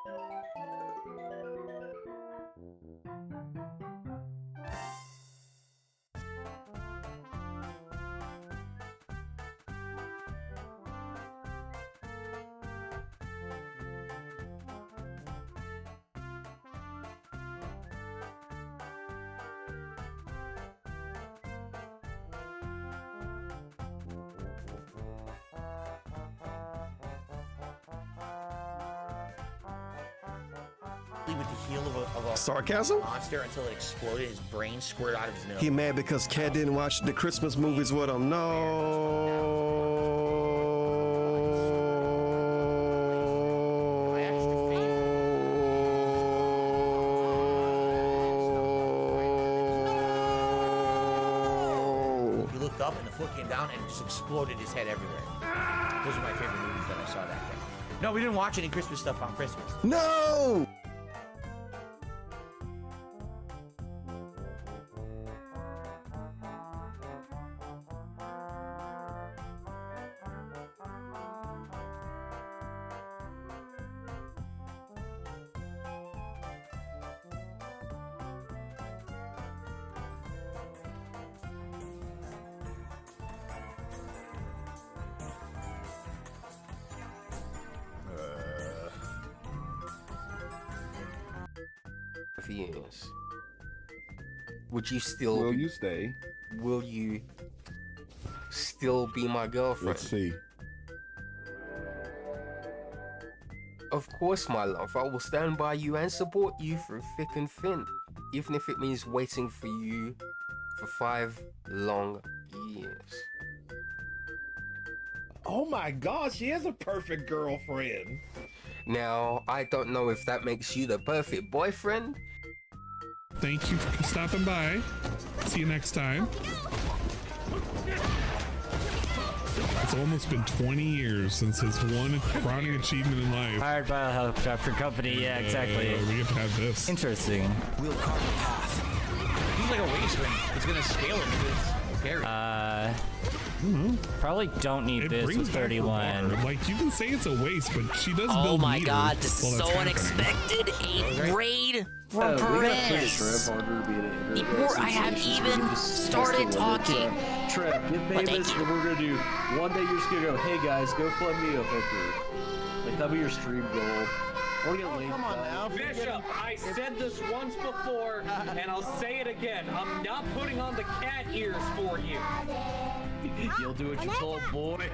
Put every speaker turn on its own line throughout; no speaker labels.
With the heel of a
Sarcasm?
monster until it exploded. His brain squirted out of his nose.
He mad because Cat didn't watch the Christmas movies with him. No.
He looked up and the foot came down and it just exploded his head everywhere. Those are my favorite movies that I saw that day. No, we didn't watch any Christmas stuff on Christmas.
No!
Years. Would you still?
Will you stay?
Will you still be my girlfriend?
Let's see.
Of course, my love. I will stand by you and support you through thick and thin, even if it means waiting for you for 5 long years.
Oh my God, she is a perfect girlfriend.
Now, I don't know if that makes you the perfect boyfriend.
Thank you for stopping by. See you next time. It's almost been 20 years since his one crowning achievement in life.
Hired by a helicopter company, yeah, exactly.
We have to have this.
Interesting.
We'll carve a path. He's like a waste ring. It's gonna scale it because it's buried.
Probably don't need
It
this
brings
with
back her
31.
bar. Like, you can say it's a waste, but she does
Oh
build
my
meters
god, this
while
is
that's
so
happening.
unexpected. A raid from Perez. Before I have even started talking.
Trev, get famous, and we're gonna do one day. You're just gonna go, hey guys, go flood me a hooker. Like that'll be your stream goal. We're gonna link.
Come on now,
Bishop. I said this once before, and I'll say it again. I'm not putting on the cat ears for you.
You'll do what you're told, boy. You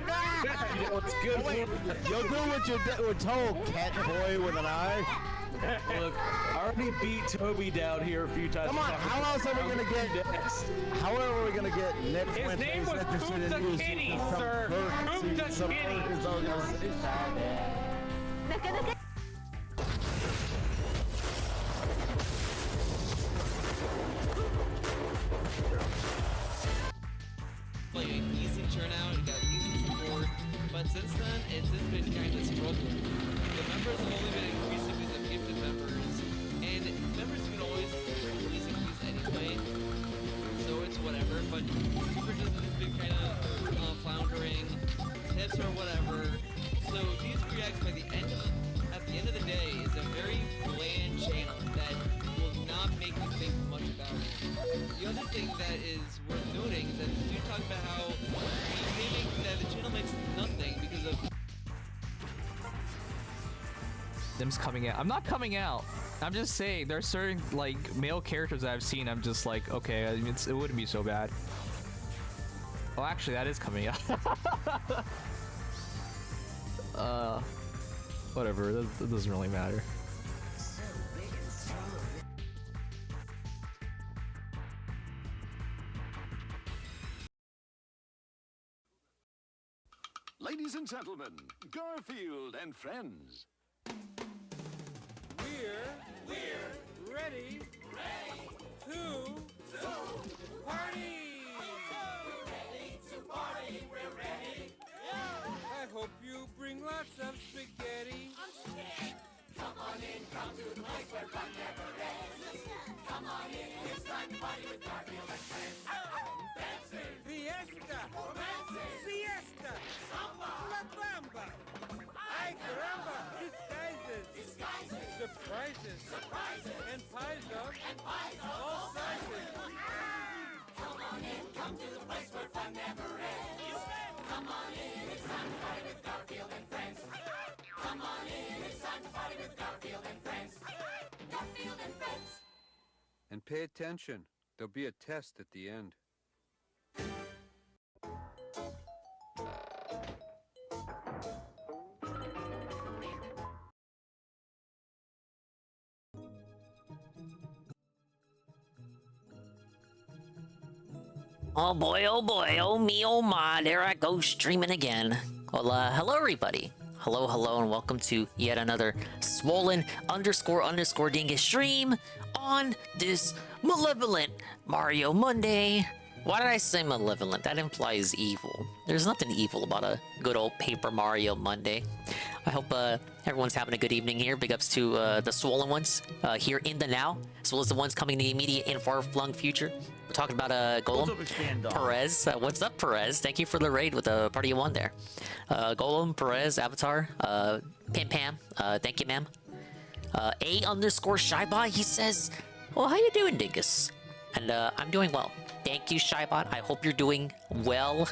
know what's good for you.
You'll do what you're told, cat boy with an eye.
Look, I already beat Toby down here a few times.
Come on, how else are we gonna get next? How are we gonna get Nick
His name was
interested in
Poop the Kitty, sir. Poop the Kitty.
his organization?
Like an easy turnout, it got easy support, but since then it's just been kind of struggling. The members have only been increasing because of gifted members, and members can always increase anyway, so it's whatever, but Super just has been kind of floundering, tips or whatever, so these reacts at the end of the day is a very bland channel that will not make you think much about it. The other thing that is worth noting is that you talk about how that the channel makes nothing because of
them's coming out. I'm not coming out. I'm just saying there are certain like male characters that I've seen. I'm just like, okay, I mean, it wouldn't be so bad. Oh, actually, that is coming out. Whatever. That doesn't really matter.
Ladies and gentlemen, Garfield and friends.
We're ready to party. We're ready. I hope you bring lots of spaghetti. I'm scared. Come on in, come to the place where fun never ends. Come on in, it's time to party with Garfield and friends. Dancing, fiesta, romancing, siesta, samba, la bamba. Ay caramba, disguises. surprises. And pies up. All sizes. Come on in, come to the place where fun never ends. Come on in, it's time to party with Garfield and friends. Come on in, it's time to party with Garfield and friends. Garfield and friends.
And pay attention. There'll be a test at the end.
Oh boy, oh me, oh my, there I go streaming again. Well, hello everybody. Hello, and welcome to yet another swollen __ dingus stream on this malevolent Mario Monday. Why did I say malevolent? That implies evil. There's nothing evil about a good old Paper Mario Monday. I hope everyone's having a good evening here. Big ups to the swollen ones here in the now, as well as the ones coming in the immediate and far-flung future. We're talking about Golem Perez. What's up, Perez? Thank you for the raid with the party you won there. Golem, Perez, Avatar, Pam Pam. Thank you, ma'am. A_Shybot, he says, well, how you doing, Dingus? And I'm doing well. Thank you, Shybot. I hope you're doing well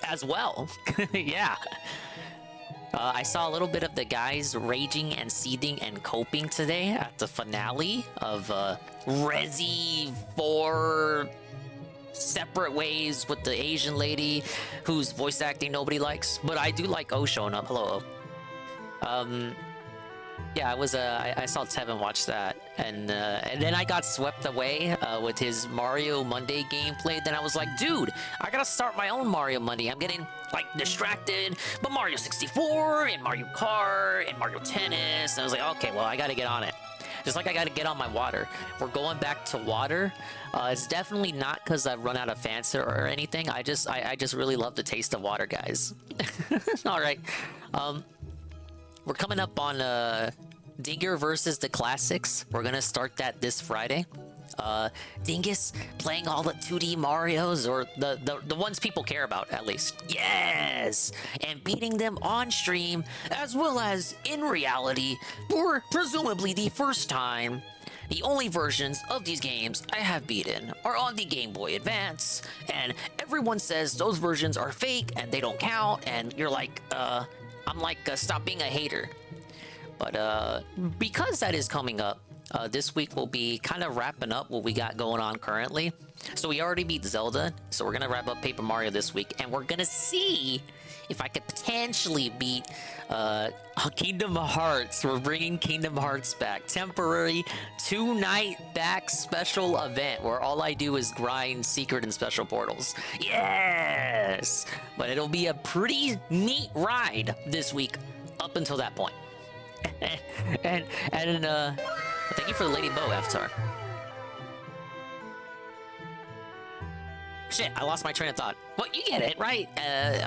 as well. Yeah. I saw a little bit of the guys raging and seething and coping today at the finale of Resi 4 Separate Ways with the Asian lady whose voice acting nobody likes. But I do like O showing up. Hello, O. Yeah, I saw Tevin watch that, and then I got swept away with his Mario Monday gameplay. Then I was like, dude, I gotta start my own Mario Monday. I'm getting like distracted, but Mario 64 and Mario Kart and Mario Tennis. And I was like, okay, well, I gotta get on it. Just like I gotta get on my water. We're going back to water. It's definitely not because I've run out of Fanta or anything. I just really love the taste of water, guys. All right. We're coming up on Dinger versus the Classics. We're gonna start that this Friday. Dingus playing all the 2D Marios, or the ones people care about, at least. Yes! And beating them on stream, as well as in reality, for presumably the first time. The only versions of these games I have beaten are on the Game Boy Advance, and everyone says those versions are fake and they don't count, and you're like, I'm like, stop being a hater. But because that is coming up, this week we'll be kind of wrapping up what we got going on currently. So we already beat Zelda, so we're gonna wrap up Paper Mario this week, and we're gonna see if I could potentially beat Kingdom Hearts. We're bringing Kingdom Hearts back. Temporary 2-night back special event where all I do is grind secret and special portals. Yes! But it'll be a pretty neat ride this week up until that point. and thank you for the Lady Bow, Avatar. Shit, I lost my train of thought. Well, you get it, right?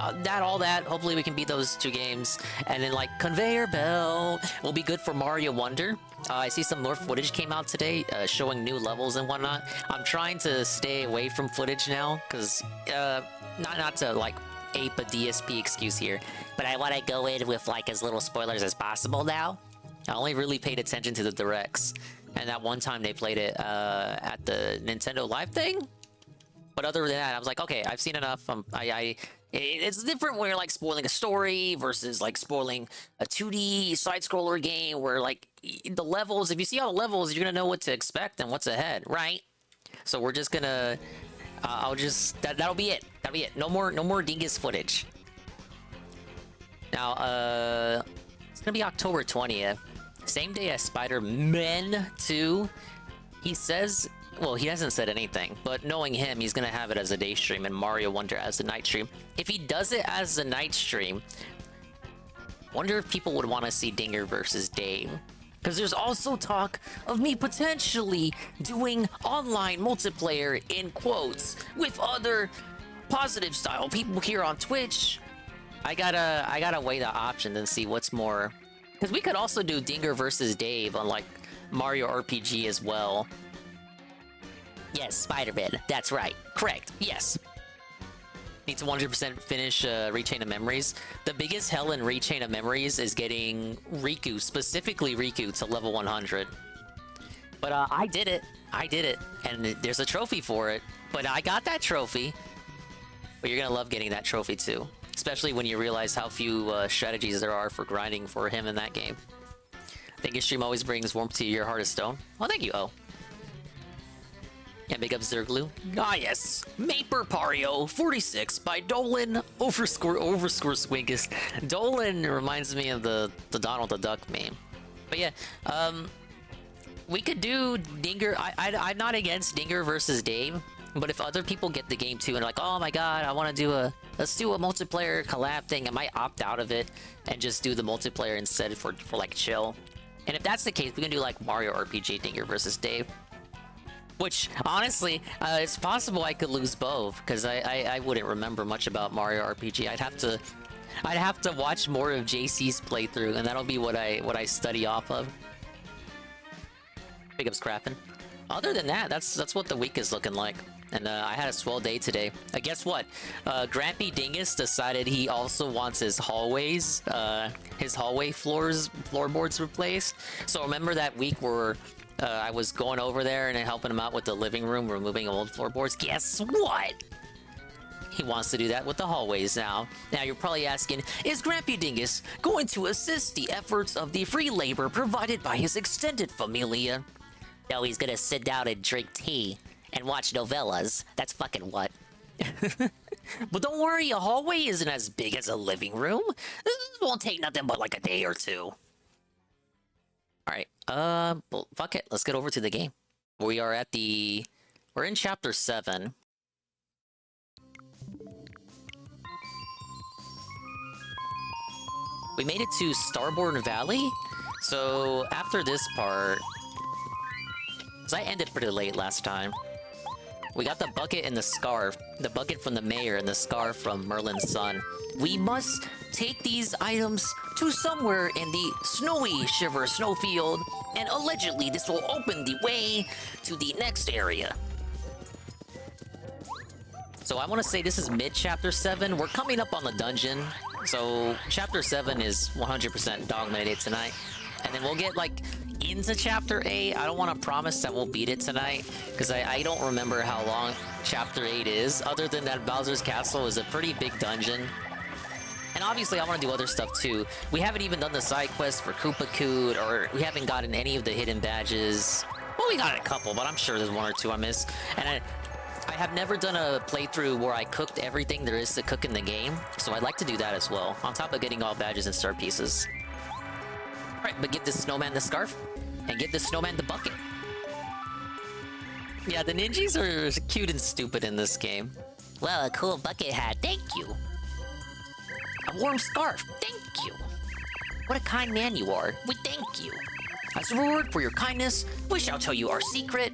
All that. Hopefully we can beat those 2 games. And then, like, Conveyor Belt will be good for Mario Wonder. I see some more footage came out today, showing new levels and whatnot. I'm trying to stay away from footage now, because, not to, like, ape a DSP excuse here, but I want to go in with, like, as little spoilers as possible now. I only really paid attention to the directs, and that one time they played it at the Nintendo Live thing. But other than that, I was like, okay, I've seen enough. It's different when you're like spoiling a story versus like spoiling a 2D side-scroller game where like the levels, if you see all the levels, you're gonna know what to expect and what's ahead, right? So we're just gonna, that'll be it. That'll be it. No more Dingus footage. Now, it's gonna be October 20th. Same day as Spider-Man 2. He says, well, he hasn't said anything, but knowing him, he's gonna have it as a day stream and Mario Wonder as a night stream. If he does it as a night stream, wonder if people would want to see Dinger versus Dave. Because there's also talk of me potentially doing online multiplayer, in quotes, with other positive style people here on Twitch. I gotta weigh the options and see what's more. Because we could also do Dinger versus Dave on like Mario RPG as well. Yes, Spider-Man. That's right. Correct. Yes. Need to 100% finish Rechain of Memories. The biggest hell in Rechain of Memories is getting Riku, specifically Riku, to level 100. But I did it. I did it. And there's a trophy for it. But I got that trophy. But you're gonna love getting that trophy too. Especially when you realize how few strategies there are for grinding for him in that game. I think his stream always brings warmth to your heart of stone. Well, thank you, O. And big up Zerglu. Ah, yes. Maper Pario 46 by Dolan overscore Swinkus. Dolan reminds me of the Donald the Duck meme. But yeah, we could do Dinger. I'm not against Dinger versus Dave. But if other people get the game too and like, oh my god, I want to do let's do a multiplayer collab thing, I might opt out of it and just do the multiplayer instead for like chill. And if that's the case, we can do like Mario RPG Dinger versus Dave. Which, honestly, it's possible I could lose both, because I wouldn't remember much about Mario RPG. I'd have to watch more of JC's playthrough, and that'll be what I study off of. Big ups Crappin'. Other than that, that's what the week is looking like. And I had a swell day today. Guess what? Grampy Dingus decided he also wants his hallway floorboards replaced. So remember that week where I was going over there and helping him out with the living room, removing old floorboards? Guess what? He wants to do that with the hallways now. Now you're probably asking, is Grampy Dingus going to assist the efforts of the free labor provided by his extended familia? No, he's gonna sit down and drink tea and watch novellas. That's fucking what? But don't worry, a hallway isn't as big as a living room. This won't take nothing but like a day or two. Alright, well, fuck it. Let's get over to the game. We are at we're in chapter 7. We made it to Starborn Valley. So after this part, because I ended pretty late last time. We got the bucket and the scarf. The bucket from the mayor and the scarf from Merlin's son. We must take these items to somewhere in the snowy Shiver snowfield, and allegedly this will open the way to the next area. So I want to say this is mid-chapter 7. We're coming up on the dungeon. So chapter 7 is 100% dominated tonight. And then we'll get like into chapter 8. I don't want to promise that we'll beat it tonight, because I don't remember how long chapter 8 is, other than that Bowser's Castle is a pretty big dungeon. And obviously I want to do other stuff too. We haven't even done the side quest for Koopa Koot, or we haven't gotten any of the hidden badges. Well, we got a couple, but I'm sure there's one or two I missed. And I have never done a playthrough where I cooked everything there is to cook in the game, so I'd like to do that as well, on top of getting all badges and star pieces. Alright, but give the snowman the scarf, and give the snowman the bucket. Yeah, the ninjas are cute and stupid in this game. Well, a cool bucket hat, thank you. A warm scarf, thank you. What a kind man you are, we thank you. As a reward for your kindness, we shall tell you our secret.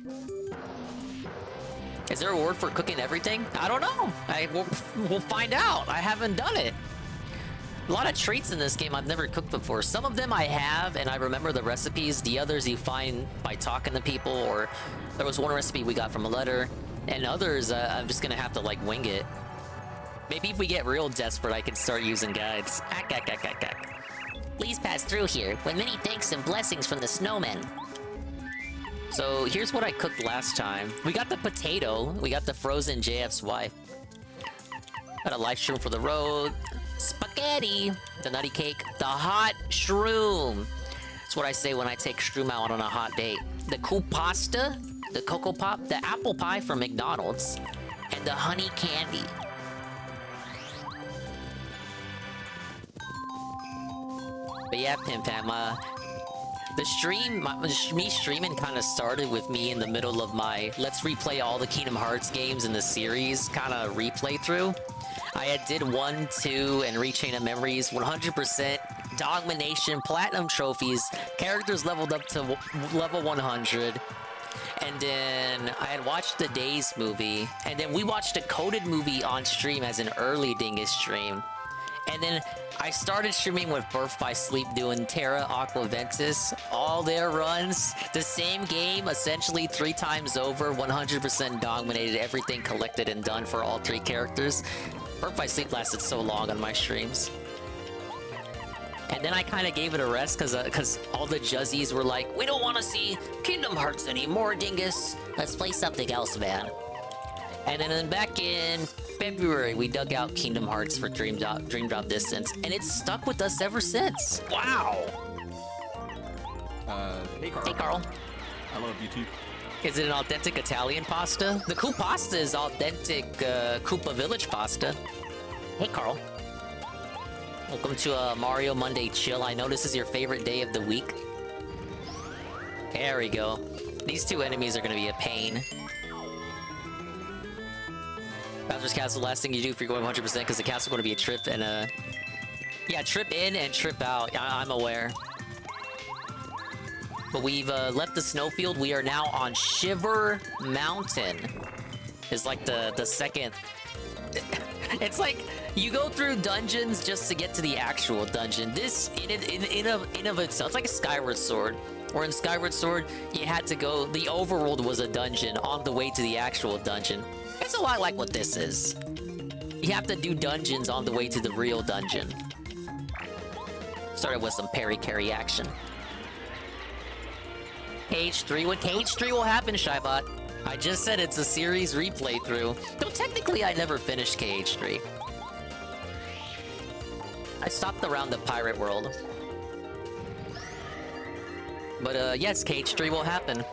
Is there a reward for cooking everything? I don't know. We'll find out. I haven't done it. A lot of treats in this game I've never cooked before. Some of them I have, and I remember the recipes. The others you find by talking to people, or there was one recipe we got from a letter, and others I'm just gonna have to like wing it. Maybe if we get real desperate, I can start using guides. Please pass through here, with many thanks and blessings from the snowmen. So here's what I cooked last time. We got the potato. We got the frozen JF's wife. Got a live stream for the road. Spaghetti, the nutty cake, the hot shroom. That's what I say when I take shroom out on a hot date. The cool pasta, the cocoa pop, the apple pie from McDonald's, and the honey candy. But yeah, Pim Pam, the stream, me streaming kind of started with me in the middle of my let's replay all the Kingdom Hearts games in the series kind of replay through. I did 1, 2, and Rechain of Memories, 100%, Domination, Platinum trophies, characters leveled up to level 100, and then I had watched the Days movie, and then we watched a coded movie on stream as an early Dingus stream, and then I started streaming with Birth by Sleep doing Terra Aqua Ventus, all their runs, the same game essentially 3 times over, 100% dominated, everything collected and done for all 3 characters. Burp by Sleep lasted so long on my streams. And then I kind of gave it a rest because all the Juzzies were like, we don't want to see Kingdom Hearts anymore, Dingus. Let's play something else, man. And then back in February, we dug out Kingdom Hearts for Dream Drop Distance, and it's stuck with us ever since. Wow.
Hey Carl.
Hey, Carl.
I love you too.
Is it an authentic Italian pasta? The Coop pasta is authentic Koopa Village pasta. Hey, Carl. Welcome to Mario Monday Chill. I know this is your favorite day of the week. There we go. These two enemies are gonna be a pain. Bowser's Castle, last thing you do if you're going 100% because the castle's going to be a trip and yeah, trip in and trip out. I'm aware. But we've left the snowfield. We are now on Shiver Mountain. It's like the second... It's like you go through dungeons just to get to the actual dungeon. This, in of itself, it's like a Skyward Sword. Or in Skyward Sword, you had to go... The overworld was a dungeon on the way to the actual dungeon. It's a lot like what this is. You have to do dungeons on the way to the real dungeon. Started with some parry-carry action. KH3, when KH3 will happen, Shybot? I just said it's a series replay through. Though technically I never finished KH3. I stopped around the pirate world. But yes, KH3 will happen.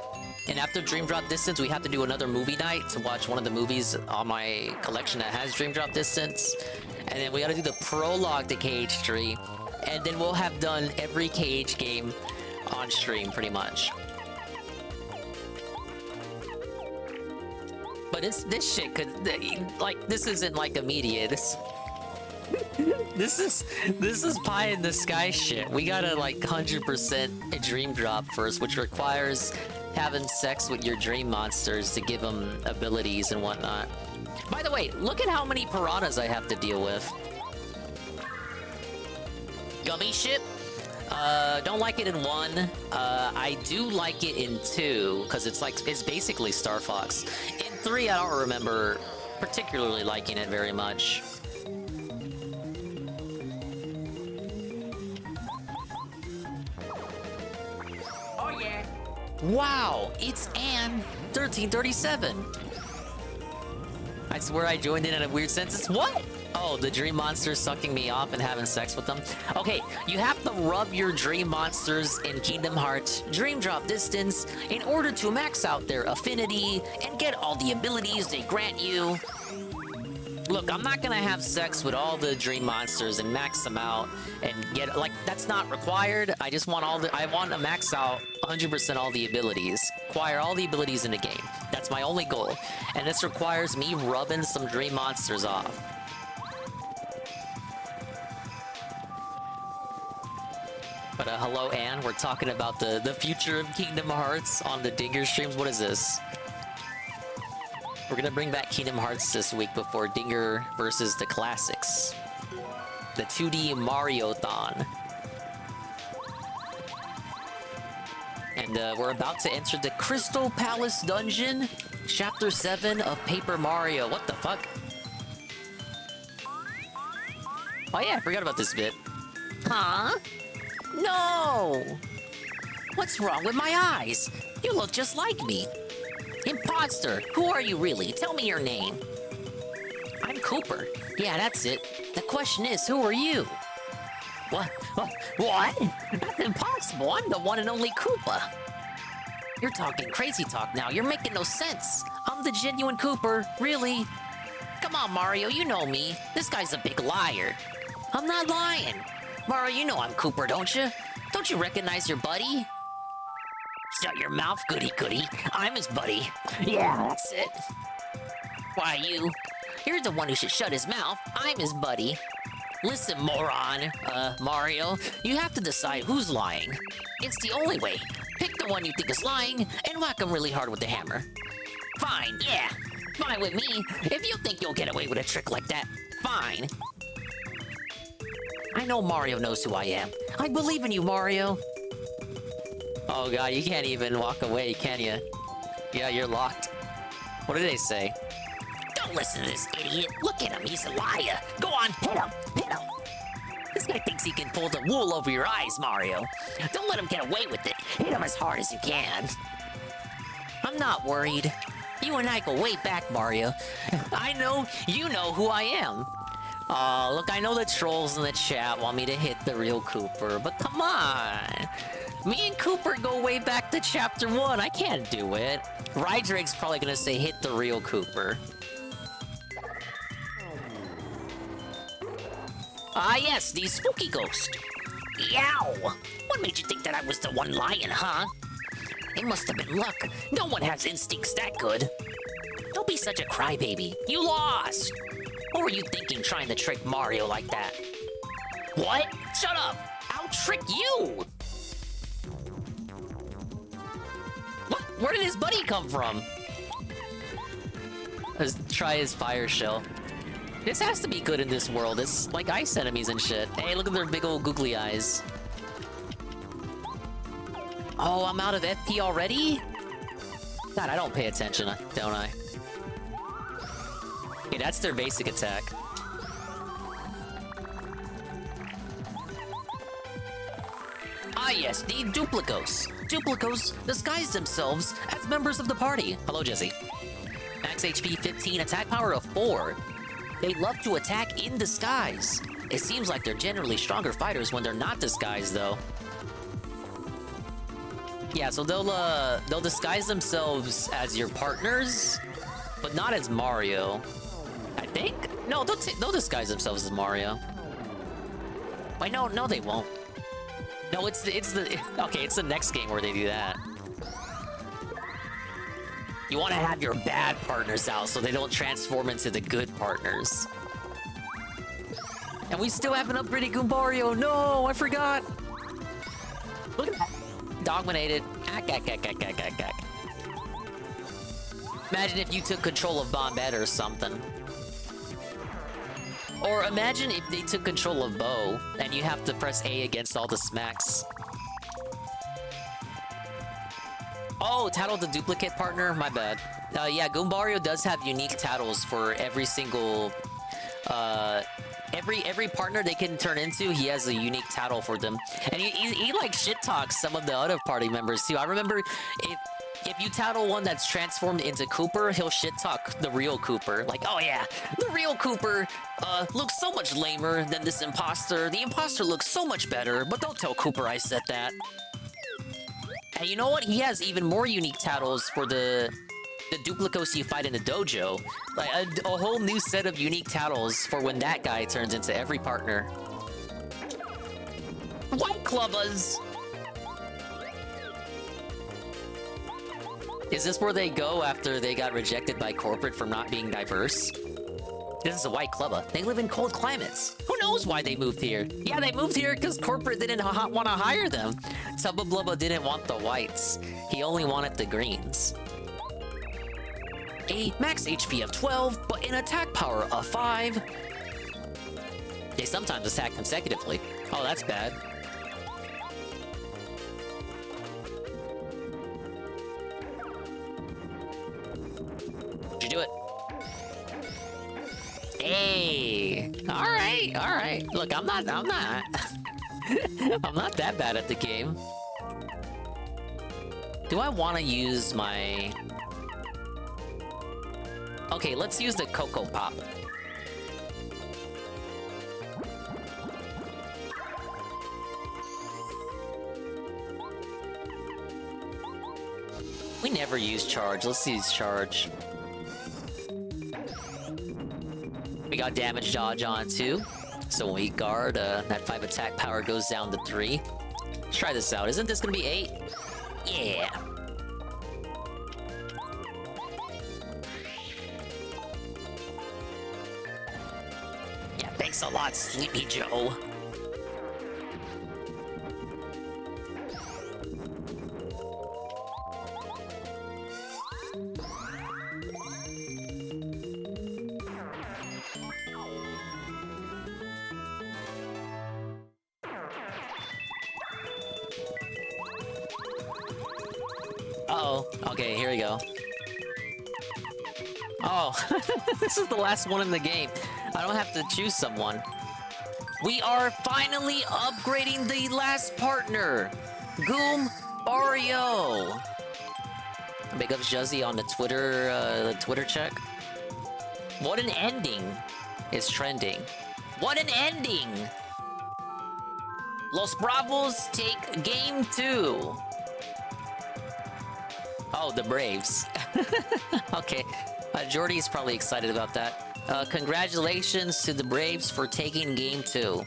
And after Dream Drop Distance, we have to do another movie night to watch one of the movies on my collection that has Dream Drop Distance. And then we gotta do the prologue to KH3. And then we'll have done every KH game on stream, pretty much. But this shit could... Like, this isn't like immediate. This is pie in the sky shit. We gotta like 100% Dream Drop first, which requires having sex with your dream monsters to give them abilities and whatnot. By the way, look at how many piranhas I have to deal with. Gummy ship? Don't like it in 1. I do like it in 2, because it's basically Star Fox. In 3, I don't remember particularly liking it very much. Oh yeah. Wow, it's Anne 1337. I swear I joined in at a weird sentence. What? Oh, the dream monsters sucking me off and having sex with them. Okay, you have to rub your dream monsters in Kingdom Hearts Dream Drop Distance in order to max out their affinity and get all the abilities they grant you. Look, I'm not gonna have sex with all the dream monsters and max them out and get, like, that's not required. I just want I want to max out 100% all the abilities. Acquire all the abilities in the game. That's my only goal. And this requires me rubbing some dream monsters off. But hello, Anne. We're talking about the future of Kingdom Hearts on the Dinger streams. What is this? We're gonna bring back Kingdom Hearts this week before Dinger versus the Classics. The 2D Mario-thon. And we're about to enter the Crystal Palace Dungeon, Chapter 7 of Paper Mario. What the fuck? Oh yeah, I forgot about this bit. Huh? No! What's wrong with my eyes? You look just like me. Imposter! Who are you really? Tell me your name. I'm Cooper. Yeah, that's it. The question is, who are you? What? What? That's impossible. I'm the one and only Koopa. You're talking crazy talk now. You're making no sense. I'm the genuine Cooper. Really? Come on, Mario. You know me. This guy's a big liar. I'm not lying. Mario, you know I'm Cooper, don't you? Don't you recognize your buddy? Shut your mouth, goody-goody. I'm his buddy. Yeah, that's it. Why, you're the one who should shut his mouth. I'm his buddy. Listen, moron. Mario, you have to decide who's lying. It's the only way. Pick the one you think is lying and whack him really hard with the hammer. Fine, yeah. Fine with me. If you think you'll get away with a trick like that, fine. I know Mario knows who I am. I believe in you, Mario. Oh god, you can't even walk away, can you? Yeah, you're locked. What did they say? Don't Don't listen to this idiot. Look at him, he's a liar. Go on, hit him, hit him. This guy thinks he can pull the wool over your eyes, Mario. Don't let him get away with it. Hit him as hard as you can. I'm not worried. You and I go way back, Mario. I know you know who I am. Look, I know the trolls in the chat want me to hit the real Cooper, but come on. Me and Cooper go way back to Chapter 1. I can't do it. Rydrake's probably gonna say hit the real Cooper. Ah, yes, the spooky ghost. Yow! What made you think that I was the one lying, huh? It must have been luck. No one has instincts that good. Don't be such a crybaby. You lost! What were you thinking trying to trick Mario like that? What? Shut up! I'll trick you! What? Where did his buddy come from? Let's try his fire shell. This has to be good in this world. It's like ice enemies and shit. Hey, look at their big old googly eyes. Oh, I'm out of FP already? God, I don't pay attention, don't I? Okay, that's their basic attack. Ah yes, the Duplicos. Duplicos disguise themselves as members of the party. Hello, Jesse. Max HP 15, attack power of 4. They love to attack in disguise. It seems like they're generally stronger fighters when they're not disguised, though. Yeah, so they'll disguise themselves as your partners, but not as Mario. I think? No, they'll disguise themselves as Mario. Wait, no, they won't. No, it's the next game where they do that. You want to have your bad partners out so they don't transform into the good partners. And we still haven't upgraded Goombario. No, I forgot. Look at that. Dominated. Imagine if you took control of Bombette or something. Or imagine if they took control of Bo and you have to press A against all the smacks. Oh, Tattle the duplicate partner? My bad. Yeah, Goombario does have unique Tattles for every single... Every partner they can turn into, he has a unique Tattle for them. And he like shit-talks some of the other party members, too. I remember if you tattle one that's transformed into Cooper, he'll shit-talk the real Cooper. Like, oh yeah, the real Cooper looks so much lamer than this imposter. The imposter looks so much better, but don't tell Cooper I said that. And you know what? He has even more unique Tattles for the Duplicos you fight in the dojo. Like, a whole new set of unique Tattles for when that guy turns into every partner. White Clubbers! Is this where they go after they got rejected by corporate for not being diverse? This is a White Clubber. They live in cold climates. Who knows why they moved here? Yeah, they moved here because corporate didn't want to hire them. Tubba Blubba didn't want the whites. He only wanted the greens. A max HP of 12, but an attack power of 5. They sometimes attack consecutively. Oh, that's bad. Did you do it? Hey! Alright. Look, I'm not I'm not that bad at the game. Do I want to use my... Okay, let's use the Cocoa Pop. We never use Charge. Let's use Charge. We got Damage Dodge on too. So when we guard, that 5 attack power goes down to 3. Let's try this out. Isn't this gonna be 8? Yeah. Yeah, thanks a lot, Sleepy Joe. Uh-oh. Okay, here we go. Oh, this is the last one in the game. I don't have to choose someone. We are finally upgrading the last partner, Goom Barrio. Big ups Juzzy on the Twitter check. What an ending is trending. What an ending! Los Bravos take game 2. Oh, the Braves. Okay, Jordy's probably excited about that. Congratulations to the Braves for taking game 2.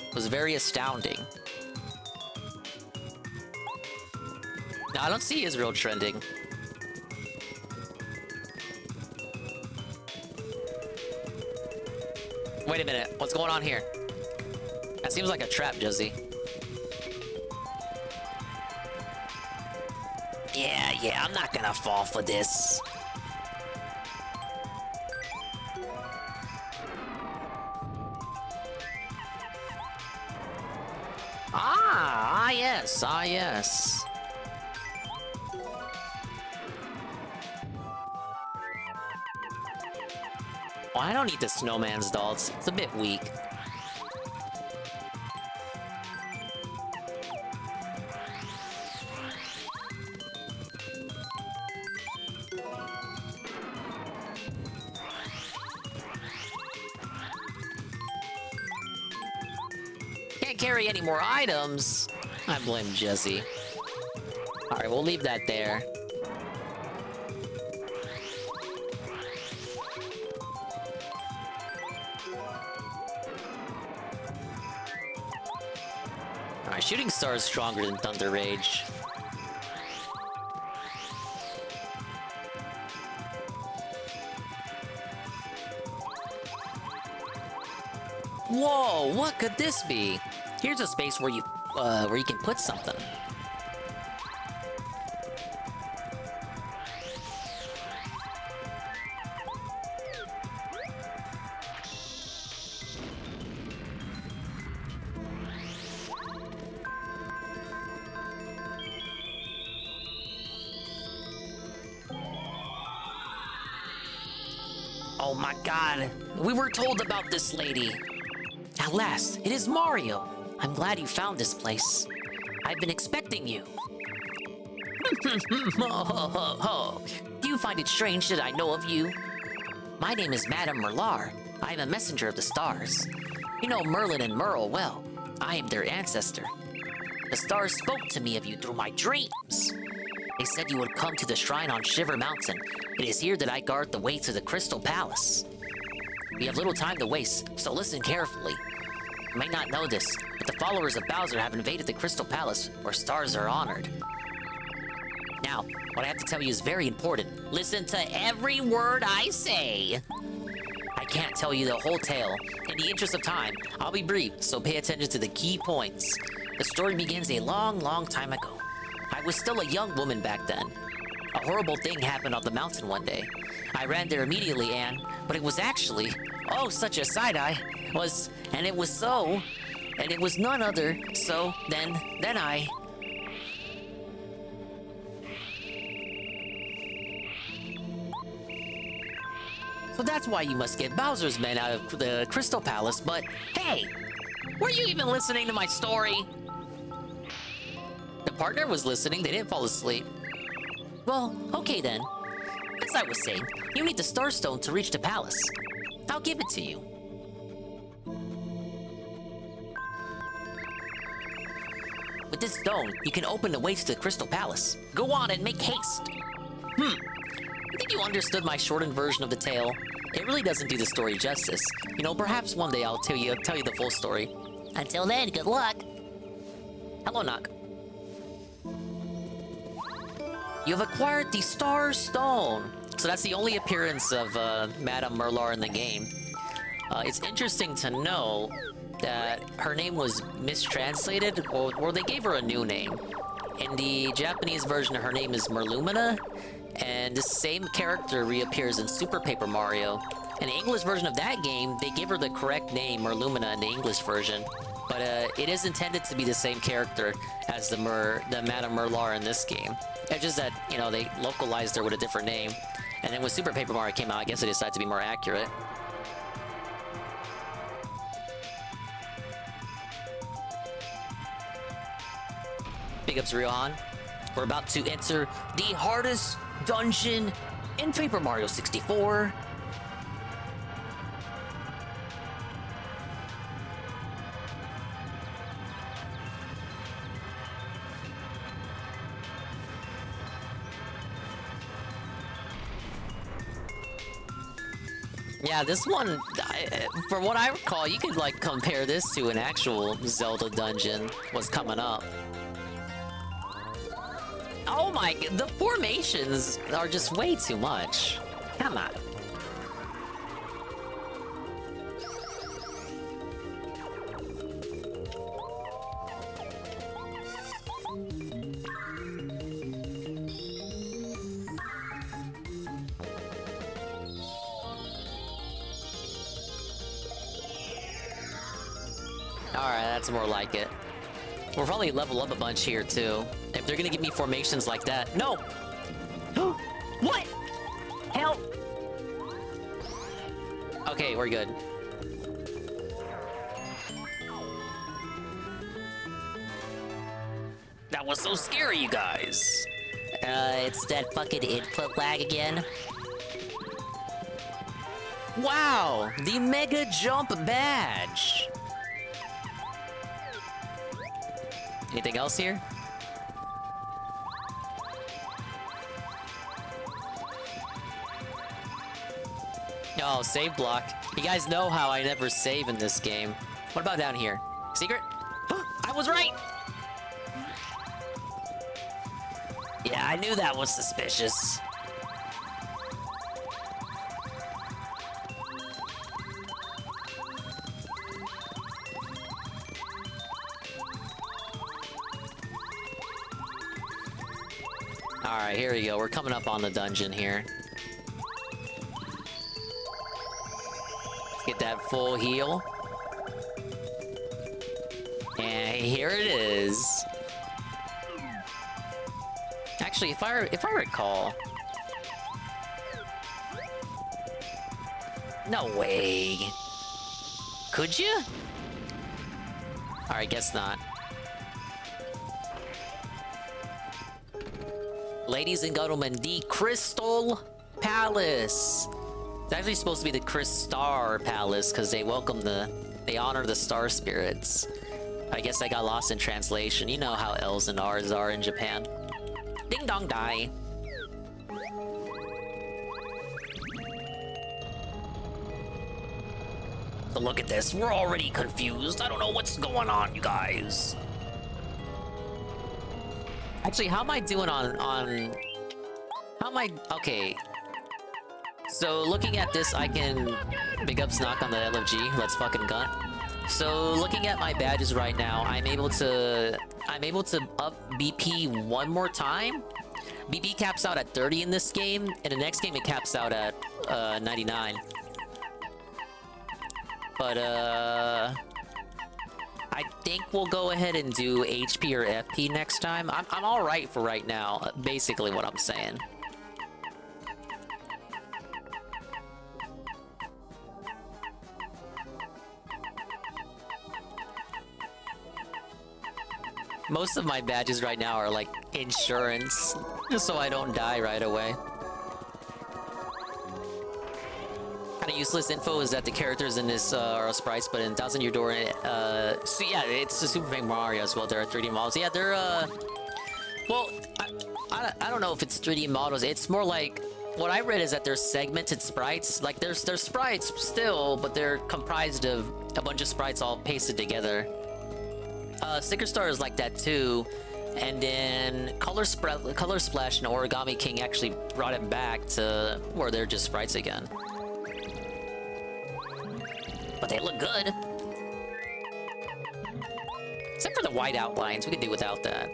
It was very astounding. No, I don't see Israel trending. Wait a minute, what's going on here? That seems like a trap, Juzzy. Yeah, I'm not gonna fall for this. Ah, yes. Oh, I don't need the snowman's doll. It's a bit weak. Can't carry any more items. I blame Jesse. Alright, we'll leave that there. Alright, Shooting Star is stronger than Thunder Rage. Whoa, what could this be? Here's a space where you can put something. Oh my god, we were told about this lady. At last, it is Mario. I'm glad you found this place. I've been expecting you. Do you find it strange that I know of you? My name is Madame Merlar. I am a messenger of the stars. You know Merlin and Merle well. I am their ancestor. The stars spoke to me of you through my dreams. They said you would come to the shrine on Shiver Mountain. It is here that I guard the way to the Crystal Palace. We have little time to waste, so listen carefully. You may not know this, but the followers of Bowser have invaded the Crystal Palace, where stars are honored. Now, what I have to tell you is very important. Listen to every word I say. I can't tell you the whole tale. In the interest of time, I'll be brief, so pay attention to the key points. The story begins a long, long time ago. I was still a young woman back then. A horrible thing happened on the mountain one day. I ran there immediately, but it was actually, oh, such a side-eye, and it was none other, so then I... So that's why you must get Bowser's men out of the Crystal Palace, but hey! Were you even listening to my story? The partner was listening, they didn't fall asleep. Well, okay then. As I was saying, you need the Star Stone to reach the palace. I'll give it to you. With this stone, you can open the way to the Crystal Palace. Go on and make haste. I think you understood my shortened version of the tale. It really doesn't do the story justice. You know, perhaps one day I'll tell you the full story. Until then, good luck. Hello, Knock. You have acquired the Star Stone. So that's the only appearance of Madame Merlar in the game. It's interesting to know that her name was mistranslated, or they gave her a new name. In the Japanese version, her name is Merlumina, and the same character reappears in Super Paper Mario. In the English version of that game, they give her the correct name, Merlumina, in the English version. But it is intended to be the same character as the Madame Merlar in this game. It's just that, you know, they localized her with a different name. And then when Super Paper Mario came out, I guess they decided to be more accurate. Big ups, Ryohan. We're about to enter the hardest dungeon in Paper Mario 64. Yeah, this one, from what I recall, you could like compare this to an actual Zelda dungeon what's coming up. Oh my, the formations are just way too much. Come on. Alright, that's more like it. We'll probably level up a bunch here, too. If they're gonna give me formations like that... No! What? Help! Okay, we're good. That was so scary, you guys. It's that fucking input lag again. Wow! The Mega Jump Badge! Anything else here? Oh, save block. You guys know how I never save in this game. What about down here? Secret? I was right! Yeah, I knew that was suspicious. Alright, here we go. We're coming up on the dungeon here. Let's get that full heal. And here it is. Actually, if I recall... No way. Could you? Alright, guess not. Ladies and gentlemen, the Crystal Palace. It's actually supposed to be the Crystar Palace because they honor the star spirits. I guess I got lost in translation. You know how L's and R's are in Japan. Ding dong die. So look at this. We're already confused. I don't know what's going on, you guys. Actually, how am I doing on... How am I... Okay. So, looking at this, I can... Big ups knock on the LFG. Let's fucking gun. So, looking at my badges right now, I'm able to up BP one more time. BP caps out at 30 in this game. In the next game, it caps out at 99. But, I think we'll go ahead and do HP or FP next time. I'm alright for right now, basically what I'm saying. Most of my badges right now are like insurance, just so I don't die right away. Kind of useless info is that the characters in this are sprites, but in Thousand Year Door, so yeah, it's the Super Paper Mario as well. There are 3D models. Yeah, they're well, I don't know if it's 3D models. It's more like what I read is that they're segmented sprites. Like they're sprites still, but they're comprised of a bunch of sprites all pasted together. Sticker Star is like that too, and then Color Splash and Origami King actually brought it back to where they're just sprites again. But they look good. Except for the white outlines, we could do without that.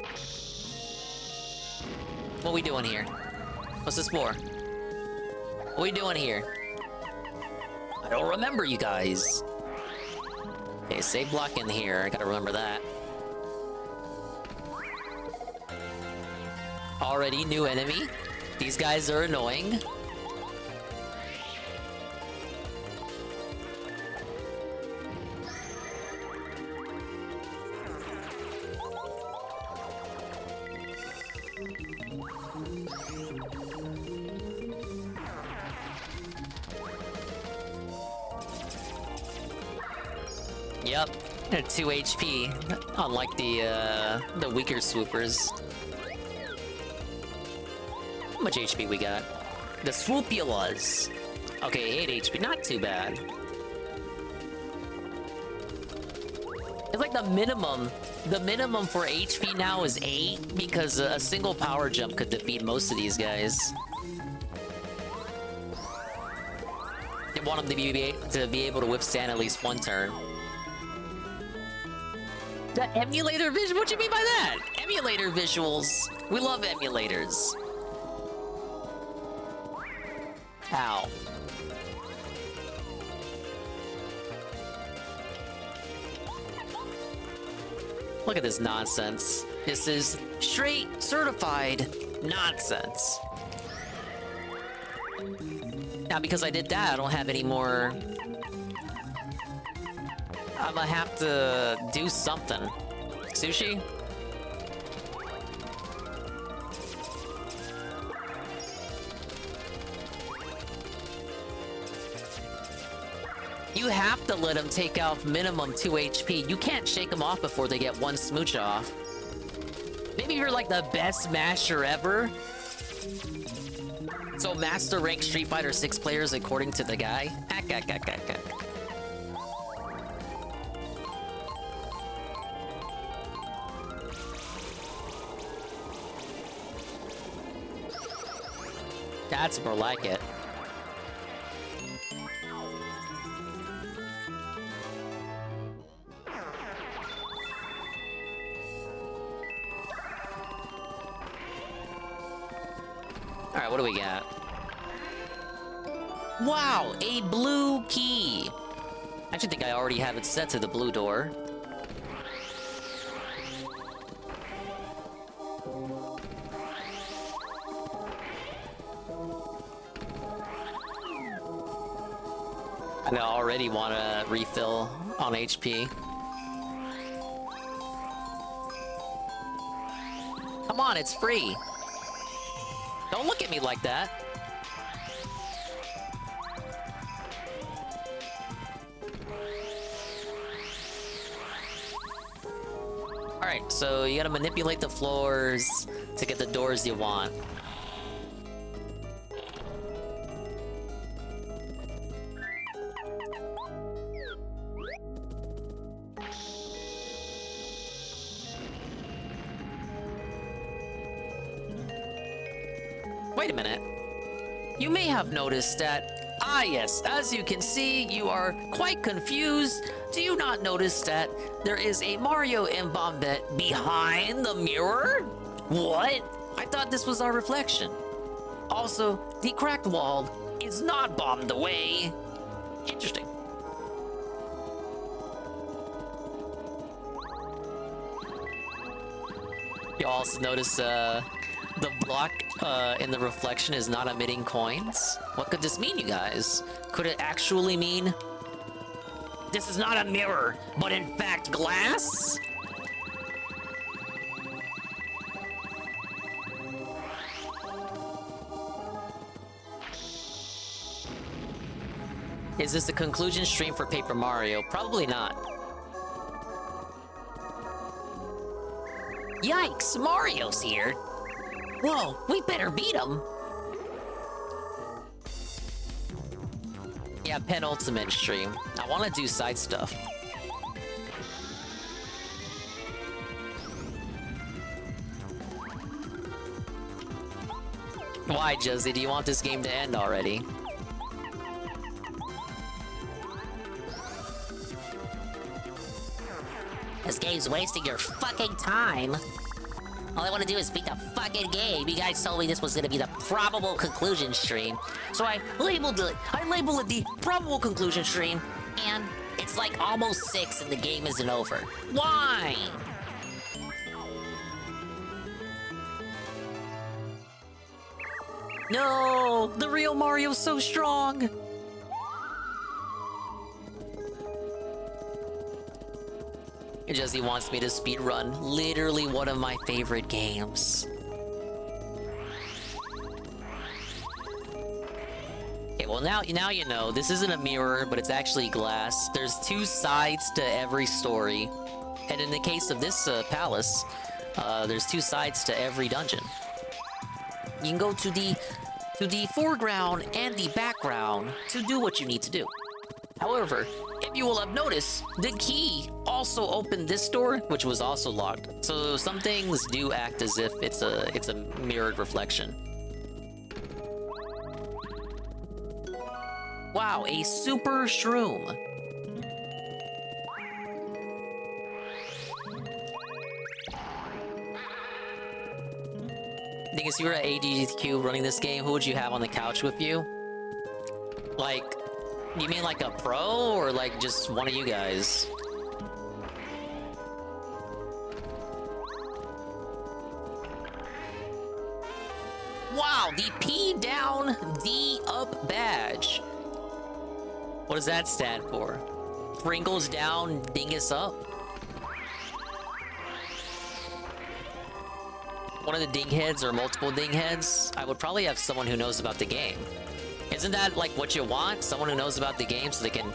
What are we doing here? What's this for? What are we doing here? I don't remember, you guys. Okay, save block in here. I gotta remember that. Already new enemy. These guys are annoying. Yep, they're 2 HP, unlike the weaker swoopers. How much HP we got? The swoopulas. Okay, 8 HP, not too bad. It's like the minimum for HP now is 8 because a single power jump could defeat most of these guys. They want them to be able to withstand at least one turn. The emulator vision? What do you mean by that? Emulator visuals. We love emulators. Ow. Look at this nonsense. This is straight certified nonsense. Now, because I did that, I don't have any more. I'm gonna have to do something. Sushi? You have to let them take off minimum 2 HP. You can't shake them off before they get 1 smooch off. Maybe you're like the best master ever. So master rank Street Fighter 6 players according to the guy. That's more like it. Alright, what do we got? Wow, a blue key! I actually think I already have it set to the blue door. And I already want to refill on HP. Come on, it's free! Don't look at me like that. Alright, so you gotta manipulate the floors to get the doors you want. Wait a minute. You may have noticed that, yes, as you can see, you are quite confused. Do you not notice that there is a Mario embodiment behind the mirror? What? I thought this was our reflection. Also, the cracked wall is not bombed away. Interesting. You also notice, the block in the reflection is not emitting coins. What could this mean, you guys? Could it actually mean this is not a mirror, but in fact glass? Is this the conclusion stream for Paper Mario? Probably not. Yikes, Mario's here. Whoa, we better beat him. Yeah, penultimate stream. I want to do side stuff. Why, Josie? Do you want this game to end already?
This game's wasting your fucking time. All I want to do is beat the fucking game. You guys told me this was gonna be the probable conclusion stream, so I labeled it the probable conclusion stream, and it's like almost 6 and the game isn't over. Why?
No, the real Mario's so strong. Jesse wants me to speedrun literally one of my favorite games. well now you know. This isn't a mirror, but it's actually glass. There's two sides to every story. And in the case of this palace, there's two sides to every dungeon. You can go to the foreground and the background to do what you need to do. However, if you will have noticed, the key also opened this door, which was also locked. So some things do act as if it's a mirrored reflection. Wow, a super shroom. I think if you were at ADQ running this game, who would you have on the couch with you? Like, you mean like a pro or like just one of you guys? Wow, the P down, D up badge. What does that stand for? Pringles down, dingus up? One of the dingheads or multiple dingheads? I would probably have someone who knows about the game. Isn't that like what you want? Someone who knows about the game so they can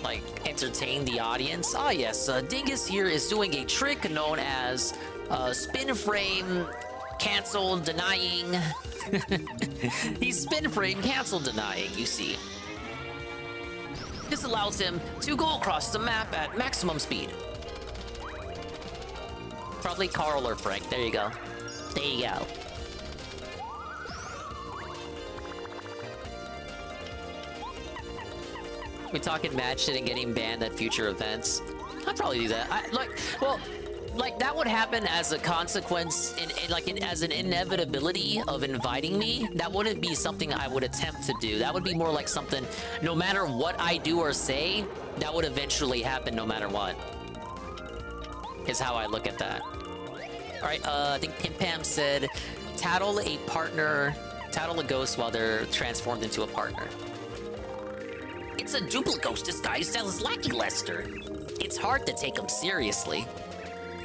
like entertain the audience? Ah yes, Dingus here is doing a trick known as spin frame cancel denying. He's spin frame cancel denying, you see. This allows him to go across the map at maximum speed. Probably Carl or Frank, there you go. There you go. We talking mad shit and getting banned at future events. I'd probably do that. Like that would happen as a consequence, as an inevitability of inviting me. That wouldn't be something I would attempt to do. That would be more like something, no matter what I do or say, that would eventually happen no matter what. Is how I look at that. All right, I think Pim Pam said, tattle a partner, tattle a ghost while they're transformed into a partner. It's a duplicate disguised as Lackey Lester. It's hard to take him seriously.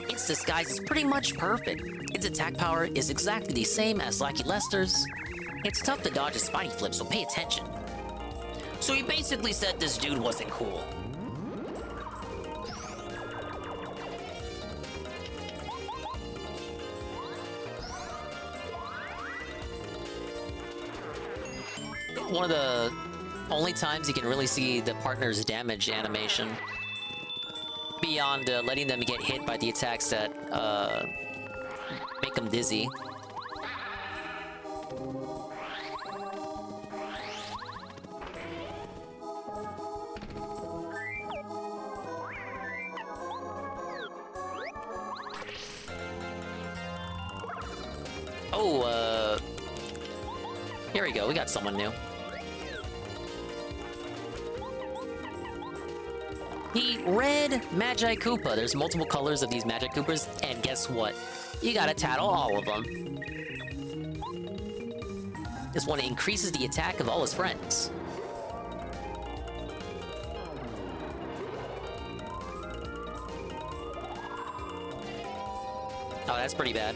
Its disguise is pretty much perfect. Its attack power is exactly the same as Lackey Lester's. It's tough to dodge a spiny flip, so pay attention. So he basically said this dude wasn't cool. One of the only times you can really see the partner's damage animation beyond letting them get hit by the attacks that make them dizzy. Oh, here we go, we got someone new. The red Magi Koopa. There's multiple colors of these Magi Koopas, and guess what? You gotta tattle all of them. This one increases the attack of all his friends. Oh, that's pretty bad.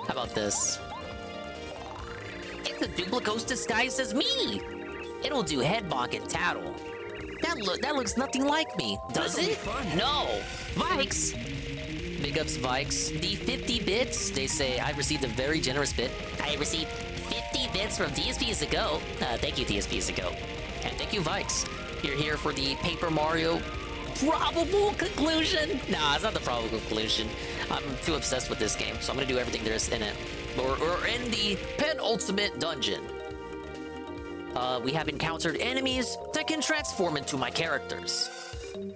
How about this? It's a duplicate disguised as me! It'll do head bonk and tattle. That looks nothing like me, does it? No! Vikes! Big ups, Vikes. The 50 bits, they say, I received a very generous bit. I received 50 bits from DSPs ago. Thank you, DSPs ago. And thank you, Vikes. You're here for the Paper Mario probable conclusion. Nah, it's not the probable conclusion. I'm too obsessed with this game, so I'm gonna do everything there is in it. We're in the penultimate dungeon. We have encountered enemies that can transform into my characters.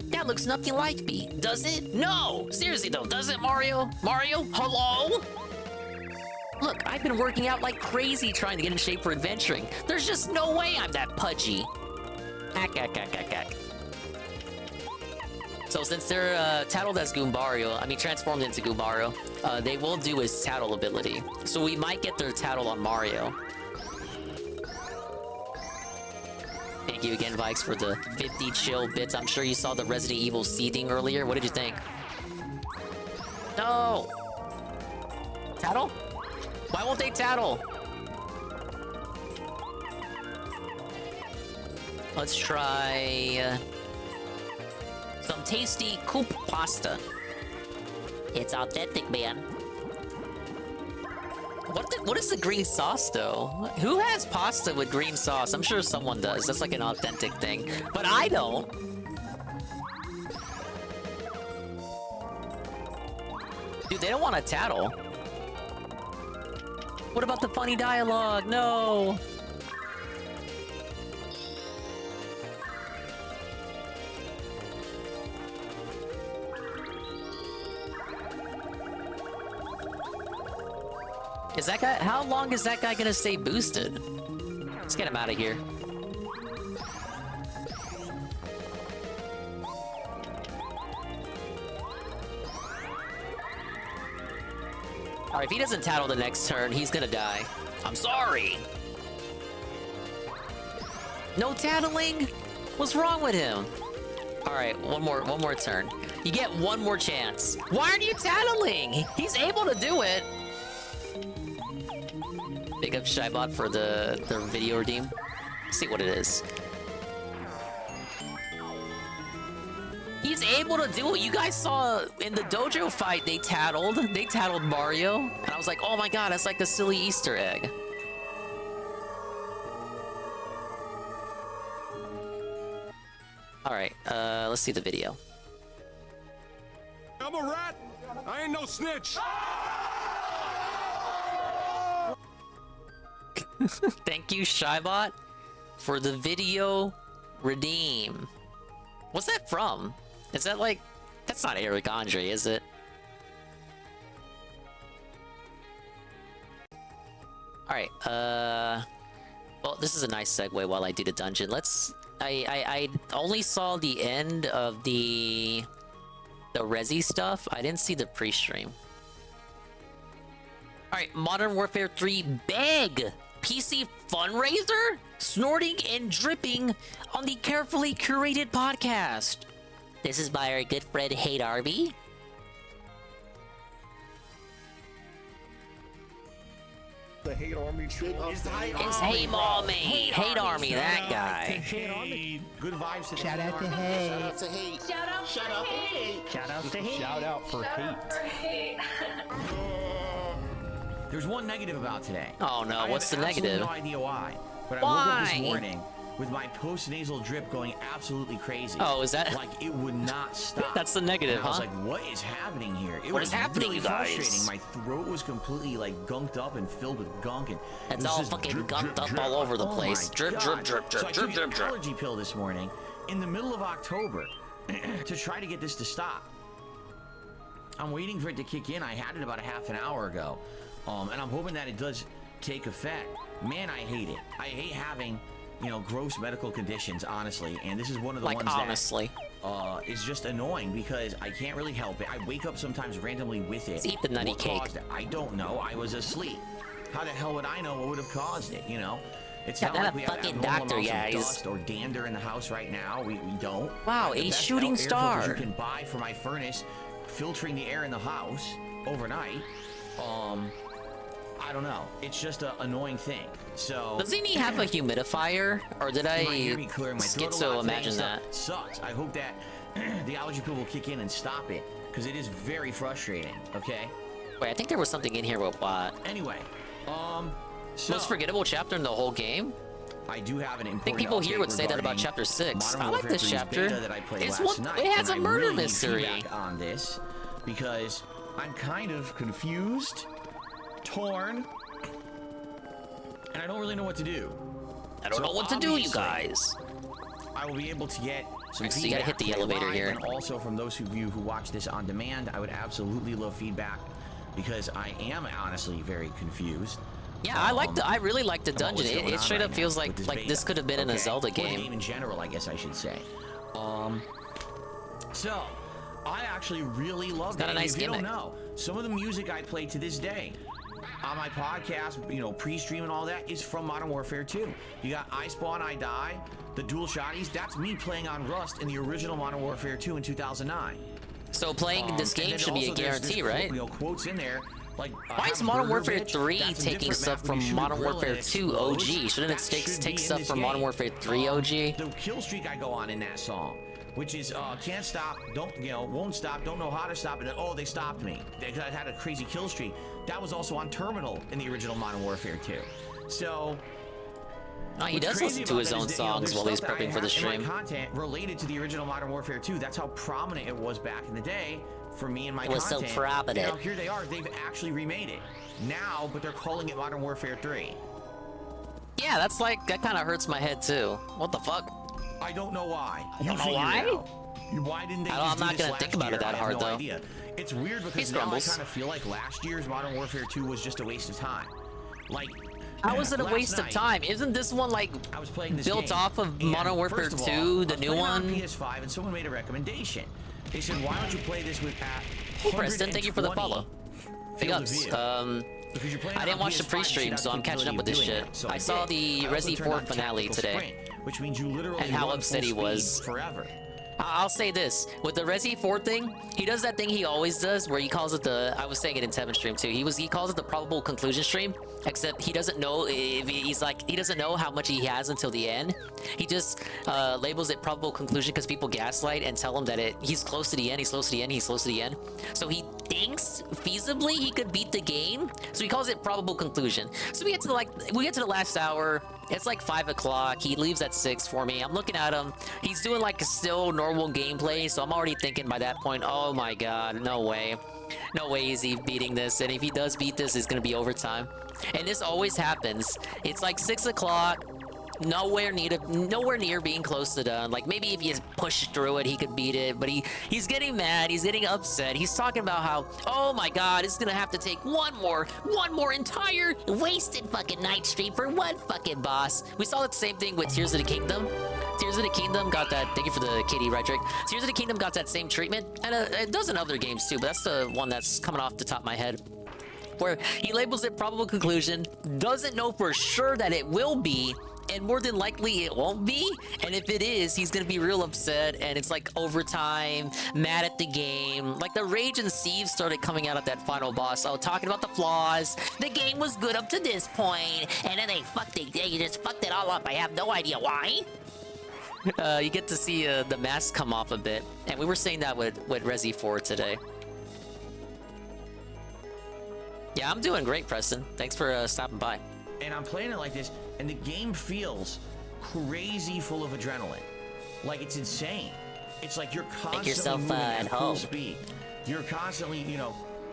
That looks nothing like me, does it? No! Seriously though, does it, Mario? Mario? Hello? Look, I've been working out like crazy trying to get in shape for adventuring. There's just no way I'm that pudgy. Ack. So since they're tattled as Goombario, transformed into Goombario, they will do his tattle ability. So we might get their tattle on Mario. Thank you again, Vikes, for the 50 chill bits. I'm sure you saw the Resident Evil seething earlier. What did you think? No! Tattle? Why won't they tattle? Let's try some tasty coop pasta.
It's authentic, man.
What is the green sauce though? Who has pasta with green sauce? I'm sure someone does. That's like an authentic thing, but I don't. Dude, they don't want to tattle. What about the funny dialogue? No. Is that guy? How long is that guy gonna stay boosted? Let's get him out of here. Alright, if he doesn't tattle the next turn, he's gonna die. I'm sorry! No tattling? What's wrong with him? Alright, one more turn. You get one more chance. Why aren't you tattling? He's able to do it. Big up Shybot for the video redeem. Let's see what it is. He's able to do it. You guys saw in the dojo fight, they tattled Mario. And I was like, oh my god, that's like a silly Easter egg. Alright, let's see the video.
I'm a rat. I ain't no snitch.
Thank you, Shybot, for the video redeem. What's that from? Is that like... That's not Eric Andre, is it? Alright, well, this is a nice segue while I do the dungeon. I only saw the end of the Resi stuff. I didn't see the pre-stream. Alright, Modern Warfare 3 beg! PC fundraiser? Snorting and dripping on the carefully curated podcast.
This is by our good friend Hate Army.
The Hate Army troop.
It's Hate Army! Hate Army, that guy.
Hate Army. Good vibes today.
Shout out to Hate.
Shout out to Hate.
Shout out
Shout out
to Hate.
Shout out to Hate.
Shout out for Hate.
There's one negative about today.
Oh no, what's the negative?
I have absolutely no idea why. But I woke up this morning with my post-nasal drip going absolutely crazy.
Oh, is that...
Like, it would not stop.
That's the negative,
and I was
huh?
like, what is happening here?
What is happening,
really
you guys?
frustrating. My throat was completely, like, gunked up and filled with gunk. And
It's
it was
all
just
fucking
drip,
gunked
drip,
up
drip.
all over the
Oh
place.
my
Drip,
God.
drip, drip,
So
drip,
I
drip,
took
drip,
an
drip.
allergy pill this morning in the middle of October to try to get this to stop. I'm waiting for it to kick in. I had it about a half an hour ago. And I'm hoping that it does take effect. Man, I hate it. I hate having, you know, gross medical conditions, honestly. And this is one of the
Like,
ones
honestly.
that is just annoying because I can't really help it. I wake up sometimes randomly with it.
Let's eat the nutty
What
cake.
caused it? I don't know. I was asleep. How the hell would I know what would have caused it, you know? It's
Yeah,
not
not
like
a
we have
fucking
abnormal
doctor,
amounts of
guys.
dust or dander in the house right now. We don't.
Wow,
The
a
best
shooting
air filters
star.
you can buy for my furnace, filtering the air in the house overnight. I don't know. It's just an annoying thing. So
Doesn't he have a humidifier? Or did
my hearing
I
clearing my throat a lot
schizo
today
imagine
and stuff.
that?
Sucks. I hope that the allergy pill will kick in and stop it because it is very frustrating. Okay.
Wait, I think there was something in here with what?
Anyway,
Most forgettable chapter in the whole game?
I do have an important
I think people here
update
would say that about
regarding
chapter 6.
Modern
I like
Warfare
this
3's
chapter.
beta that I played
It's
last
what
night,
it has a
and I
murder
really need
mystery.
feedback on this because I'm kind of confused, torn, and I don't really know what to do.
I don't know what to do, you guys.
I will be able to get some
Alright, so you gotta hit the
feedback
elevator
live,
here.
and also from those of you who watch this on demand, I would absolutely love feedback because I am honestly very confused.
Yeah, I really like the
about what's
dungeon.
going
It
on
straight
right
up feels
now
like
with
this
beta,
could have been in a
okay?
Zelda
Or the
game.
game in general, I guess I should say. So I actually really love
got
it.
a nice
If you don't
gimmick.
know, some of the music I play to this day on my podcast, you know, pre-stream and all that, is from Modern Warfare 2. You got I Spawn, I Die, the dual shotties. That's me playing on Rust in the original Modern Warfare 2 in 2009.
So playing this
And
game
then
should be a
also there's
guarantee,
quote-
right?
You know, quotes in there Like,
Why is Modern Warfare 3 taking stuff from Modern Warfare 2 OG? Shouldn't it take stuff from Modern Warfare 3 OG?
The kill streak I go on in that song, which is can't stop, won't stop, don't know how to stop, and oh, they stopped me. I had a crazy kill streak. That was also on Terminal in the original Modern Warfare 2. So.
Oh, he does listen to his own songs while he's prepping for the stream.
Content related to the original Modern Warfare 2. That's how prominent it was back in the day for me and my content.
It was so prominent.
Now here they are. They've actually remade it now, but they're calling it Modern Warfare 3.
Yeah, that's like that kind of hurts my head too. What the fuck?
I don't know why.
I don't know why.
Why didn't they?
I'm not gonna think about it that hard though.
Idea. It's weird because now I kind of feel like last year's Modern Warfare 2 was just a waste of time. Like.
How was it a waste of time? Isn't this one like
I was playing this
built
game,
off of Modern Warfare 2, the new one?
On PS5, and someone made a recommendation. They said, "Why don't you play this with at
Hey, Preston, thank you for the follow. Big ups. I didn't watch the pre-stream, so I'm catching up with this shit.
So
I saw the Resi 4 finale today,
which means you literally
and how upset he was.
Forever.
I'll say this, with the Resi 4 thing, he does that thing he always does where he calls it the, I was saying it in Tevin's stream too, he calls it the probable conclusion stream, except he doesn't know if he doesn't know how much he has until the end. He just labels it probable conclusion because people gaslight and tell him that he's close to the end, he's close to the end, he's close to the end. So he thinks feasibly he could beat the game, so he calls it probable conclusion. So we get to the last hour. It's like 5 o'clock. He leaves at 6 for me. I'm looking at him. He's doing like still normal gameplay, so I'm already thinking by that point, oh my god, no way. No way is he beating this, and if he does beat this, it's gonna be overtime. And this always happens. It's like 6 o'clock. Nowhere near being close to done. Like maybe if he pushed through it, he could beat it. But he's getting mad. He's getting upset. He's talking about how, oh my god, it's gonna have to take one more entire wasted fucking night stream for one fucking boss. We saw the same thing with Tears of the Kingdom. Tears of the Kingdom got that. Thank you for the kitty, Redrick. Tears of the Kingdom got that same treatment, and it does in other games too. But that's the one that's coming off the top of my head, where he labels it probable conclusion, doesn't know for sure that it will be. And more than likely it won't be, and if it is, he's gonna be real upset, and it's like overtime, mad at the game. Like the rage and seethe started coming out of that final boss. I was talking about the flaws. The game was good up to this point, and then they just fucked it all up. I have no idea why. You get to see the mask come off a bit, and we were saying that with Resi 4 today. Yeah, I'm doing great, Preston. Thanks for stopping by.
And I'm playing it like this, and the game feels crazy full of adrenaline. Like, it's insane. It's like you're constantly moving at full speed. You're constantly,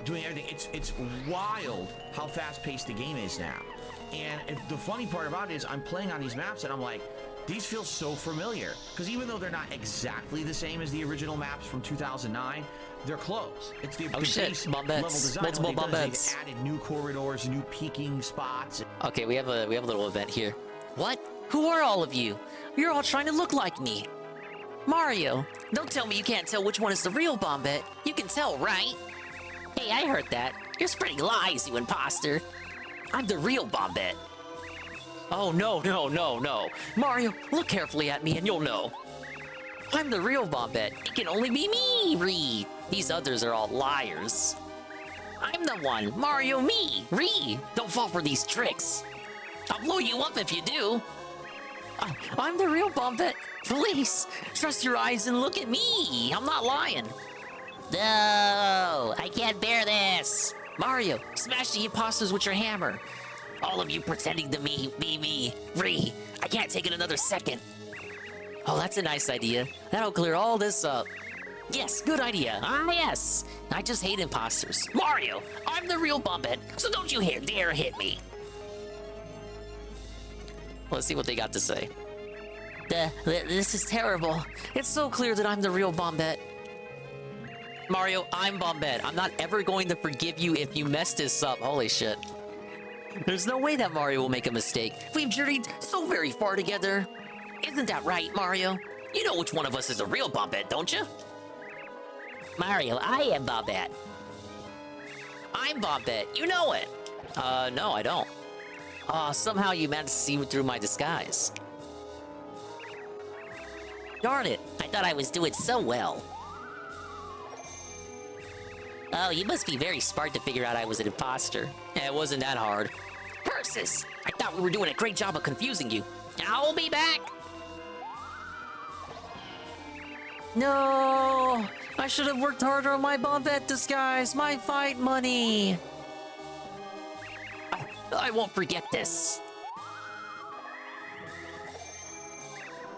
doing everything. It's wild how fast-paced the game is now. And the funny part about it is I'm playing on these maps, and I'm like, these feel so familiar. Because even though they're not exactly the same as the original maps from 2009, they're close. It's the base level design.
Multiple bombettes.
They've added new corridors, new peeking spots.
Okay, we have a little event here. What? Who are all of you? You're all trying to look like me. Mario, don't tell me you can't tell which one is the real Bombette. You can tell, right? Hey, I heard that. You're spreading lies, you imposter. I'm the real Bombette. Oh, no. Mario, look carefully at me and you'll know. I'm the real Bombette. It can only be me, Ree. These others are all liars. I'm the one. Mario, me. Ree. Don't fall for these tricks. I'll blow you up if you do. I'm the real Bombette. Please, trust your eyes and look at me. I'm not lying. No, I can't bear this. Mario, smash the imposters with your hammer. All of you pretending to be me. Ree, I can't take it another second. Oh, that's a nice idea. That'll clear all this up. Yes, good idea. Yes. I just hate imposters. Mario, I'm the real Bombette, so don't you dare hit me. Let's see what they got to say. This is terrible. It's so clear that I'm the real Bombette. Mario, I'm Bombette. I'm not ever going to forgive you if you mess this up. Holy shit. There's no way that Mario will make a mistake. We've journeyed so very far together. Isn't that right, Mario? You know which one of us is the real Bombette, don't you? Mario, I am Bombette. I'm Bombette. You know it. No, I don't. Somehow you managed to see through my disguise. Darn it. I thought I was doing so well.
Oh, you must be very smart to figure out I was an imposter.
It wasn't that hard.
Curses! I thought we were doing a great job of confusing you. I'll be back!
No! I should have worked harder on my Bombette disguise, my fight money!
I won't forget this.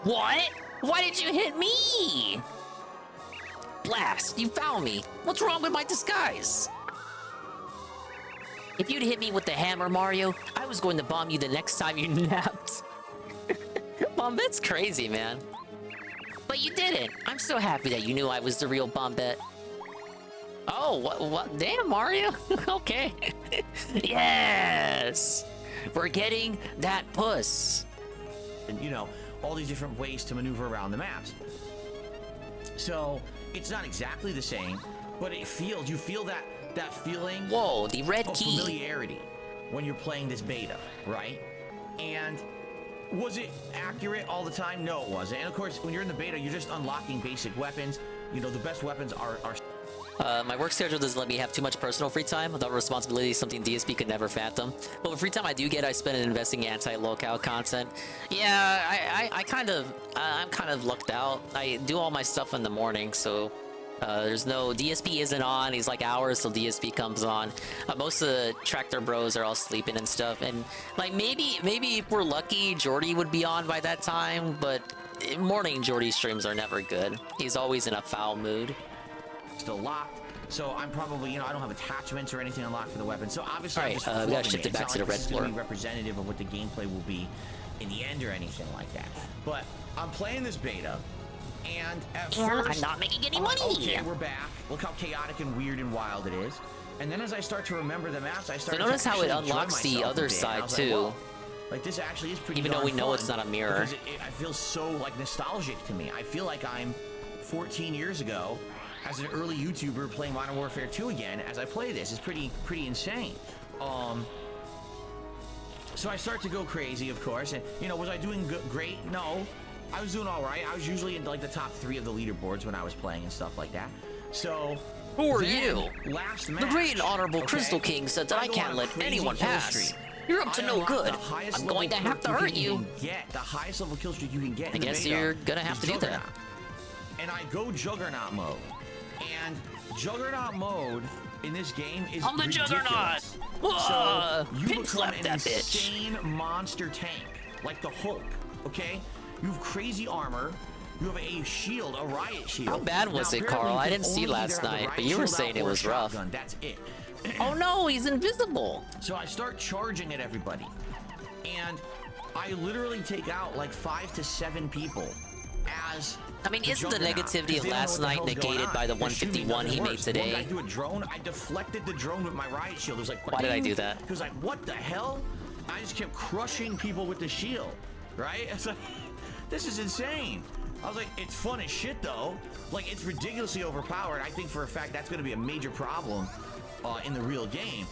What? Why did you hit me? Blast, you found me. What's wrong with my disguise? If you'd hit me with the hammer, Mario, I was going to bomb you the next time you napped.
Bombette's crazy, man.
But you didn't. I'm so happy that you knew I was the real Bombette.
Oh, what? Damn, Mario. Okay.
Yes! We're getting that puss.
And, you know, all these different ways to maneuver around the maps. So, it's not exactly the same, but it feels, you feel that feeling.
Whoa, the red key.
Familiarity when you're playing this beta, right? And was it accurate all the time? No, it wasn't. And of course, when you're in the beta, you're just unlocking basic weapons. You know, the best weapons are
my work schedule doesn't let me have too much personal free time. Without responsibility, something DSP could never fathom. But the free time I do get, I spend it investing in anti-lockout content. Yeah, I'm kind of lucked out. I do all my stuff in the morning, so there's no DSP isn't on. He's like hours till DSP comes on. Most of the Tractor Bros are all sleeping and stuff. And like maybe if we're lucky, Jordy would be on by that time. But morning Jordy streams are never good. He's always in a foul mood.
Still locked, so I'm probably, you know, I don't have attachments or anything unlocked for the weapon. So obviously,
all right, we gotta shift it back to the red floor.
It's not representative of what the gameplay will be in the end or anything like that. But I'm playing this beta, and at first,
I'm not making any money.
Okay, we're back. Look how chaotic and weird and wild it is. And then as I start to remember the maps, I start
to notice how it unlocks the other side too.
Like this actually is pretty.
Even though we know it's not a mirror.
Because I feel so like nostalgic to me. I feel like I'm 14 years ago. As an early YouTuber playing Modern Warfare 2 again, as I play this, it's pretty insane. So I start to go crazy, of course, and you know, was I doing great? No, I was doing all right. I was usually in like the top 3 of the leaderboards when I was playing and stuff like that. So
who are you?
Last match,
the great and honorable Crystal King said that I can't let anyone pass. You're up to no good. I'm going to have to hurt you.
Get the highest level kill streak you can get.
I guess you're gonna have to do that.
And I go Juggernaut mode. And Juggernaut mode in this game is
I'm the
ridiculous.
Juggernaut!
So you
Pin
become
slap
an
that
insane monster tank, like the Hulk, okay? You have crazy armor, you have a shield, a riot shield.
How bad was it, Carl? I didn't see last night, but you were saying it was rough.
That's it.
Oh no, he's invisible!
So I start charging at everybody, and I literally take out like 5 to 7 people as...
I mean, isn't the negativity of last night negated by the 151 he made today?
One guy do a drone, I deflected the drone with my riot shield. It was like,
why did I do that?
It was like, what the hell? I just kept crushing people with the shield, right? It's like, this is insane. I was like, it's fun as shit though. Like, it's ridiculously overpowered. I think for a fact that's going to be a major problem in the real game.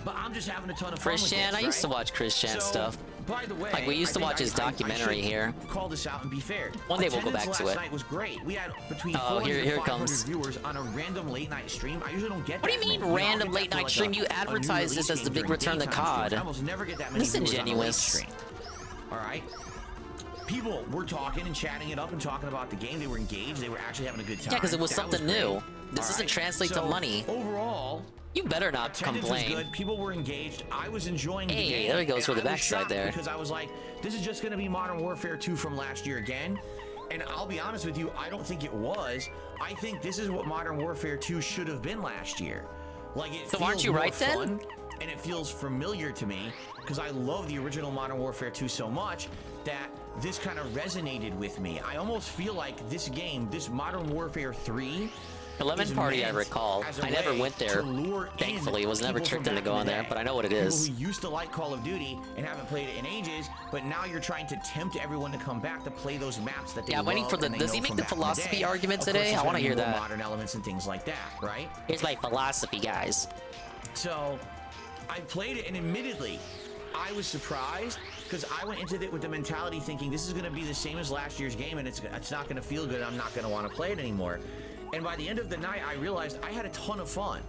But I'm just having a ton of fun with this,
I used to watch Chris Chan stuff.
By the way,
like we used to watch his documentary here.
Call this out and be fair.
One day we'll go back to it.
Last night was great. We had between 400 and 500 viewers on a random late night stream. I usually don't get.
What do you mean random late night stream? You advertise this as the big return to COD.
I almost never get that many viewers on a late stream. All right. People were talking and chatting it up and talking about the game. They were engaged. They were actually having a good time.
Yeah, because it was something new. This doesn't translate to money.
Overall,
you better not complain.
Was good. People were engaged. I was enjoying the game.
Hey, there he goes for the backside there.
Because I was like, this is just going to be Modern Warfare 2 from last year again. And I'll be honest with you, I don't think it was. I think this is what Modern Warfare 2 should have been last year. Like, it
so aren't you right
then? And it feels familiar to me because I love the original Modern Warfare 2 so much that this kind of resonated with me. I almost feel like this game, this Modern Warfare 3,
11 Party, I recall. I never went there. Thankfully, it was never tricked into going there, but I know what it is.
People who used to like Call of Duty and haven't played it in ages, but now you're trying to tempt everyone to come back to play those maps that they love.
Yeah, waiting for the. Does he make the philosophy argument today? I want to hear that.
Modern elements and things like that, right?
Here's my philosophy, guys.
So, I played it, and admittedly, I was surprised because I went into it with the mentality thinking this is going to be the same as last year's game, and it's not going to feel good. I'm not going to want to play it anymore. And by the end of the night, I realized I had a ton of fun.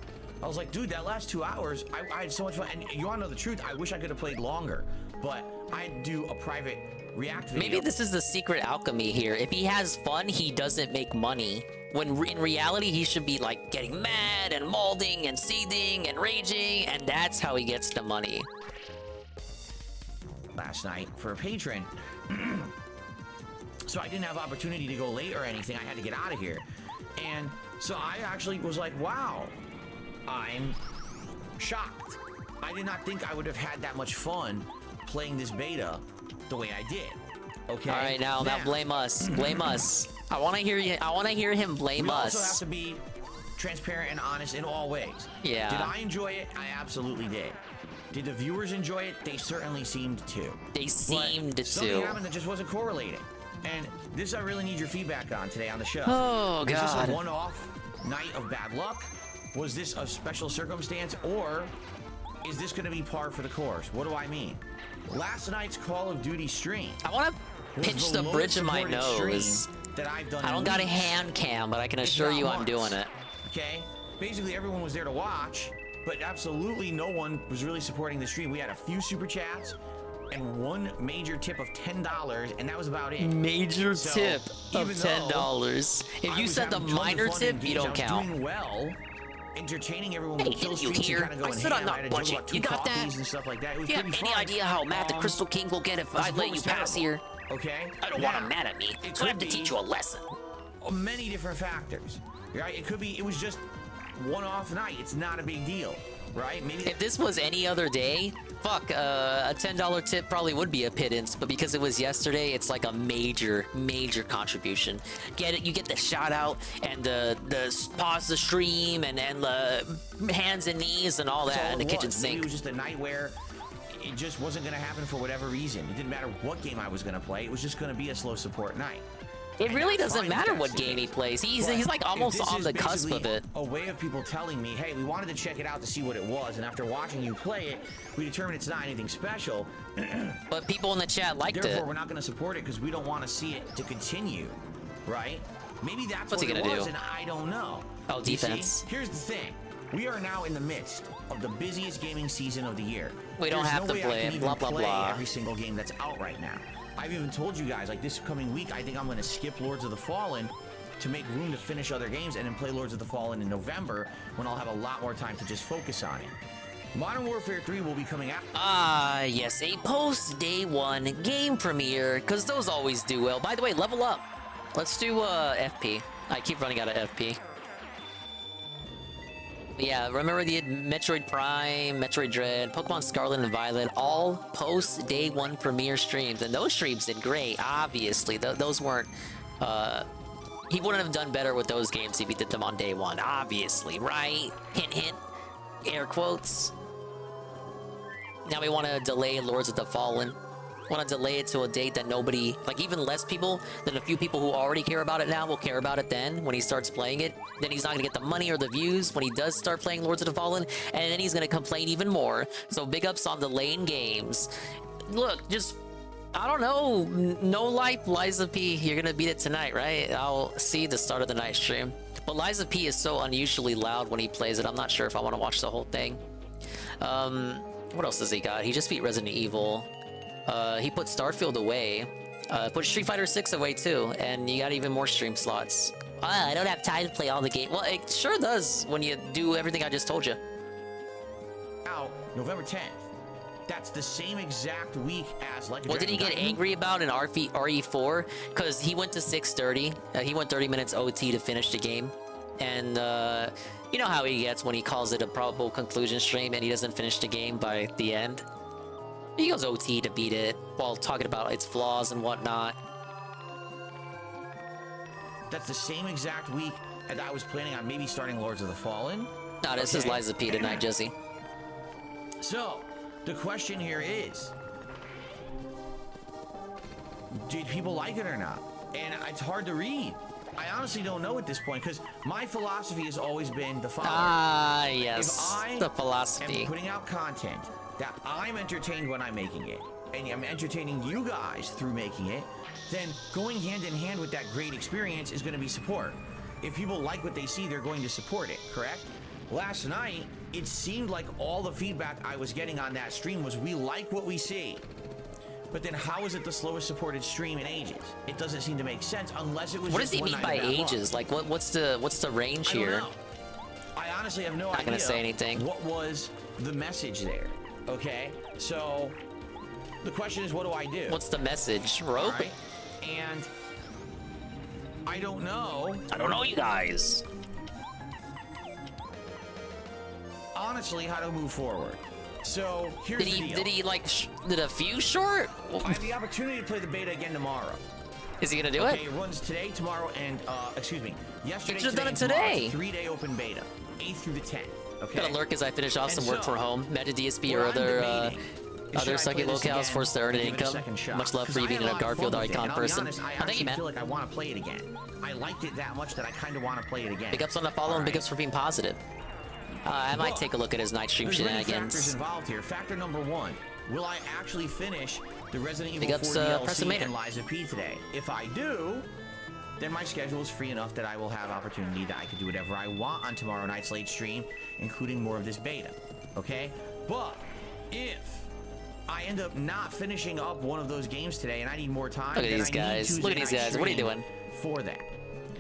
I was like, dude, that last 2 hours, I had so much fun. And you want to know the truth? I wish I could have played longer, but I'd do a private react video.
Maybe this is the secret alchemy here. If he has fun, he doesn't make money. When in reality, he should be like getting mad and molding and seething and raging, and that's how he gets the money.
Last night for a patron. So I didn't have opportunity to go late or anything. I had to get out of here. And so I actually was like, wow, I'm shocked. I did not think I would have had that much fun playing this beta the way I did. Okay.
All right, now blame us. Blame us. I want to hear you. I want to hear him blame us.
We also have to be transparent and honest in all ways.
Yeah.
Did I enjoy it? I absolutely did. Did the viewers enjoy it? They certainly seemed to.
They seemed to.
Something happened that just wasn't correlating. And this I really need your feedback on today on the show.
Oh, God.
Was this a one-off night of bad luck? Was this a special circumstance? Or is this going to be par for the course? What do I mean? Last night's Call of Duty stream.
I want to pinch the bridge of my nose.
That I've done.
I don't got a hand cam, but I can assure you I'm doing it.
Okay? Basically, everyone was there to watch, but absolutely no one was really supporting the stream. We had a few super chats and one major tip of $10, and that was about it.
Major tip of $10. If you said the minor tip, you don't count.
Doing well, entertaining everyone.
Hey, didn't you hear? I said I'm not budging. You got that?
And stuff like that. It was
you have any idea how mad the Crystal King will get if I let you pass here?
Okay.
I don't want him mad at me, so I have to teach you a lesson.
Many different factors, right? It was just one-off night. It's not a big deal, right? Maybe
if this was any other day, fuck, a $10 tip probably would be a pittance, but because it was yesterday, it's like a major contribution. Get it? You get the shout out and the pause the stream and the hands and knees and all that in the kitchen sink.
Maybe it was just a night where it just wasn't going to happen for whatever reason. It didn't matter what game I was going to play. It was just going to be a slow support night.
It really doesn't matter what game he plays. He's like almost on the cusp of it.
A way of people telling me, hey, we wanted to check it out to see what it was, and after watching you play it, we determined it's not anything special.
But people in the chat liked it.
Therefore, we're not going to support it because we don't want to see it to continue, right? Maybe that's
What's
what
he
it
gonna
was,
do?
and I don't know.
Oh, defense.
Here's the thing. We are now in the midst of the busiest gaming season of the year.
We don't have to play it, blah, blah, blah.
Every single game that's out right now. I've even told you guys, like this coming week, I think I'm going to skip Lords of the Fallen to make room to finish other games and then play Lords of the Fallen in November when I'll have a lot more time to just focus on it. Modern Warfare 3 will be coming out.
Yes, a post-day one game premiere, because those always do well. By the way, level up. Let's do FP. I keep running out of FP. Yeah, remember the Metroid Prime, Metroid Dread, Pokemon Scarlet and Violet, all post-day one premiere streams, and those streams did great, obviously. Those weren't... he wouldn't have done better with those games if he did them on day one, obviously, right? Hint, hint. Air quotes. Now we want to delay Lords of the Fallen. Want to delay it to a date that nobody, like even less people than a few people who already care about it now will care about it then when he starts playing it. Then he's not going to get the money or the views when he does start playing Lords of the Fallen, and then he's going to complain even more. So big ups on delaying games. Look, just, I don't know, no life, Liza P, you're going to beat it tonight, right? I'll see the start of the night stream. But Liza P is so unusually loud when he plays it, I'm not sure if I want to watch the whole thing. What else has he got? He just beat Resident Evil. He put Starfield away, put Street Fighter 6 away too, and you got even more stream slots. I don't have time to play all the games. Well, it sure does when you do everything I just told you.
Out November 10th. That's the same exact week as like.
What did he get angry about in RE4? Because he went to 6:30. He went 30 minutes OT to finish the game, and you know how he gets when he calls it a probable conclusion stream and he doesn't finish the game by the end. He goes OT to beat it while talking about its flaws and whatnot.
That's the same exact week that I was planning on maybe starting Lords of the Fallen.
No, this is Liza P tonight, Jesse.
So, the question here is, did people like it or not? And it's hard to read. I honestly don't know at this point, because my philosophy has always been the following.
Yes,
if
the philosophy.
am putting out content that I'm entertained when I'm making it, and I'm entertaining you guys through making it, then going hand in hand with that great experience is going to be support. if people like what they see, they're going to support it, correct? Last night, it seemed like all the feedback I was getting on that stream was we like what we see. But then how is it the slowest supported stream in ages? It doesn't seem to make sense unless it was
What
just
does he
one
mean
night
by
of bad luck.
ages? Like, what's the range
I don't
here?
know. I honestly have no idea.
Not gonna say anything.
What was the message there? Okay, so the question is, what do I do?
What's the message? Rope?
All right? And I don't know.
I don't know, you guys.
Honestly, how to move forward. So here's the deal.
Did he like did a few short?
I have the opportunity to play the beta again tomorrow.
Is he gonna do
Okay,
it?
it runs today, tomorrow, and yesterday.
You should've
today,
done it
and tomorrow.
today.
It's a 3-day open beta, 8th through the 10th. Okay.
Gotta lurk as I finish off
And
some work
so,
from home. Meta DSP or
what I'm
other
debating is,
other
should I
sucky
play this
locales
again
forced to earn an
and give it a
income.
second shot?
Much love
'Cause
for you
I had
being
a
a
lot of
Garfield
fun with it,
icon
and I'll be
person.
honest, I
Oh, thank you,
actually
man.
feel like I want to play it again. I liked it that much that I kind of want to play it again.
Big ups on the follow and big ups for being positive. I might take a look at his night stream
There's many factors
shenanigans.
involved here. Factor number one: will I actually finish the Resident
Big
Evil
ups,
4
Preston
DLC
Maynard.
and Lies of P today? If I do, then my schedule is free enough that I will have opportunity that I can do whatever I want on tomorrow night's late stream, including more of this beta. Okay? But if I end up not finishing up one of those games today and I need more time,
Look at
then
these
I need
guys.
Tuesday
Look at these
night
guys. What are you
stream
doing?
for that?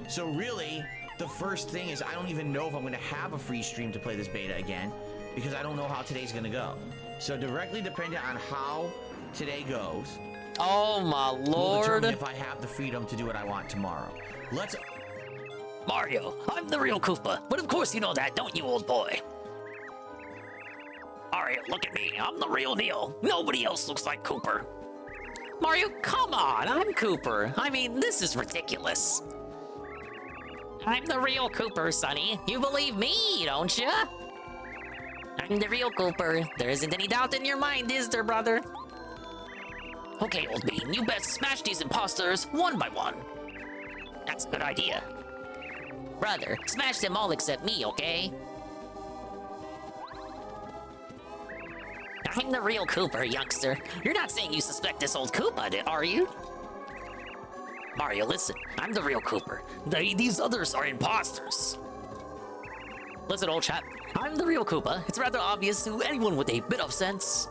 So really, the first thing is I don't even know if I'm going to have a free stream to play this beta again, because I don't know how today's going to go. So directly dependent on how today goes,
Oh my
will
lord.
determine if I have the freedom to do what I want tomorrow. Let's...
Mario, I'm the real Koopa, but of course you know that, don't you, old boy? Mario, look at me, I'm the real Neil. Nobody else looks like Cooper.
Mario, come on. I'm Cooper. I mean, this is ridiculous.
I'm the real Cooper, Sonny. You believe me, don't you? I'm the real Cooper. There isn't any doubt in your mind, is there, brother? Okay, old bean, you best smash these imposters one by one. That's a good idea. Brother, smash them all except me, okay? I'm the real Cooper, youngster. You're not saying you suspect this old Koopa, are you? Mario, listen. I'm the real Cooper. These others are imposters. Listen, old chap. I'm the real Koopa. It's rather obvious to anyone with a bit of sense.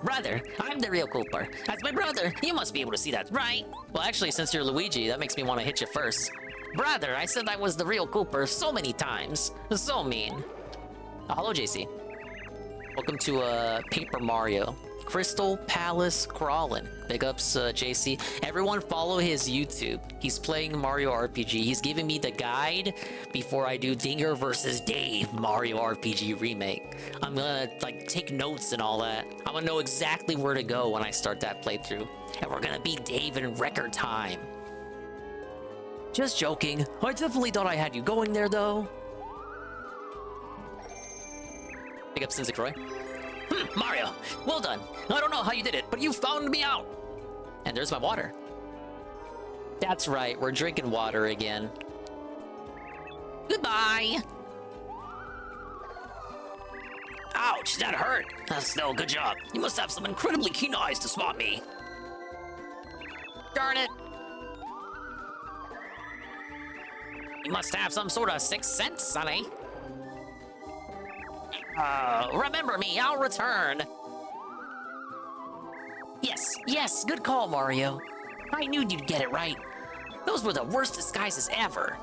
Brother, I'm the real Cooper. As my brother, you must be able to see that, right?
Well, actually, since you're Luigi, that makes me want to hit you first.
Brother, I said I was the real Cooper so many times. So mean.
Hello, JC. Welcome to Paper Mario. Crystal Palace Crawlin. Big ups, JC. Everyone follow his YouTube. He's playing Mario RPG. He's giving me the guide before I do Dinger versus Dave Mario RPG remake. I'm gonna like take notes and all that. I'm gonna know exactly where to go when I start that playthrough.
And we're gonna beat Dave in record time.
Just joking. I definitely thought I had you going there though. Big up, Sinzik Roy.
Mario, well done. I don't know how you did it, but you found me out.
And there's my water. That's right, we're drinking water again.
Goodbye. Ouch, that hurt. Snow, good job. You must have some incredibly keen eyes to spot me. Darn it. You must have some sort of sixth sense, Sonny. Remember me, I'll return. Yes, good call, Mario. I knew you'd get it right. Those were the worst disguises ever.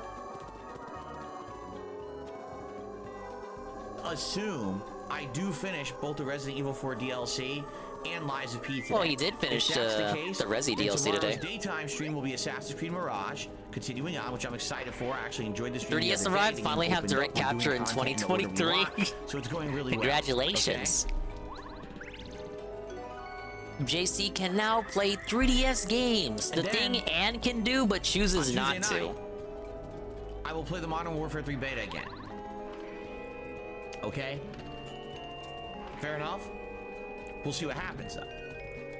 Assume I do finish both the Resident Evil 4 DLC and Lies of P today.
Well, you did finish
If that's the case,
Resi
then
DLC today.
tomorrow's daytime stream will be Assassin's Creed Mirage, continuing on, which I'm excited for. I actually enjoyed the stream.
3DS
the other day.
arrived,
The
finally
game
have
opened
direct
up, we're doing
capture in
content, you know, whatever we
2023.
want. So it's going really
Congratulations.
well.
JC can now play 3DS games, the
And then,
thing Anne can do but chooses
On
not
Tuesday
to.
night, I will play the Modern Warfare 3 beta again. Okay? Fair enough? We'll see what happens though.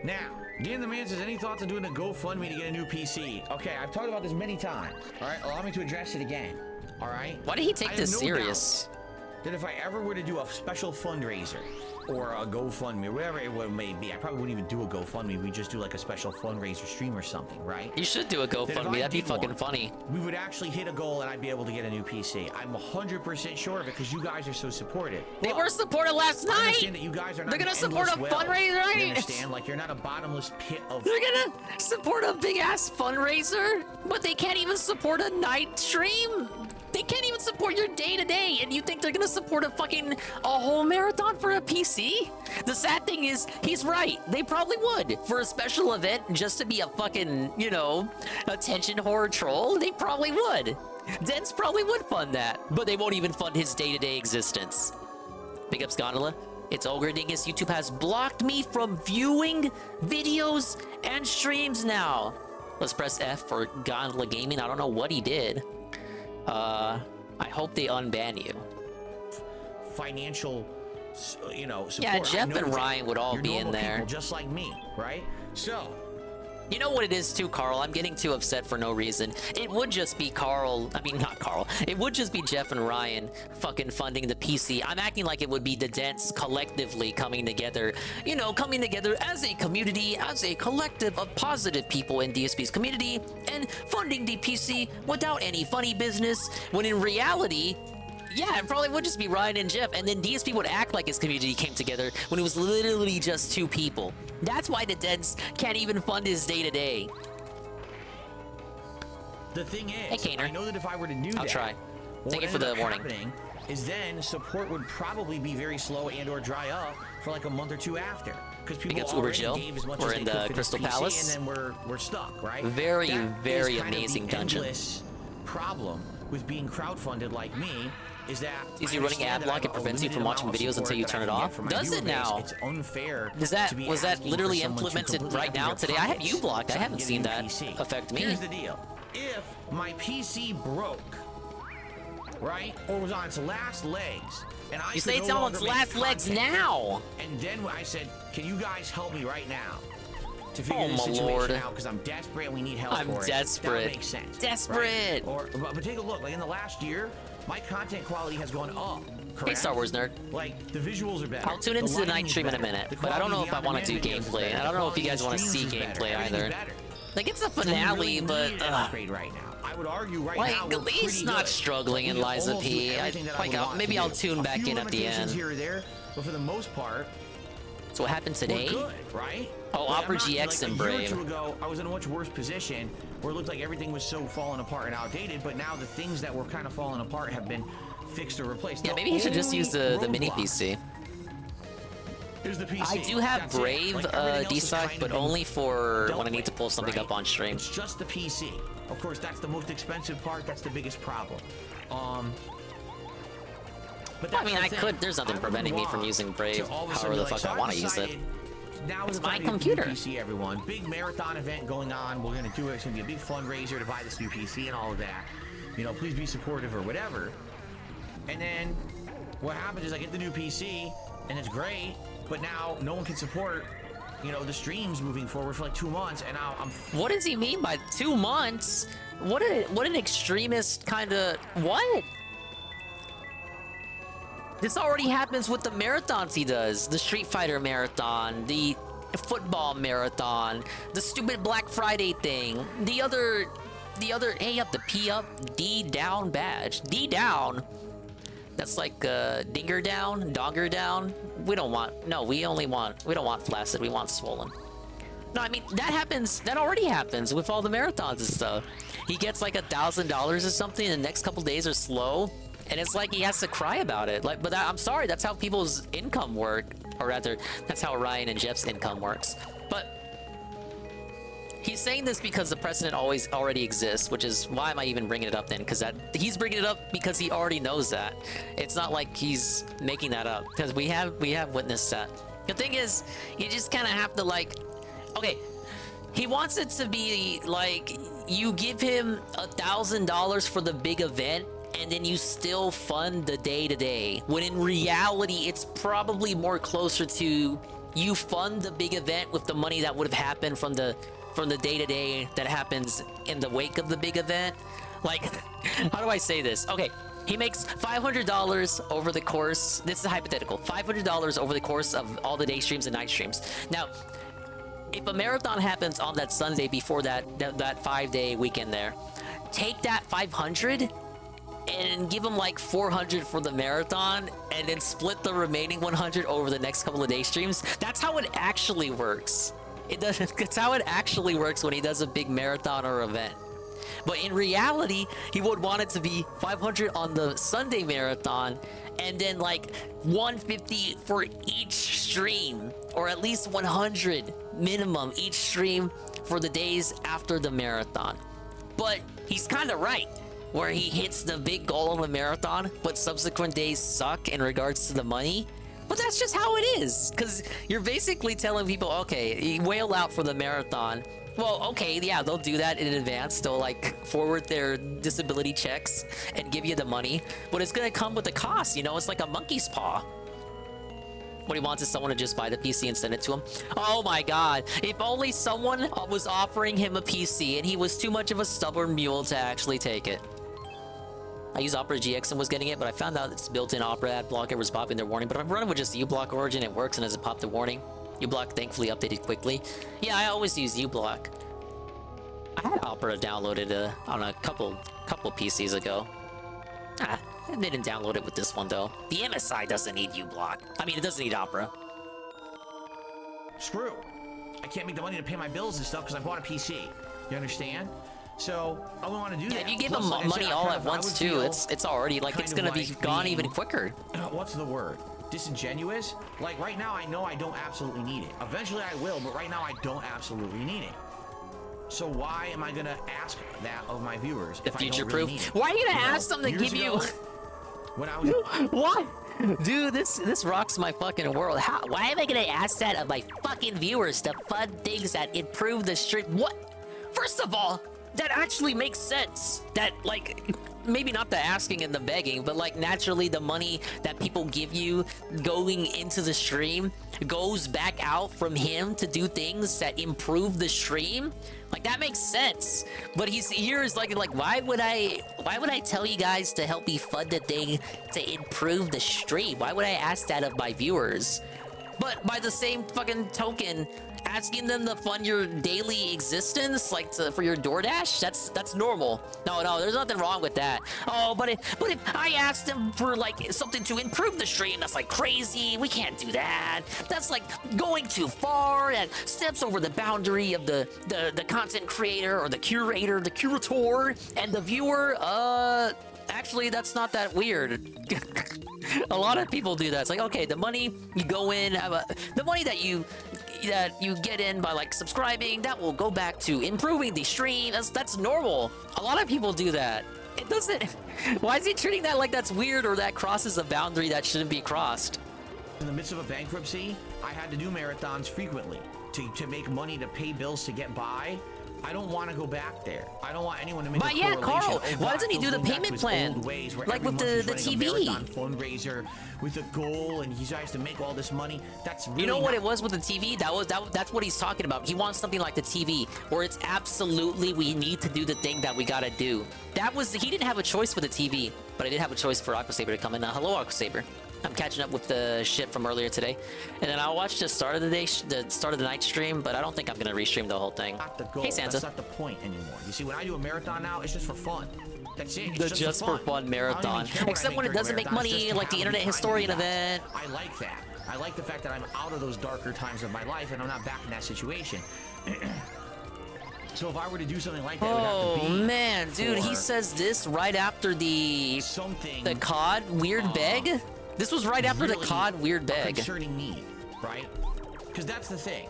Now, Dean the Man says, any thoughts on doing a GoFundMe to get a new PC? Okay, I've talked about this many times. Alright, allow me to address it again. Alright?
Why did he take
I
this
have no
serious?
doubt that if I ever were to do a special fundraiser or a GoFundMe, whatever it may be. I probably wouldn't even do a GoFundMe. We just do like a special fundraiser stream or something, right?
You should do a GoFundMe. That'd be fucking funny.
We would actually hit a goal and I'd be able to get a new PC. I'm 100% sure of it because you guys are so supportive.
They were supportive last night.
I understand that you guys are not.
They're gonna support a fundraiser, right?
You understand? Like you're not a bottomless pit of.
They're gonna support a big ass fundraiser, but they can't even support a night stream. They can't even support your day-to-day, and you think they're gonna support a whole marathon for a PC? The sad thing is, he's right. They probably would. For a special event, just to be a fucking, you know, attention whore troll, they probably would. Dens probably would fund that, but they won't even fund his day-to-day existence. Big ups, Gondola. It's Ogre Dingus. YouTube has blocked me from viewing videos and streams now. Let's press F for Gondola Gaming. I don't know what he did. I hope they unban you.
Financial, you know, support.
Yeah, Jeff and Ryan would all be in there.
People just like me, right? So,
you know what it is too, Carl? I'm getting too upset for no reason. It would just be Carl. I mean, not Carl. It would just be Jeff and Ryan fucking funding the PC. I'm acting like it would be the Dents collectively coming together. You know, coming together as a community, as a collective of positive people in DSP's community, and funding the PC without any funny business. When in reality, yeah, it probably would just be Ryan and Jeff, and then DSP would act like his community came together when it was literally just 2 people. That's why the Dents can't even fund his day-to-day.
the thing is,
hey, Kaner.
I know that if I were to do that,
I'll try. Thank you for the warning.
Is then support would probably be very slow and/or dry up for like a month or 2 after, because people already gave as much as they could for
Crystal
this PC,
Palace,
and then we're stuck, right?
Very,
that
very
is kind
amazing
of the
dungeon.
endless problem with being crowdfunded like me. Is that
is you running ad block? It prevents you from watching videos until you turn it off. Does it now?
It's unfair.
Was that literally implemented right now today? I have you blocked. I haven't seen that affect me.
Here's the deal: if my PC broke, right, or was on its last legs, and I
you say it's on its last legs now,
and then I said, "Can you guys help me right now to figure this
my
situation
lord.
out? Because I'm desperate and we need help
I'm
for it."
desperate.
That makes sense.
Desperate.
Right? But take a look. Like in the last year, my content quality has gone up. Correct?
Hey, Star Wars nerd.
Like the visuals are better.
I'll tune into the night stream in a minute, but I don't know if I want to do gameplay. I don't know if you guys want to see gameplay either. Like it's a finale, but
right now. I would argue right
like,
now.
At least not struggling in Liza P. Maybe I'll tune back in at the end.
Here or there, but for the most part.
So what happened today?
We're good, right?
Oh, Opera GX and Brave.
A year or 2 ago, I was in a much worse position where it looked like everything was so falling apart and outdated, but now the things that were kind of falling apart have been fixed or replaced.
Yeah, maybe he should just use the mini PC.
Is the PC.
I do have
That's
Brave D-Side, but only for when I need to pull something up on stream.
It's just the PC. Of course, that's the most expensive part. That's the biggest problem. But
I mean, there's nothing preventing me from using Brave however the fuck I want to use it.
Now
it's
is
my
the time to
computer.
do PC, everyone. Big marathon event going on. We're going to do it. It's going to be a big fundraiser to buy this new PC and all of that. You know, please be supportive or whatever. And then what happens is I get the new PC and it's great, but now no one can support, you know, the streams moving forward for like 2 months, and now I'm.
What does he mean by 2 months? What an extremist kind of what? This already happens with the marathons he does. The Street Fighter marathon, the football marathon, the stupid Black Friday thing, the other A up, the P up, D down badge. D down. That's like dinger down, donger down. We don't want we don't want flaccid, we want swollen. No, I mean that happens, that already happens with all the marathons and stuff. He gets like $1,000 or something, and the next couple days are slow. And it's like he has to cry about it. Like, but I'm sorry, that's how people's income work, or rather, that's how Ryan and Jeff's income works. But he's saying this because the precedent already exists, which is why am I even bringing it up then? Because he's bringing it up because he already knows that. It's not like he's making that up, because we have witnessed that. The thing is, you just kind of have to like, okay, he wants it to be like you give him $1,000 for the big event, and then you still fund the day-to-day, when in reality it's probably more closer to you fund the big event with the money that would have happened from the day-to-day that happens in the wake of the big event. Like, how do I say this? Okay, He makes $500 over the course. This is hypothetical. $500 over the course of all the day streams and night streams. Now, if a marathon happens on that Sunday before that 5-day weekend there, take that 500 and give him like 400 for the marathon, and then split the remaining 100 over the next couple of day streams. That's how it actually works. That's how it actually works when he does a big marathon or event. But in reality, he would want it to be 500 on the Sunday marathon, and then like 150 for each stream, or at least 100 minimum each stream for the days after the marathon. But he's kind of right, where he hits the big goal on the marathon, but subsequent days suck in regards to the money. But that's just how it is, because you're basically telling people, okay, you whale out for the marathon. Well, okay, yeah, they'll do that in advance. They'll like forward their disability checks and give you the money, but it's gonna come with a cost, you know? It's like a monkey's paw. What he wants is someone to just buy the PC and send it to him. Oh my god, if only someone was offering him a PC and he was too much of a stubborn mule to actually take it. I used Opera GX and was getting it, but I found out it's built-in Opera ad blocker was popping their warning. But I'm running with just uBlock Origin, it works and doesn't pop the warning. uBlock thankfully updated quickly. Yeah, I always use uBlock. I had Opera downloaded on a couple PCs ago. I didn't download it with this one though. The MSI doesn't need uBlock. I mean, it doesn't need Opera.
Screw. I can't make the money to pay my bills and stuff because I bought a PC. You understand? So I don't want to do that.
If you give
Plus,
him
like I
money
said,
all at once too, it's already like it's gonna be gone even quicker.
What's the word? Disingenuous? Like right now, I know I don't absolutely need it. Eventually, I will, but right now, I don't absolutely need it. So why am I gonna ask that of my viewers if I don't really need it?
Why are you gonna ask them to give you?
When I was
what? Dude, this rocks my fucking world. Why am I gonna ask that of my fucking viewers to fund things that improve the stream? What? First of all, that actually makes sense. That, like, maybe not the asking and the begging, but like naturally the money that people give you going into the stream goes back out from him to do things that improve the stream. Like, that makes sense. But he's here is like why would I tell you guys to help me fund a thing to improve the stream? Why would I ask that of my viewers? But by the same fucking token, asking them to fund your daily existence, like for your DoorDash, that's normal. No, there's nothing wrong with that. Oh, but if I asked them for like something to improve the stream, that's like crazy. We can't do that. That's like going too far and steps over the boundary of the content creator or the curator, the curator, and the viewer. Actually, that's not that weird. A lot of people do that. It's like, okay, the money you go in, the money that you get in by like subscribing, that will go back to improving the stream. That's normal. A lot of people do that. It doesn't. Why is he treating that like that's weird or that crosses a boundary that shouldn't be crossed?
in the midst of a bankruptcy, I had to do marathons frequently to make money to pay bills to get by. I don't want to go back there. I don't want anyone to make a correlation.
But yeah, Carl, why doesn't he do the payment plan? Like with the TV.
Fundraiser with a goal, and he tries to make all this money. That's really,
you know what it was with the TV? That's what he's talking about. He wants something like the TV, where it's absolutely we need to do the thing that we gotta do. He didn't have a choice for the TV, but I did have a choice for Aquasaber to come in. Hello, Aquasaber. I'm catching up with the shit from earlier today, and then I'll watch the start of the night stream, but I don't think I'm gonna restream the whole thing. Hey, Santa.
That's not the point anymore. You see, when I do a marathon now, it's just for fun. That's it.
It's just for fun marathon. Except when it doesn't make money, like the Internet Historian event.
I like that. I like the fact that I'm out of those darker times of my life and I'm not back in that situation. So if I were to do something like that, it would have to be
man, dude, he says this right after the COD weird beg. This was right after the COD weird beg.
Concerning need, right? Because that's the thing.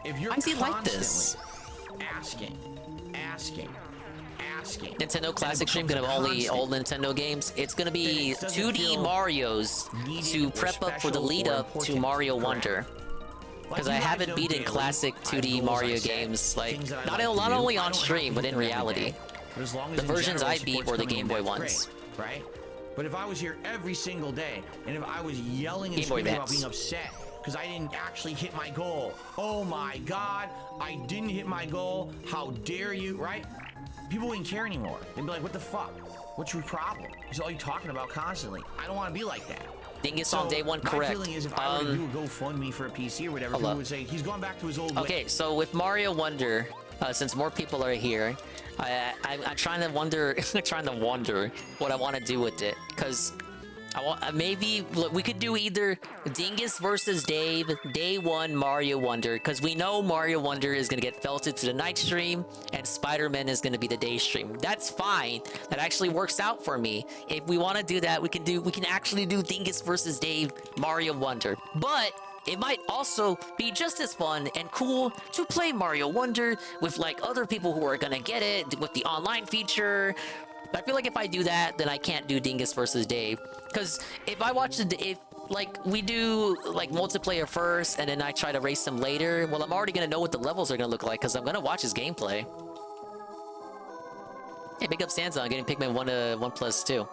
If you're constantly asking.
Nintendo Classic Stream gonna have only old Nintendo games. It's gonna be 2D Marios to prep up for the lead up to Mario Wonder. Because I haven't beaten classic 2D Mario games, like not only on stream, but in reality. The versions I beat were the Game Boy ones.
Right? But if I was here every single day, and if I was yelling and screaming about being upset because I didn't actually hit my goal, oh my god, I didn't hit my goal, how dare you, right? People wouldn't care anymore. They'd be like, what the fuck? What's your problem? It's all you talking about constantly. I don't want to be like that.
Dingus on day one, correct.
My feeling is if I were to do a GoFundMe for a PC or whatever, people would say he's going back to his old way.
Okay, so with Mario Wonder, since more people are here, I'm trying to wonder, what I want to do with it, because I want maybe look, we could do either Dingus versus Dave, day one Mario Wonder, because we know Mario Wonder is gonna get felted to the night stream, and Spider-Man is gonna be the day stream. That's fine. That actually works out for me. If we want to do that, we can actually do Dingus versus Dave, Mario Wonder. But it might also be just as fun and cool to play Mario Wonder with like other people who are gonna get it with the online feature. I feel like if I do that, then I can't do Dingus versus Dave. Because if I watch if like we do like multiplayer first and then I try to race him later, well, I'm already gonna know what the levels are gonna look like because I'm gonna watch his gameplay. Hey, big up Sansa getting Pikmin 1+2.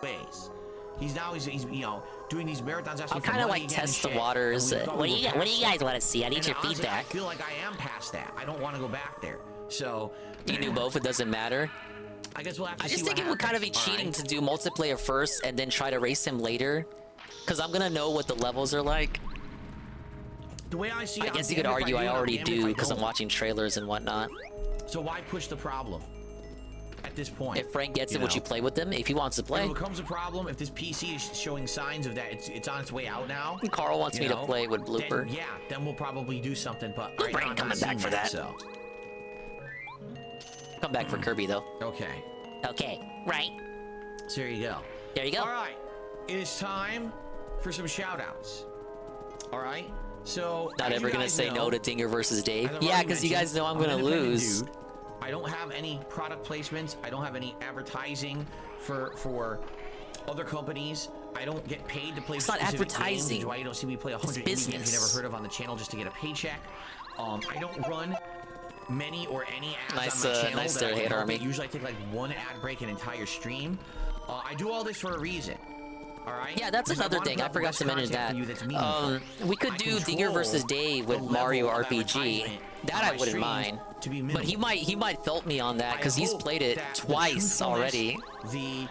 Ways. He's you know, doing these marathons.
I'll kind of like test the waters.
What do you guys want to see? I need your
honestly,
feedback.
I feel like I am past that. I don't want to go back there. So
you do both. It doesn't matter.
I guess we'll have to
I
see
just
what
think it would kind of be
happens.
cheating to do multiplayer first and then try to race him later, because I'm gonna know what the levels are like.
The way I see it,
I guess
I'm
you could
damned if
argue I
do,
already
I'm damned if
do
I
because I'm
don't.
watching trailers and whatnot.
So why push the problem at this point?
If Frank gets it, would you play with him if he wants to
If
play?
it becomes a problem, if this PC is showing signs of that, it's on its way out now.
Carl wants me to play with Blooper.
Then, yeah, then we'll probably do something. But
Blooper
right now,
ain't
I'm
coming
not
back
seeing
for that.
So
Come back for Kirby though.
okay.
Okay, right.
So there you go.
There you go.
All right, it is time for some shout-outs. All right. So
Not
as
ever
you
gonna
guys
say
know,
no to Dinger versus Dave.
as I've
Yeah,
already
because you guys
mentioned,
know I'm
an
gonna
independent
lose.
dude. I don't have any product placements. I don't have any advertising for other companies. I don't get paid to play
It's not
specific
advertising.
games. Why you don't see me play 100 indie games you never
business.
heard of on the channel just to get a paycheck. I don't run many or any ads
Nice,
on my channel.
nice
that
there,
I can
Hate
help
Army.
it. Usually I take like one ad break an entire stream. I do all this for a reason. All right.
Yeah, that's
Because
another
wanna
thing.
put
I
out
forgot
the
to
best
mention
content
that.
for you that's meaningful.
We could
I
do Dinger versus
control
Dave with
the
Mario
level of
RPG.
advertisement
That
on
I
my
wouldn't
streams
mind.
to be
But he might felt me on that because he's
hope
played it
that the
twice already.
The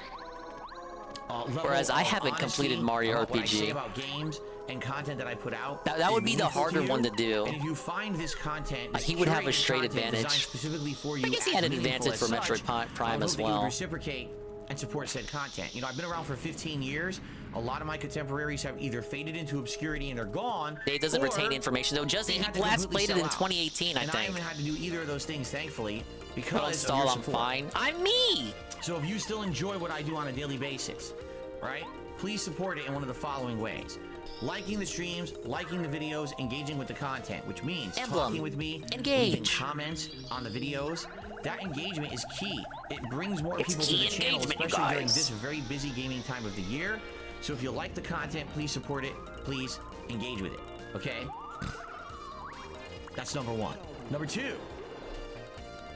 level
Whereas I
of
haven't
honesty
completed Mario
about what I say
RPG.
about games and content that I put out.
That would
is
be the
meaningful
harder
you.
one to do.
And if you find this content,
He would have a
curated
straight
content designed
advantage.
specifically for you
I guess he
as
had an
meaningful
advantage
as
for Metroid
such,
Prime
I would
as
hope that you would
well.
reciprocate and support said content. You know, I've been around for 15 years. A lot of my contemporaries have either faded into obscurity and they're gone.
Dave doesn't
or
retain information though. Just
they
he
had to
last
completely
played it
sell
in
out.
2018, I
And I
think.
haven't had to do either of those things, thankfully, because
Don't
of
stall,
your
I'm
support.
fine. I'm me.
So if you still enjoy what I do on a daily basis, right, please support it in one of the following ways. Liking the streams, liking the videos, engaging with the content, which means
Emblem.
talking with me,
Engage.
leaving comments on the videos. That engagement is key. It brings more
It's
people
key
to the channel,
engagement, you
especially during
guys.
this very busy gaming time of the year. So if you like the content, please support it. Please engage with it. Okay? That's number one. Number two,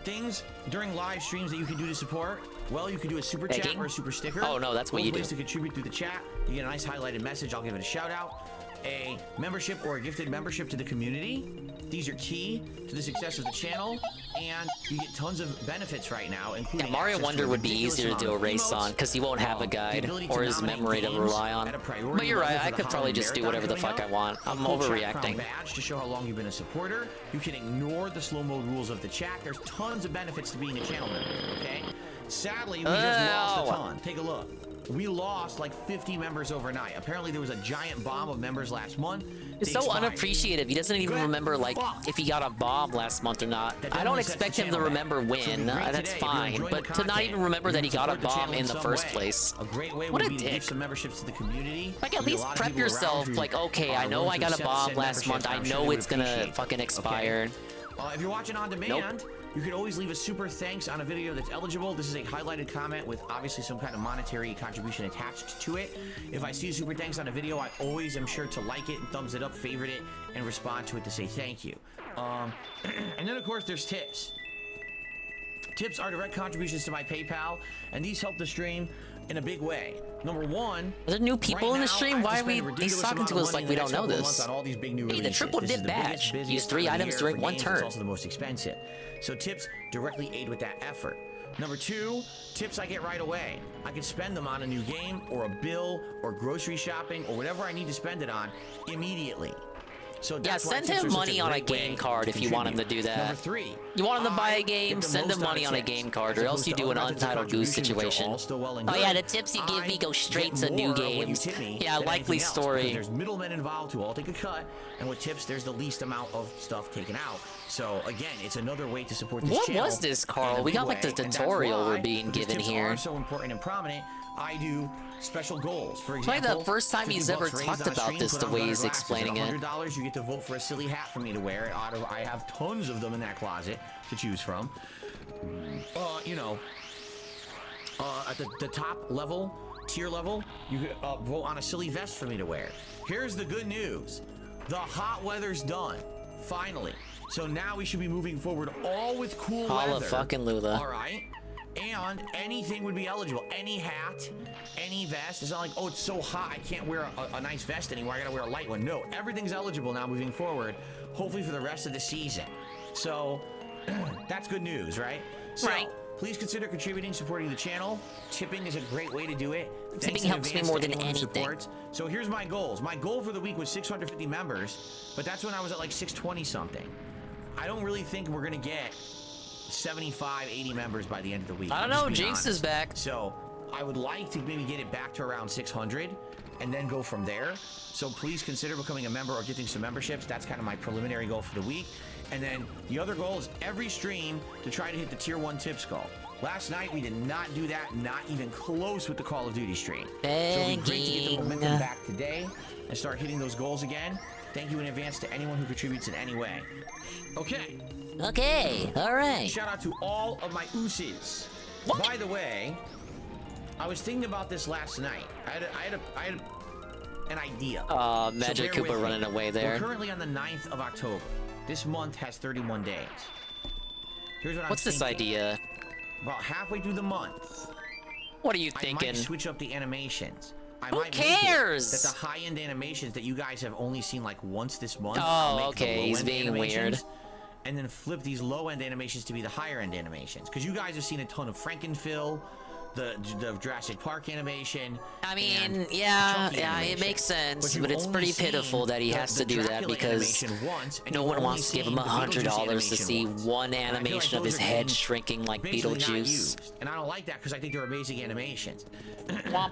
things during live streams that you can do to support. Well, you can do a super chat
Begging?
or a super sticker.
Oh, no, that's what
Both
you
ways
do.
to contribute through the chat. You get a nice highlighted message. I'll give it a shout out. A membership or a gifted membership to the community. These are key to the success of the channel, and you get tons of benefits right now, including
Yeah, Mario
access to
Wonder
a
would be
ridiculous
easier to do a
amount of
race
emotes,
on because he won't have a
the
guide
ability
or
to
his
nominate
memory to
games
rely on.
at a priority
But you're
level
right.
for
I
the
could probably
Holiday
just do
Marathon
whatever the
coming
fuck I
up.
want.
A
I'm
cool chat
overreacting.
crown badge to show how long you've been a supporter. You can ignore the slow mode rules of the chat. There's tons of benefits to being a channel member. Okay. Sadly, we just lost a ton. Take a look. We lost like 50 members overnight. Apparently, there was a giant bomb of members last month.
It's
They
so
expired.
unappreciative. He doesn't even remember like if he got a bomb last month or not.
That
I don't
definitely sets
expect
the
him to
channel back.
remember
So it'd
when.
be great
That's
today if you're
fine.
enjoying
But
the
to not
content,
even remember
you
that
can
he got a
support the
bomb
channel
in the
some
first
way.
place.
A great way
What
would
a
be to
dick.
give some memberships to the community.
Like
There'll
at
be a
least
lot of
prep
people around
yourself.
who
Like, okay, I
are
know
willing
I
to
got a
accept
bomb
said
last month.
memberships.
I
I'm sure
know
they would
it's gonna
appreciate.
fucking
Okay.
expire.
If you're watching on demand, you can always leave a super thanks on a video that's eligible. This is a highlighted comment with obviously some kind of monetary contribution attached to it. If I see a super thanks on a video, I always am sure to like it and thumbs it up, favorite it, and respond to it to say thank you. And then of course there's tips. Tips are direct contributions to my PayPal, and these help the stream in a big way. Number one,
Are there new people
right
in the
now,
stream?
I have
Why
to
are we?
spend a
He's
ridiculous
talking
amount
to
of
us
money
like we
in the
don't
next
know
couple of months
this.
on all these big new
Hey, the
releases.
triple
This is
dip
the
badge.
busiest
Use 3
time of the
items
year
during
for
one
games.
turn.
It's also the most expensive. So tips directly aid with that effort. Number 2, tips I get right away. I can spend them on a new game or a bill or grocery shopping or whatever I need to spend it on immediately. So
Yeah, send him money on a game card if you want him to do that.
Number 3,
you want him to buy a game, send him money on a game card, or else you do an untitled goose situation. Oh yeah, the tips you give me go straight to new games. Yeah, likely story.
There's middlemen involved who all take a cut, and with tips, there's the least amount of stuff taken out. So again, it's another way to support this channel.
What was this, Carl? We got like the tutorial we're being given here.
Are so important and prominent. I do special goals. For example,
probably the first time he's ever talked about this the way he's explaining it.
$100, you get to vote for a silly hat for me to wear. I have tons of them in that closet to choose from. You know, at the top level, tier level, you could vote on a silly vest for me to wear. Here's the good news. The hot weather's done. Finally. So now we should be moving forward all with cool weather.
Holla fucking Lula.
All right. And anything would be eligible. Any hat, any vest. It's not like, oh, it's so hot, I can't wear a nice vest anymore. I gotta wear a light one. No, everything's eligible now moving forward, hopefully for the rest of the season. So, that's good news, right? So, please consider contributing, supporting the channel. Tipping is a great way to do it.
Tipping helps me more than anything.
So here's my goals. My goal for the week was 650 members, but that's when I was at like 620 something. I don't really think we're gonna get 75, 80 members by the end of the week.
I don't know, Jinx is back.
So I would like to maybe get it back to around 600 and then go from there. So please consider becoming a member or getting some memberships. That's kind of my preliminary goal for the week. And then the other goal is every stream to try to hit the tier 1 tips goal. Last night we did not do that, not even close with the Call of Duty stream. So it'd be great to get the momentum back today and start hitting those goals again. Thank you in advance to anyone who contributes in any way. Okay.
Okay, alright.
Shout out to all of my ooses. By the way, I was thinking about this last night. I had an idea.
Magic Koopa running away there.
We're currently on the 9th of October. This month has 31 days. Here's what I'm
What's this idea?
About halfway through the month.
What are you thinking?
I might switch up the animations.
Who cares?
That the high-end animations that you guys have only seen like once this month.
Oh, okay, he's being weird.
And then flip these low-end animations to be the higher-end animations. Because you guys have seen a ton of Frankenphil, the Jurassic Park animation.
I mean, yeah, it makes sense, but it's pretty pitiful that he has to do that because no one wants to give him $100 to see one animation of his head shrinking like Beetlejuice.
And I don't like that because I think they're amazing animations.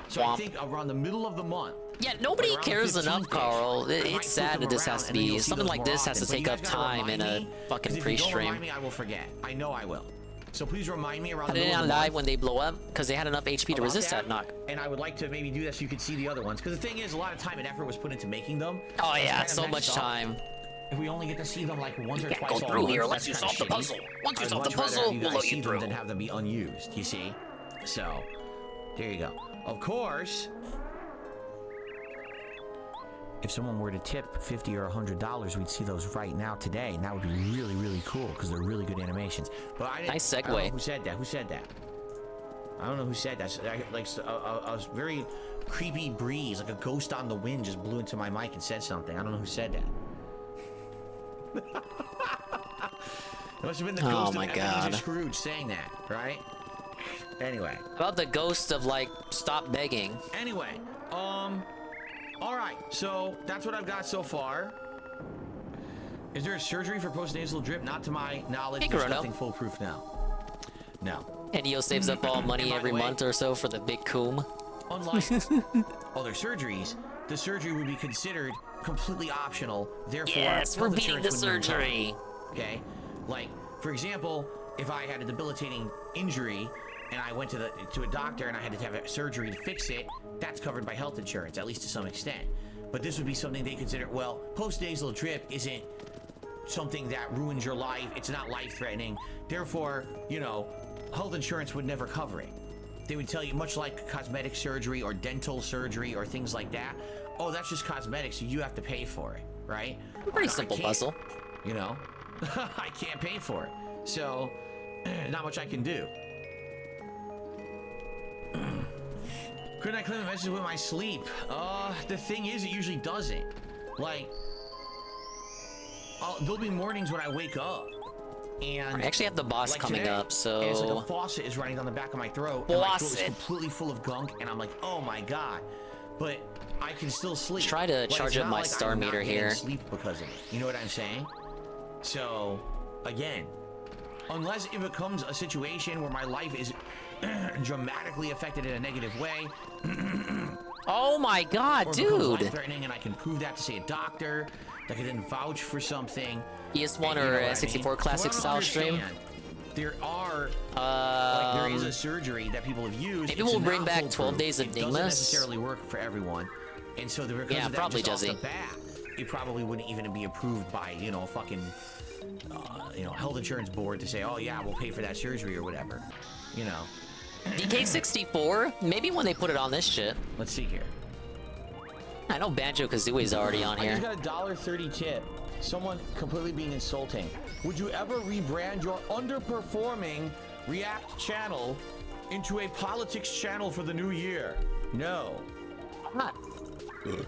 So I think around the middle of the month.
Yeah, nobody cares enough, Carl. It's sad that this has to be something like this has to take up time in a fucking pre-stream.
I will forget. I know I will. So please remind me around the
middle
middle
of the month. Live when they blow up because they had enough HP to resist that knock.
And I would like to maybe do that so you could see the other ones. Because the thing is, a lot of time and effort was put into making them.
Oh yeah, so much time.
If we only get to see them like once or twice
go through here. Once you solve the puzzle. Once you solve the puzzle, we'll let you through.
Than have them be unused. You see? So there you go. Of course. If someone were to tip $50 or $100, we'd see those right now today, and that would be really, really cool because they're really good animations. But
nice segue.
I don't know who said that? Who said that? I don't know who said that. Like a very creepy breeze, like a ghost on the wind, just blew into my mic and said something. I don't know who said that. It must have been the ghost of Ebenezer Scrooge saying that, right? Anyway.
About the ghost of like stop begging.
Anyway, all right, so that's what I've got so far. Is there a surgery for postnasal drip? Not to my knowledge.
Hey,
There's nothing foolproof now. No.
And Neo saves up all money every month or so for the big coom.
Unlike other surgeries, the surgery would be considered completely optional. Therefore,
yes, we're beating the surgery.
Okay, like for example, if I had a debilitating injury and I went to a doctor and I had to have a surgery to fix it, that's covered by health insurance, at least to some extent. But this would be something they consider, well, post-nasal drip isn't something that ruins your life. It's not life-threatening. Therefore, you know, health insurance would never cover it. They would tell you, much like cosmetic surgery or dental surgery or things like that, oh, that's just cosmetic, so you have to pay for it, right?
Pretty simple puzzle.
You know, I can't pay for it. So, not much I can do. Couldn't I claim a message with my sleep? The thing is, it usually doesn't. Like, there'll be mornings when I wake up And
I actually have the boss
like
coming
today,
up, so
and it's like a faucet is running down the back of my throat. And my throat is
Faucet.
completely full of gunk, and I'm like, oh my god. But I can still sleep.
Try to
But
charge
it's
up
not
my
like
star
I'm not
meter
getting
here.
Sleep because of it. You know what I'm saying? So, again, unless it becomes a situation where my life is dramatically affected in a negative way.
Oh my god,
or becomes
dude!
life-threatening, and I can prove that to say a doctor that could then vouch for something.
PS1
and you know
or
what I mean?
64 classic
From what I
style stream.
understand, there are like there is a surgery that people have used.
Maybe
It's
we'll bring
not
back
foolproof.
12 Days of
It doesn't
Enigmas.
necessarily work for everyone, and so because
Yeah,
of that,
probably
just
does
off the bat, it probably wouldn't even be approved by a fucking health insurance board to say, oh yeah, we'll pay for that surgery or whatever.
DK64? Maybe when they put it on this shit.
Let's see here.
I know Banjo-Kazooie's already on
I
here.
just got a $1.30 tip. Someone completely being insulting. Would you ever rebrand your underperforming React channel into a politics channel for the new year? No.
I'm not.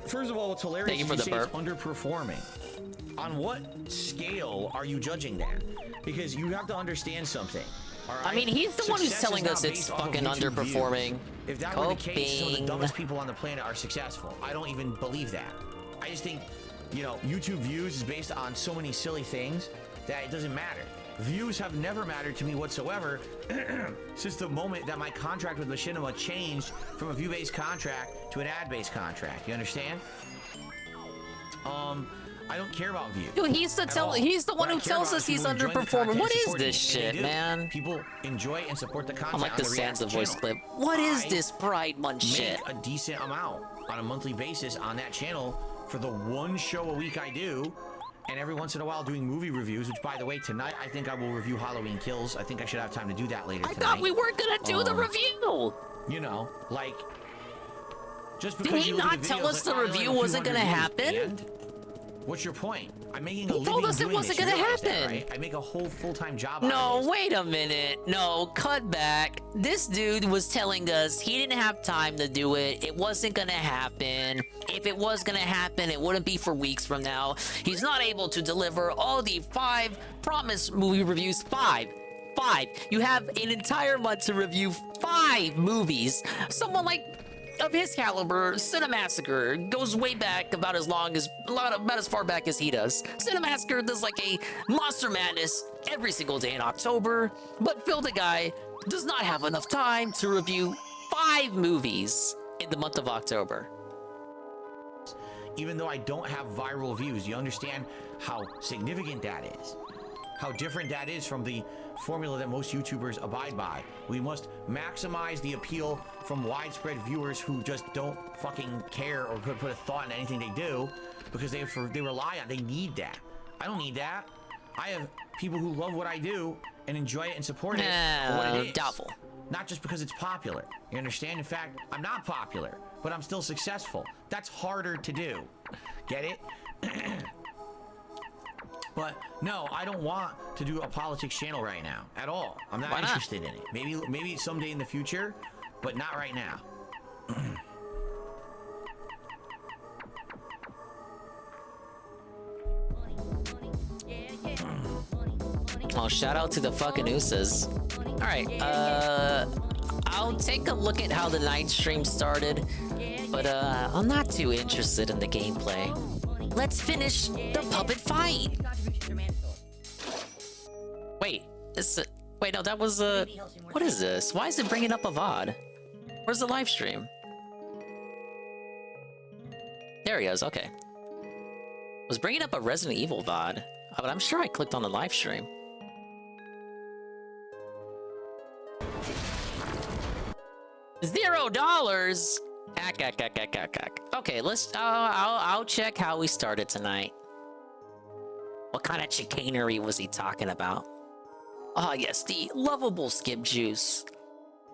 First of all, what's hilarious
Thank you
is
for
you
the
say it's underperforming. On what scale are you judging that? Because you have to understand something. All right?
I mean, he's the one who's
Success
telling
is
us
not
it's
based off of
fucking
YouTube
underperforming.
views. If that were the case, some of the
Coping.
dumbest people on the planet are successful. I don't even believe that. I just think, YouTube views is based on so many silly things that it doesn't matter. Views have never mattered to me whatsoever since the moment that my contract with Machinima changed from a view-based contract to an ad-based contract. You understand? I don't care about views.
Dude, he's the one who tells us he's underperforming. What is this shit, man?
People enjoy and support the content.
I'm like the Sansa voice clip. What is this Pride Month shit?
Make a decent amount on a monthly basis on that channel for the one show a week I do, and every once in a while doing movie reviews, which, by the way, tonight I think I will review Halloween Kills. I think I should have time to do that later tonight.
I thought we weren't gonna do the review!
Just
Did
because
he
you look
not
at
tell
videos
us the
like, "Oh,
review
I only
wasn't
have
gonna
200 views,"
happen?
and what's your point? I'm making a
He
living
told us it
doing
wasn't
this. You
gonna
realize that,
happen.
right? I make a whole full-time job out of
No,
this.
wait a minute. No, cut back. This dude was telling us he didn't have time to do it. It wasn't gonna happen. If it was gonna happen, it wouldn't be for weeks from now. He's not able to deliver all the 5 promised movie reviews. 5. You have an entire month to review 5 movies. Someone of his caliber, Cinemassacre, goes way back about as far back as he does. Cinemassacre does like a Monster Madness every single day in October, but Phil the Guy does not have enough time to review 5 movies in the month of October.
Even though I don't have viral views, you understand how significant that is. How different that is from the formula that most YouTubers abide by. We must maximize the appeal from widespread viewers who just don't fucking care or could put a thought in anything they do because they rely on, they need that. I don't need that. I have people who love what I do and enjoy it and support it for what it is.
Doubtful.
Not just because it's popular. You understand? In fact, I'm not popular, but I'm still successful. That's harder to do. Get it? But no, I don't want to do a politics channel right now at all. I'm not interested in it. Maybe someday in the future, but not right now.
Oh, shout out to the fucking Usas. Alright, I'll take a look at how the night stream started, but I'm not too interested in the gameplay. Let's finish the puppet fight! Wait, wait, no, that was what is this? Why is it bringing up a VOD? Where's the live stream? There he is, okay. Was bringing up a Resident Evil VOD, but I'm sure I clicked on the live stream. $0. Okay, let's. I'll check how we started tonight. What kind of chicanery was he talking about? Ah, yes, the lovable skip juice,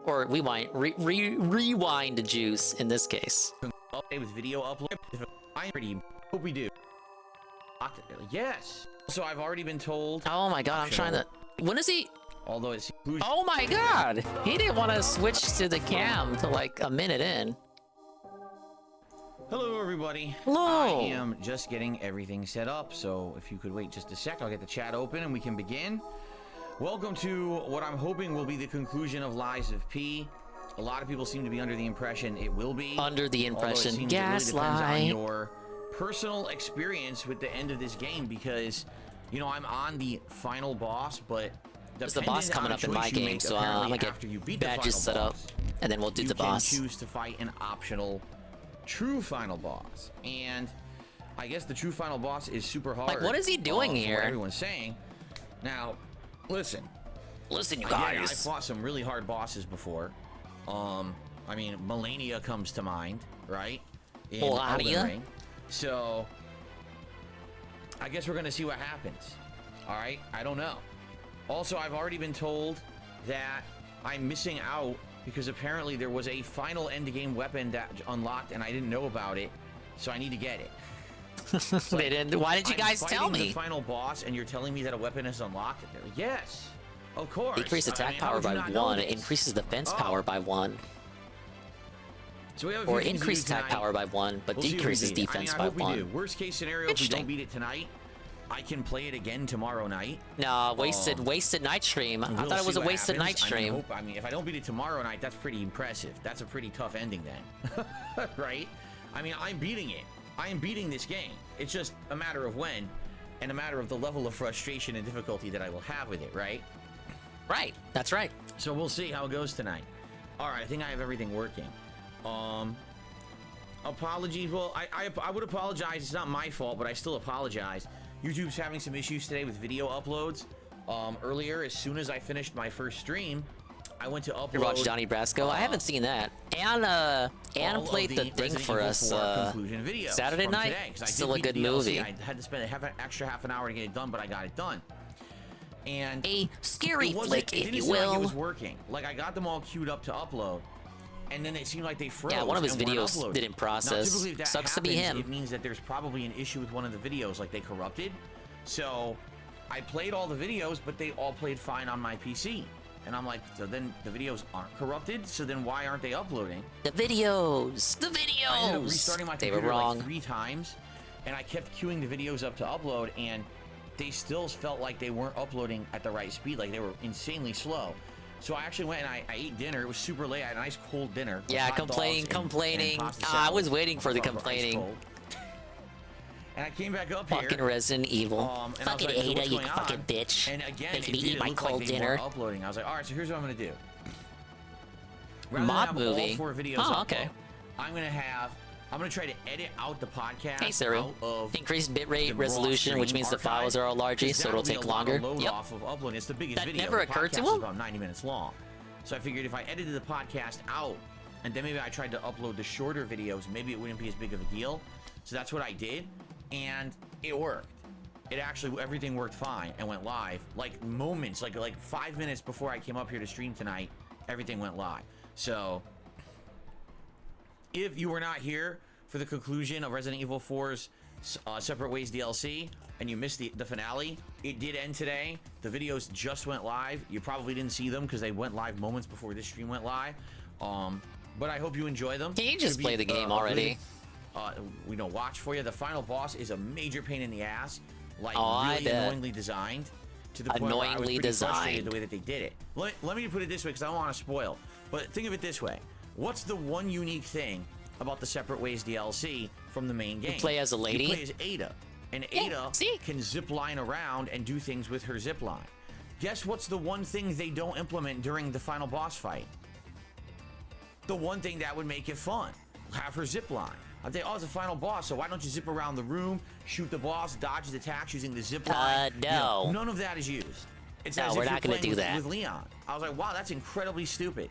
or rewind juice in this case.
Update with video upload. I'm pretty. Hope we do. Yes. So I've already been told.
Oh my god, I'm trying to. When is he?
Although it's.
Oh my god! He didn't want to switch to the cam till like a minute in.
Hello, everybody.
Hello.
I am just getting everything set up, so if you could wait just a sec, I'll get the chat open and we can begin. Welcome to what I'm hoping will be the conclusion of Lies of P. A lot of people seem to be under the impression it will be.
Under the impression.
Although it seems it really depends on
Gaslight.
your personal experience with the end of this game, because, you know, I'm on the final boss, but
there's the boss coming up in my game, so I'm gonna get badges set up, and then we'll do the boss.
You can choose to fight an optional true final boss, and I guess the true final boss is super hard.
Like, what is he doing
from
here?
What everyone's saying. Now, listen,
you
again,
guys.
I fought some really hard bosses before. I mean, Melania comes to mind, right? In Elden Ring. So, I guess we're gonna see what happens. All right, I don't know. Also, I've already been told that I'm missing out because apparently there was a final end-game weapon that unlocked and I didn't know about it, so I need to get it.
They didn't. Why did you guys tell me?
The final boss, and you're telling me that a weapon is unlocked? Yes, of course.
Decrease attack power by 1. It increases defense power by 1.
So we have
or increase attack power by 1, but decreases defense by 1.
Worst case scenario, if we don't beat it tonight, I can play it again tomorrow night.
No, wasted night stream. I thought it was a wasted night stream.
I mean, if I don't beat it tomorrow night, that's pretty impressive. That's a pretty tough ending then, right? I mean, I'm beating it. I am beating this game. It's just a matter of when, and a matter of the level of frustration and difficulty that I will have with it, right?
Right. That's right.
So we'll see how it goes tonight. All right, I think I have everything working. Apologies. Well, I would apologize. It's not my fault, but I still apologize. YouTube's having some issues today with video uploads. Earlier, as soon as I finished my first stream, I went to upload.
You watched Donnie Brasco? I haven't seen that. Anna played the thing for us Saturday night. Still a good movie.
I had to spend an extra half an hour to get it done, but I got it done. And
a scary flick, if you will.
Like it was working. Like I got them all queued up to upload, and then it seemed like they froze.
Yeah, one of his
and weren't
videos
uploading.
didn't process.
Now, typically, if that
Sucks
happens,
to be him.
It means that there's probably an issue with one of the videos, like they corrupted. So I played all the videos, but they all played fine on my PC. And I'm like, so then the videos aren't corrupted, so then why aren't they uploading?
The videos! The videos!
I ended up restarting my
they
computer
were wrong.
like 3 times, and I kept queuing the videos up to upload, and they still felt like they weren't uploading at the right speed, like they were insanely slow. So I actually went and I ate dinner. It was super late. I had a nice cold dinner.
Yeah,
hot
complaining.
and pasta
I
salad.
was waiting for the
Ice
complaining.
cold. And I came back up
Fucking
here.
Resident Evil.
And I was
Fucking
like, so
Ada,
what's
you
going
fucking
on?
bitch.
And again,
Making me
it
eat my
looked
cold
like they
dinner.
weren't uploading. I was like, all right, so here's what I'm gonna do. Rather
Mob
than have
movie.
all 4 videos
Oh, okay.
I'm gonna try to edit out the podcast.
Hey, Saru.
out of
Increased
the
bitrate
raw
resolution, which
stream
means the
archive,
files are all larger,
'cause
so
that'll
it'll
be
take
a lot
longer.
of load
Yep.
off of uploading. It's the biggest
That
video.
never
The
occurred to
podcast is
him?
about 90 minutes long. So I figured if I edited the podcast out and then maybe I tried to upload the shorter videos, maybe it wouldn't be as big of a deal. So that's what I did, and it worked. It actually, everything worked fine and went live. Like moments, like 5 minutes before I came up here to stream tonight, everything went live. So if you were not here for the conclusion of Resident Evil 4's Separate Ways DLC and you missed the finale, it did end today. The videos just went live. You probably didn't see them because they went live moments before this stream went live. But I hope you enjoy them.
Can you just play the game already?
We know, watch for you. The final boss is a major pain in the ass. Like,
I
really
bet.
annoyingly designed. To the point where I was
Annoyingly
pretty frustrated
designed.
the way that they did it. Let me put it this way, because I don't want to spoil. But think of it this way. What's the one unique thing about the Separate Ways DLC from the main game?
You play as a lady?
You play as Ada. And Ada can zip line around and do things with her zip line. Guess what's the one thing they don't implement during the final boss fight? The one thing that would make it fun. Have her zip line. I think, oh, it's a final boss, so why don't you zip around the room, shoot the boss, dodge his attacks using the zip line?
No.
You know, none of that is used. It's
No,
as
we're
if
not
you're
gonna
playing
do that.
with Leon. I was like, wow, that's incredibly stupid.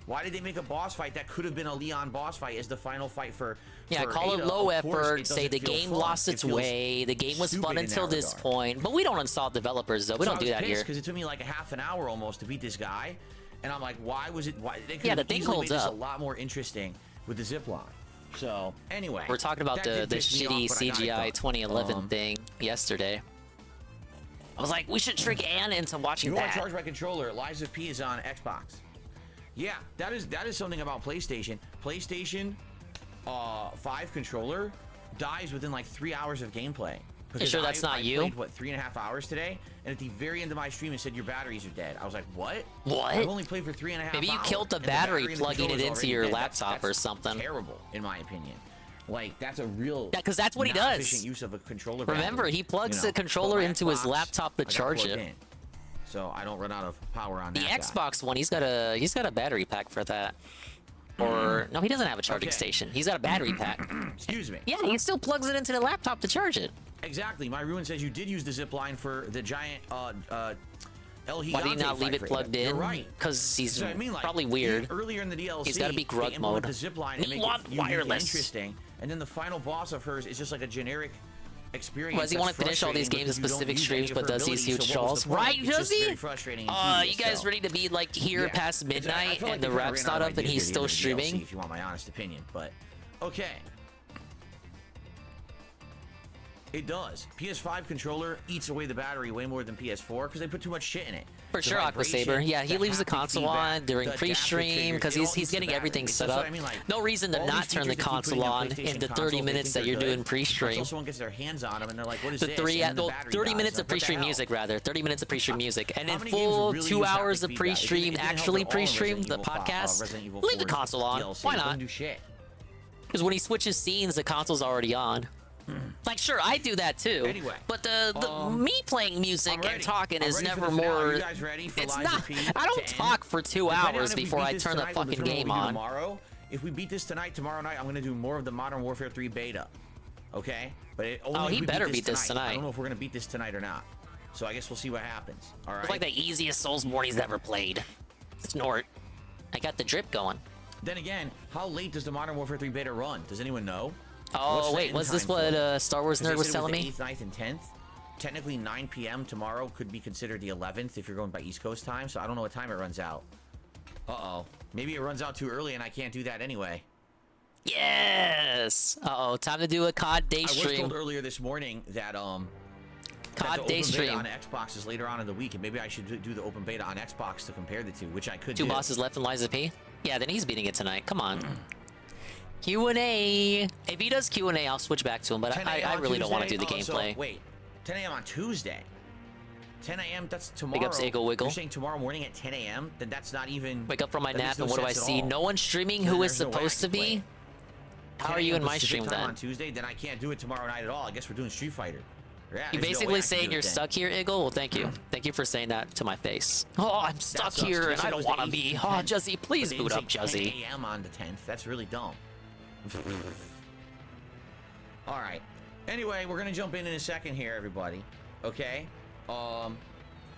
Why did they make a boss fight that could have been a Leon boss fight as the final fight for
Yeah,
for
call
Ada?
it low
Of course,
effort,
it
say
doesn't
the
feel
game
fun.
lost
It
its
feels
way, the game was
stupid
fun
in
until
that
this
regard.
point. But we don't install developers, though. We don't do that here.
Because it took me like a half an hour almost to beat this guy. And I'm like, why was it? Why, they could
Yeah,
have
the thing
easily
holds
made this
up.
a lot more interesting with the zip line. So, anyway.
We're talking about
that
the
did piss me
shitty
off, but I got it
CGI
done.
2011 thing yesterday. I was like, we should trick Anna into watching
You want to
that.
charge my controller? Lies of P is on Xbox. Yeah, that is something about PlayStation. PlayStation 5 controller dies within like 3 hours of gameplay. Because
sure that's not
I
you?
played, what, 3.5 hours today? And at the very end of my stream, it said your batteries are dead. I was like, what?
What?
I've only played for 3.5 hours.
Maybe you killed the
and
battery
and the
plugging it
controller's
into
already
your
dead.
laptop or something.
Terrible, in my opinion. Like, that's a real.
Yeah, because that's what he
not
does.
efficient use of a controller.
Remember,
battery.
he plugs
You know,
the controller
but my
into his
Xbox,
laptop to
I got
charge
plugged
it.
in, so I don't run out of power on
The
that.
Xbox one, he's got a battery pack for that. Or no, he doesn't have a charging station. He's got a battery pack.
Excuse me.
Yeah, he still plugs it into the laptop to charge it.
Exactly. My ruin says you did use the zip line for the giant El Gigante.
Why did he not leave
fight
it
for
plugged
You're
in?
right.
Because he's
So, I mean, like,
probably weird.
Earlier in the DLC,
He's got to be
they
grug
implement
mode.
the zip line and
We
make
want
it unique and
wireless.
interesting, and then the final boss of hers is just like a generic experience.
Why does he want to finish all these games in specific streams, but does these huge shows? Right, does he? You guys ready to be like here past midnight and the rap's not up and he's still streaming?
If you want my honest opinion, but okay. It does. PS5 controller eats away the battery way more than PS4 because they put too much shit in it.
For
The
sure,
vibration,
Aquasaber. Yeah, he leaves the
haptic
console
feedback,
on during
the adaptive
pre-stream
triggers,
because
it all
he's
eats the
getting
battery.
everything
It's
set
just what
up.
I mean, like,
No reason to
all
not
these
turn the
features that keep putting
console
in
on
PlayStation
in the 30
consoles, they
minutes
think
that
they're
you're
good,
doing pre-stream.
until someone gets their hands on them and they're like, what is
The
this?
30
And then the
no,
battery
30
dies.
minutes
Like,
of
what the
pre-stream
hell?
music rather. 30 minutes of pre-stream music, and then
How many games
full
would really
2
use haptic
hours of
feedback?
pre-stream,
It didn't help
actually
at all in
pre-stream
Resident
the
Evil 5,
podcast.
Resident Evil
Leave the
4's
console on.
DLC.
Why
It doesn't
not?
do shit.
Because when he switches scenes, the console's already on. Like, sure, I do that too.
Anyway,
but the me playing music and talking is
ready for
never
the finale.
more.
You guys ready for
It's
Lies
not.
of P to
I don't
end?
talk for 2
Depending on
hours
if we
before
beat
I
this
turn the
tonight, we'll
fucking
determine
game
what we do
on.
Tomorrow, if we beat this tonight, tomorrow night, I'm gonna do more of the Modern Warfare 3 beta. Okay, but only if
he
we
better
beat
beat this
I
tonight.
don't know if we're gonna beat this tonight or not. So I guess we'll see what happens. All right.
It's like the easiest Soulsborne he's ever played. Snort. I got the drip going.
Then again, how late does the Modern Warfare 3 beta run? Does anyone know?
Oh
What's the
wait,
end
was this
time for
what
it?
Star Wars
'Cause they
Nerd was
said it
telling
the
me?
8th, 9th, and 10th. Technically, 9 p.m. tomorrow could be considered the 11th if you're going by East Coast time. So I don't know what time it runs out. Uh-oh. Maybe it runs out too early and I can't do that anyway.
Yes. Uh oh, time to do a COD day
I was
stream.
told earlier this morning that that
COD
the
day
open
stream.
beta on Xbox is later on in the week, and maybe I should do the open beta on Xbox to compare the two, which I could
Two
do.
bosses left in Liza P. Yeah, then he's beating it tonight. Come on. Q&A. If he does Q&A, I'll switch back to him, but
10
I
a.m. on
really don't want to do
Tuesday?
the
So,
gameplay.
wait, 10 a.m. on Tuesday. 10 a.m. That's tomorrow.
Big ups, Eagle Wiggle.
You're saying tomorrow morning at 10 a.m. Then that's not even.
Wake up from my
that makes
nap
no
and what do I
sense at
see?
all.
No one streaming
Then
who is
there's no way I
supposed to
can play
be?
it.
How
10
are you
a.m.
in my
Pacific
stream
time
then?
on Tuesday, then I can't do it tomorrow night at all. I guess we're doing Street Fighter. Yeah,
You
there's no way
basically
I can
saying
do
you're
it then.
stuck here, Eagle? Well, thank you. Thank you for saying that to my face. Oh, I'm stuck
sucks,
here
'cause
and
I
I
said it
don't
was
want
the
to be.
8th
Oh,
and 10th,
Juzzy,
but
please
they
boot
didn't
up,
say 10
Juzzy.
a.m. on the 10th. That's really dumb. All right. Anyway, we're gonna jump in a second here, everybody. Okay.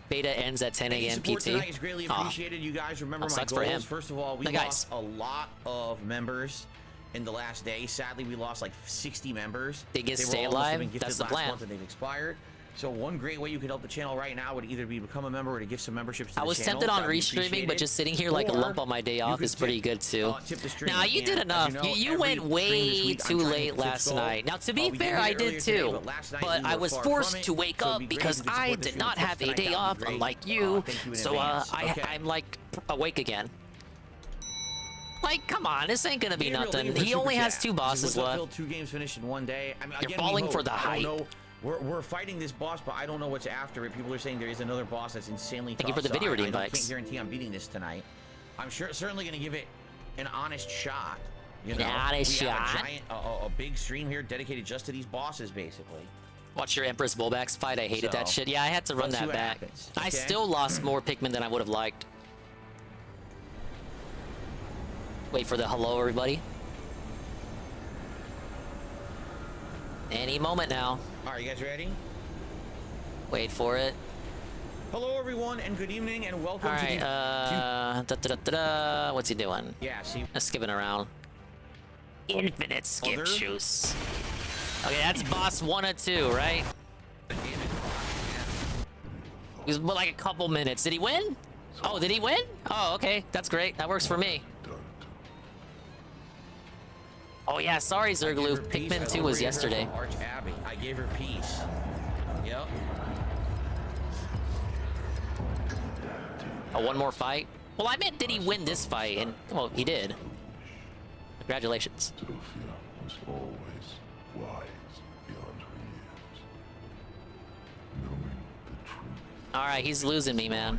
Beta ends at 10
Any
a.m.
support
PT.
tonight is greatly
Aw.
appreciated. You guys remember
That
my
sucks for him.
goals. First of all, we
The guys.
lost a lot of members in the last day. Sadly, we lost like 60 members.
They get
were
stay
all must have
alive?
been gifted
That's the
last
plan.
month and they've expired. So one great way you could help the channel right now would either be become a member or to give some memberships to
I
the
was
channel.
tempted on
That'd be
restreaming, but
appreciated.
just sitting here like a
Or
lump on my day
you
off
could
is pretty
tip-
good too.
tip the stream.
Now you did
And
enough.
as you know,
you
every
went
stream
way
this week, I'm
too
trying to
late
hit
last
goal.
night. Now to be
We
fair,
did
I
it
did
earlier today,
too.
but last night
But
we
I
were
was
far
forced
from it,
to wake
so it'd
up
be great
because
if you could
I
support the
did
stream
not
with
have a
tonight.
day
That would
off
be great.
unlike you.
Thank you in
So
advance. Okay.
I'm like awake again. Like, come on, this ain't gonna be
Gabriel, thank
nothing.
you for
He
super
only has
chat.
2 bosses
With
left.
2 games finished in one day. I mean,
You're
again,
falling
we
for
hope.
the
I don't
hype.
know. We're fighting this boss, but I don't know what's after it. People are saying there is another boss that's insanely tough.
Thank you for the
so
video redeem
I
bikes.
can't guarantee I'm beating this tonight. I'm certainly going to give it an honest shot. You know,
honest
we have
shot?
a giant, a big stream here dedicated just to these bosses, basically.
Watch your Empress Bullbacks fight. I hated that
So,
shit. Yeah, I had to run
let's see
that
what
back.
happens,
I
okay?
still lost more Pikmin than I would have liked. Wait for the hello, everybody. Any moment now.
All right, you guys ready?
Wait for it.
Hello, everyone, and good evening, and welcome
All
to
right. What's he doing?
Yeah, see.
Skipping around. Infinite skip
Other?
juice. Okay, that's boss 1 or 2, right? He was like a couple minutes. Did he win? Oh, did he win? Oh, okay. That's great. That works for me. Oh yeah, sorry, Zergloo. Pikmin 2 was yesterday.
Arch Abbey. I gave her peace. Yep.
Oh, one more fight? Well, I meant, did he win this fight? And, well, he did. Congratulations. All right, he's losing me, man.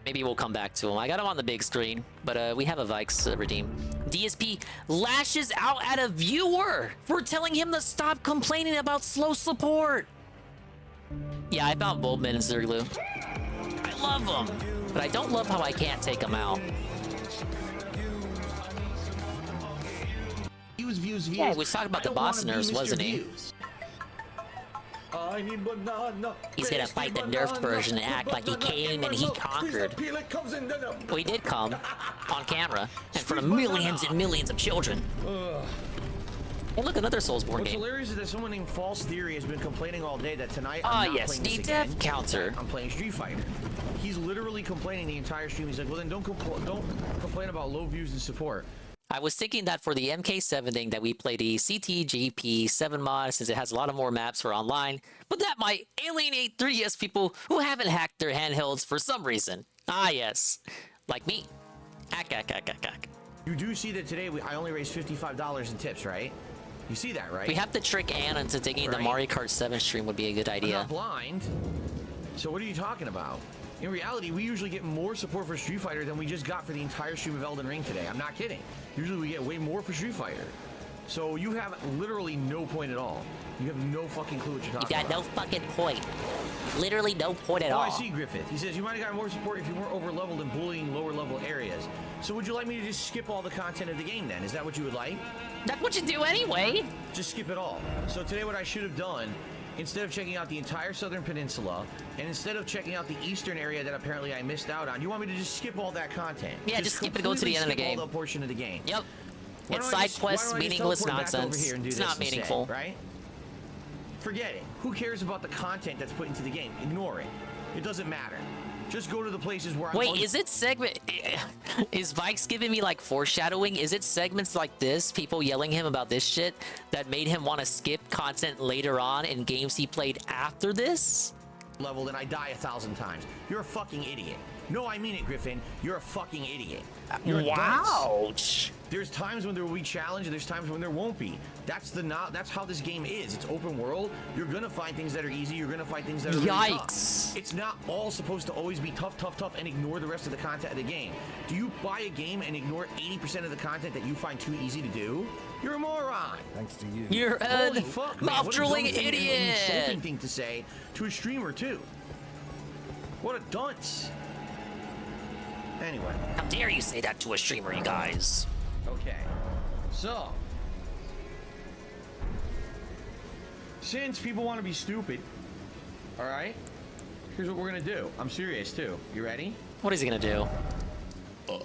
Maybe we'll come back to him. I got him on the big screen, but we have a Vikes redeem. DSP lashes out at a viewer for telling him to stop complaining about slow support. Yeah, I found Bulbman and Zerglue. I love them, but I don't love how I can't take them out.
Views.
Yeah, he was talking about the boss nerfs, wasn't he?
I need banana.
He's gonna fight the nerfed version and act like he came and he conquered. We did come on camera in front of millions and millions of children. Hey, look, another Soulsborne
What's
game.
hilarious is that someone named False Theory has been complaining all day that tonight
Ah,
I'm not
yes,
playing
the
this
death
again.
counter.
I'm playing Street Fighter. He's literally complaining the entire stream. He's like, well then don't complain about low views and support.
I was thinking that for the MK7 thing that we play the CTGP7 mod since it has a lot of more maps for online, but that might alienate 3DS people who haven't hacked their handhelds for some reason. Ah, yes. Like me. Ack.
You do see that today I only raised $55 in tips, right? You see that, right?
We have to trick Anna into thinking the Mario Kart 7 stream would be a good
I'm
idea.
not blind. So what are you talking about? In reality, we usually get more support for Street Fighter than we just got for the entire stream of Elden Ring today. I'm not kidding. Usually we get way more for Street Fighter. So you have literally no point at all. You have no fucking clue what you're talking about.
You got no fucking point. Literally no point at
Oh,
all.
I see Griffith. He says, you might have gotten more support if you weren't over-leveled and bullying lower-level areas. So would you like me to just skip all the content of the game then? Is that what you would like?
That's what you do anyway.
Just skip it all. So today what I should have done, instead of checking out the entire southern peninsula, and instead of checking out the eastern area that apparently I missed out on, you want me to just skip all that content?
Yeah, just skip it, go to the end of the game.
All the portion of the game.
Yep.
Why
It's
don't I
side
just-
quests,
why don't I just
meaningless
teleport back over
nonsense.
here and do
It's
this
not
instead,
meaningful.
right? Forget it. Who cares about the content that's put into the game? Ignore it. It doesn't matter. Just go to the places where I'm...
Wait, is it segment? Is Vikes giving me like foreshadowing? Is it segments like this, people yelling him about this shit, that made him want to skip content later on in games he played after this?
Leveled and I die 1,000 times. You're a fucking idiot. No, I mean it, Griffin. You're a fucking idiot. You're a dunce. There's times when there will be challenge, and there's times when there won't be. That's how this game is. It's open world. You're gonna find things that are easy. You're gonna find things that are really tough. It's not all supposed to always be tough, and ignore the rest of the content of the game. Do you buy a game and ignore 80% of the content that you find too easy to do? You're a moron.
Thanks to you.
You're
Holy
a
fuck, man. What a
mouth-drooling
dumb thing and
idiot.
an insulting thing to say to a streamer too. What a dunce. Anyway.
How dare you say that to a streamer, you guys?
Okay. So, since people want to be stupid, all right, here's what we're gonna do. I'm serious too. You ready?
What is he gonna do?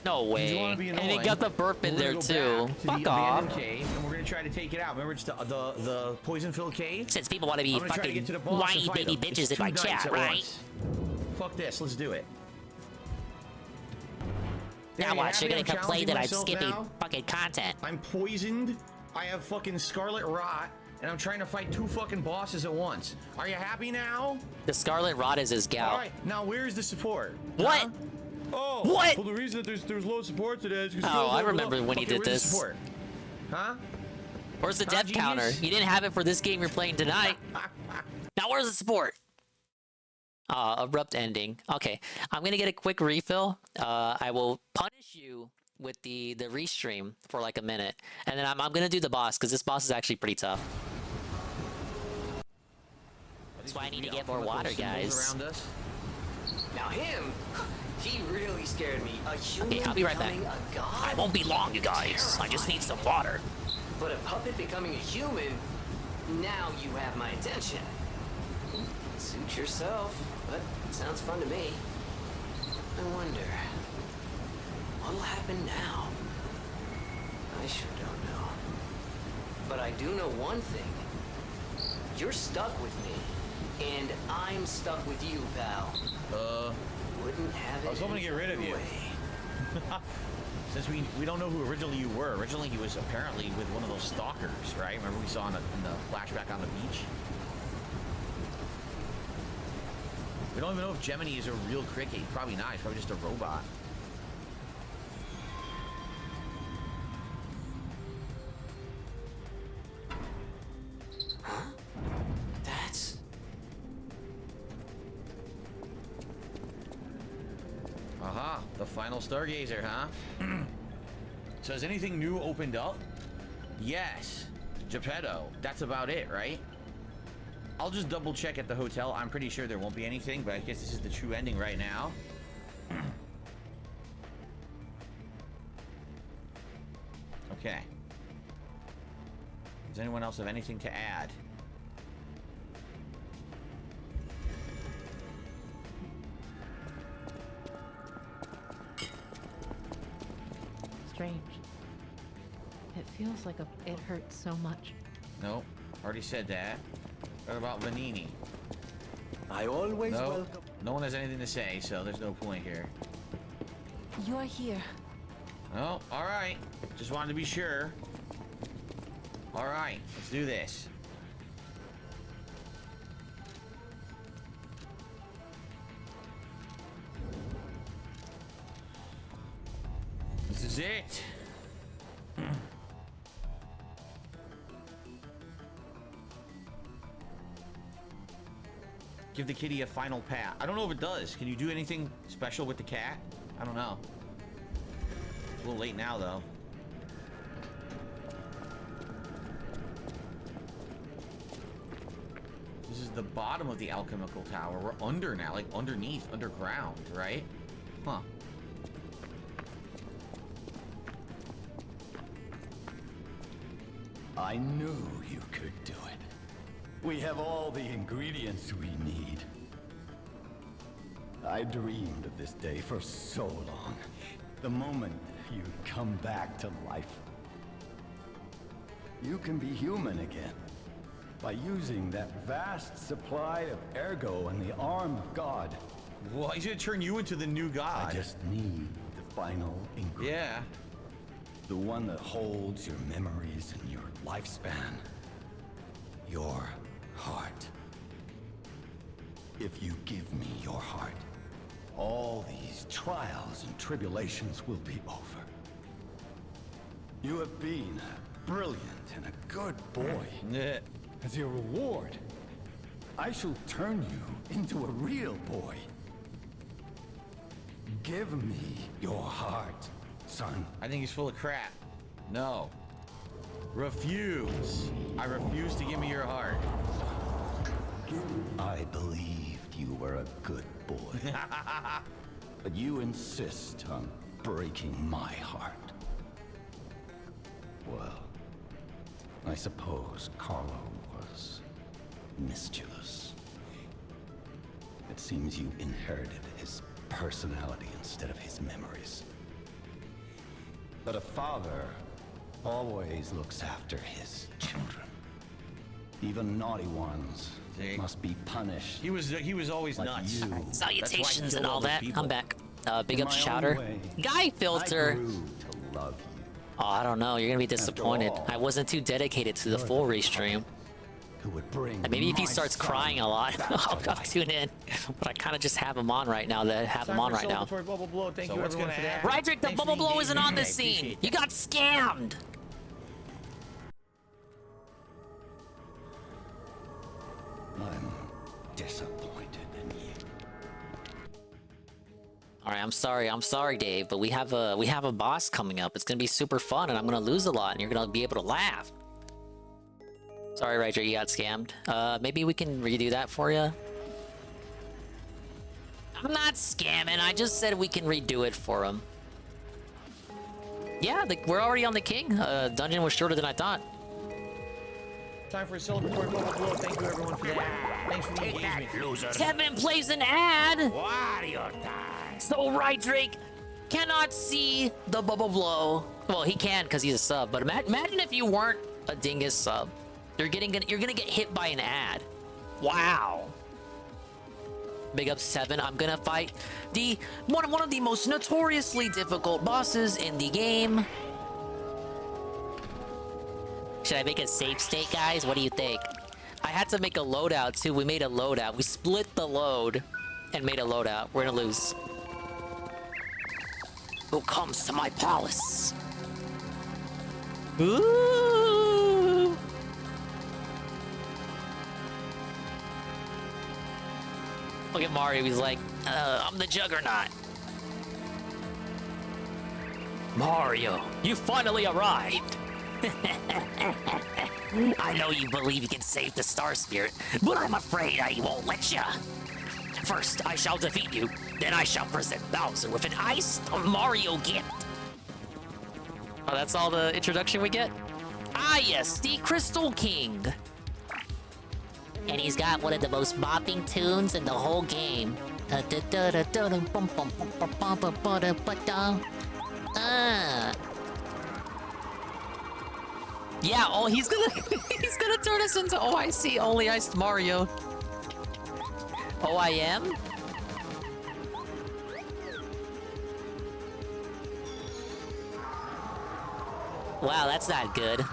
No way. And he got the burp in there too. Fuck off.
Cave, and we're gonna try to take it out. Remember, it's the poison-filled cave.
Since people want to be
I'm gonna try to
fucking
get to the boss
whiny
and fight
baby
him.
bitches
It's
in my
2 nights
chat,
at
right?
once. Fuck this. Let's do it.
Now watch, you're gonna
I'm
complain that I'm
challenging
skipping
myself now.
fucking content.
I'm poisoned. I have fucking scarlet rot, and I'm trying to fight 2 fucking bosses at once. Are you happy now?
The Scarlet Rot is his gout.
All right, now where's the support?
What?
Huh? Oh,
What?
Well, the reason that there's low support today is because
Oh, I remember when he did
where's the
this.
support? Huh?
Where's the
Huh,
death
genius?
counter? You didn't have it for this game you're playing tonight. Now where's the support? Abrupt ending. Okay, I'm gonna get a quick refill. I will punish you with the restream for like a minute, and then I'm gonna do the boss because this boss is actually pretty tough.
That's why I need to get more water, guys.
Around us.
Now him, he really scared me. A human
Okay, I'll be right back.
becoming a god?
I won't be long, you guys. I just need some water.
But a puppet becoming a human, now you have my attention. Suit yourself, but it sounds fun to me. I wonder, what'll happen now? I sure don't know. But I do know one thing. You're stuck with me, and I'm stuck with you, pal. Wouldn't have it.
I was hoping to get rid of you. Since we don't know who originally you were. Originally, he was apparently with one of those stalkers, right? Remember we saw in the flashback on the beach? We don't even know if Gemini is a real cricket. He's probably not. He's probably just a robot. Ah, the final stargazer, huh? So has anything new opened up? Yes. Geppetto. That's about it, right? I'll just double check at the hotel. I'm pretty sure there won't be anything, but I guess this is the true ending right now. Okay. Does anyone else have anything to add?
Strange. It feels like it hurts so much.
Nope. Already said that. What about Vanini?
I always
No.
welcome.
No one has anything to say, so there's no point here.
You're here.
Oh, alright. Just wanted to be sure. Alright, let's do this. This is it. Give the kitty a final pat. I don't know if it does. Can you do anything special with the cat? I don't know. It's a little late now, though. This is the bottom of the alchemical tower. We're under now, like underneath, underground, right? Huh.
I knew you could do it. We have all the ingredients we need. I dreamed of this day for so long. The moment you come back to life. You can be human again. By using that vast supply of ergo and the arm of God.
Well, he's gonna turn you into the new god.
I just need the final ingredient.
Yeah.
The one that holds your memories and your lifespan. Your heart. If you give me your heart, all these trials and tribulations will be over. You have been a brilliant and a good boy. As your reward, I shall turn you into a real boy. Give me your heart, son.
I think he's full of crap. No. Refuse. I refuse to give me your heart.
I believed you were a good boy. But you insist on breaking my heart. Well, I suppose Carlo was mischievous. It seems you inherited his personality instead of his memories. But a father always looks after his children. Even naughty ones must be punished.
He was always
like
nuts.
you.
Salutations and all that. I'm back. Big
In
up
my own
Chowder.
way,
Guy Filter.
I grew to love you.
Oh, I don't know. You're gonna be disappointed.
all,
I wasn't too dedicated to the full restream.
Who would bring
Maybe if he
my
starts
son
crying a lot,
back to
I'll tune in. But I kind of just have him on right now. Thank
So
you
what's
everyone
gonna
for that.
happen?
Rydrick, the
Thanks for
bubble blow isn't on
engagement.
this
I
scene.
appreciate
You got scammed.
I'm disappointed in you.
All right, I'm sorry, Dave, but we have a boss coming up. It's gonna be super fun, and I'm gonna lose a lot, and you're gonna be able to laugh. Sorry, Ryder, you got scammed. Maybe we can redo that for you. I'm not scamming. I just said we can redo it for him. Yeah, we're already on the king. Dungeon was shorter than I thought.
Time for a celebratory bubble blow. Thank you everyone for that. Thanks for the engagement.
Tevin plays an ad.
Wario time.
So Rydrick cannot see the bubble blow. Well, he can because he's a sub. But imagine if you weren't a dingus sub. You're gonna get hit by an ad. Wow. Big up 7. I'm gonna fight one of the most notoriously difficult bosses in the game. Should I make a save state, guys? What do you think? I had to make a loadout too. We made a loadout. We split the load and made a loadout. We're gonna lose. Who comes to my palace? Ooh. Look at Mario. He's like, I'm the Juggernaut.
Mario, you finally arrived! I know you believe you can save the Star Spirit, but I'm afraid I won't let you. First, I shall defeat you, then I shall present Bowser with an iced Mario gift. Oh, that's all the introduction we get? Ah, yes, the Crystal King. And he's got one of the most bopping tunes in the whole game. Yeah, oh, he's gonna turn us into OIC, only iced Mario. OIM? Wow, that's not good.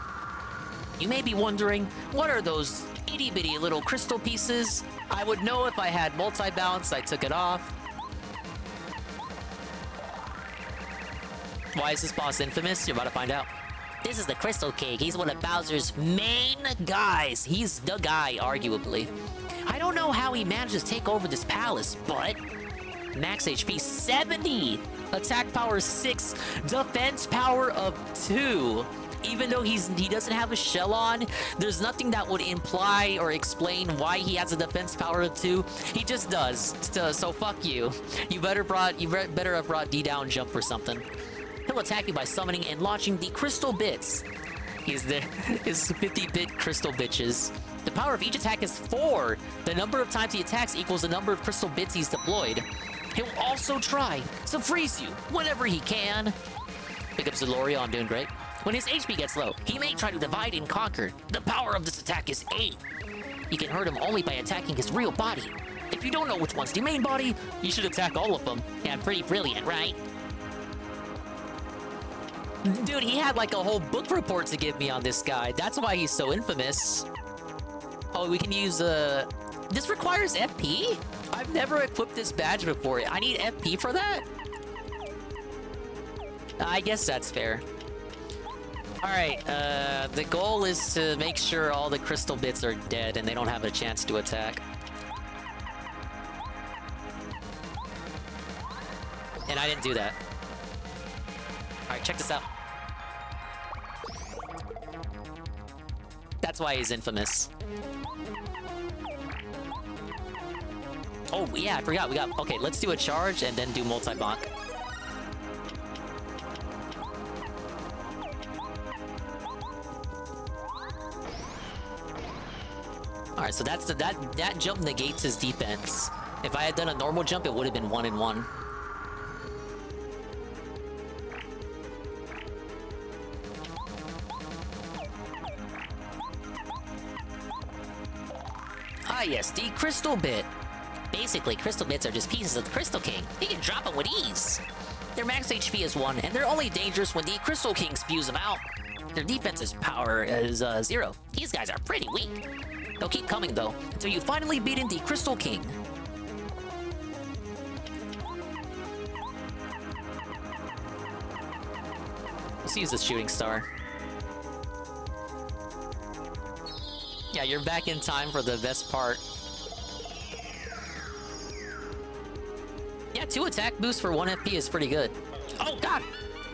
You may be wondering, what are those itty-bitty little crystal pieces? I would know if I had multi-balance, I took it off. Why is this boss infamous? You're about to find out. This is the Crystal King. He's one of Bowser's main guys. He's the guy, arguably. I don't know how he managed to take over this palace, but max HP 70, attack power 6, defense power of 2. Even though he doesn't have a shell on, there's nothing that would imply or explain why he has a defense power of 2. He just does. So fuck you. You better have brought D down jump or something. He'll attack you by summoning and launching the crystal bits. His 50-bit crystal bitches. The power of each attack is 4. The number of times he attacks equals the number of crystal bits he's deployed. He'll also try to freeze you whenever he can. Pick up Zelorio, I'm doing great. When his HP gets low, he may try to divide and conquer. The power of this attack is 8. You can hurt him only by attacking his real body. If you don't know which one's the main body, you should attack all of them. Yeah, pretty brilliant, right? Dude, he had like a whole book report to give me on this guy. That's why he's so infamous. Oh, we can use, this requires FP? I've never equipped this badge before. I need FP for that? I guess that's fair. Alright, the goal is to make sure all the crystal bits are dead and they don't have a chance to attack. And I didn't do that. Alright, check this out. That's why he's infamous. Oh, yeah, I forgot. Okay, let's do a charge and then do multi-bonk. Alright, so that's that jump negates his defense. If I had done a normal jump, it would have been 1-1. Ah yes, the Crystal Bit. Basically, Crystal Bits are just pieces of the Crystal King. He can drop them with ease. Their max HP is 1, and they're only dangerous when the Crystal King spews them out. Their defense's power is 0. These guys are pretty weak. They'll keep coming though, until you finally beat in the Crystal King. Let's use this shooting star. Yeah, you're back in time for the best part. Yeah, 2 attack boosts for 1 FP is pretty good. Oh god!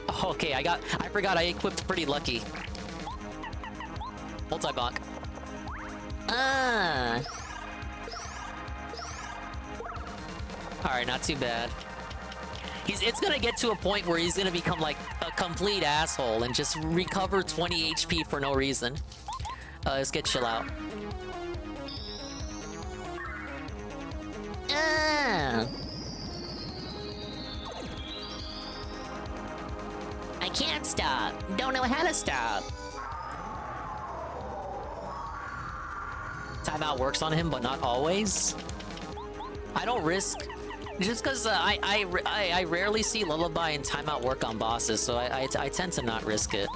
Oh, okay, I forgot I equipped Pretty Lucky. Multi-bonk. Alright, not too bad. It's gonna get to a point where he's gonna become like a complete asshole and just recover 20 HP for no reason. Let's get chill out. I can't stop. Don't know how to stop. Timeout works on him, but not always. I don't risk... Just because I rarely see Lullaby and Timeout work on bosses, so I tend to not risk it.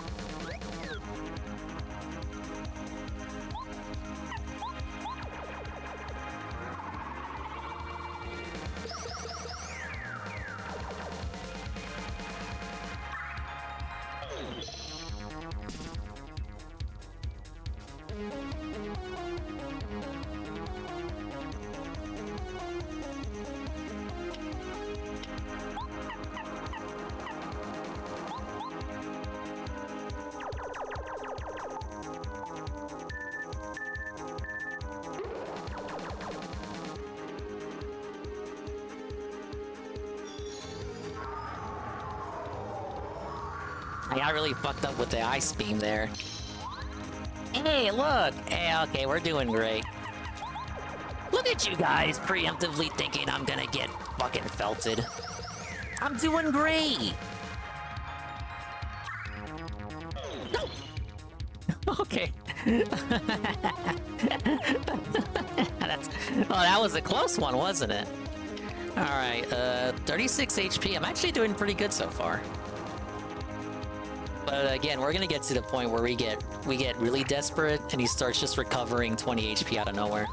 I got really fucked up with the ice beam there. Hey, look! Hey, okay, we're doing great. Look at you guys preemptively thinking I'm gonna get fucking felted. I'm doing great! No! Okay. That was a close one, wasn't it? Alright, 36 HP. I'm actually doing pretty good so far. But again, we're gonna get to the point where we get really desperate and he starts just recovering 20 HP out of nowhere.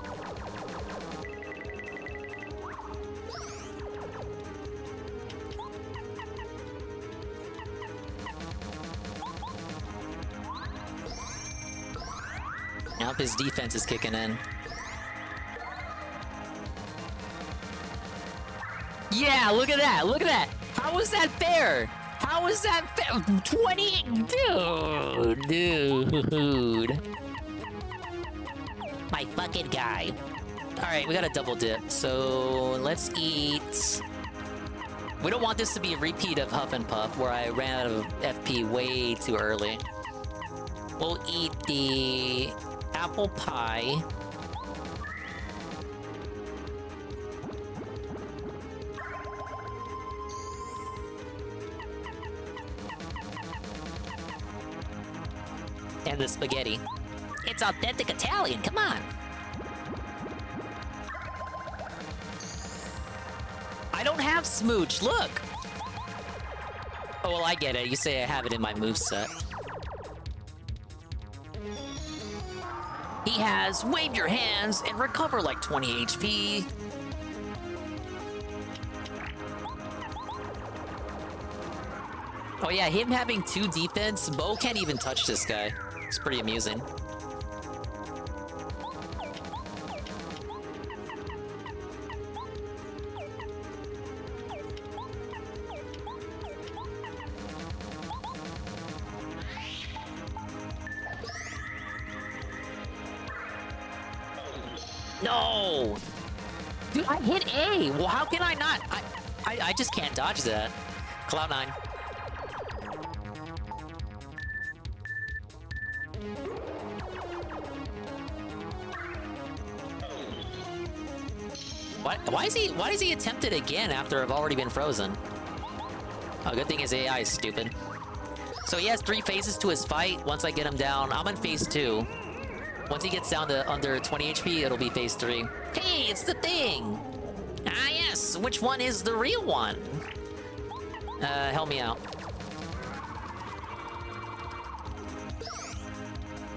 Now his defense is kicking in. Yeah, look at that! Look at that! How is that fair? How is that fair? 20? Dude. My fucking guy. Alright, we got a double dip. So, let's eat... We don't want this to be a repeat of Huff and Puff, where I ran out of FP way too early. We'll eat the apple pie. And the spaghetti. It's authentic Italian, come on! I don't have Smooch, look! Oh, well, I get it. You say I have it in my moveset. He has wave your hands and recover like 20 HP. Oh yeah, him having 2 defense, Bo can't even touch this guy. It's pretty amusing. No! Dude, I hit A! Well, how can I not? I just can't dodge that. Cloud9. Why does he attempt it again after I've already been frozen? Oh, good thing his AI is stupid. So he has 3 phases to his fight. Once I get him down, I'm in phase 2. Once he gets down to under 20 HP, it'll be phase 3. Hey, it's the thing! Ah yes, which one is the real one? Help me out.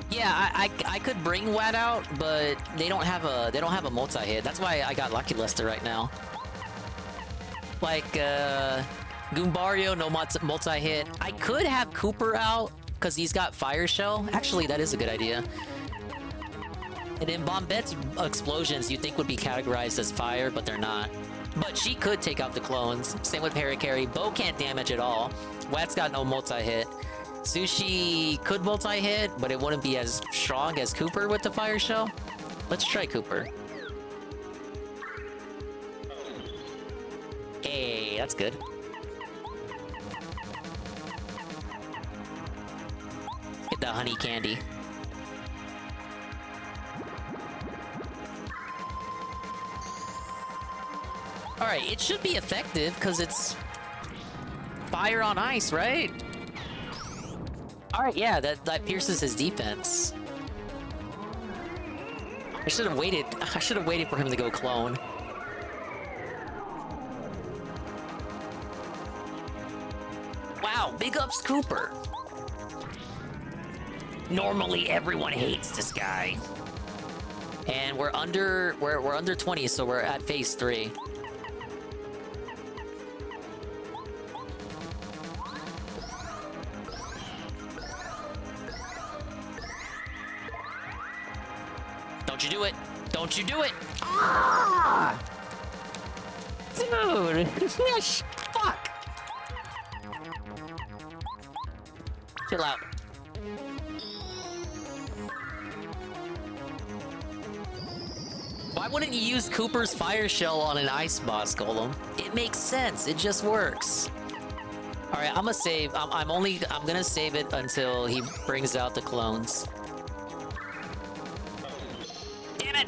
Yeah, I could bring Wad out, but they don't have a multi-hit. That's why I got Lucky Lester right now. Like Goombario, no multi-hit. I could have Cooper out because he's got Fire Shell. Actually, that is a good idea. And then Bombette's explosions you think would be categorized as fire, but they're not. But she could take out the clones. Same with Parakarry. Bo can't damage at all. Wad's got no multi-hit. Sushi could multi-hit, but it wouldn't be as strong as Cooper with the Fire Shell. Let's try Cooper. Hey, that's good. Let's get the honey candy. Alright, it should be effective, because it's fire on ice, right? Alright, yeah, that pierces his defense. I should have waited for him to go clone. Wow, big ups Cooper. Normally everyone hates this guy. And we're under 20, so we're at phase 3. Don't you do it! Don't you do it! Ah! Dude! Fuck! Chill out. Why wouldn't you use Cooper's Fire Shell on an Ice Boss Golem? It makes sense, it just works. All right, I'm gonna save. I'm gonna save it until he brings out the clones. Damn it!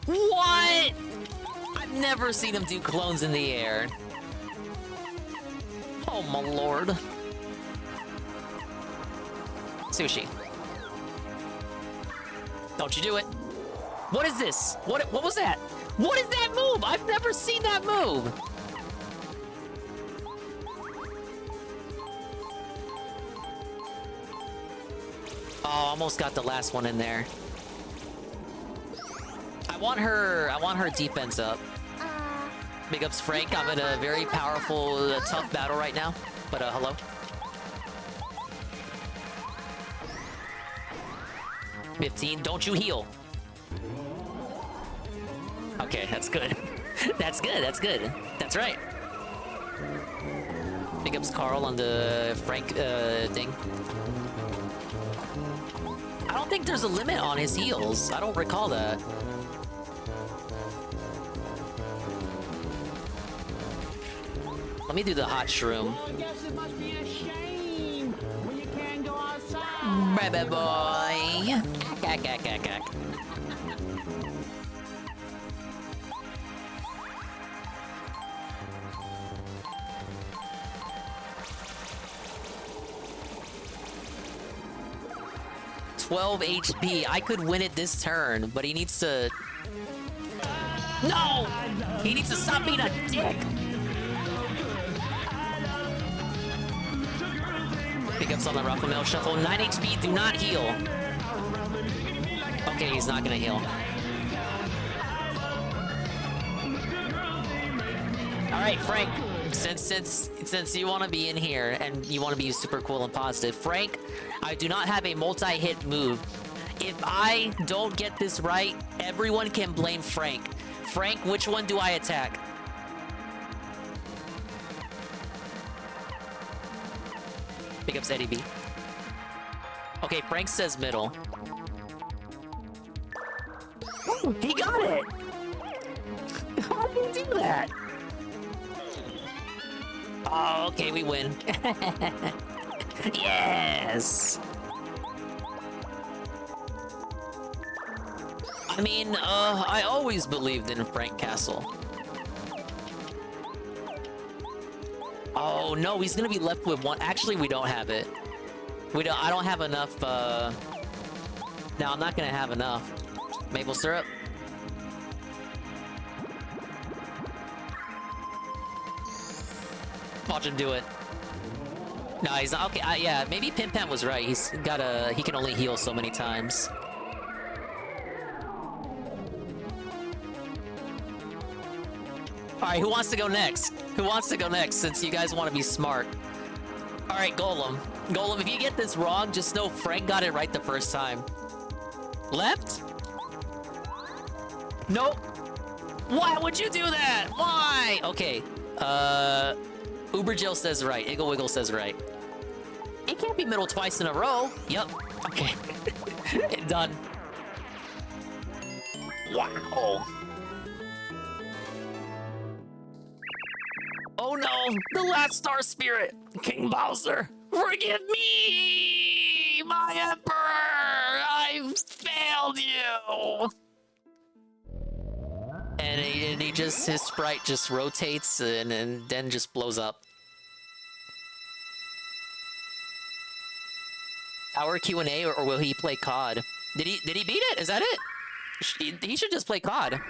What? I've never seen him do clones in the air. Oh my lord. Sushi. Don't you do it. What is this? What was that? What is that move? I've never seen that move. Oh, almost got the last one in there. I want her defense up. Big ups, Frank. I'm in a very powerful, tough battle right now. But, hello. $15. Don't you heal. Okay, that's good. That's good, that's good. That's right. Big ups, Carl, on the Frank, thing. I don't think there's a limit on his heals. I don't recall that. Let me do the hot shroom.
I guess it must be a shame when you can't go outside.
Baby boy. $12 HP. I could win it this turn, but he needs to... No! He needs to stop being a dick! Pick up on the Ruffle Shuffle. 9 HP, do not heal. Okay, he's not gonna heal. Alright, Frank. Since you want to be in here and you want to be super cool and positive, Frank, I do not have a multi-hit move. If I don't get this right, everyone can blame Frank. Frank, which one do I attack? Pick up Eddie B. Okay, Frank says middle. Ooh, he got it! How did he do that? Oh, okay, we win. Yes! I mean, I always believed in Frank Castle. Oh, no, he's gonna be left with one. Actually, we don't have it. I don't have enough, No, I'm not gonna have enough. Maple syrup? Watch him do it. No, he's not. Okay, yeah, maybe Pimpan was right. He can only heal so many times. Alright, who wants to go next? Who wants to go next, since you guys want to be smart? Alright, Golem. Golem, if you get this wrong, just know Frank got it right the first time. Left? Nope. Why would you do that? Why? Okay, Uber Jill says right. Iggle Wiggle says right. It can't be middle twice in a row. Yup. Okay. Done. Wow. Oh no! The last star spirit! King Bowser! Forgive me! My Emperor! I've failed you! And his sprite just rotates and then just blows up. Our Q&A, or will he play COD? Did he beat it? Is that it? He should just play COD.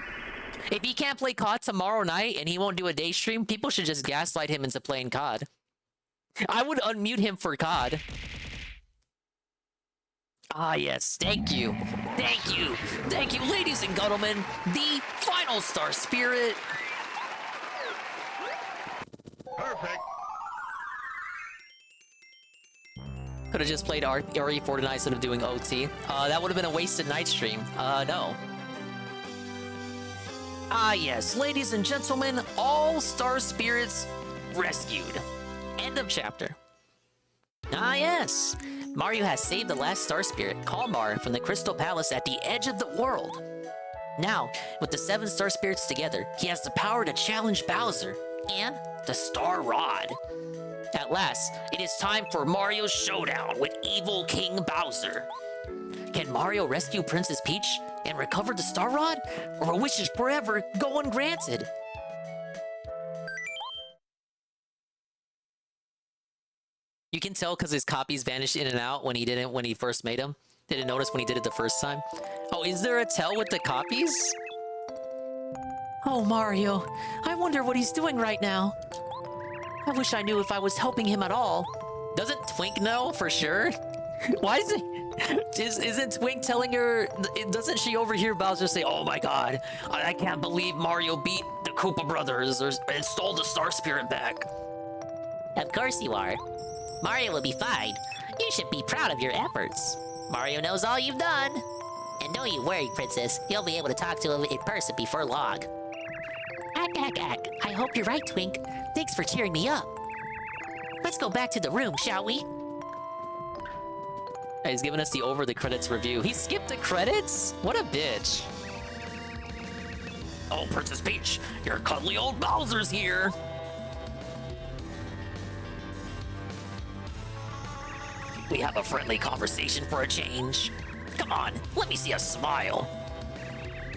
If he can't play COD tomorrow night and he won't do a day stream, people should just gaslight him into playing COD. I would unmute him for COD. Ah, yes. Thank you. Thank you. Thank you, ladies and gentlemen. The final star spirit.
Perfect.
Could have just played RE4 tonight instead of doing OT. That would have been a wasted night stream. No. Ah, yes, ladies and gentlemen, all star spirits rescued. End of chapter. Ah, yes. Mario has saved the last star spirit, Kalmar, from the Crystal Palace at the edge of the world. Now, with the 7 star spirits together, he has the power to challenge Bowser and the Star Rod. At last, it is time for Mario's showdown with evil King Bowser. Can Mario rescue Princess Peach and recover the Star Rod? Or will wishes forever go ungranted? You can tell because his copies vanished in and out when he first made them. Didn't notice when he did it the first time. Oh, is there a tell with the copies? Oh, Mario. I wonder what he's doing right now. I wish I knew if I was helping him at all. Doesn't Twink know for sure? Why is it? Isn't Twink telling her? Doesn't she overhear Bowser say, "Oh my God, I can't believe Mario beat the Koopa Brothers and stole the Star Spirit back"?
Of course you are. Mario will be fine. You should be proud of your efforts. Mario knows all you've done. And don't you worry, Princess. You'll be able to talk to him in person before long. I hope you're right, Twink. Thanks for cheering me up. Let's go back to the room, shall we?
He's giving us the over the credits review. He skipped the credits? What a bitch. Oh, Princess Peach, your cuddly old Bowser's here. We have a friendly conversation for a change. Come on, let me see a smile.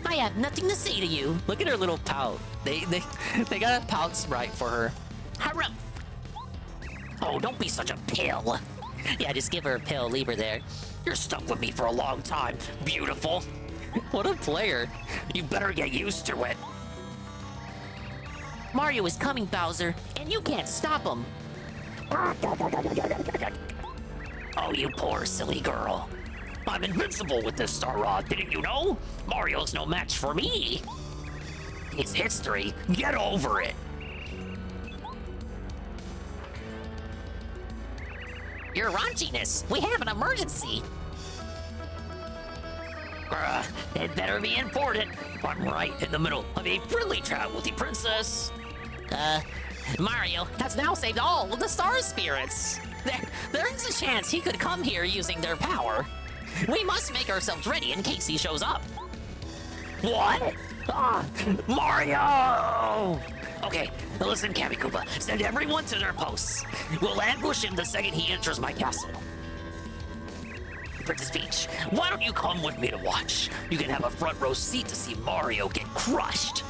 I have nothing to say to you.
Look at her little pout. They got a pout right for her.
Harumph!
Oh, don't be such a pill.
Yeah, just give her a pill, leave her there.
You're stuck with me for a long time, beautiful. What a player. You better get used to it.
Mario is coming, Bowser, and you can't stop him.
Oh, you poor silly girl. I'm invincible with this Star Rod, didn't you know? Mario's no match for me. It's history. Get over it.
Your raunchiness. We have an emergency.
It better be important. I'm right in the middle of a friendly chat with the princess.
Mario has now saved all of the star spirits. There is a chance he could come here using their power. We must make ourselves ready in case he shows up.
What? Mario! Okay, listen, Kammy Koopa. Send everyone to their posts. We'll ambush him the second he enters my castle. Princess Peach, why don't you come with me to watch? You can have a front row seat to see Mario get crushed.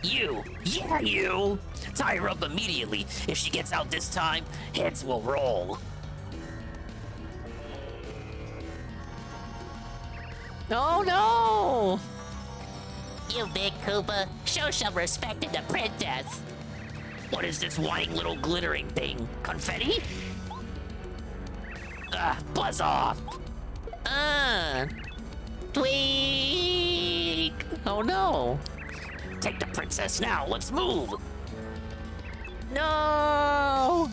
You, yeah, you. Tie her up immediately. If she gets out this time, heads will roll.
Oh no! You big Koopa, show some respect to the princess.
What is this whining little glittering thing? Confetti? Buzz off.
Tweak!
Oh no. Take the princess now, let's move.
No!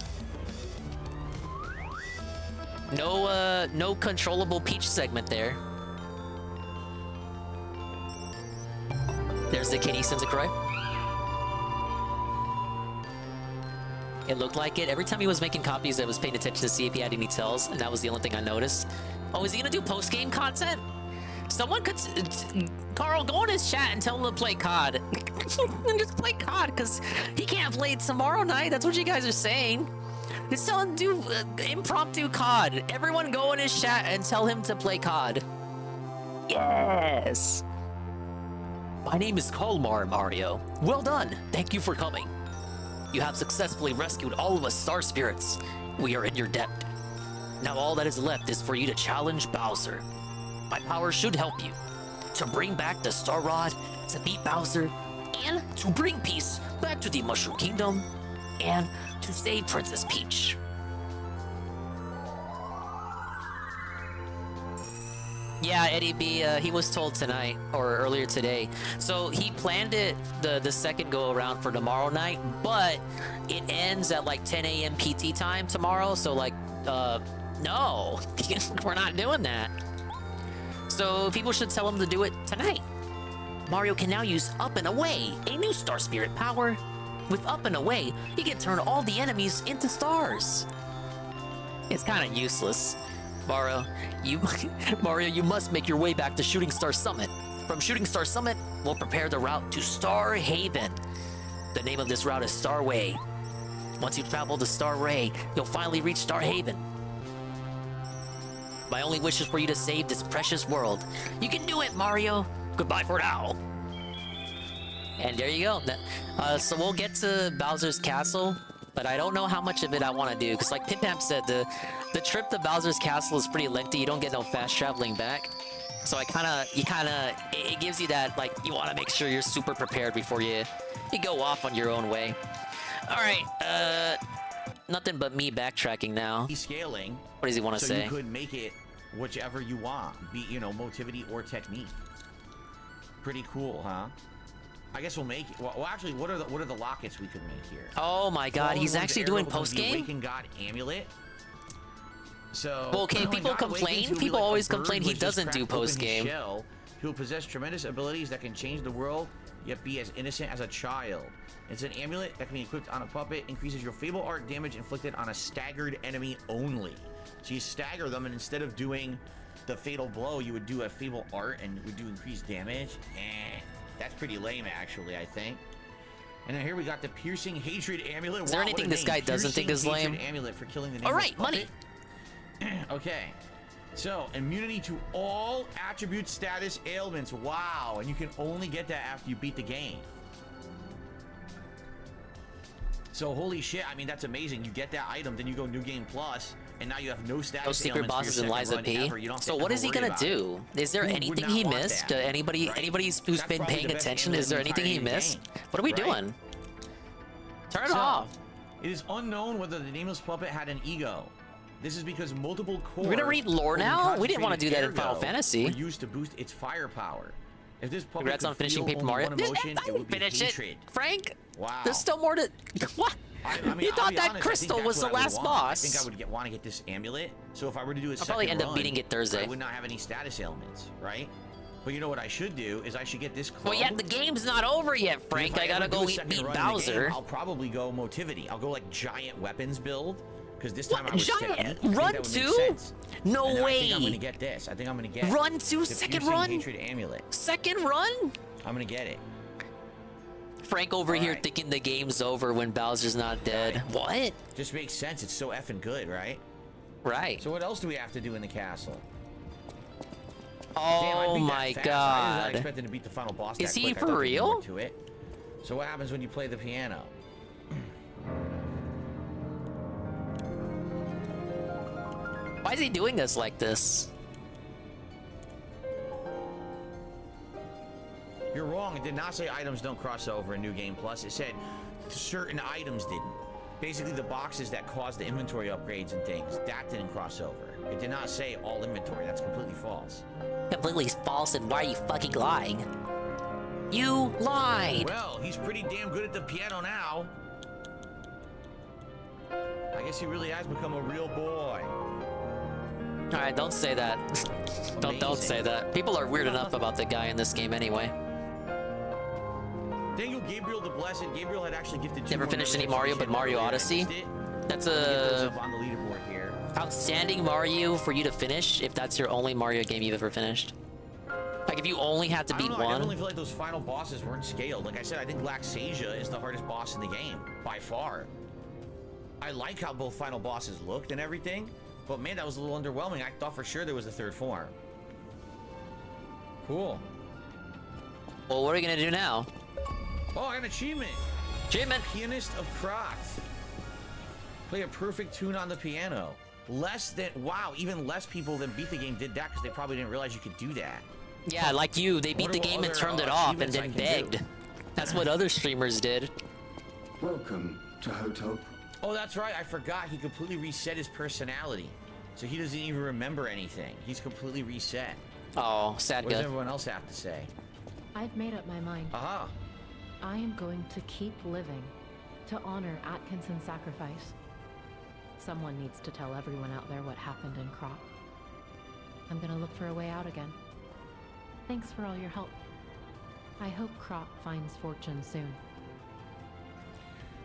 No controllable Peach segment there. There's the kitty Sensei. It looked like it. Every time he was making copies, I was paying attention to see if he had any tells, and that was the only thing I noticed. Oh, is he gonna do post-game content? Someone could... Carl, go in his chat and tell him to play COD. And just play COD, because he can't play it tomorrow night. That's what you guys are saying. Just tell him to do impromptu COD. Everyone go in his chat and tell him to play COD. Yes! My name is Kalmar, Mario. Well done. Thank you for coming. You have successfully rescued all of us star spirits. We are in your debt. Now all that is left is for you to challenge Bowser. My power should help you. To bring back the Star Rod, to beat Bowser, and to bring peace back to the Mushroom Kingdom, and to save Princess Peach. Yeah, Eddie B, he was told tonight, or earlier today. So he planned it the second go around for tomorrow night, but it ends at like 10 a.m. PT time tomorrow, so like no. We're not doing that. So people should tell him to do it tonight. Mario can now use Up and Away, a new Star Spirit power. With Up and Away, he can turn all the enemies into stars. It's kind of useless. Mario, you must make your way back to Shooting Star Summit. From Shooting Star Summit, we'll prepare the route to Star Haven. The name of this route is Starway. Once you travel to Starway, you'll finally reach Star Haven. My only wish is for you to save this precious world. You can do it, Mario. Goodbye for now. And there you go. So we'll get to Bowser's Castle, but I don't know how much of it I want to do, because like Pip-Pam said, the trip to Bowser's Castle is pretty lengthy. You don't get no fast traveling back. So it gives you that, like, you want to make sure you're super prepared before you go off on your own way. All right, nothing but me backtracking now.
He's scaling.
What does he want to say?
So you could make it whichever you want, be motivity or technique. Pretty cool, huh? I guess we'll make it. Well, actually, what are the lockets we could make here?
Oh my God, he's actually doing post game.
Awakened God amulet. So.
Well, okay, people complain. People always complain he doesn't do post game.
He'll possess tremendous abilities that can change the world, yet be as innocent as a child. It's an amulet that can be equipped on a puppet, increases your Fable Art damage inflicted on a staggered enemy only. So you stagger them, and instead of doing the fatal blow, you would do a Fable Art and would do increased damage. That's pretty lame, actually, I think. And then here we got the Piercing Hatred Amulet.
Is there anything this guy doesn't think is lame?
Amulet for killing the
all right, money.
Okay. So, immunity to all attribute status ailments. Wow. And you can only get that after you beat the game. So, holy shit. I mean, that's amazing. You get that item, then you go New Game Plus, and now you have no status
Those secret bosses in Liza P. So what is he gonna do? Is there anything he missed? Anybody who's been paying attention, is there anything he missed? What are we doing? Turn it off.
It is unknown whether the nameless puppet had an ego. This is because multiple cores.
We're gonna read lore now? We didn't want to do that in Final Fantasy.
Were used to boost its firepower. If this puppet
Congrats on finishing Paper Mario. I didn't finish it, Frank.
Wow.
There's still more to. What?
I mean,
you thought that crystal was the last boss?
I think I would want to get this amulet. So if I were to do a
I'll probably end up beating it Thursday.
I would not have any status ailments, right? But you know what I should do is I should get this club.
Well, yet the game's not over yet, Frank. I gotta go beat Bowser.
I'll probably go motivity. I'll go like giant weapons build. Because this time I was
giant run 2? No way.
I think I'm gonna get this. I think I'm gonna get
run 2, second run.
Hatred amulet.
Second run.
I'm gonna get it.
Frank over here thinking the game's over when Bowser's not dead. What?
Just makes sense. It's so effing good, right?
Right.
So what else do we have to do in the castle?
Oh my God!
I was not expecting to beat the final boss.
Is he for real?
To it. So what happens when you play the piano?
Why is he doing us like this?
You're wrong. It did not say items don't cross over in New Game Plus. It said certain items didn't. Basically, the boxes that caused the inventory upgrades and things, that didn't cross over. It did not say all inventory. That's completely false.
Completely false, and why are you fucking lying? You lied!
Well, he's pretty damn good at the piano now. I guess he really has become a real boy.
Alright, don't say that. Don't say that. People are weird enough about the guy in this game anyway.
Daniel Gabriel the Blessed. Gabriel had actually gifted
Never finished any Mario but Mario Odyssey. That's a
on the leaderboard here.
Outstanding Mario for you to finish if that's your only Mario game you've ever finished. Like if you only had to beat one.
I definitely feel like those final bosses weren't scaled. Like I said, I think Laxasia is the hardest boss in the game by far. I like how both final bosses looked and everything, but man, that was a little underwhelming. I thought for sure there was a third form. Cool.
Well, what are we gonna do now?
Oh, I got an achievement.
Achievement.
Pianist of Crocs. Play a perfect tune on the piano. Wow, even less people than beat the game did that because they probably didn't realize you could do that.
Yeah, like you. They beat the game and turned it off and then begged. That's what other streamers did.
Welcome to Hotop.
Oh, that's right. I forgot. He completely reset his personality. So he doesn't even remember anything. He's completely reset.
Oh, sad
What
guy.
does everyone else have to say?
I've made up my mind.
Aha.
I am going to keep living to honor Atkinson's sacrifice. Someone needs to tell everyone out there what happened in Crop. I'm gonna look for a way out again. Thanks for all your help. I hope Crop finds fortune soon.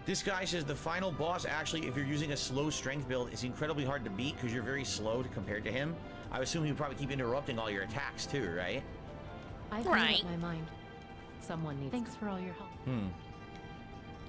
This guy says the final boss, actually, if you're using a slow strength build, is incredibly hard to beat because you're very slow compared to him. I assume he would probably keep interrupting all your attacks too, right?
I've made up my mind. Someone needs. Thanks for all your help.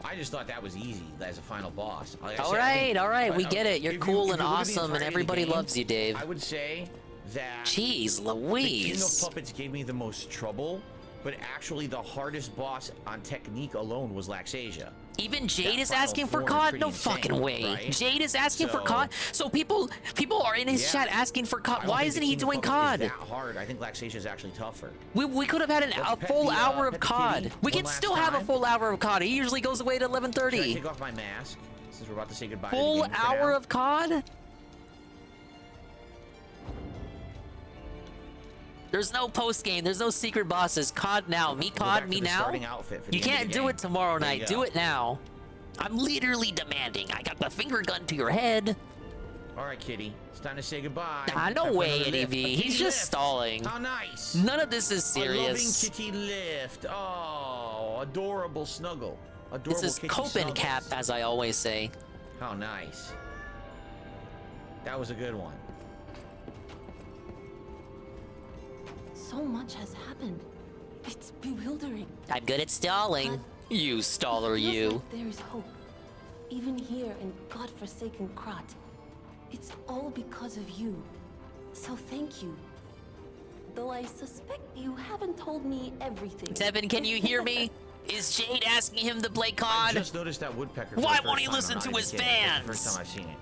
I just thought that was easy as a final boss. Like I
All
said, I
right,
think-
all right, we
but,
get it. You're
if
cool
if
and
look at the
awesome, and
entirety of the
everybody
game,
loves you, Dave.
I would say that
Jeez
the King of
Louise.
Puppets gave me the most trouble, but actually the hardest boss on technique alone was Laxasia.
Even Jade
That
is
final
asking for
form is
COD?
pretty
No fucking
insane,
way.
right?
Jade is asking for
So-
COD? So people are in his
Yeah.
chat asking for
I
COD.
don't
Why
think
isn't
the
he
King of
doing
Puppets
COD?
is that hard. I think Laxasia is actually tougher.
We could have had a
Let's pet
full
the,
hour of
pet the
COD.
kitty
We
one
can
last
still have a
time.
full hour of COD. He usually goes away at
Should I
11:30.
take off my mask since we're about to say goodbye
Full
to the game for
hour
now?
of COD? There's no post game. There's no secret bosses. COD now. Me
Go back
COD
to
me
the
now.
starting outfit for the
You
end of
can't
the
do
game.
it tomorrow
There you
night.
go.
Do it now. I'm literally demanding. I got the finger gun to your head.
All right, kitty. It's time to say goodbye.
Ah, no
Time for
way,
another
Eddie
lift.
V.
A
He's
kitty
just
lift.
stalling.
How nice.
None of this is
A loving
serious.
kitty lift. Oh, adorable snuggle. Adorable
This is
kitty
cope and
snuggles.
cap, as I always say.
How nice. That was a good one.
So much has happened. It's bewildering.
I'm good at stalling. You staller,
Feels
you.
like there is hope. Even here in godforsaken Krat. It's all because of you. So thank you. Though I suspect you haven't told me everything.
Tevin, can you hear me? Is Jade asking him to play
I
COD?
just noticed that woodpecker. for
Why
the
won't
first
he
time.
listen
I'm not
to
even
his
kidding. It's the
fans?
first time I've seen it.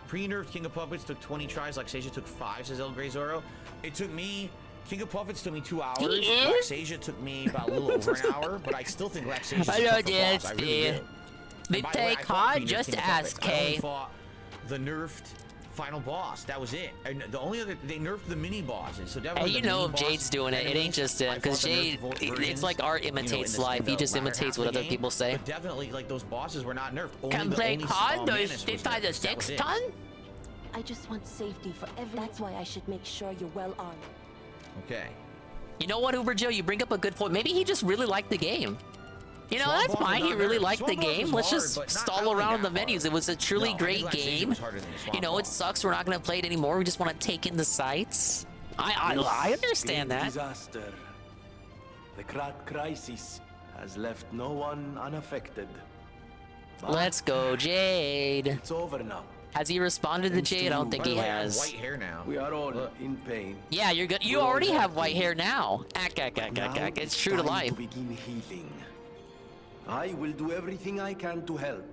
Pre-nerfed King of Puppets took 20 tries. Laxasia took 5, says El Grey Zoro. It took me... King of Puppets took me 2 hours. Laxasia took me about a little over an hour, but I still think Laxasia's a
Hello,
tougher boss. I really
dear.
do.
They
And by the way,
take
I fought
COD?
pre-nerfed
Just
King of
ask,
Puppets. I only
Kay.
fought the nerfed final boss. That was it. And the only other... They nerfed the mini bosses. So
Hey,
definitely
you
the
know
mini
if Jade's
boss
doing it, it ain't
enemies,
just
I
him.
fought
Because
the
Jade,
nerfed
it's
versions,
like art
you know,
imitates
in
life.
the
He just
latter
imitates
half
what
of the
other
game.
people say.
But definitely, like, those bosses were not nerfed.
Can play COD? Does it by the 6 ton?
I just want safety for everyone. That's why I should make sure you're well armed.
Okay.
You know what, Uber Joe? You bring up a good point. Maybe he just really liked the game. You know,
Swamp
that's
Ball was
fine. He
not
really
hard.
liked the
Swamp Ball
game.
was
Let's
hard,
just
but not
stall
really
around
that
the menus. It was a truly
No, I
great
think Laxasia
game.
was harder than the Swamp
You know,
Ball.
it sucks. We're not going to play it anymore. We just want to take in the sights. I understand
Great
that.
Disaster. The Krat crisis has left no one unaffected. But
Let's go, Jade.
it's over now.
Has he responded to
Thanks
Jade? I don't think
By
he
the way, I have
has.
white hair now.
We are all in pain.
Yeah, you're good. You
We're all
already have
happy.
white hair now.
Now
It's true to
time
life.
To begin healing. I will do everything I can to help.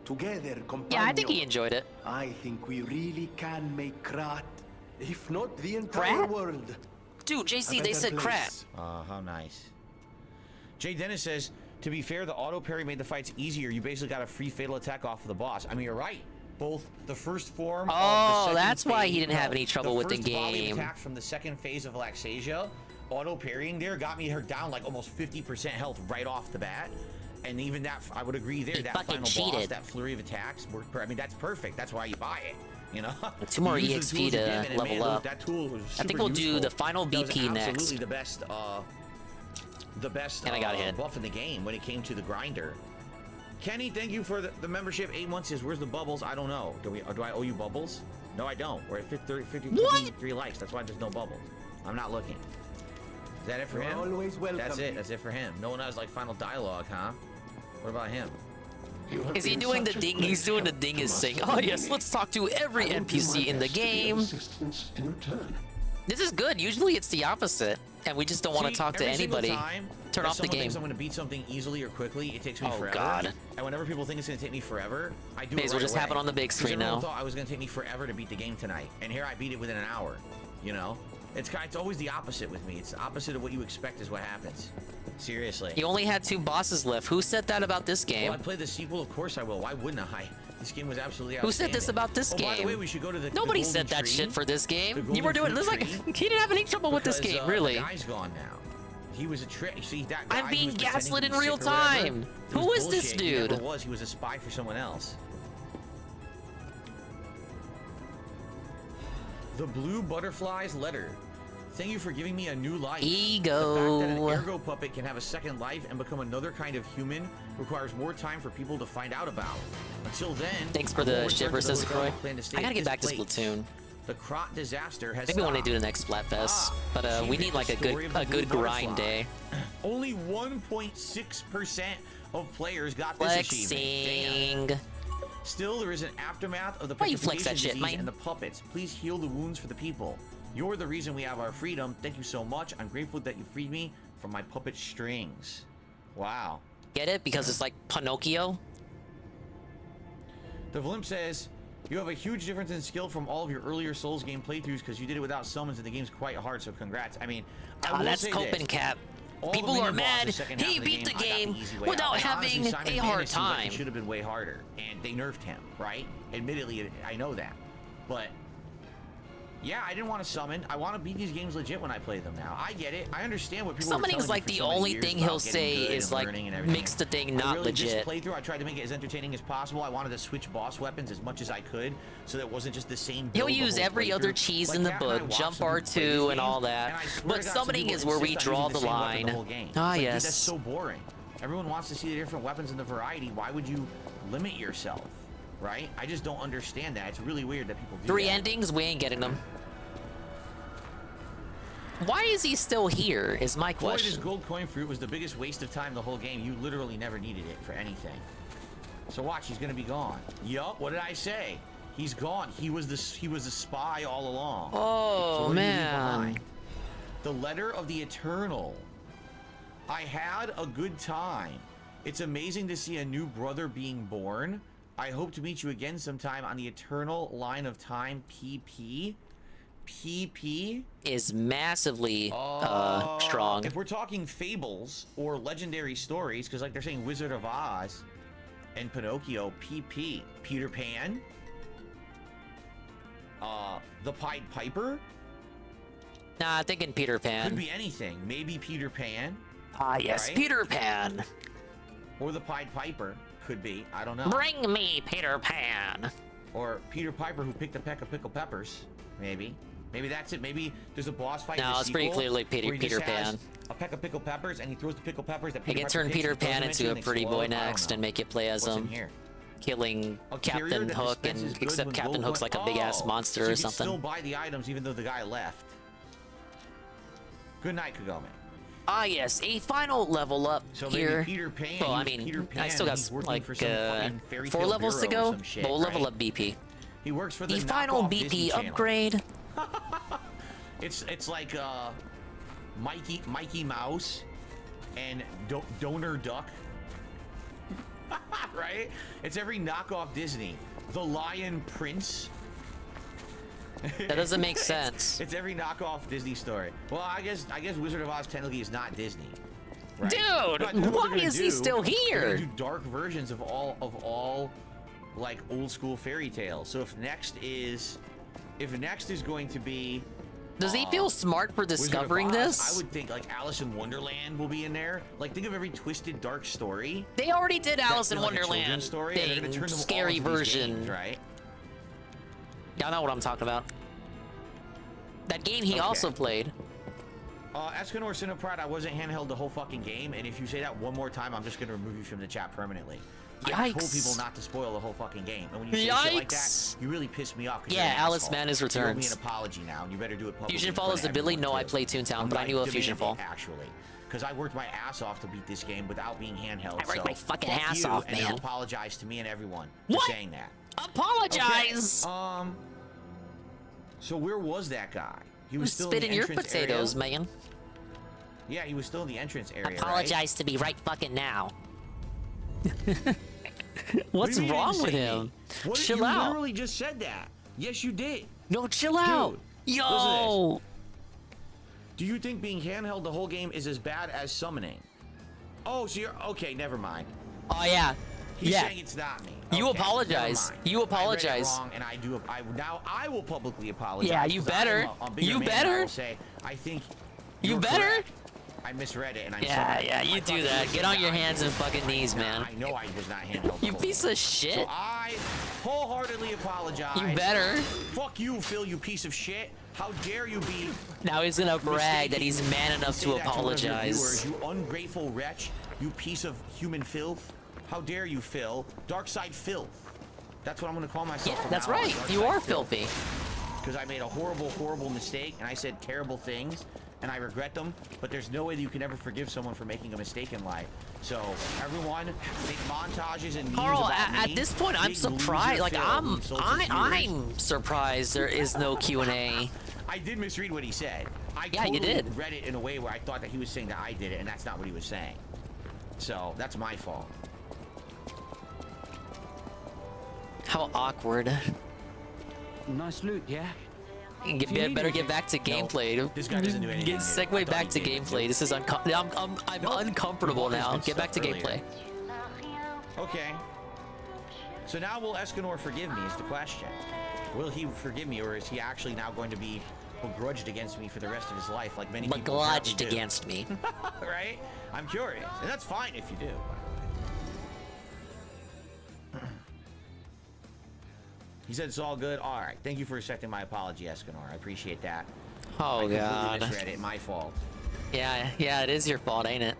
Together, companion.
Yeah, I think he enjoyed it.
I think we really can make Krat, if not the entire
Krat?
world.
Dude, JC,
a
they
better
said
place.
crap.
How nice. Jay Dennis says, to be fair, the auto parry made the fights easier. You basically got a free fatal attack off of the boss. I mean, you're right. Both the first form of the
Oh,
second
that's why
phase-
he didn't have any trouble with the
first volley of
game.
attacks from the second phase of Laxasia, auto parrying there got me her down like almost 50% health right off the bat. And even that, I would agree there,
He
that
fucking
final boss,
cheated.
that flurry of attacks, I mean, that's perfect. That's why you buy it, you know?
2 more
You use the
EXP
tools
to
you get, and
level
man,
up.
That tool was
I
super
think we'll do
useful.
the final
That was
BP next.
absolutely the best
And I got hit.
buff in the game when it came to the grinder. Kenny, thank you for the membership. 8 months says, where's the bubbles? I don't know. Do I owe you bubbles? No, I don't. We're at 53 likes. That's why there's no bubble. I'm not looking. Is that it for
You're
him?
always welcome.
That's it. That's it for him. No one has like final dialogue, huh? What about him?
Is he doing the ding? He's doing the ding is saying, oh yes, let's talk to every NPC in the game. This is good. Usually it's the opposite. And we just don't want to
See,
talk to
every single
anybody.
time
Turn
that
off the
someone
game.
thinks I'm going to beat something easily or quickly, it takes me
Oh,
forever.
God.
And whenever people think it's going to take me forever, I do
May
it
as well
right
just have
away.
it on the big
'Cause
screen
everyone
now.
thought I was going to take me forever to beat the game tonight, and here I beat it within an hour. You know, it's always the opposite with me. It's the opposite of what you expect is what happens. Seriously.
You only had 2 bosses left. Who said that about this game?
Well, I play the sequel, of course I will. Why wouldn't I? This game was absolutely
Who said this
outstanding.
about this
Oh,
game?
by the way, we should go to the
Nobody
the
said
golden
that
tree.
shit for this
The
game.
golden
You were doing
fruit
this like
tree.
he didn't have any trouble with this
Because,
game, really.
The guy's gone now. He was a trick. See, that guy
I'm being
who was pretending
gaslit
to
in
be
real
sick or whatever,
time.
it
Who
was
is this
bullshit. He never
dude?
was. He was a spy for someone else. The Blue Butterfly's letter. Thank you for giving me a new life.
Ego.
The fact that an ergo puppet can have a second life and become another kind of human requires more time for people to find out about. Until then,
Thanks for
I
the
will return
shipper,
to the
says
hotel
Croy.
and plan to stay
I gotta
at
get
this
back to
place.
Splatoon.
The Crot disaster has
Maybe when they
stopped.
do the next Splatfest. But we
achievement,
need like
the story of the
a
Blue
good grind
Butterfly.
day.
Only 1.6% of players got this achievement. Damn. Still, there is an aftermath of the
Why you flex that
petrification
shit,
disease
man?
and the puppets. Please heal the wounds for the people. You're the reason we have our freedom. Thank you so much. I'm grateful that you freed me from my puppet strings. Wow.
Get it? Because it's like Pinocchio.
The Vlimp says, you have a huge difference in skill from all of your earlier Souls game playthroughs because you did it without summons and the game's quite hard, so congrats. I mean, I will
That's
say
Copen
this.
Cap.
All the
People are
minion
mad
bosses, second half
he
of
beat the
I got
game
easy way
without
out. And honestly,
having
Simon
a
Bannon
hard
seems like
time.
He should have been way harder, and they nerfed him, right? Admittedly, I know that, but yeah, I didn't want to summon. I want to beat these games legit when I play them now. I get it. I understand what people were
Summoning
telling
is
me
like
for
the
so many
only
years
thing
about
he'll
getting
say
good
is
and
like
learning and everything.
makes the thing
I
not
really,
legit.
This playthrough, I tried to make it as entertaining as possible. I wanted to switch boss weapons as much as I could, so that it wasn't just the same.
He'll
build the
use
whole
every other
playthrough.
cheese
Like
in the
Kat and I
book,
watched
jump
some people play these
R2 and
games,
all that.
and I swear
But
to God, some
summoning
people
is where we
insist on
draw
using
the
same weapon
line.
the whole game.
Ah,
It's like, dude,
yes.
that's so boring. Everyone wants to see the different weapons and the variety. Why would you limit yourself? Right? I just don't understand that. It's really weird that people do
3
that.
endings, we ain't getting them. Why is he still here, is my
Boy, this
question.
gold coin fruit was the biggest waste of time the whole game. You literally never needed it for anything. So watch, he's gonna be gone. Yup, what did I say? He's gone. He was a spy all along.
Oh,
So what did he leave
man.
behind? The letter of the Eternal. I had a good time. It's amazing to see a new brother being born. I hope to meet you again sometime on the Eternal Line of Time PP. PP
is massively strong.
If we're talking fables or legendary stories, because like they're saying Wizard of Oz and Pinocchio, PP, Peter Pan, the Pied Piper.
Nah, thinking Peter Pan.
Could be anything. Maybe Peter Pan.
Ah, yes,
right?
Peter Pan.
Or the Pied Piper. Could be. I don't know.
Bring me Peter Pan.
Or Peter Piper who picked a peck of pickled peppers. Maybe. Maybe that's it. Maybe there's a boss fight.
No,
in the
it's pretty
sequel
clearly
where he
Peter
just has
Pan.
A peck of pickled peppers, and he throws the pickled peppers that
I
Peter
can
Piper
turn
picks
Peter
and throws
Pan
them
into a
and
pretty boy
explode. I don't
next
know.
and make you play as
What's in
him.
here?
Killing
A carrier
Captain
that
Hook,
dispenses
and
goods
except
when
Captain
gold
Hook's
coin-
like a big ass
Oh,
monster
so
or
you can
something.
still buy the items even though the guy left. Good night, Kagome.
Ah, yes, a final level up
So maybe
here.
Peter Pan,
Well,
he
I
was
mean,
Peter Pan,
I still
and
got
he's working
like
for some fucking fairy
4
tale
levels to
bureau or
go.
some shit,
But we'll level
right?
up BP.
He works for
The
the
final
knockoff Disney
BP
Channel.
upgrade.
It's like Mikey Mouse and Donor Duck. Right? It's every knockoff Disney. The Lion Prince.
That doesn't make sense.
It's every knockoff Disney story. Well, I guess Wizard of Oz technically is not Disney. Right?
Dude,
But then what
why
they're gonna
is he still
they're
here?
gonna do dark versions of all like old school fairy tales. So if next is going to be
Does he feel smart for
Wizard of
discovering
Oz,
this?
I would think like Alice in Wonderland will be in there. Like think of every twisted dark story.
They already did Alice in
That's like a
Wonderland
children's story, and they're gonna
thing,
turn them all
scary
into these
version.
games, right?
Y'all know what I'm talking about. That game he
Okay.
also played.
Escanor Cinepride, I wasn't handheld the whole fucking game, and if you say that one more time, I'm just gonna remove you from the chat permanently. I told
Yikes.
people not to spoil the whole fucking game, and when you say shit like that,
Yikes.
you really piss me off. 'cause
Yeah,
you're an
Alice
asshole.
Madness
You owe me
returns.
an apology now, and you better do it publicly.
Fusion
in
Fall
front
is
of
the Billy.
everyone,
No, I
too.
play Toontown,
I'm
but I
not
knew of Fusion
demanding
Fall.
it, actually, because I worked my ass off to beat this game without being handheld.
I worked
so
my fucking
fuck
ass
you,
off,
and then
man.
apologize to me and everyone for
What?
saying that.
Apologize.
Okay, so where was that guy? He
Who's
still
spitting
in the
your
entrance
potatoes,
area?
man?
Yeah, he was still in the entrance area.
Apologize to me right fucking now. What's
What do you mean you
wrong
didn't
with
say
him?
me? What,
Chill
you
out.
literally just said that. Yes, you did.
No, chill out.
Dude,
Yo.
listen to this. Do you think being handheld the whole game is as bad as summoning? Oh, so you're okay. Never mind.
Oh yeah.
He's
yeah.
saying it's not me.
You
Okay,
apologize.
never mind.
You apologize.
I read it wrong, and I do. Now I will publicly apologize.
Yeah, you
'cause
better.
I'm a bigger
You
man,
better.
I will say. I think.
You
you're
better.
correct. I misread it and I
Yeah, you do that. Get on your hands and fucking knees, man.
I know I was not handheld.
You piece of shit.
So I wholeheartedly apologize.
You better.
Fuck you, Phil, you piece of shit. How dare you be...
Now he's gonna brag that he's man enough to apologize.
You ungrateful wretch. You piece of human filth. How dare you, Phil? Dark side filth. That's what I'm gonna call myself.
Yeah, that's right. You are filthy.
Because I made a horrible, horrible mistake, and I said terrible things, and I regret them, but there's no way that you can ever forgive someone for making a mistake in life. So, everyone, make montages and memes
Carl,
about
at
me.
this point, I'm
Big
surprised.
loser
Like,
Phil
I'm
insults his viewers.
surprised there is no Q&A.
I did misread what he said. I
Yeah, you
totally
did.
read it in a way where I thought that he was saying that I did it, and that's not what he was saying. So, that's my fault.
How awkward.
Nice loot, yeah?
Better get back to gameplay.
This guy doesn't do anything.
Get segue back to gameplay. This is I'm uncomfortable now. Get back to gameplay.
Okay. So now will Escanor forgive me is the question. Will he forgive me, or is he actually now going to be begrudged against me for the rest of his life, like many people
Begrudged
do?
against me.
Right? I'm curious. And that's fine if you do. He said it's all good. All right. Thank you for accepting my apology, Escanor. I appreciate that.
Oh,
I completely
God.
misread it. My fault.
Yeah, it is your fault, ain't it?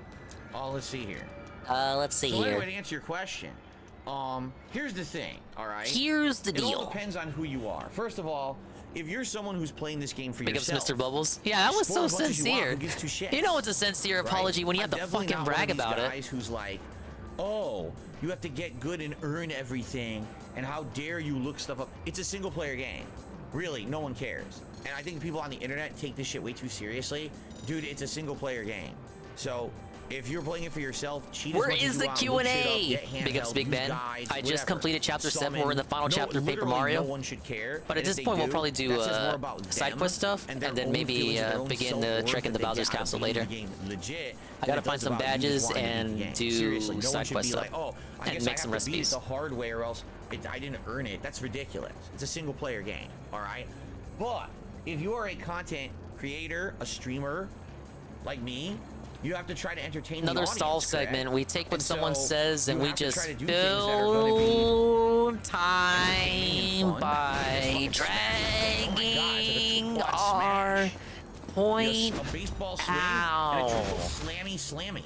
Oh, let's see here.
Let's see
So
here.
anyway, to answer your question, here's the thing, all right?
Here's the
It all
deal.
depends on who you are. First of all, if you're someone who's playing this game for
Big ups,
yourself,
Mr. Bubbles. Yeah, that was so
explore as much as you want.
sincere.
Who gives two shits?
You know it's a sincere
Right?
apology when you have
I'm
to
definitely
fucking
not
brag
one of these
about it.
guys who's like, oh, you have to get good and earn everything, and how dare you look stuff up. It's a single player game. Really, no one cares. And I think people on the internet take this shit way too seriously. Dude, it's a single player game. So if you're playing it for yourself, cheat
Where
as much as
is
you
the
want,
Q&A?
look shit up, get
Big ups,
handheld,
Big
use
Ben.
guides,
I just
whatever.
completed chapter 7.
Summon.
We're in the final chapter of Paper
Literally
Mario.
No one should care.
But at
And if
this
they
point, we'll
do,
probably do
that's just more about
side
them
quest stuff,
and
and
their
then
own
maybe
feelings of their own
begin the
self-worth
trek in the
that they
Bowser's
got
Castle
beating
later.
the game legit.
I gotta
than it
find
does
some
about you just
badges
wanting to beat the
and
game.
do
Seriously, no one
side
should
quest
be
stuff.
like, oh, I
And
guess
make
I
some
have to beat it
recipes.
the hard way or else I didn't earn it. That's ridiculous. It's a single player game, all right? But if you are a content creator, a streamer like me, you have to try to entertain the
Another
audience,
stall
correct?
segment. We take what
And
someone
so
says and
you
we
have to
just
try to do things that are gonna be
fill time
fun.
by dragging our point
Yes, a baseball swing and a
out.
triple slammy.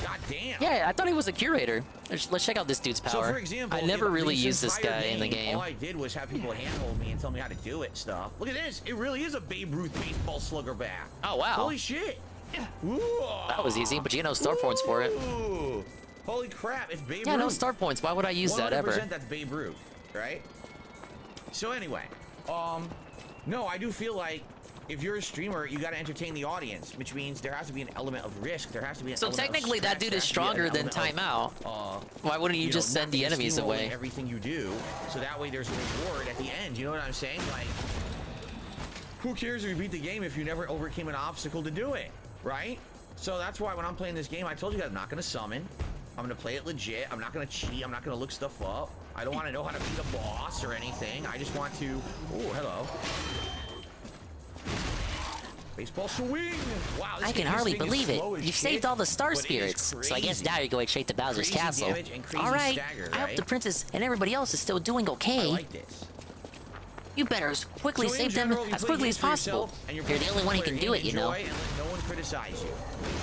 God damn.
Yeah, I thought he was a curator. Let's check out this dude's power.
So for example,
I never
in
really
this
used this
entire
guy in the game.
All I did was have people handhold me and tell me how to do it stuff. Look at this. It really is a Babe Ruth baseball slugger bat.
Oh, wow.
Holy shit. Ooh.
That was easy, but you get no star points for it.
Ooh. Holy crap, it's Babe Ruth.
Yeah, no star points. Why would I use that ever?
100% that's Babe Ruth, right? So anyway, no, I do feel like if you're a streamer, you got to entertain the audience, which means there has to be an element of risk. There has to be an
So
element of
technically, that
stretch,
dude
there
is
has to be an
stronger than
element of,
timeout. Why wouldn't you just send the
not
enemies
steamrolling
away?
everything you do, so that way there's a reward at the end. You know what I'm saying? Like, who cares if you beat the game if you never overcame an obstacle to do it, right? So that's why when I'm playing this game, I told you guys I'm not going to summon. I'm going to play it legit. I'm not going to cheat. I'm not going to look stuff up. I don't want to know how to beat a boss or anything. I just want to... Oh, hello. Baseball swing! Wow, this
I can
game-
hardly
this thing is
believe it.
slow as
You've
shit,
saved all the star
but it is
spirits. So I guess
crazy.
now you're going straight to Bowser's
Crazy
Castle.
damage and crazy
Alright,
stagger,
I hope
right?
the princess and everybody else is still doing okay.
I like this.
You better as quickly
So in
save
general,
them
you
as
play
quickly
games
as
for
possible.
yourself, and
You're the only one who can do it, you know.
Enjoy and let no one criticize you.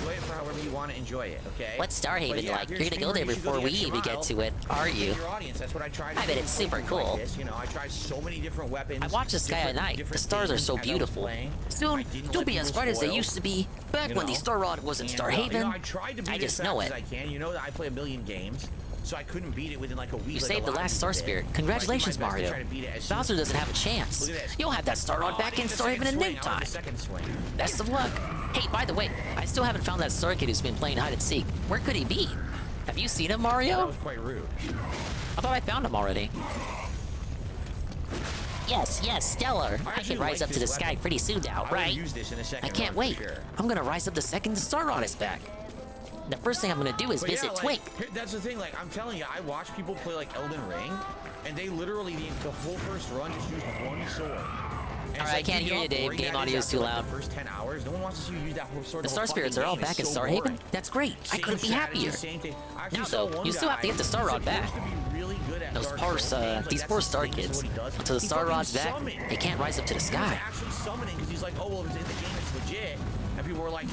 Enjoy it for however you want to enjoy it, okay?
What's
But
Starhaven
yeah,
like?
if
You're gonna
a
go there
streamer, you should go
before
the
we
extra
even get
mile.
to it, are
With
you?
your audience, that's what I try to
I bet
do
it's
with
super
games like
cool.
this, you know, I try so many different weapons.
I watched the sky at
different-
night. The
different
stars are
things
so
as I was
beautiful.
playing.
Soon,
I didn't
they'll
let
be as
people
bright as they
spoil,
used to be back
you
when the
know?
Star Rod wasn't
And,
Starhaven.
you know, I tried to beat
I
it
just
as
know
fast
it.
as I can. You know that I play a million games, so I couldn't beat it within like a week.
You
like
saved
a
the
lot of
last
people
Star
did.
Spirit.
But I did my
Congratulations,
best to
Mario.
try to beat it as soon
Bowser
as
doesn't have a chance.
Look at this.
You'll have that Star Rod
Oh, I
back
didn't
in
get the
Starhaven
second
in no
swing. I
time.
wanted the second swing.
Best of luck. Hey, by the way, I still haven't found that Star Kid who's been playing hide and seek. Where could he be? Have you seen him,
That
Mario?
was quite rude.
I thought I found him already. Yes, Stellar. I
actually
can rise
like
up to the
this
sky
weapon.
pretty soon now,
I will
right?
use this in a second
I can't
run for
wait.
sure.
I'm gonna rise up the second the Star Rod is back. The first thing I'm gonna do is
But
visit
yeah, like,
Twink.
that's the thing, like, I'm telling you, I watch people play, like, Elden Ring, and they literally, the whole first run just used one sword. And
Alright, I can't hear you, Dave. Game audio is too loud.
The first 10 hours, no one wants to see you use that whole sort
The
of
Star Spirits are all back in Starhaven? That's great. I couldn't be happier. Now though, you still have to get the Star Rod back. Those these poor Star Kids, until the Star Rod's back, they can't rise up to the sky.
Actually summoning because he's like, oh well, if it's in the game, it's legit. And people were like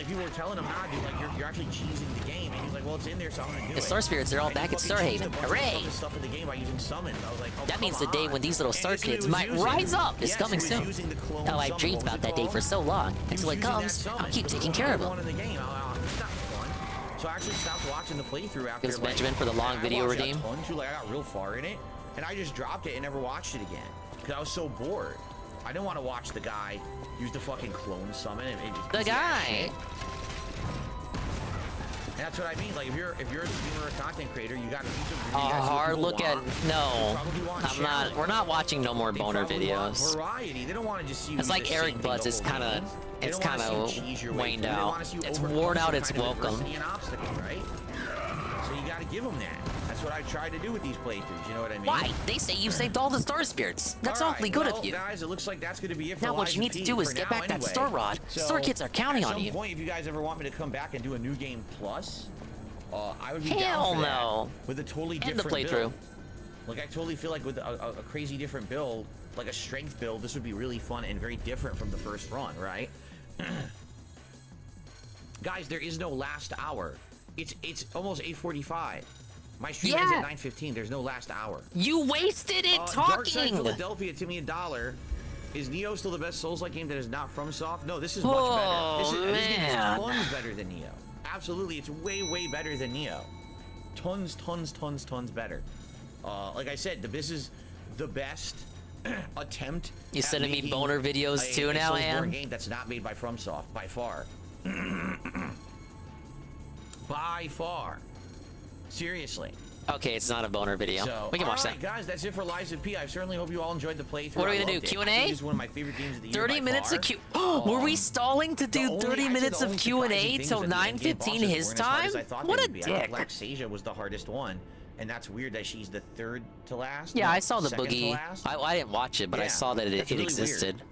people were telling him, nah, dude, like you're actually cheesing the game. And he's like, well, it's in there, so I'm gonna do it.
The Star Spirits are all back at Starhaven. Hooray!
Stuff in the game by using summons. I was like, oh,
that means the day when these little Star Kids might rise up is coming soon. Oh, I've dreamed about that day for so long. Until it comes, I'll keep taking care of them.
So I actually stopped watching the playthrough after.
Gives Benjamin for the long video redeem.
I got real far in it, and I just dropped it and never watched it again because I was so bored. I didn't want to watch the guy use the fucking clone summon.
The guy.
And that's what I mean. Like if you're a streamer or a content creator, you got to
hard look at no. I'm not. We're not watching no more boner videos.
Variety. They don't want to just see.
It's like Eric Butts is kind of. It's kind of waned out. It's worn out its welcome.
Right? So you got to give them that. That's what I try to do with these playthroughs. You know what I mean?
Why? They say you saved all the Star Spirits. That's awfully good of you.
Guys, it looks like that's going to be it for
now what you need to do is get back that Star Rod. Star Kids are counting on you.
At some point, if you guys ever want me to come back and do a new game plus, I would be down
Hell
for
no.
that. With a totally
And
different
the playthrough.
build. Like I totally feel like with a crazy different build, like a strength build, this would be really fun and very different from the first run, right? Guys, there is no last hour. It's almost 8:45. My stream ends at 9:15. There's no last hour.
You wasted it
Dark Side
talking.
Philadelphia, to me $1. Is Neo still the best Souls-like game that is not from Soft? No, this is much better. This game is tons better than Neo. Absolutely, it's way better than Neo. Tons better. Like I said, this is the best attempt.
You sending me boner videos too now, Ann?
Game that's not made by FromSoft by far. By far. Seriously.
Okay, it's not a boner video.
So,
we can watch that.
Guys, that's it for Lies of P. I certainly hope you all enjoyed the playthrough.
What are we gonna do? Q&A?
This is one of my favorite games of the year.
30 minutes of Q. Were we stalling to do 30 minutes of Q&A till 9:15 his time? What a dick.
I thought Laxasia was the hardest one, and that's weird that she's the third to last.
Yeah,
no,
I saw the
second
boogie. I didn't watch it, but I saw that it
really
existed.
Weird.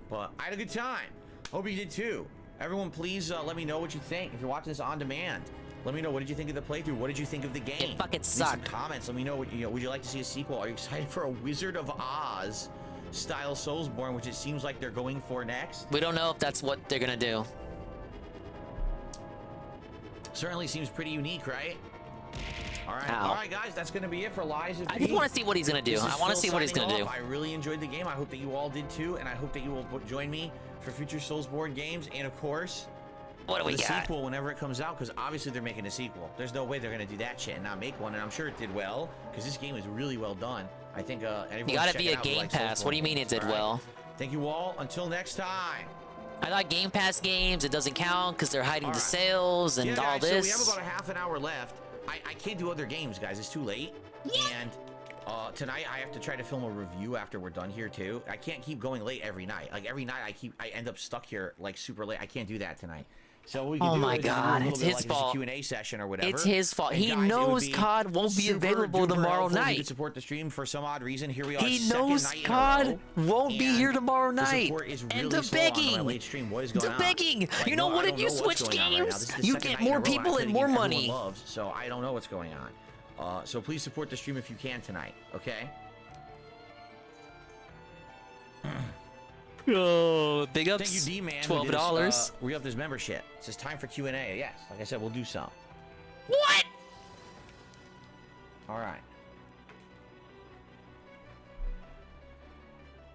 But I had a good time. Hope you did too. Everyone, please let me know what you think. If you're watching this on demand, let me know, what did you think of the playthrough? What did you think of the game?
It fucking
Leave some
sucked.
comments. Let me know, would you like to see a sequel? Are you excited for a Wizard of Oz style Soulsborne, which it seems like they're going for next?
We don't know if that's what they're gonna do.
Certainly seems pretty unique, right? All right, guys, that's gonna be it for Lies of P.
I just want to see what he's gonna do. I want to see what he's gonna do.
I really enjoyed the game. I hope that you all did too, and I hope that you will join me for future Soulsborne games, and of course,
what do we
the
got?
sequel whenever it comes out, because obviously they're making a sequel. There's no way they're gonna do that shit and not make one, and I'm sure it did well, because this game is really well done. I think
you gotta be a Game Pass. What do you mean it did well?
Thank you all. Until next time.
I thought Game Pass games, it doesn't count because they're hiding the sales and all this.
So we have about a half an hour left. I can't do other games, guys. It's too late. And tonight I have to try to film a review after we're done here too. I can't keep going late every night. Like every night I end up stuck here like super late. I can't do that tonight. So what we can do is
it's his fault.
Q&A session or whatever.
It's his fault.
And
He
guys,
knows COD won't be available tomorrow
If you
night.
could support the stream for some odd reason. Here we are.
He knows COD won't be here tomorrow
The
night.
support is
And
really
the
slow on my
begging.
late stream. What is going
The
on?
begging.
Like,
You know
no,
what?
I
If
don't
you
know what's
switch
going on right now.
games,
This is the
you
second
get
night in
more
a row
people
I
and
couldn't
more
get
money.
everyone loves, so I don't know what's going on. So please support the stream if you can tonight, okay?
Oh, big ups.
Thank you, D-Man.
$12.
We up this membership. It says time for Q&A. Yes, like I said, we'll do some.
What?
All right.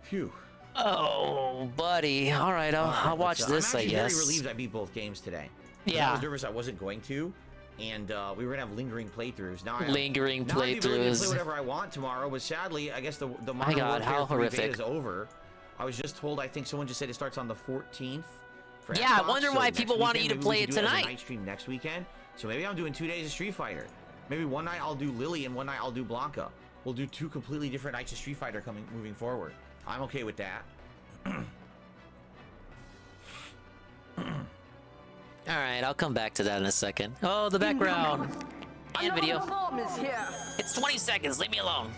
Phew.
Oh, buddy. All right, I'll watch this, I
I'm actually
guess.
very relieved I beat both games today.
Yeah.
I was nervous I wasn't going to, and we were gonna have lingering playthroughs. Now I have,
Lingering
now I have the ability to
playthroughs.
play whatever I want tomorrow, but sadly, I guess the Modern
God, how
Warfare 3
horrific.
beta is over. I was just told, I think someone just said it starts on the 14th. For
Yeah, I
Xbox,
wonder
so
why
next
people wanted you to
weekend,
play
maybe we
it
can do as a
tonight.
night stream next weekend. So maybe I'm doing 2 days of Street Fighter. Maybe one night I'll do Lily and one night I'll do Blanca. We'll do 2 completely different nights of Street Fighter moving forward. I'm okay with that.
All right, I'll come back to that in a second. Oh, the background. And video. It's 20 seconds. Leave me alone.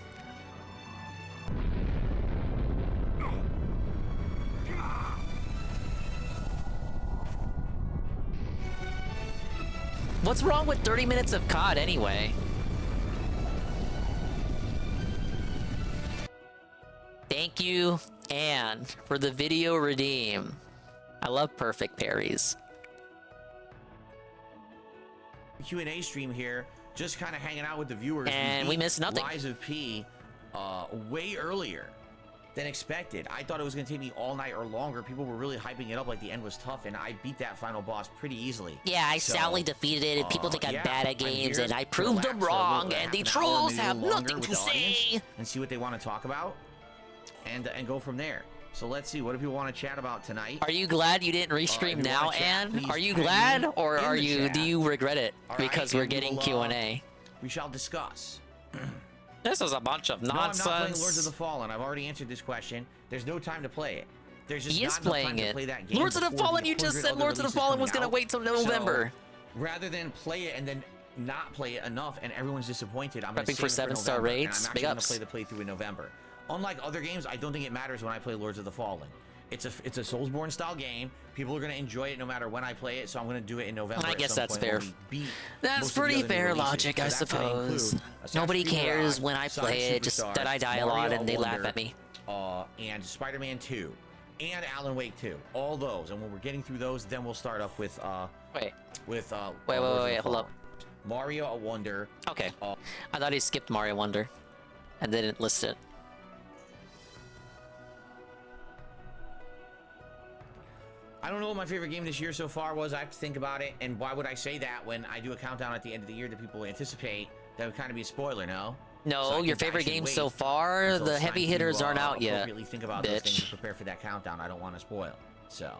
What's wrong with 30 minutes of COD anyway? Thank you, Anne, for the video redeem. I love perfect parries.
Q&A stream here, just kind of hanging out with the viewers.
And we missed nothing.
Lies of P way earlier than expected. I thought it was going to take me all night or longer. People were really hyping it up like the end was tough, and I beat that final boss pretty easily.
Yeah, I soundly defeated it. People think I'm bad at games, and I proved them wrong, and the trolls have nothing to say.
And see what they want to talk about, and go from there. So let's see, what do people want to chat about tonight?
Are you glad you didn't restream now, Anne? Are you glad, or do you regret it because we're getting Q&A?
We shall discuss.
This is a bunch of nonsense.
No, I'm not playing Lords of the Fallen. I've already answered this question. There's no time to play it. There's just
he is
not enough
playing
time
it.
To play that game
Lords of the Fallen, you just said Lords of the Fallen was going to wait till November.
So, rather than play it and then not play it enough and everyone's disappointed, I'm going to
for 7-star rates.
I'm actually going to play the playthrough in November. Unlike other games, I don't think it matters when I play Lords of the Fallen. It's a Soulsborne style game. People are going to enjoy it no matter when I play it, so I'm going to do it in November.
I guess that's fair. That's pretty fair logic, I suppose. Nobody cares when I play it, just that I die a lot and they laugh at me.
And Spider-Man 2, and Alan Wake 2. All those, and when we're getting through those, then we'll start up with
wait, hold up.
Mario a Wonder.
Okay. I thought he skipped Mario Wonder and didn't list it.
I don't know what my favorite game this year so far was. I have to think about it. And why would I say that when I do a countdown at the end of the year that people anticipate? That would kind of be a spoiler, no?
No,
so
your favorite game so far, the heavy hitters aren't out yet.
Really think about those things and prepare for that countdown. I don't want to spoil. So.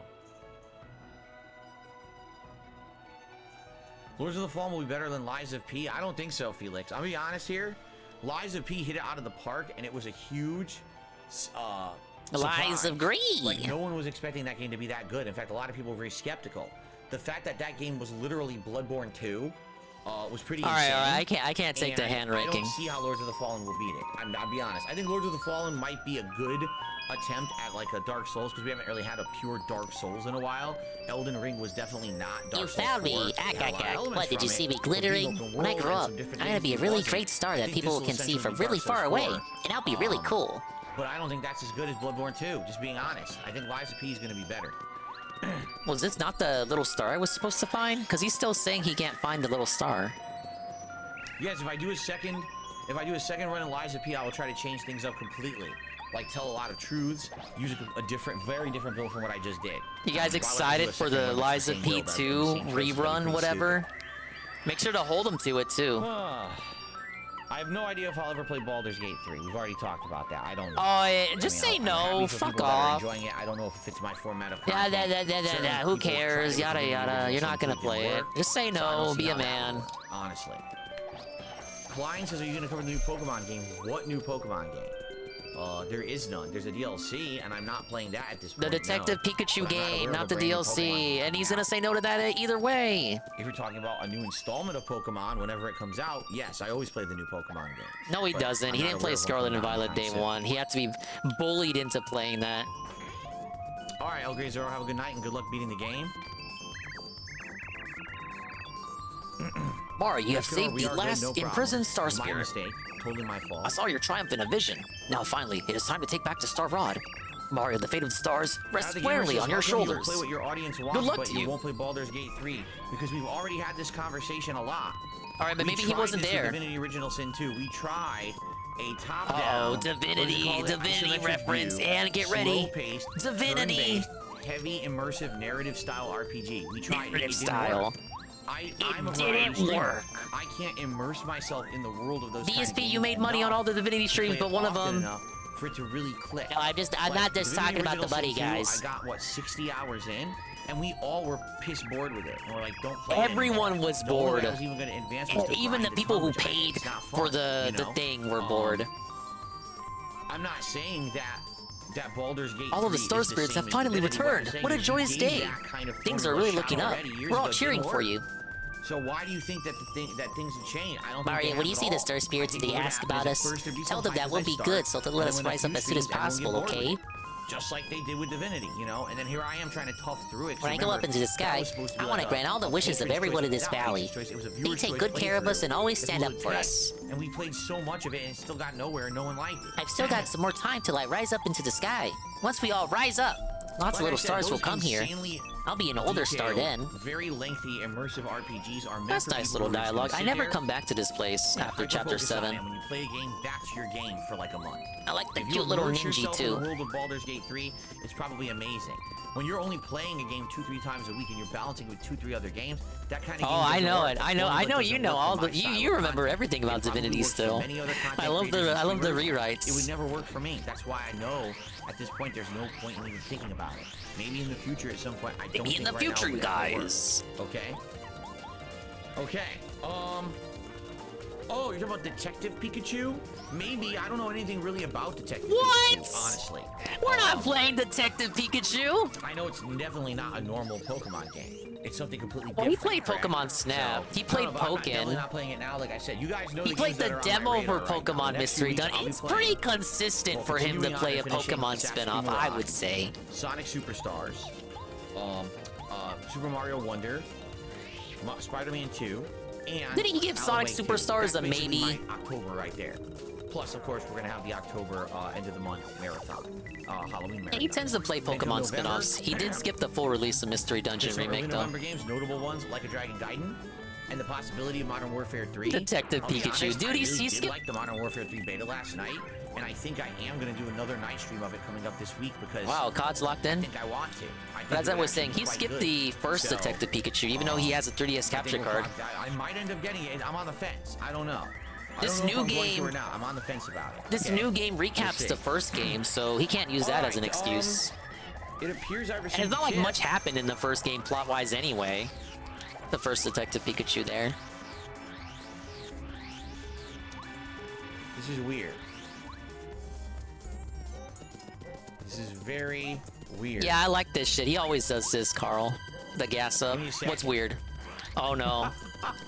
Lords of the Fallen will be better than Lies of P. I don't think so, Felix. I'll be honest here. Lies of P hit it out of the park, and it was a huge
Lies of Green.
Like, no one was expecting that game to be that good. In fact, a lot of people were very skeptical. The fact that that game was literally Bloodborne 2 was pretty insane.
All right, I can't take the hand ranking.
I don't see how Lords of the Fallen will beat it. I'll be honest. I think Lords of the Fallen might be a good attempt at like a Dark Souls, because we haven't really had a pure Dark Souls in a while. Elden Ring was definitely not Dark Souls.
You found me. What, did you see me glittering? When I grow up, I'm gonna be a really great star that people can see from really far away, and I'll be really cool.
But I don't think that's as good as Bloodborne 2, just being honest. I think Lies of P is going to be better.
Was this not the little star I was supposed to find? Because he's still saying he can't find the little star.
Yes, if I do a second run in Lies of P, I will try to change things up completely. Like, tell a lot of truths, use a different, very different build from what I just did.
You guys excited for the Lies of P2 rerun, whatever? Make sure to hold them to it, too.
I have no idea if I'll ever play Baldur's Gate 3. We've already talked about that. I don't know.
Oh, yeah, just say no. Fuck off.
Enjoying it. I don't know if it fits my format of
Yeah, who cares? Yada yada. You're not gonna play it. Just say no. Be a man.
Honestly. Klein says, are you gonna cover the new Pokemon game? What new Pokemon game? There is none. There's a DLC, and I'm not playing that at this point.
The Detective Pikachu game, not the DLC. And he's gonna say no to that either way.
If you're talking about a new installment of Pokemon, whenever it comes out, yes, I always play the new Pokemon game.
No, he doesn't. He didn't play Scarlet and Violet Day 1. He had to be bullied into playing that.
Alright, El Grey Zoro, have a good night and good luck beating the game.
Mario, you have saved the last imprisoned Star Spirit.
My mistake. Totally my fault.
I saw your triumph in a vision. Now finally, it is time to take back the Star Rod. Mario, the fate of the stars rests squarely on your shoulders.
Play what your audience wants,
good luck
but
to you.
You won't play Baldur's Gate 3 because we've already had this conversation a lot.
All right, but maybe he wasn't there.
Divinity Original Sin 2. We tried a top-down.
Oh, Divinity reference, and get ready. Divinity.
Heavy immersive narrative style RPG. We tried
narrative style.
It
didn't work.
I can't immerse myself in the world of those.
DSP, you made money on all the Divinity streams, but one of them.
For it to really click.
No, I'm not just talking about the money, guys.
I got what 60 hours in, and we all were piss bored with it. And we're like, don't play.
Everyone was bored.
I was even going to advance.
Even the people who paid for the thing were bored.
I'm not saying that Baldur's Gate.
All of the Star Spirits have finally returned. What a joyous day! Things are really looking up. We're all cheering for you.
So why do you think that things have changed? I don't.
Mario, when you see the Star Spirits and they ask about us, tell them that we'll be good, so they'll let us rise up as soon as possible, okay?
just like they did with Divinity, you know. And then here I am trying to tough through it.
When I go up into the sky, I want to grant all the wishes of everyone in this valley. They take good care of us and always stand up for us.
And we played so much of it and still got nowhere and no one liked it.
I've still got some more time till I rise up into the sky. Once we all rise up, lots of little stars will come here. I'll be an older star then.
Very lengthy, immersive RPGs are meant
That's
for
nice
people
little
who are just gonna
dialogue. I
sit
never
there.
come back to this place after chapter
Hyper-focus on
7.
it. When you play a game, that's your game for like a month.
I like the
If you
cute little
immerse
ninja
yourself in
too.
the world of Baldur's Gate 3, it's probably amazing. When you're only playing a game 2-3 times a week and you're balancing with 2-3 other games, that kind of
Oh, I know it. I know you know all the you remember everything about Divinity still. I love the rewrites.
It would never work for me. That's why I know at this point there's no point in even thinking about it. Maybe in the future at some point. I don't
Maybe in
think
the
right now
future,
it
you
would ever work.
guys.
Okay. Okay. Oh, you're talking about Detective Pikachu? Maybe. I don't know anything really about Detective
What?
Pikachu, honestly.
We're not playing Detective Pikachu.
I know it's definitely not a normal Pokemon game. It's something completely
Well,
different.
he played Pokemon Snap. He played
I'm definitely
Pokken.
not playing it now. Like I said, you guys know
He
the
played
games that
the
are on
demo
my radar
for
right now.
Pokemon
The next 2
Mystery
weeks,
Dungeon.
I'll be
It's
playing.
pretty consistent
Well,
for him to
continuing on
play a
and finishing
Pokemon
Assassin's
spin-off,
Creed
I
Mirage,
would say.
Sonic Superstars, Super Mario Wonder, Spider-Man 2, and
Didn't he give
Alan
Sonic
Wake 2.
Superstars
That's
a
basically
maybe?
my October right there. Plus, of course, we're gonna have the October end of the month marathon, Halloween marathon.
He tends to play
Until
Pokemon
November,
spin-offs. He did skip the full release of Mystery Dungeon
There's some early
remake though.
November games, notable ones like a Dragon Gaiden, and the possibility of Modern Warfare 3.
Detective
I'll be
Pikachu.
honest,
Dude,
I
he
really did
skipped-
like the Modern Warfare 3 beta last night, and I think I am going to do another night stream of it coming up this week because
Wow, COD's locked in?
I think I want to. I think
As
it
I
would
was saying,
actually
he
be quite
skipped
good.
the first
So,
Detective Pikachu, even though he has a 3DS
I think
capture
we'll
card.
talk- I might end up getting it. I'm on the fence. I don't know. I
This
don't know if
new
I'm going to
game-
or not. I'm on the fence about it.
This
Okay.
new game
We'll
recaps
see.
the first game, so he can't use that as an
Alright,
excuse.
It appears I've
And
received
it's not like
a
much
gift.
happened in the first game plot-wise anyway. The first Detective Pikachu there.
This is weird. This is very weird.
Yeah, I like this shit. He always does this, Carl. The gas up.
Give me a second.
What's weird? Oh no.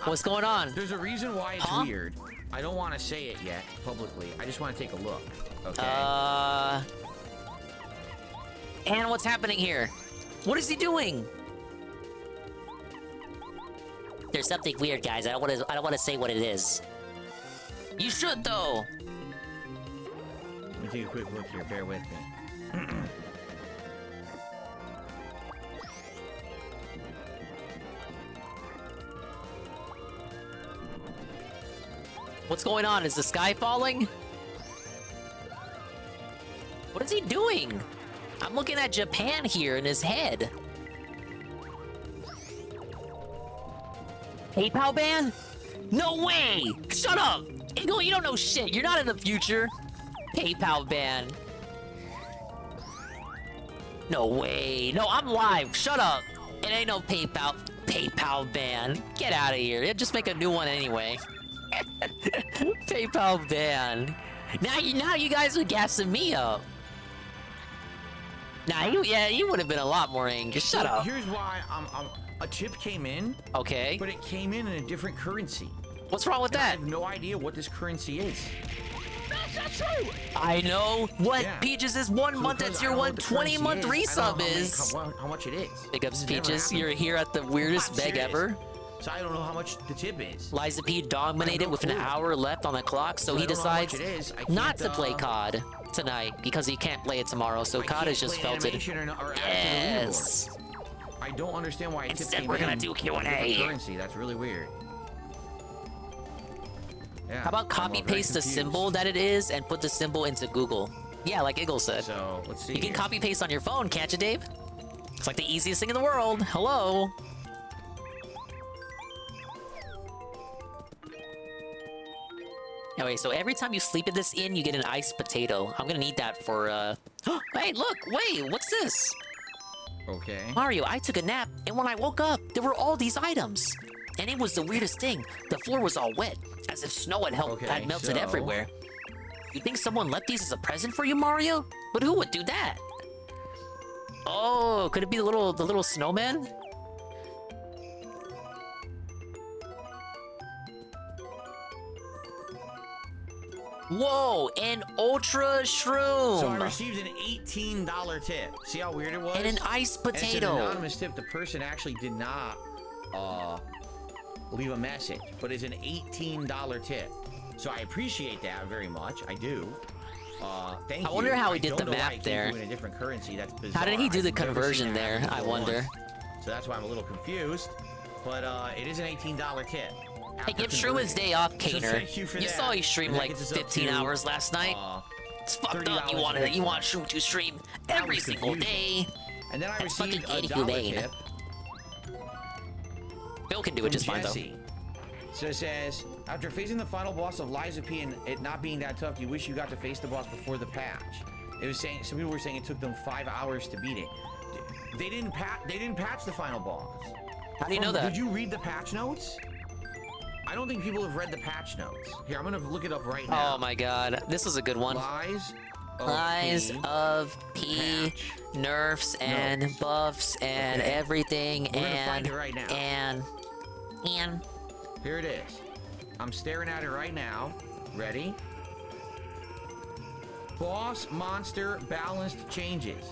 What's going on?
There's a reason why it's
Huh?
weird. I don't want to say it yet publicly. I just want to take a look. Okay.
And what's happening here? What is he doing? There's something weird, guys. I don't want to say what it is. You should though.
Let me take a quick look here. Bear with me.
What's going on? Is the sky falling? What is he doing? I'm looking at Japan here in his head. PayPal ban? No way! Shut up! Eagle, you don't know shit. You're not in the future. PayPal ban. No way. No, I'm live. Shut up. It ain't no PayPal ban. Get out of here. Just make a new one anyway. PayPal ban. Now you guys are gassing me up. Nah, you would have been a lot more angry. Shut up.
Here's why a chip came in.
Okay.
But it came in a different currency.
What's wrong with
And
that?
I have no idea what this currency is.
That's not true. I know what
Yeah.
Peaches is 1 month.
because
That's
I
your
don't know what the
20-month
currency is. I don't
resub
know
is.
how much it is.
Big ups,
This has never
Peaches.
happened
You're here at the weirdest
I'm
beg
serious.
ever.
So I don't know how much the tip is.
Liza P dominated with an
clue.
hour left on the clock, so
So
he
I don't know how much
decides
it is. I
not
can't,
to play COD tonight because he can't play it tomorrow. So
I
COD
can't
is just
play an
felted.
animation or add it to the
Yes.
leaderboard. I don't understand why a tip
Instead,
came
we're gonna
in
do
with a
Q&A.
different currency. That's really weird. Yeah,
How about
I'm,
copy
very
paste the
confused.
symbol that it is and put the symbol into Google? Yeah, like Eagle said.
So let's see.
You can
here.
copy paste on your phone, can't you, Dave? It's like the easiest thing in the world. Hello. Anyway, so every time you sleep in this inn, you get an iced potato. I'm gonna need that for, Hey, look! Wait, what's this?
Okay.
Mario, I took a nap, and when I woke up, there were all these items. And it was the weirdest thing. The floor was all wet, as if snow had melted
so-
everywhere. You think someone left these as a present for you, Mario? But who would do that? Oh, could it be the little snowman? Whoa, an ultra shroom.
So I received an $18 tip. See how weird it was?
And an ice
And it's
potato.
an anonymous tip. The person actually did not leave a message, but it's an $18 tip. So I appreciate that very much. I do. Thank you.
I wonder how he
I
did
don't
the
know why I
map
can't
there.
do it in a different currency. That's bizarre.
How did he do the
I've never
conversion
seen that
there?
happen
I
before
wonder.
once. So that's why I'm a little confused. But it is an $18 tip.
Hey, give Shrew his day off, Kaner.
thank you for
You
that.
saw he streamed
And that
like
gets us up
15
to,
hours last night. It's fucked up. You want Shrew to stream every single day.
And then I
That's
received
fucking
a
Eddie
dollar
Hubane.
tip.
Bill can do it just fine though.
Jesse. So it says, after facing the final boss of Liza P and it not being that tough, you wish you got to face the boss before the patch. It was saying, some people were saying it took them 5 hours to beat it. They didn't patch the final boss.
How do you know that?
Did you read the patch notes? I don't think people have read the patch notes. Here, I'm gonna look it up right now.
Oh my god, this was a good one. Lies of P, nerfs and buffs and everything
We're gonna
and
find it right now.
and
Here it is. I'm staring at it right now. Ready? Boss monster balanced changes.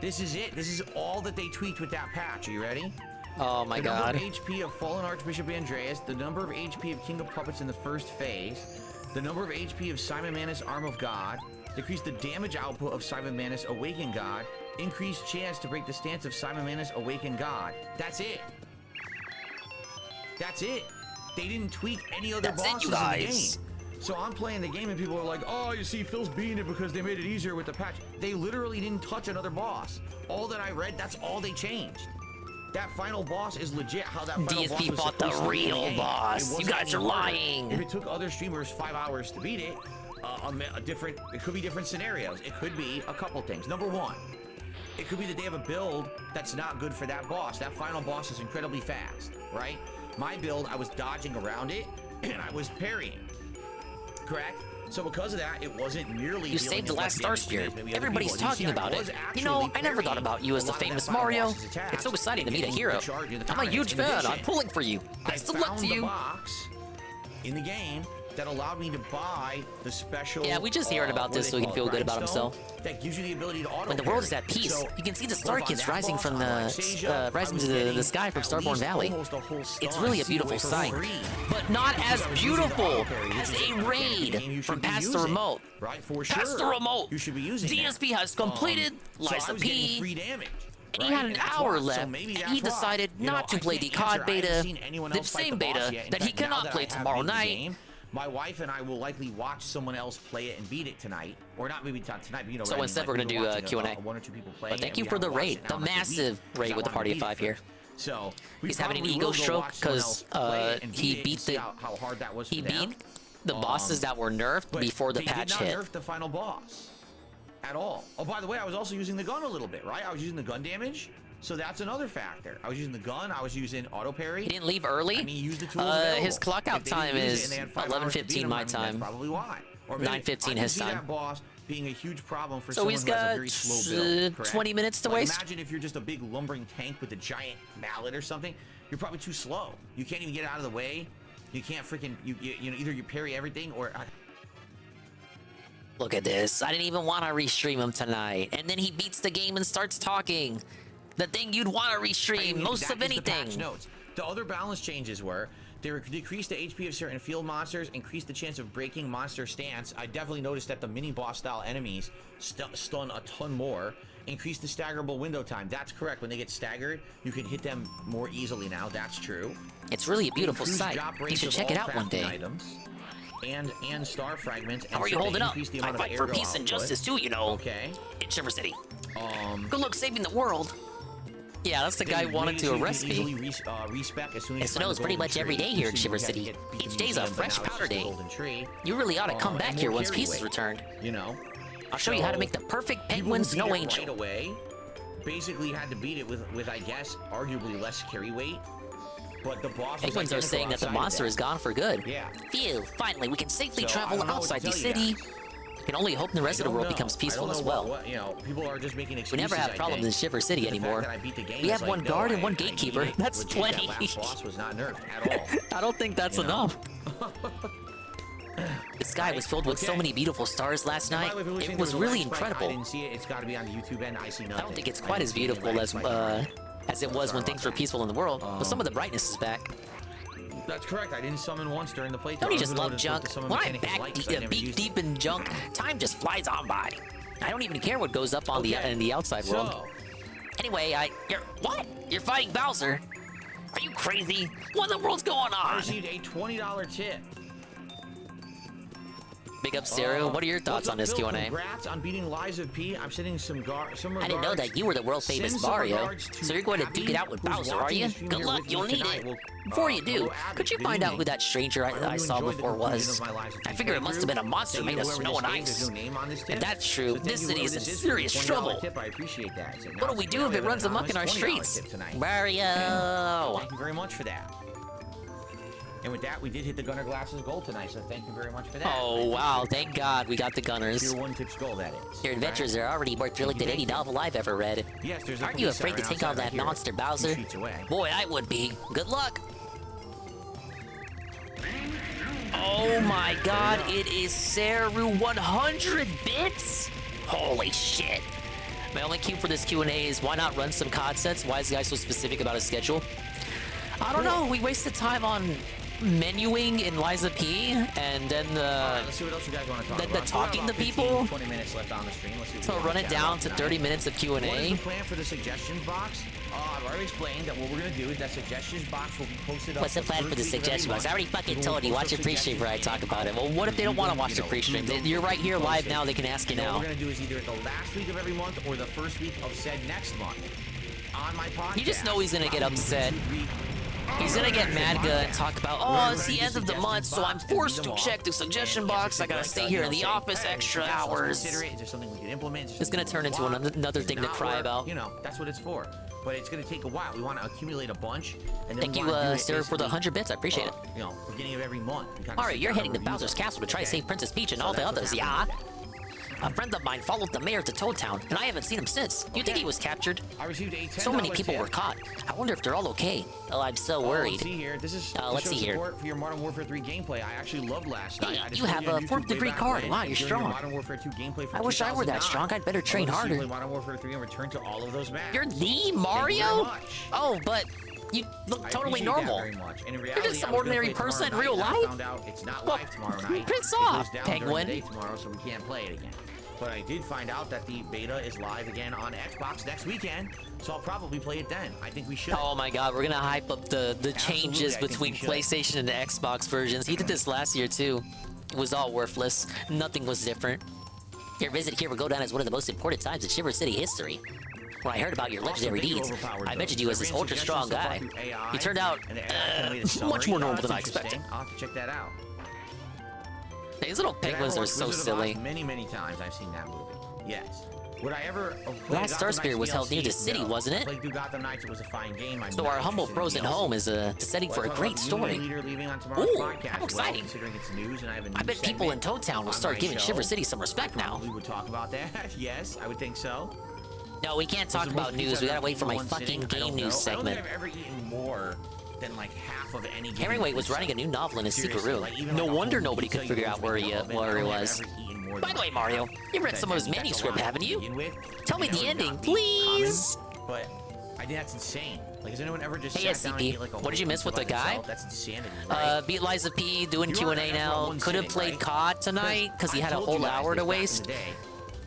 This is it. This is all that they tweaked with that patch. Are you ready?
Oh my god.
The number of HP of Fallen Archbishop Andreas, the number of HP of King of Puppets in the first phase, the number of HP of Simon Manus Arm of God, decrease the damage output of Simon Manus Awakened God, increased chance to break the stance of Simon Manus Awakened God. That's it. That's it. They didn't tweak any other bosses in the game. So I'm playing the game and people are like, oh, you see, Phil's beating it because they made it easier with the patch. They literally didn't touch another boss. All that I read, that's all they changed. That final boss is legit how that final boss
DSP
was
fought the
supposed to be in
real
game.
boss.
It
You
wasn't
guys are
any harder.
lying.
If it took other streamers 5 hours to beat it, it could be different scenarios. It could be a couple things. Number one, it could be that they have a build that's not good for that boss. That final boss is incredibly fast, right? My build, I was dodging around it and I was parrying, correct? So because of that, it wasn't nearly.
You saved the last Star Spear. Everybody's talking about it. You know, I never thought about you as the famous Mario. It's so exciting to meet a hero. I'm a huge fan. I'm pulling for you. Best of luck to you.
Box in the game that allowed me to buy the special.
Yeah, we just heard about this so he can feel good about himself.
That gives you the ability to auto.
When the world is at peace, you can see the star kids rising from rising to the sky from Starborn Valley. It's really a beautiful sight, but not as beautiful as a raid from Past the Remote.
Right, for sure.
Past the Remote.
You should be using
DSP has completed Liza P.
Free damage.
And he had an hour left, and he decided not to play the COD beta, the same beta that he cannot play tomorrow night.
My wife and I will likely watch someone else play it and beat it tonight, or not maybe not tonight, but you know.
So instead, we're gonna do Q&A.
One or two people playing.
But thank you for the raid, the massive raid with the party of 5 here.
So
he's having an ego stroke because he beat the bosses that were nerfed before the patch hit.
They did not nerf the final boss at all. Oh, by the way, I was also using the gun a little bit, right? I was using the gun damage. So that's another factor. I was using the gun. I was using auto parry.
He didn't leave early.
I mean, use the tools available.
His clock out time is 11:15 my time.
That's probably why. Or
9:15 his time.
That boss being a huge problem for
so
someone
he's
who has
got
a very slow build,
20 minutes to
like,
waste.
Imagine if you're just a big lumbering tank with a giant mallet or something. You're probably too slow. You can't even get out of the way. You can't freaking you know, either you parry everything or.
Look at this. I didn't even want to restream him tonight, and then he beats the game and starts talking. The thing you'd want to restream, most of anything.
The other balance changes were they decreased the HP of certain field monsters, increased the chance of breaking monster stance. I definitely noticed that the mini boss style enemies stun a ton more. Increased the staggerable window time. That's correct. When they get staggered, you can hit them more easily now. That's true.
It's really a beautiful sight. You should check it out one day.
Items. And star fragments.
How are you holding up? I fight for peace and justice too, you know.
Okay.
In Shiver City. Good luck saving the world. Yeah, that's the guy who wanted to arrest me. It snows pretty much every day here in Shiver City. Each day's a fresh powder day. You really ought to come back here once peace is returned.
You know.
I'll show you how to make the perfect penguin snow angel.
Right away. Basically had to beat it with I guess arguably less carry weight. But the boss
Penguins are saying that the monster is gone for good.
Yeah.
Phew, finally we can safely travel outside the city. I can only hope the rest of the world becomes peaceful as well.
You know, people are just making excuses.
We never have problems in Shiver City anymore. We have one guard and one gatekeeper. That's plenty.
That last boss was not nerfed at all.
I don't think that's enough.
The sky was filled with so many beautiful stars last night. It was really incredible.
I didn't see it. It's got to be on the YouTube end. I see nothing.
I don't think it's quite as beautiful as it was when things were peaceful in the world, but some of the brightness is back.
That's correct. I didn't summon once during the playthrough.
Don't you just love junk? When I'm back deep in junk, time just flies on by. I don't even care what goes up on in the outside world. Anyway, what? You're fighting Bowser? Are you crazy? What in the world's going on?
I received a $20 tip.
Big up, Stereo. What are your thoughts on this Q&A?
Congrats on beating Liza P. I'm sending some regards.
I didn't know that you were the world famous Mario, so you're going to duke it out with Bowser, are you? Good luck, you'll need it. Before you do, could you find out who that stranger I saw before was? I figure it must have been a monster made of snow and ice. If that's true, this city is in serious trouble. What do we do if it runs amok in our streets? Mario!
Thank you very much for that. And with that, we did hit the Gunner Glasses gold tonight, so thank you very much for that.
Oh, wow. Thank God we got the Gunners.
Tier 1 tips gold, that is.
Your adventures are already more thrilling than any novel I've ever read.
Yes, there's a
Aren't you afraid to take on that monster, Bowser? Boy, I would be. Good luck. Oh my God, it is Seru 100 bits? Holy shit. My only cue for this Q&A is why not run some COD sets? Why is the guy so specific about his schedule? I don't know. We wasted time on menuing in Liza P, and then
let's see what else you guys want to talk about.
the talking to people.
20 minutes left on the stream. Let's see
So run it down to 30 minutes of Q&A.
What is the plan for the suggestions box? I've already explained that what we're going to do is that suggestions box will be posted up.
What's the plan for the suggestion box? I already fucking told you. Watch your pre-stream where I talk about it. Well, what if they don't want to watch the pre-stream? You're right here live now. They can ask you now.
What we're going to do is either the last week of every month or the first week of said next month on my podcast.
You just know he's going to get upset. He's gonna get mad and talk about, oh, it's the end of the month, so I'm forced to check the suggestion box. I gotta stay here in the office extra hours.
Is there something we can implement?
It's gonna turn into another thing to cry about.
You know, that's what it's for. But it's gonna take a while. We want to accumulate a bunch. And then
thank you, Sarah, for the 100 bits. I appreciate it.
You know, beginning of every month.
Alright, you're heading to Bowser's Castle to try to save Princess Peach and all the others, yeah? A friend of mine followed the mayor to Toad Town, and I haven't seen him since. You think he was captured?
I received a $10
So many people were caught. I wonder if they're all okay. Oh, I'm so worried.
Let's see here. This is
let's see here.
Support for your Modern Warfare 3 gameplay. I actually loved last night.
Hey, you have a 4th degree card. Wow, you're strong.
Modern Warfare 2 gameplay for
I wish I were that strong. I'd better train harder.
Play Modern Warfare 3 and return to all of those maps.
You're the Mario? Oh, but you look totally normal. You're just some ordinary person in real life.
It's not live tomorrow night.
Piss off, Penguin.
Tomorrow, so we can't play it again. But I did find out that the beta is live again on Xbox next weekend, so I'll probably play it then. I think we should.
Oh my God, we're gonna hype up the changes between PlayStation and the Xbox versions. He did this last year too. It was all worthless. Nothing was different. Your visit here will go down as one of the most important times in Shiver City history. When I heard about your legendary deeds, I mentioned you as this ultra-strong guy. You turned out much more normal than I expected.
I'll have to check that out.
These little penguins are so silly.
Many times I've seen that movie. Yes. Would I ever?
Last Star Spirit was held near the city, wasn't it?
Played through Gotham Knights. It was a fine game.
So our humble frozen home is the setting for a great story. Ooh, how exciting! I bet people in Toad Town will start giving Shiver City some respect now.
We would talk about that. Yes, I would think so.
No, we can't talk about news. We gotta wait for my fucking game news segment.
I don't think I've ever eaten more than like half of any game.
Herringway was writing a new novel in his secret room. No wonder nobody could figure out where he was. By the way, Mario, you've read some of his manuscript, haven't you? Tell me the ending, please.
But I think that's insane. Like, has anyone ever just
hey, SCP, what did you miss with the guy?
That's insanity, right?
Beat Liza P, doing Q&A now. Could have played COD tonight, because he had a whole hour to waste.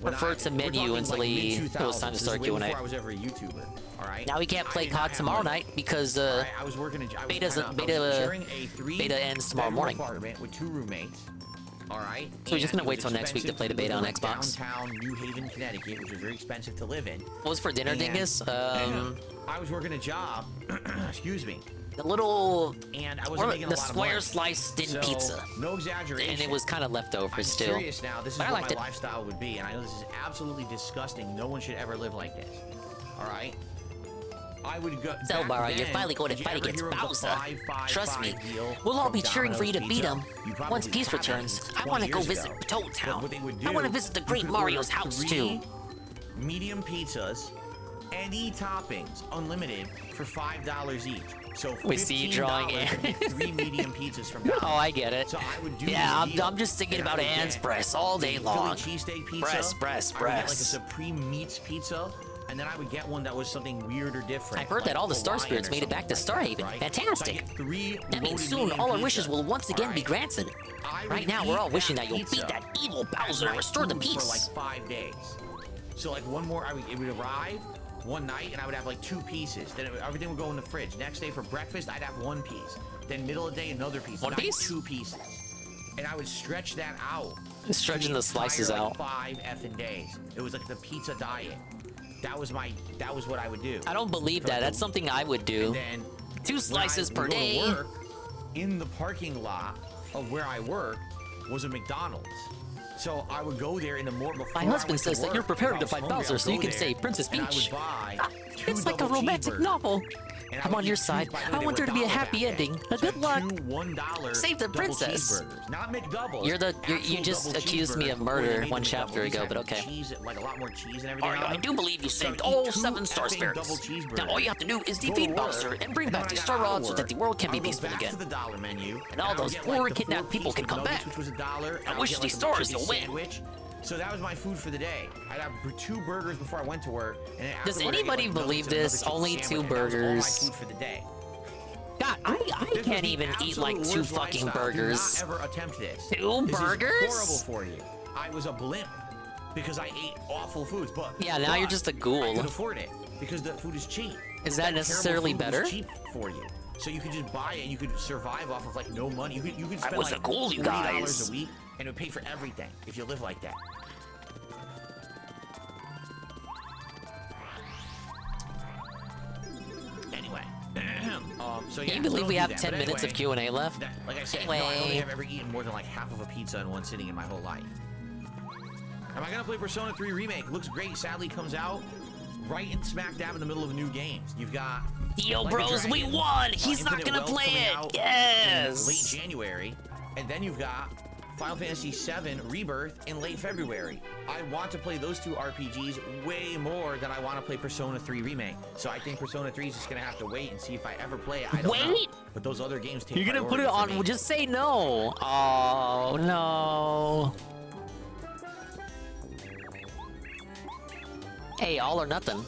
Preferred to menu until it was time to start Q&A. Now we can't play COD tomorrow night because beta ends tomorrow morning.
With 2 roommates. All right.
So we're just gonna wait till next week to play the beta on Xbox.
Downtown New Haven, Connecticut, which is very expensive to live in.
What was for dinner, Dingus?
I was working a job. Excuse me.
The little
and I wasn't making a lot of
square
money.
slice thin pizza.
No exaggeration.
And it was kind of leftovers too.
I'm serious now. This is what my lifestyle would be, and I know this is absolutely disgusting. No one should ever live like this. All right. I would go.
So, Bara, you're finally going to fight against Bowser. Trust me, we'll all be cheering for you to beat him. Once peace returns, I want to go visit Toad Town. I want to visit the Great Mario's house too.
Medium pizzas any toppings, unlimited, for $5 each. So
We see you drawing it.
$15 to get 3 medium pizzas from Domino's.
Oh, I get it.
So I would do
Yeah,
this deal,
I'm just thinking
and I
about
would
Anne's
get
breasts all day
the
long.
Philly cheesesteak pizza.
Breast.
I would get like a Supreme Meats pizza, and then I would get one that was something weird or different.
I've heard that
like
all the Star
Hawaiian
Spirits
or
made it back to
something
Starhaven.
like that, right? So I
Fantastic.
get 3
That means
loaded
soon
medium
all our
pizzas.
wishes will once again be granted.
I would
Right now, we're
eat
all wishing
that
that you'll
pizza
beat that evil
as
Bowser and
my
restore the
food
peace.
for like 5 days. So like one more, it would arrive one night, and I would have like 2 pieces. Then everything would go in the fridge. Next day for breakfast, I'd have 1 piece. Then middle of the day, another piece.
One
Then I'd have
piece?
2 pieces. And I would stretch that out.
Stretching the slices
entire,
out.
like, 5 effing days. It was like the pizza diet. That was what I would do.
I don't believe that. That's something I would do.
And then
2 slices per
when I would
day.
go to work, in the parking lot of where I worked was a McDonald's. So I would go there in the morning before
My husband says that you're preparing
if I
to
was
fight
hungry, I
Bowser
would
so you
go
can
there,
save Princess
and I
Peach.
would buy
It's
2
like a
double
romantic
cheeseburgers.
novel.
And I
I'm
would
on
get
your
2
side.
by the way,
I
they
want there
were
to be a
$1
happy
back
ending.
then.
A good
So
luck.
2 $1
Save the
double
princess.
cheeseburgers. Not McDoubles.
You
actual
just
double
accused me
cheeseburgers
of
before they
murder
made
one
the
chapter
McDoubles.
ago,
These
but
had
okay.
cheese, like a lot more cheese and everything.
I do believe you
So
saved
eat
all
2
7 Star
effing
Spirits.
double cheeseburgers.
Now all you have to do is
Go to
defeat
work,
Bowser and bring
and then
back
when
the
I
Star
got out of
Rod so that
work,
the world can
I
be
would go
peaceful
back
again.
to the dollar menu,
And all
I would
those
get,
poor
like, the
kidnapped
4
people
piece
can come
McNuggets,
back.
which was $1.
I
would
wish
get,
these
like, a
stores
chicken
will win.
sandwich. So that was my food for the day. I'd have 2 burgers before I went to work. And then
Does
afterward, I'd get,
anybody
like,
believe
nuggets and
this?
another
Only
chicken
2
sandwich, and that was all my
burgers.
food for the day.
God, I
This was
can't
the
even eat
absolute
like 2
worst
fucking
lifestyle.
burgers.
Do not ever attempt this.
2
This
burgers?
is horrible for you. I was a blimp because I ate awful foods. But
Yeah, now you're just a
I
ghoul.
could afford it because the food is cheap.
Is that necessarily
terrible food
better?
was cheap for you. So you could just buy it and you could survive off of like no money. You could spend
was
like
a ghoul, you
$40
guys.
a week and it would pay for everything if you live like that. Anyway, so yeah.
Can you believe
don't
we
do
have
that.
10
But
minutes of
anyway,
Q&A left?
like I said,
Anyway.
no, I don't think I've ever eaten more than like half of a pizza in one sitting in my whole life. Am I gonna play Persona 3 Remake? Looks great. Sadly, comes out right in smack dab in the middle of new games. You've got
Yo,
Like a
bros, we
Dragon,
won! He's not
Infinite
gonna
Wealth
play
coming
it!
out
Yes!
in late January, and then you've got Final Fantasy VII Rebirth in late February. I want to play those 2 RPGs way more than I want to play Persona 3 Remake. So I think Persona 3 is just gonna have to wait and see if I ever play it. I don't know.
Wait?
But those other games take
You're gonna put
priority
it
for
on.
me.
Just say no. Oh, no. Hey, all or nothing.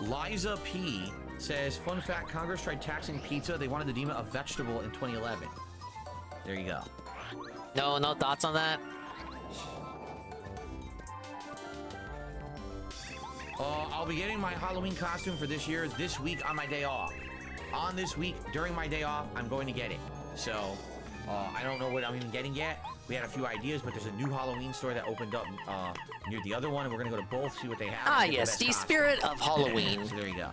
Liza P says, fun fact, Congress tried taxing pizza. They wanted to deem it a vegetable in 2011. There you go.
No thoughts on that?
I'll be getting my Halloween costume for this year this week on my day off. On this week, during my day off, I'm going to get it. So, I don't know what I'm even getting yet. We had a few ideas, but there's a new Halloween store that opened up near the other one, and we're going to go to both, see what they have.
Ah,
and get
yes,
best
the
costume.
spirit of Halloween.
So there you go.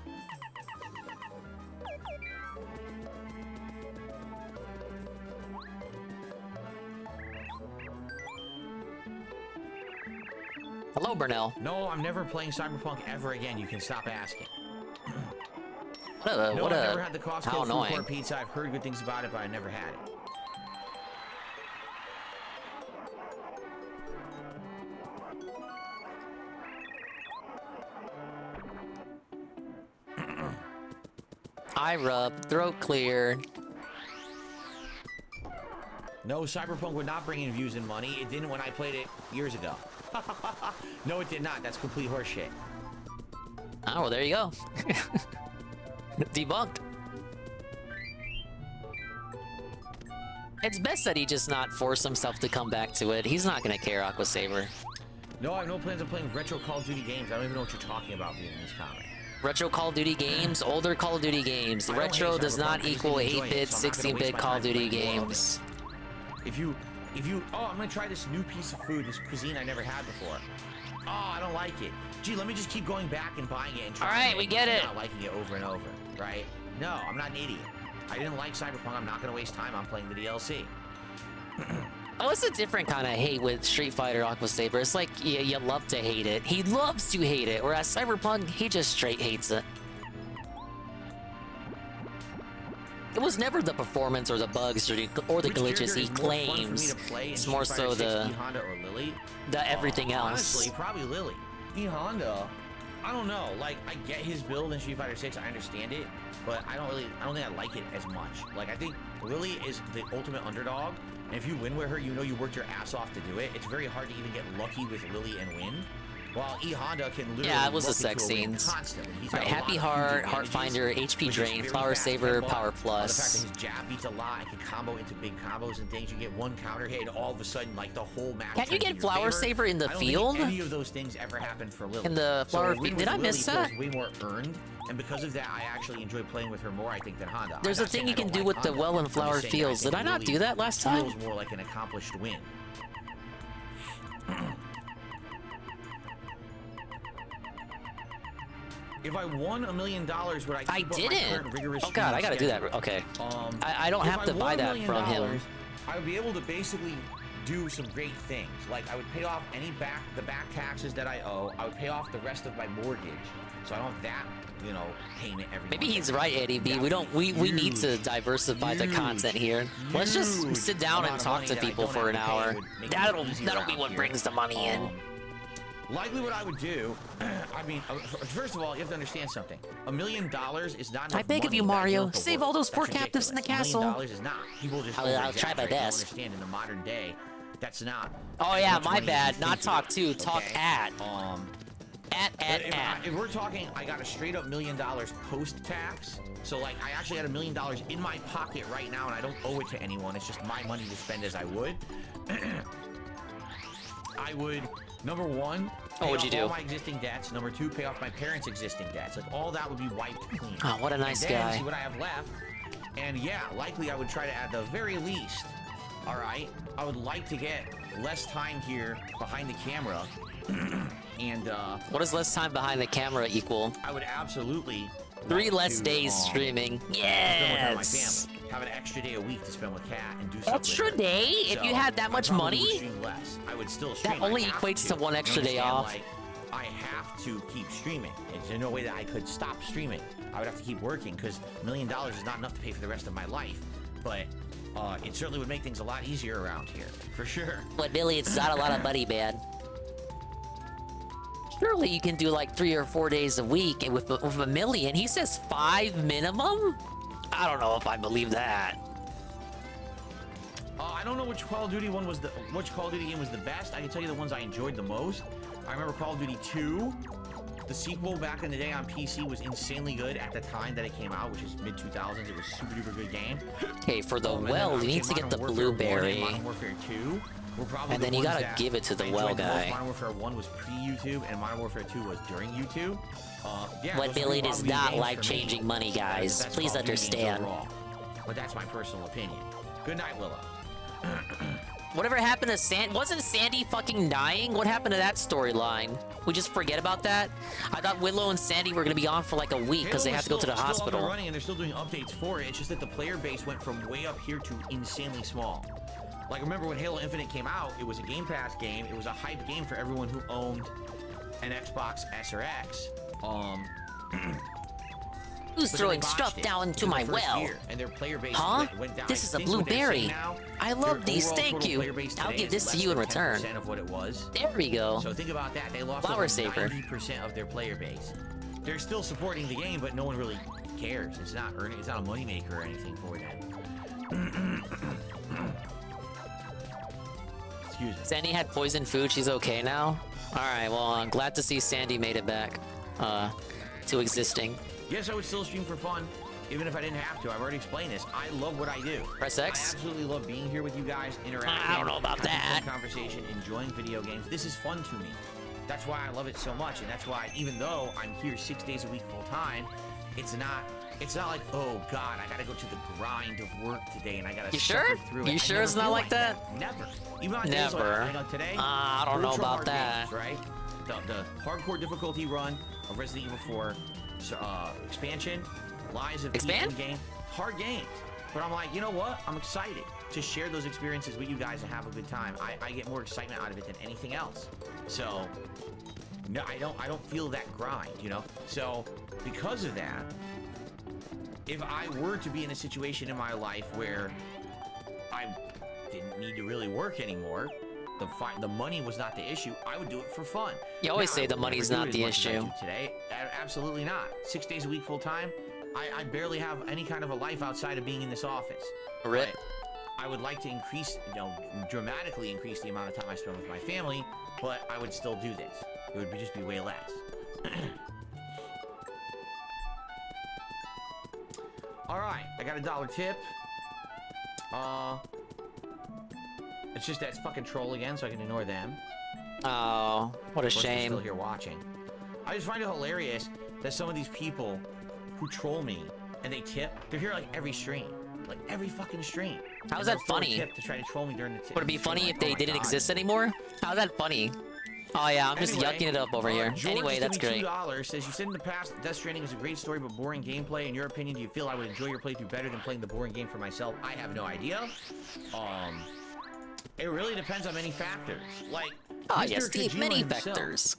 Hello, Burnell.
No, I'm never playing Cyberpunk ever again. You can stop asking.
What
I've
a
never had the Costco
how
food
annoying.
court pizza. I've heard good things about it, but I never had it.
Eye rub, throat clear.
No, Cyberpunk would not bring in views and money. It didn't when I played it years ago. No, it did not. That's complete horseshit.
Oh, well, there you go. Debunked. It's best that he just not force himself to come back to it. He's not gonna care, Aqua Saber.
No, I have no plans of playing retro Call of Duty games. I don't even know what you're talking about being in this comic.
Retro Call of Duty games, older Call of Duty games.
I don't
Retro
hate
does
Cyberpunk,
not
I just
equal
didn't enjoy
8-bit,
it, so I'm not gonna
16-bit
waste my
Call of
time
Duty
playing more of it.
games.
If you, oh, I'm gonna try this new piece of food, this cuisine I never had before. Oh, I don't like it. Gee, let me just keep going back and buying it and trying
Alright,
it
we
and
get it.
not liking it over and over, right? No, I'm not an idiot. I didn't like Cyberpunk. I'm not gonna waste time on playing the DLC.
Oh, it's a different kind of hate with Street Fighter Aqua Saber. It's like you love to hate it. He loves to hate it, whereas Cyberpunk, he just straight hates it. It was never the performance or the bugs or the
Which
glitches
character
he
is more fun for me
claims.
to play in
It's
Street
more
Fighter
so
6, Honda or Lily?
the everything else.
Honestly, probably Lily. E Honda, I don't know. Like, I get his build in Street Fighter 6. I understand it, but I don't think I like it as much. Like, I think Lily is the ultimate underdog, and if you win with her, you know you worked your ass off to do it. It's very hard to even get lucky with Lily and win. While E Honda can literally
it was the sex scenes.
Constantly. He's
Right,
got a
Happy
lot of
Heart,
huge
Heart
advantages,
Finder, HP
which is
Drain,
very
Flower
fast
Saver,
headbutt.
Power
The fact
Plus.
that his jab beats a lot, and can combo into big combos and things. You get one counter hit, and all of a sudden, like, the whole match.
Can you
turns
get
in your
Flower
favor.
Saver in the
I don't
field?
think any of those things ever happened for Lily.
In the Flower
Win
Field?
with
Did I miss
Lily
that?
feels way more earned, and because of that, I actually enjoy playing with her more, I think, than Honda.
There's a thing you can do with the Well and Flower Fields. Did I not do that last time?
Feels more like an accomplished win. If I won $1 million, would I keep
I
up my
didn't.
current rigorous
Oh god, I gotta do
streaming
that. Okay.
schedule?
I don't
if
have to
I
buy
won
that
$1
from
million,
him.
I would be able to basically do some great things. Like, I would pay off the back taxes that I owe. I would pay off the rest of my mortgage, so I don't have that, you know, payment every
Maybe
month.
he's right, Eddie B. We need to diversify the content here. Let's just sit down and talk to people for an hour. That'll be what brings the money in.
Likely what I would do, I mean, first of all, you have to understand something. $1 million is not enough
I beg of
money
you,
to back
Mario.
up the
Save
work.
all those poor
That's
captives in the
ridiculous.
castle.
$1 million is not. People just
I'll try my
overexaggerate.
best.
Don't understand in the modern day, that's not.
Oh
as
yeah,
much
my
money as
bad.
you
Not
think
talk
it
to,
is,
talk
okay?
at.
If we're talking, I got a straight up $1 million post-tax. So, like, I actually had $1 million in my pocket right now, and I don't owe it to anyone. It's just my money to spend as I would. I would, number one, pay
what'd you
off all
do?
my existing debts. Number two, pay off my parents' existing debts. Like, all that would be wiped clean.
Oh, what a nice
and then
guy.
see what I have left. And yeah, likely I would try to, at the very least, all right, I would like to get less time here behind the camera. And
what does less time behind the camera equal?
I would absolutely
3
like
less
to,
days streaming.
spend with her and my
Yes.
family. Have an extra day a week to spend with Kat and do stuff
Extra
with her.
day? If you had that
I
much
probably
money?
would stream less. I would still stream.
That only
I have
equates to one
You
extra day
understand?
off.
Like, I have to keep streaming. There's no way that I could stop streaming. I would have to keep working because $1 million is not enough to pay for the rest of my life. But it certainly would make things a lot easier around here, for sure.
But Billy, it's not a lot of money, man. Surely you can do like 3 or 4 days a week, and with $1 million, he says 5 minimum. I don't know if I believe that.
I don't know which Call of Duty game was the best. I can tell you the ones I enjoyed the most. I remember Call of Duty 2. The sequel back in the day on PC was insanely good at the time that it came out, which is mid-2000s. It was a super duper good game.
Okay, for the
And then
well,
I
you
would
need
say
to get the
Modern Warfare 1
blueberry.
and Modern Warfare 2 were probably
And
the
then you
ones
gotta
that
give it to the
I
well
enjoyed the most.
guy.
Modern Warfare 1 was pre-YouTube, and Modern Warfare 2 was during YouTube. Yeah,
But
those
Billy
were
does
probably
not
games
like
for me.
changing money,
That are the
guys.
best
Please
Call of Duty games
understand.
overall. But that's my personal opinion. Good night, Willow.
Whatever happened to Sandy? Wasn't Sandy fucking dying? What happened to that storyline? We just forget about that? I thought Willow and Sandy were gonna be on for like a week because they
Halo
had
is
to go to the
still up and
hospital.
running, and they're still doing updates for it. It's just that the player base went from way up here to insanely small. Like, remember when Halo Infinite came out, it was a Game Pass game. It was a hype game for everyone who owned an Xbox S or X.
Who's
but then
throwing
they botched
stuff
it
down into
in the
my
first
well?
year, and their player base
Huh?
went down.
This
I
is a
think what they're saying
blueberry.
now,
I
their
love these,
overall
thank
total
you.
player base
I'll
today
give
is
this to
less
you in
than
return.
10% of what it was.
There we go.
So think about that. They lost
Flower
over
saver.
90% of their player base. They're still supporting the game, but no one really cares. It's not earning. It's not a moneymaker or anything for them. Excuse me.
Sandy had poisoned food. She's okay now? Alright, well, I'm glad to see Sandy made it back to existing.
Yes, I would still stream for fun, even if I didn't have to. I've already explained this. I love what I do.
Press X?
I absolutely love being here with you guys, interacting.
I don't know about
having
that.
fun conversation, enjoying video games. This is fun to me. That's why I love it so much, and that's why even though I'm here 6 days a week full time, it's not like, oh God, I gotta go to the grind of work today and I gotta
You
suffer
sure?
through it.
You
I
sure
never
it's not
feel
like that?
Never. Even on days
Never.
like today.
I don't know
ultra
about
hard
that.
games, right? The hardcore difficulty run of Resident Evil 4 expansion, Lies of P
Expand?
game, hard games. But I'm like, you know what? I'm excited to share those experiences with you guys and have a good time. I get more excitement out of it than anything else. So no, I don't feel that grind, you know? So because of that, if I were to be in a situation in my life where I didn't need to really work anymore, the money was not the issue. I would do it for fun.
You always
Now,
say
I
the
would
money's
never do
not
it
the
as much as I
issue.
do today, absolutely not. 6 days a week full time. I barely have any kind of a life outside of being in this office.
Rip.
But I would like to increase, dramatically increase the amount of time I spend with my family, but I would still do this. It would just be way less. All right, I got a $1 tip. It's just that fucking troll again, so I can ignore them.
Oh, what a
Of course, they're
shame.
Still here watching. I just find it hilarious that some of these people who troll me and they tip, they're here like every stream, like every fucking stream.
How's
And
that
they'll throw a
funny?
Tip to try to troll me during the tip.
Would it be funny if they didn't exist anymore? How's that funny? Oh yeah, I'm just
Anyway,
yucking it up over here.
George
Anyway, that's
gives me
great.
$2 says, you said in the past Death Stranding is a great story but boring gameplay. In your opinion, do you feel I would enjoy your playthrough better than playing the boring game for myself? I have no idea. It really depends on many factors. Like,
Ah,
Mr.
yes, the
Kojima
many
himself
factors.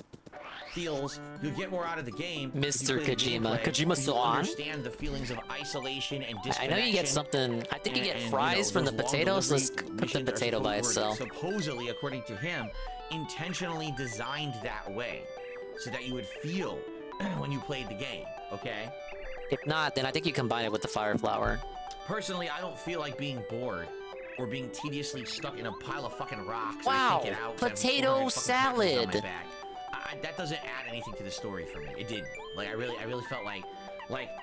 Feels you'll get more out of the game. if
Mr.
you play the
Kojima.
gameplay,
Kojima
and you
still on?
understand the feelings of isolation and
I
disconnection.
know you get something. I think you get
and,
fries from the
those long
potatoes. Let's
delivery
cook the
missions are
potato by itself.
Supposedly, according to him, intentionally designed that way so that you would feel when you played the game, okay?
If not, then I think you combine it with the fire flower.
Personally, I don't feel like being bored or being tediously stuck in a pile of fucking rocks.
Wow,
I can't get out 'cause I have
potato
400 fucking patches on my
salad.
back. That doesn't add anything to the story for me. It didn't. Like, I really felt like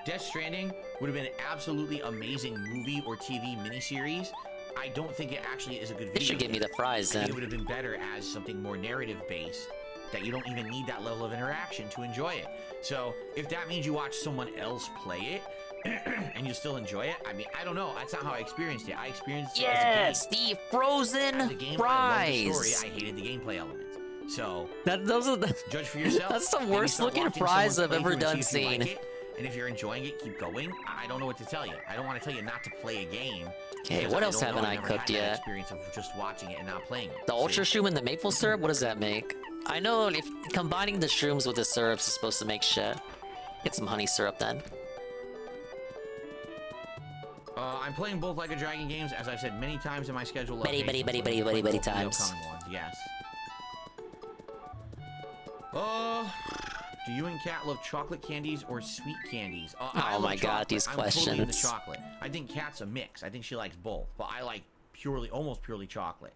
Death Stranding would have been an absolutely amazing movie or TV miniseries. I don't think it actually is a good video.
It should give me the fries
I think
then.
it would have been better as something more narrative based, that you don't even need that level of interaction to enjoy it. So if that means you watch someone else play it and you still enjoy it, I mean, I don't know. That's not how I experienced it. I experienced it
Yes,
as a game.
the frozen
As a game, I
fries.
loved the story. I hated the gameplay elements. So
Those are the,
judge for yourself.
That's the
Maybe
worst
start
looking
watching
fries
someone
I've
play
ever
through
done
and see if you like
seen.
it. And if you're enjoying it, keep going. I don't know what to tell you. I don't want to tell you not to play a game.
Okay,
because
what
I
else
don't know.
haven't
I
I
never
cooked
had that
yet?
experience of just watching it and not playing it.
The ultra shroom and the maple syrup. What does that make? I know if combining the shrooms with the syrups is supposed to make shit. Get some honey syrup then.
I'm playing both Like a Dragon games, as I've said many times in my schedule.
Many,
updates.
many, many,
I'm
many,
playing
many
both the
times.
upcoming ones, yes. Do you and Kat love chocolate candies or sweet candies? I
Oh
love
my God,
chocolate.
these
I'm totally into
questions.
chocolate. I think Kat's a mix. I think she likes both, but I like almost purely chocolate.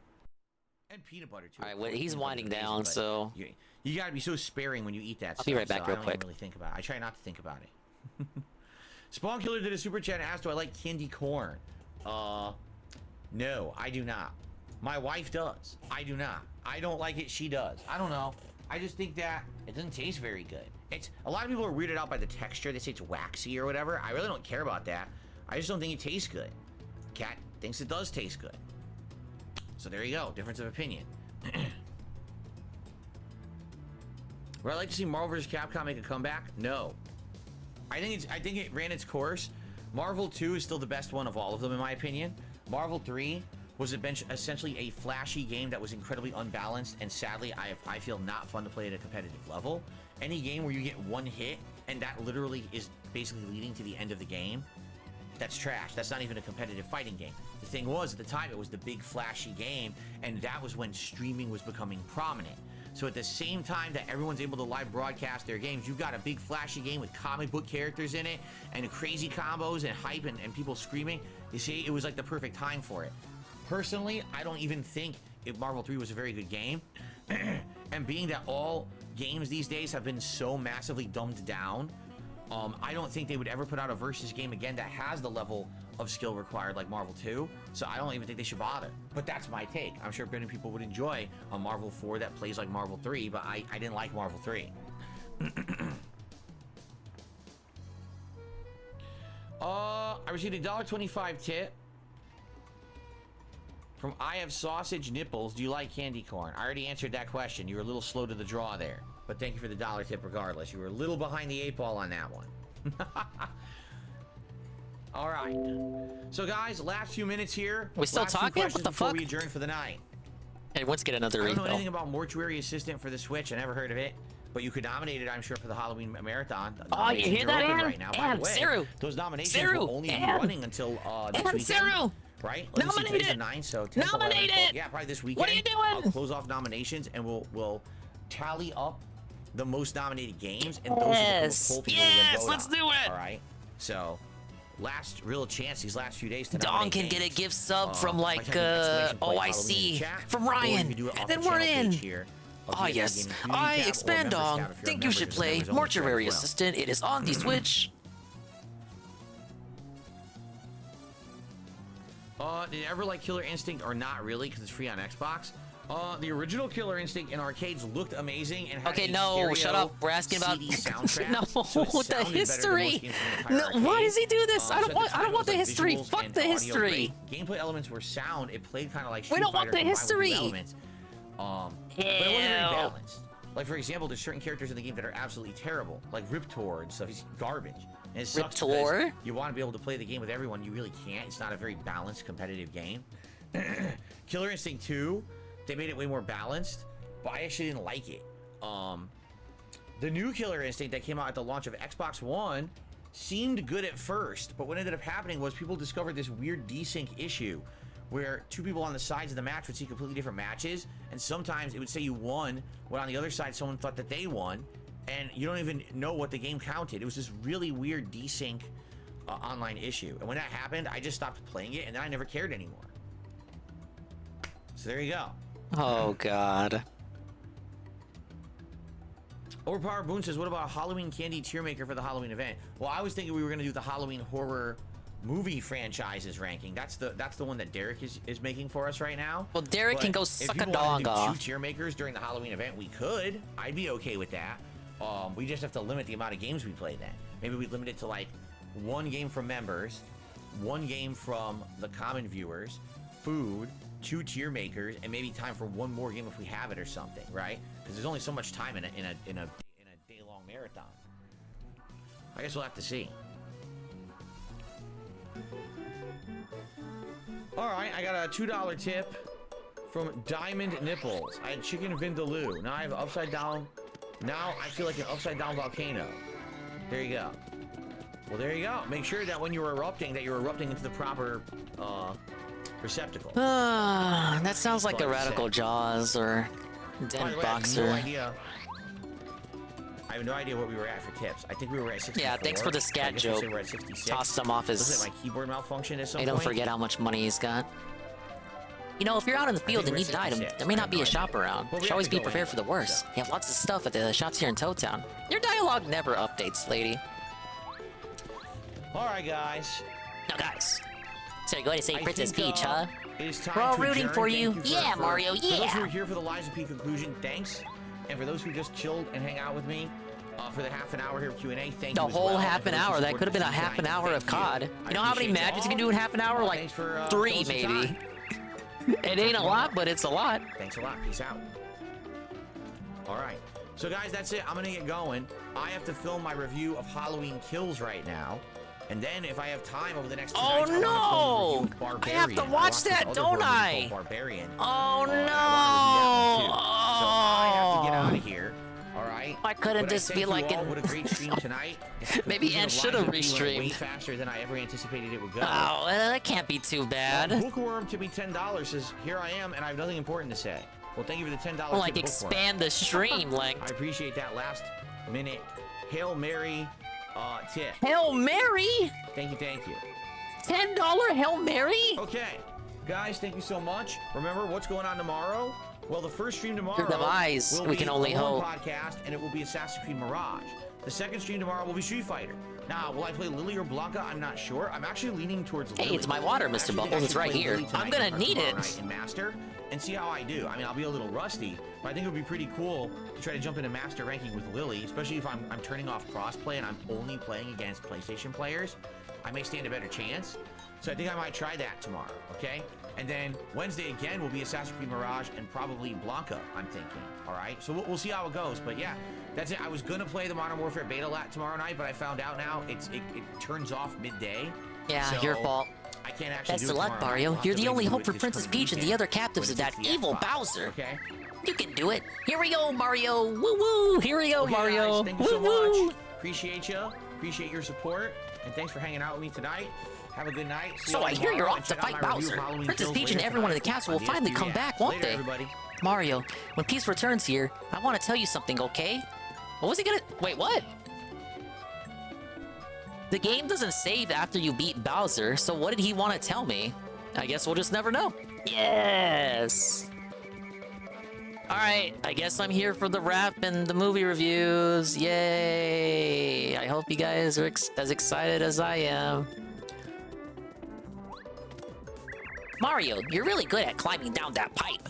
And peanut butter too.
All right,
Of
well,
course,
he's
peanut
winding
butter's
down,
amazing,
so
but you gotta be so sparing when you eat that
I'll
stuff.
be right back
so
real
I don't
quick.
even really think about it. I try not to think about it. Spawn Killer did a super chat and asked, do I like candy corn? No, I do not. My wife does. I do not. I don't like it. She does. I don't know. I just think that it doesn't taste very good. It's a lot of people are weirded out by the texture. They say it's waxy or whatever. I really don't care about that. I just don't think it tastes good. Kat thinks it does taste good. So there you go. Difference of opinion. Would I like to see Marvel vs. Capcom make a comeback? No. I think it ran its course. Marvel 2 is still the best one of all of them, in my opinion. Marvel 3 was essentially a flashy game that was incredibly unbalanced, and sadly, I feel not fun to play at a competitive level. Any game where you get one hit, and that literally is basically leading to the end of the game, that's trash. That's not even a competitive fighting game. The thing was, at the time, it was the big flashy game, and that was when streaming was becoming prominent. So at the same time that everyone's able to live broadcast their games, you've got a big flashy game with comic book characters in it, and crazy combos and hype and people screaming. You see, it was like the perfect time for it. Personally, I don't even think Marvel 3 was a very good game. And being that all games these days have been so massively dumbed down, I don't think they would ever put out a versus game again that has the level of skill required like Marvel 2. So I don't even think they should bother. But that's my take. I'm sure many people would enjoy a Marvel 4 that plays like Marvel 3, but I didn't like Marvel 3. I received a $1.25 tip from I Have Sausage Nipples. Do you like candy corn? I already answered that question. You were a little slow to the draw there. But thank you for the $1 tip regardless. You were a little behind the 8 ball on that one. All right. So guys, last few minutes here.
We still
Last few
talking? What
questions
the
before
fuck?
we adjourn for the night.
Hey, let's get another
I don't know
refill.
anything about Mortuary Assistant for the Switch. I never heard of it. But you could nominate it, I'm sure, for the Halloween Marathon.
Oh, you hear
Nominations are
that,
open
Ann?
right now. By
Ann,
the way,
Saru!
those nominations
Saru!
will only be
Ann!
running until next
Ann,
weekend.
Saru!
right? Let me see,
Nominate
today's
it!
the 9th, so 10th,
Nominate
11th, 12th.
it!
Yeah, probably this weekend.
What are you
I'll
doing?
close off nominations, and we'll tally up the most nominated games, and those are
Yes!
the poll people
Yes,
will vote
let's
on.
do it!
All right, so last real chance these last few days to
Dawn
nominate
can get a
games.
gift sub from
by
like
typing exclamation point
OIC
Halloween in the chat,
from
or you
Ryan,
can do it off
and then
the
we're
channel
in.
page here of
Ah
the
yes,
Gaming Community
I
tab or
expand
Members
Dong.
tab if you're a
Think you
member,
should
there's a
play
members only
Mortuary
tab as well.
Assistant. It is on the Switch.
Did you ever like Killer Instinct or not really? Because it's free on Xbox. The original Killer Instinct in arcades looked amazing and had
Okay,
a
no,
stereo
shut up. We're asking about
CD soundtrack,
no,
so it
the
sounded better than
history.
most games from the
No,
entire
why
arcade.
does he do this?
So
I
at
don't
the
want. I
time,
don't
it
want the
was, like,
history.
visuals
Fuck
and
the
audio
history.
great. Gameplay elements were sound. It played kind of like
We
Street
don't want
Fighter
the
combined with new
history.
elements. But it wasn't very balanced. Like, for example, there's certain characters in the game that are absolutely terrible, like Riptor and stuff. He's garbage. And it sucks
Riptor?
because you want to be able to play the game with everyone. You really can't. It's not a very balanced, competitive game. Killer Instinct 2, they made it way more balanced, but I actually didn't like it. The new Killer Instinct that came out at the launch of Xbox One seemed good at first, but what ended up happening was people discovered this weird desync issue where two people on the sides of the match would see completely different matches, and sometimes it would say you won when on the other side someone thought that they won, and you don't even know what the game counted. It was this really weird desync online issue, and when that happened, I just stopped playing it, and then I never cared anymore. So there you go.
Oh God.
Overpower Boone says, what about a Halloween candy tier maker for the Halloween event? Well, I was thinking we were going to do the Halloween horror movie franchises ranking. That's the one that Derek is making for us right now.
Well, Derek can go suck a dog
off. If
off.
2 tier makers during the Halloween event, we could. I'd be okay with that. We just have to limit the amount of games we play then. Maybe we limit it to like 1 game from members, 1 game from the common viewers, food, 2 tier makers, and maybe time for 1 more game if we have it or something, right? Because there's only so much time in a day-long marathon. I guess we'll have to see. All right, I got a $2 tip from Diamond Nipples. I had chicken vindaloo. Now I have upside down. Now I feel like an upside down volcano. There you go. Well, there you go. Make sure that when you're erupting, that you're erupting into the proper receptacle.
That sounds like
That's
a
all I have to
Radical
say.
Jaws or
By
Den
the way,
Boxer.
I have no idea what we were at for tips. I think we were at 64.
Yeah, thanks for the
I
scat
guess we'll
joke.
say we're at 66.
Tossed him off his.
Looks like my keyboard malfunctioned at some
Hey, don't
point.
forget how much money he's got. You know, if you're out in the field and
we're
need an item,
66.
there may not be a shop around.
Well, we
You should always
have to
be
go
prepared for the
anyway,
worst. You have lots of stuff at the shops here in Toad Town. Your dialogue never updates, lady.
All right, guys.
No, guys. So you're going to say
I
Princess
think,
Peach, huh?
It is time
We're all
to
rooting
adjourn.
for
Thank
you.
for-
Yeah,
for-
Mario,
For those who
yeah.
are here for the Lies of P conclusion, thanks. And for those who just chilled and hang out with me for the half an hour here of Q&A, thank
The
you as
whole
well.
half
And
an
for those who
hour. That
supported
could have been a
the
half an
design,
hour of
thank
COD.
I
You know how many
appreciate
matches you can do in half an hour? Like
thanks for,
3,
filling some
maybe.
time.
It ain't a lot, but it's a lot.
Thanks a lot. Peace out. All right. So, guys, that's it. I'm going to get going. I have to film my review of Halloween Kills right now. And then, if I have time over the next 2
Oh,
nights, I
no!
want to film a review of
I have to
Barbarian.
watch
watched
that,
this other
don't
horror movie
I?
called Barbarian.
Oh,
And
no!
I want to review that one, too. So, I have to get out of here. All right.
Why couldn't
But
this
I
be
thank
like
you all.
in-
What a great stream tonight.
Maybe
Conclusion
Ant
of
should have
Lies of P went way
restreamed.
faster than I ever anticipated it would go.
Oh, that can't be too bad.
Bookworm to be $10 says, here I am, and I have nothing important to say. Well, thank you for the $10
Well, like
tip, Bookworm.
expand the stream length.
I appreciate that last minute Hail Mary tip.
Hail Mary?
Thank you.
$10 Hail Mary?
Okay. Guys, thank you so much. Remember, what's going on tomorrow? Well, the first stream tomorrow
Your demise,
will
we
be
can only
a Lone
hope.
podcast, and it will be Assassin's Creed Mirage. The second stream tomorrow will be Street Fighter. Now, will I play Lily or Blanca? I'm not sure. I'm actually leaning towards Lily.
Hey, it's my water,
I
Mr.
actually think
Bubbles.
I
It's
should
right
play
here.
Lily
I'm
tonight
gonna
or
need
tomorrow
it.
night in Master and see how I do. I mean, I'll be a little rusty, but I think it would be pretty cool to try to jump into Master ranking with Lily, especially if I'm turning off crossplay and I'm only playing against PlayStation players. I may stand a better chance. So I think I might try that tomorrow, okay? And then Wednesday again will be Assassin's Creed Mirage and probably Blanca, I'm thinking, all right? So we'll see how it goes, but yeah, that's it. I was gonna play the Modern Warfare beta tomorrow night, but I found out now it turns off midday.
Yeah,
so
your fault.
I can't actually
Best
do
of
it
luck,
tomorrow night.
Mario.
I'll have
You're
to
the
wait
only
to do
hope
it
for
this
Princess
coming
Peach and the
weekend
other captives of
when
that
it's the
evil
Xbox,
Bowser.
Okay?
You can do it. Here we go, Mario. Woo woo. Here we go,
Okay,
Mario.
guys, thank you
Woo
so
woo.
much. Appreciate you. Appreciate your support. And thanks for hanging out with me tonight. Have a good night. See
So
y'all
I hear you're
tomorrow,
off
and
to
check out
fight
my review of
Bowser.
Halloween
Princess
Kills
Peach and
later
everyone in the
tonight
castle will
on the
finally
SPV
come
app.
back, won't
Later,
they?
everybody.
Mario, when Peace returns here, I want to tell you something, okay? What was he gonna... Wait, what? The game doesn't save after you beat Bowser, so what did he want to tell me? I guess we'll just never know. Yes! Alright, I guess I'm here for the rap and the movie reviews. Yay! I hope you guys are as excited as I am. Mario, you're really good at climbing down that pipe.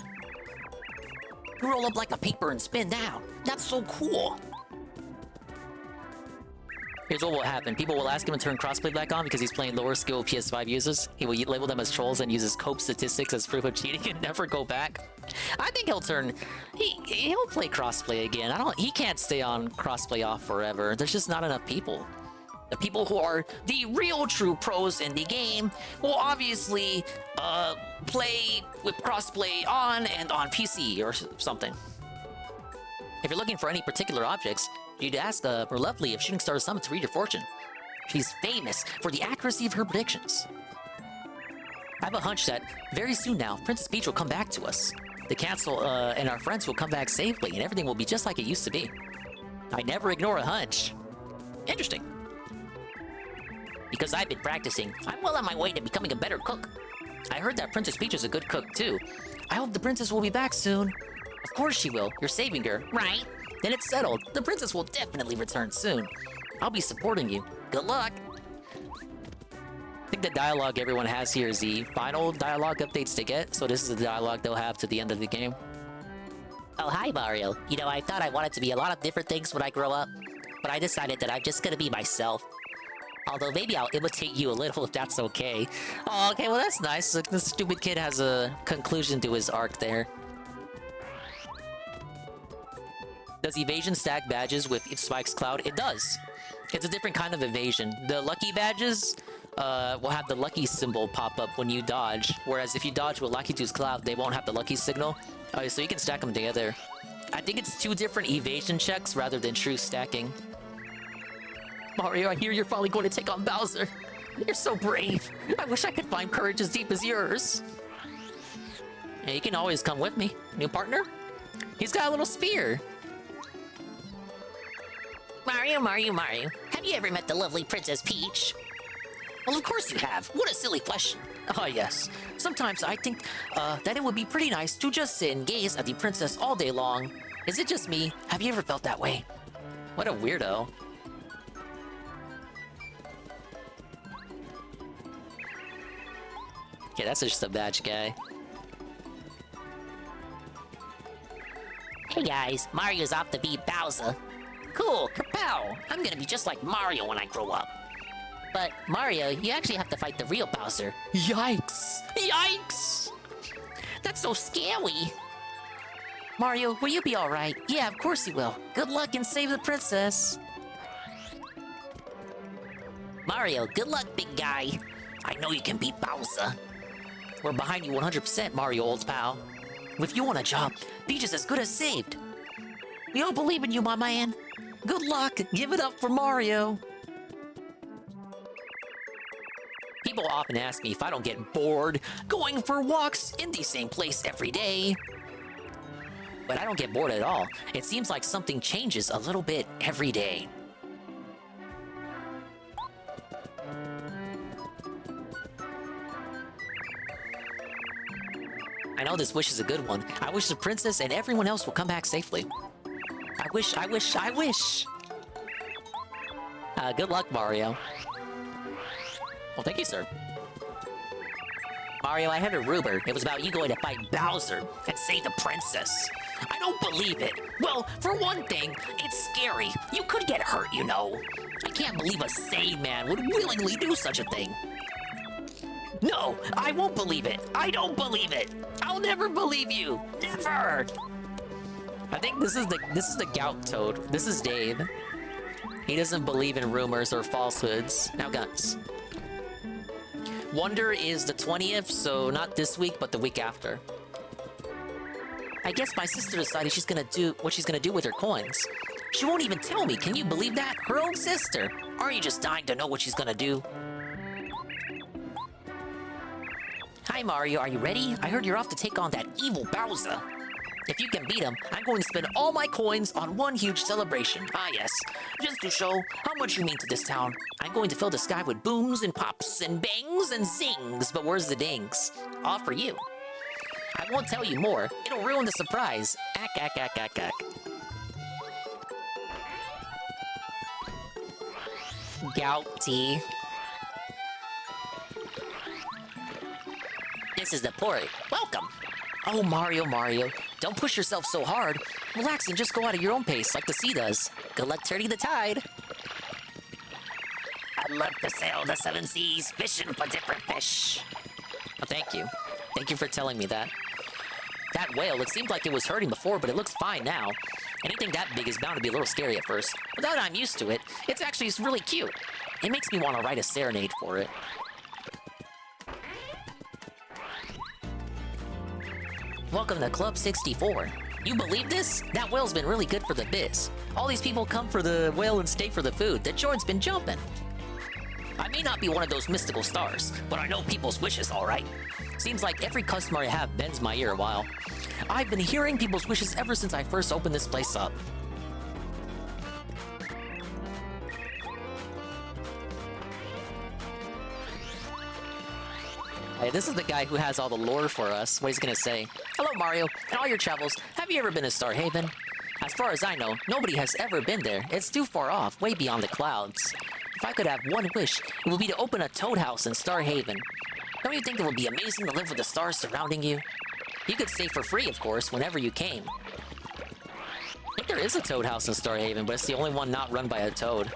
You roll up like a paper and spin down. That's so cool. Here's what will happen. People will ask him to turn crossplay back on because he's playing lower skill PS5 users. He will label them as trolls and uses Cope statistics as proof of cheating and never go back. I think he'll turn... He'll play crossplay again. He can't stay on crossplay off forever. There's just not enough people. The people who are the real true pros in the game will obviously play with crossplay on and on PC or something. If you're looking for any particular objects, you'd ask Lovely of Shooting Star Summit to read your fortune. She's famous for the accuracy of her predictions. I have a hunch that very soon now, Princess Peach will come back to us. The castle and our friends will come back safely, and everything will be just like it used to be. I never ignore a hunch. Interesting. Because I've been practicing, I'm well on my way to becoming a better cook. I heard that Princess Peach is a good cook, too. I hope the princess will be back soon. Of course she will. You're saving her, right? Then it's settled. The princess will definitely return soon. I'll be supporting you. Good luck. I think the dialogue everyone has here is the final dialogue updates to get, so this is the dialogue they'll have to the end of the game.
Oh, hi, Mario. You know, I thought I wanted to be a lot of different things when I grow up, but I decided that I'm just gonna be myself. Although maybe I'll imitate you a little if that's okay.
Oh, okay, well that's nice. Like, this stupid kid has a conclusion to his arc there. Does evasion stack badges with Spike's Cloud? It does. It's a different kind of evasion. The lucky badges will have the lucky symbol pop up when you dodge, whereas if you dodge with Lucky 2's Cloud, they won't have the lucky signal. So you can stack them together. I think it's two different evasion checks rather than true stacking. Mario, I hear you're finally going to take on Bowser. You're so brave. I wish I could find courage as deep as yours. Yeah, you can always come with me. New partner? He's got a little spear.
Mario. Have you ever met the lovely Princess Peach?
Well, of course you have. What a silly question. Oh, yes. Sometimes I think that it would be pretty nice to just sit and gaze at the princess all day long. Is it just me? Have you ever felt that way? What a weirdo. Okay, that's just a badge guy.
Hey guys, Mario's off to beat Bowser. Cool, kapow! I'm gonna be just like Mario when I grow up. But, Mario, you actually have to fight the real Bowser.
Yikes! Yikes!
That's so scary!
Mario, will you be alright? Yeah, of course you will. Good luck and save the princess.
Mario, good luck, big guy. I know you can beat Bowser.
We're behind you 100%, Mario, old pal. With you on a job, Peach is as good as saved. We all believe in you, my man. Good luck. Give it up for Mario. People often ask me if I don't get bored going for walks in the same place every day. But I don't get bored at all. It seems like something changes a little bit every day. I know this wish is a good one. I wish the princess and everyone else will come back safely. I wish. Good luck, Mario. Well, thank you, sir.
Mario, I heard a rumor. It was about you going to fight Bowser and save the princess.
I don't believe it. Well, for one thing, it's scary. You could get hurt, you know. I can't believe a sane man would willingly do such a thing. No, I won't believe it. I don't believe it. I'll never believe you. Never. I think this is the Gout Toad. This is Dave. He doesn't believe in rumors or falsehoods. Now, guns. Wonder is the 20th, so not this week, but the week after. I guess my sister decided she's gonna do what she's gonna do with her coins. She won't even tell me. Can you believe that? Her own sister. Aren't you just dying to know what she's gonna do?
Hi, Mario. Are you ready? I heard you're off to take on that evil Bowser. If you can beat him, I'm going to spend all my coins on one huge celebration. Ah, yes. Just to show how much you mean to this town. I'm going to fill the sky with booms and pops and bangs and zings. But where's the dings? All for you. I won't tell you more. It'll ruin the surprise. Ack, ack, ack, ack, ack. Gouty. This is the port. Welcome. Oh, Mario, don't push yourself so hard. Relax and just go out at your own pace, like the sea does. Good luck turning the tide. I love to sail the 7 seas, fishing for different fish. Oh, thank you. Thank you for telling me that. That whale, it seemed like it was hurting before, but it looks fine now. Anything that big is bound to be a little scary at first. But now that I'm used to it, it's actually really cute. It makes me want to write a serenade for it. Welcome to Club 64. You believe this? That whale's been really good for the biz. All these people come for the whale and stay for the food. The joint's been jumping. I may not be one of those mystical stars, but I know people's wishes, all right? Seems like every customer I have bends my ear a while. I've been hearing people's wishes ever since I first opened this place up. Hey, this is the guy who has all the lore for us. What he's gonna say. Hello, Mario. In all your travels, have you ever been to Star Haven? As far as I know, nobody has ever been there. It's too far off, way beyond the clouds. If I could have one wish, it would be to open a toad house in Star Haven. Don't you think it would be amazing to live with the stars surrounding you? You could stay for free, of course, whenever you came. I think there is a toad house in Star Haven, but it's the only one not run by a toad.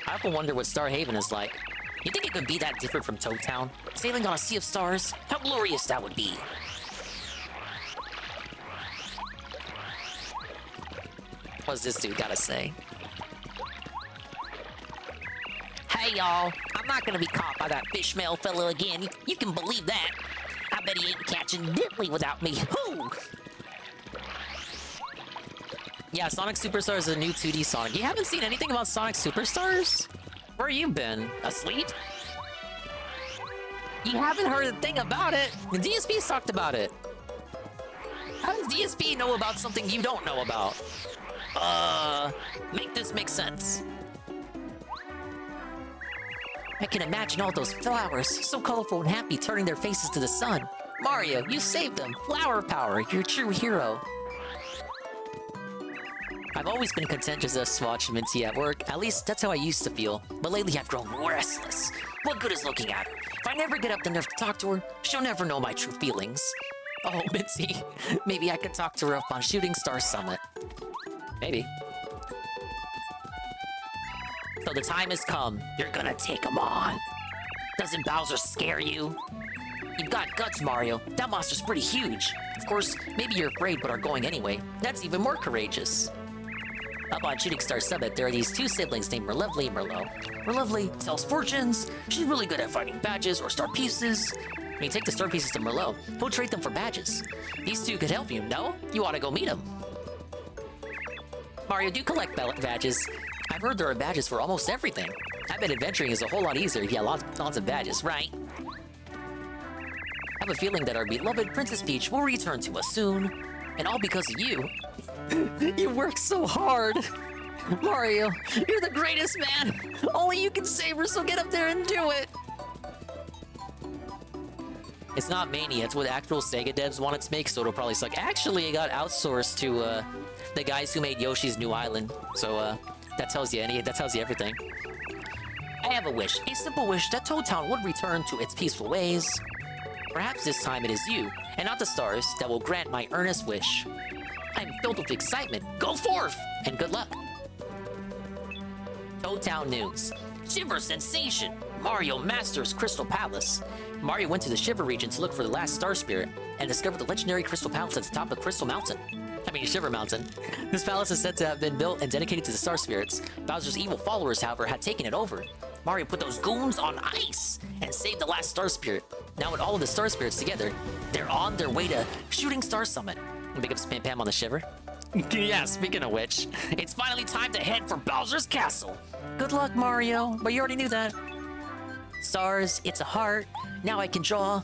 I often wonder what Star Haven is like. You think it could be that different from Toad Town? Sailing on a sea of stars? How glorious that would be! What's this dude gotta say? Hey y'all, I'm not gonna be caught by that fishmail fellow again. You can believe that. I bet he ain't catching diddly without me. Whoo! Yeah, Sonic Superstars is a new 2D Sonic. You haven't seen anything about Sonic Superstars? Where you been? Asleep? You haven't heard a thing about it. The DSP's talked about it. How does DSP know about something you don't know about? Make this make sense. I can imagine all those flowers, so colorful and happy, turning their faces to the sun. Mario, you saved them. Flower power, you're a true hero. I've always been content just to watch Minty at work. At least, that's how I used to feel. But lately, I've grown restless. What good is looking at her? If I never get up enough to talk to her, she'll never know my true feelings. Oh, Minty. Maybe I could talk to her up on Shooting Star Summit. Maybe. So the time has come. You're gonna take him on. Doesn't Bowser scare you? You've got guts, Mario. That monster's pretty huge. Of course, maybe you're afraid but are going anyway. That's even more courageous. Up on Shooting Star Summit, there are these two siblings named Merlovely and Merlot. Merlovely sells fortunes. She's really good at finding badges or star pieces. When you take the star pieces to Merlot, he'll trade them for badges. These two could help you, no? You ought to go meet them. Mario, do collect badges. I've heard there are badges for almost everything. I bet adventuring is a whole lot easier if you have lots of badges, right? I have a feeling that our beloved Princess Peach will return to us soon. And all because of you. You work so hard. Mario, you're the greatest, man. Only you can save her, so get up there and do it. It's not Mania, it's what actual Sega devs wanted to make, so it'll probably suck. Actually, it got outsourced to the guys who made Yoshi's New Island. So that tells you everything. I have a wish, a simple wish that Toad Town would return to its peaceful ways. Perhaps this time it is you, and not the stars, that will grant my earnest wish. I am filled with excitement. Go forth, and good luck. Toad Town News. Shiver sensation! Mario masters Crystal Palace. Mario went to the Shiver region to look for the last Star Spirit, and discovered the legendary Crystal Palace at the top of Crystal Mountain. Shiver Mountain. This palace is said to have been built and dedicated to the Star Spirits. Bowser's evil followers, however, had taken it over. Mario put those goons on ice and saved the last Star Spirit. Now with all of the Star Spirits together, they're on their way to Shooting Star Summit. Big up Spam Pam on the Shiver. Yeah, speaking of which, it's finally time to head for Bowser's Castle. Good luck, Mario, but you already knew that. Stars, it's a heart. Now I can draw.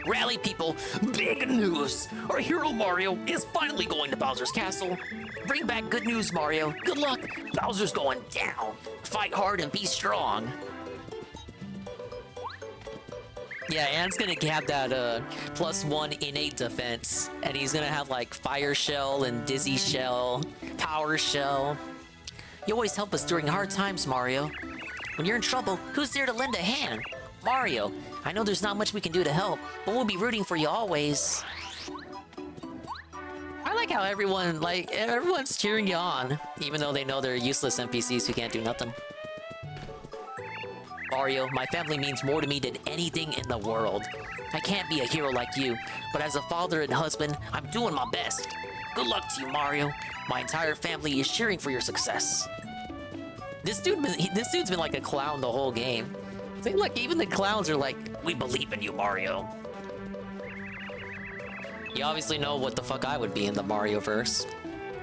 Rally people, big news! Our hero Mario is finally going to Bowser's castle. Bring back good news, Mario. Good luck. Bowser's going down. Fight hard and be strong. Yeah, Anne's gonna have that +1 innate defense, and he's gonna have like Fire Shell and Dizzy Shell, Power Shell. You always help us during hard times, Mario. When you're in trouble, who's there to lend a hand? Mario. I know there's not much we can do to help, but we'll be rooting for you always. I like how everyone's cheering you on, even though they know they're useless NPCs who can't do nothing. Mario, my family means more to me than anything in the world. I can't be a hero like you, but as a father and husband, I'm doing my best. Good luck to you, Mario. My entire family is cheering for your success. This dude's been like a clown the whole game. See, look, even the clowns are like, we believe in you, Mario. You obviously know what the fuck I would be in the Mario-verse.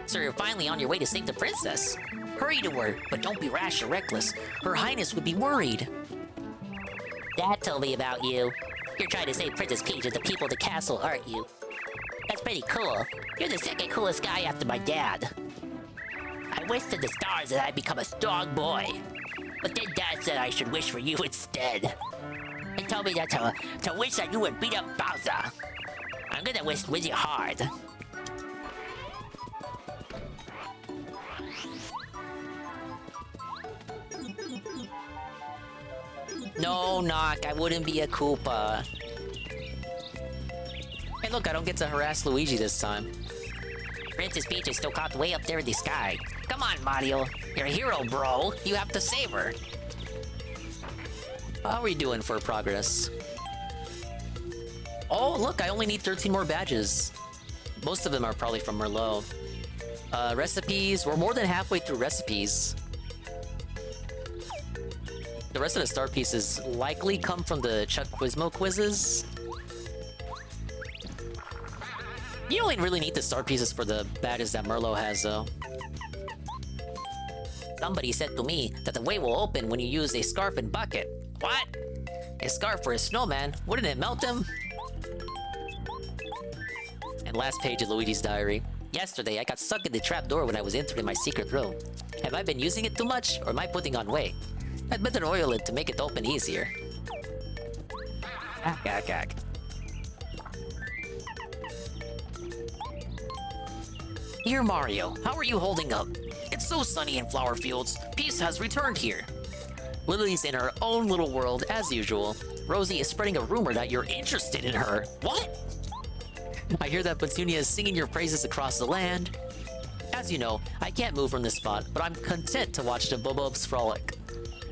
So you're finally on your way to save the princess. Hurry to her, but don't be rash or reckless. Her Highness would be worried. Dad told me about you. You're trying to save Princess Peach and the people of the castle, aren't you? That's pretty cool. You're the second coolest guy after my dad. I wished to the stars that I'd become a strong boy. But then Dad said I should wish for you instead. He told me that to wish that you would beat up Bowser. I'm gonna wish really hard. No, Nock, I wouldn't be a Koopa. Hey, look, I don't get to harass Luigi this time. Princess Peach is still caught way up there in the sky. Come on, Mario. You're a hero, bro. You have to save her. How are we doing for progress? Oh, look, I only need 13 more badges. Most of them are probably from Merlot. Recipes. We're more than halfway through recipes. The rest of the star pieces likely come from the Chuck Quizmo quizzes. You only really need the star pieces for the badges that Merlot has, though. Somebody said to me that the way will open when you use a scarf and bucket. What? A scarf for a snowman? Wouldn't it melt him? And last page of Luigi's diary. Yesterday, I got stuck in the trapdoor when I was entering my secret room. Have I been using it too much, or am I putting on weight? I'd better oil it to make it open easier. Gag. Dear Mario, how are you holding up? It's so sunny in Flower Fields. Peace has returned here. Lily's in her own little world as usual. Rosie is spreading a rumor that you're interested in her. What? I hear that Petunia is singing your praises across the land. As you know, I can't move from this spot, but I'm content to watch the Bobobs frolic.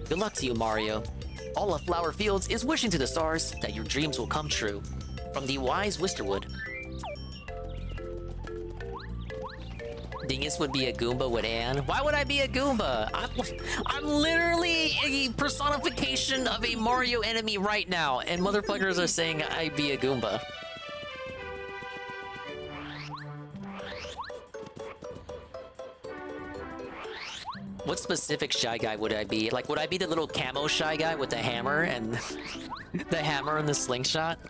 Good luck to you, Mario. All of Flower Fields is wishing to the stars that your dreams will come true. From the wise Wisterwood. Dingus would be a Goomba with Anne. Why would I be a Goomba? I'm literally a personification of a Mario enemy right now, and motherfuckers are saying I'd be a Goomba. What specific Shy Guy would I be? Like, would I be the little camo Shy Guy with the hammer and the hammer and the slingshot?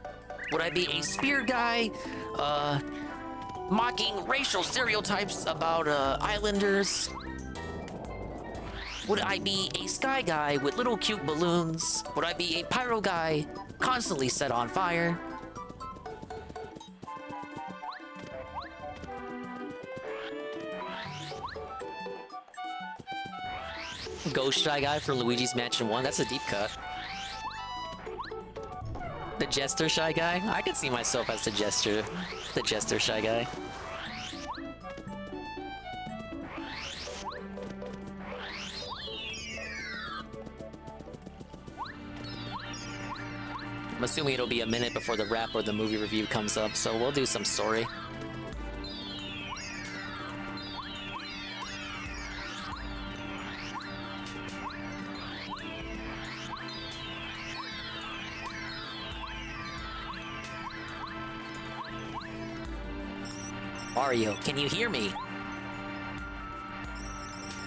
Would I be a spear guy? Mocking racial stereotypes about islanders? Would I be a sky guy with little cute balloons? Would I be a pyro guy constantly set on fire? Ghost Shy Guy for Luigi's Mansion 1, that's a deep cut. The Jester Shy Guy? I could see myself as the Jester Shy Guy. I'm assuming it'll be a minute before the rap or the movie review comes up, so we'll do some story. Mario, can you hear me?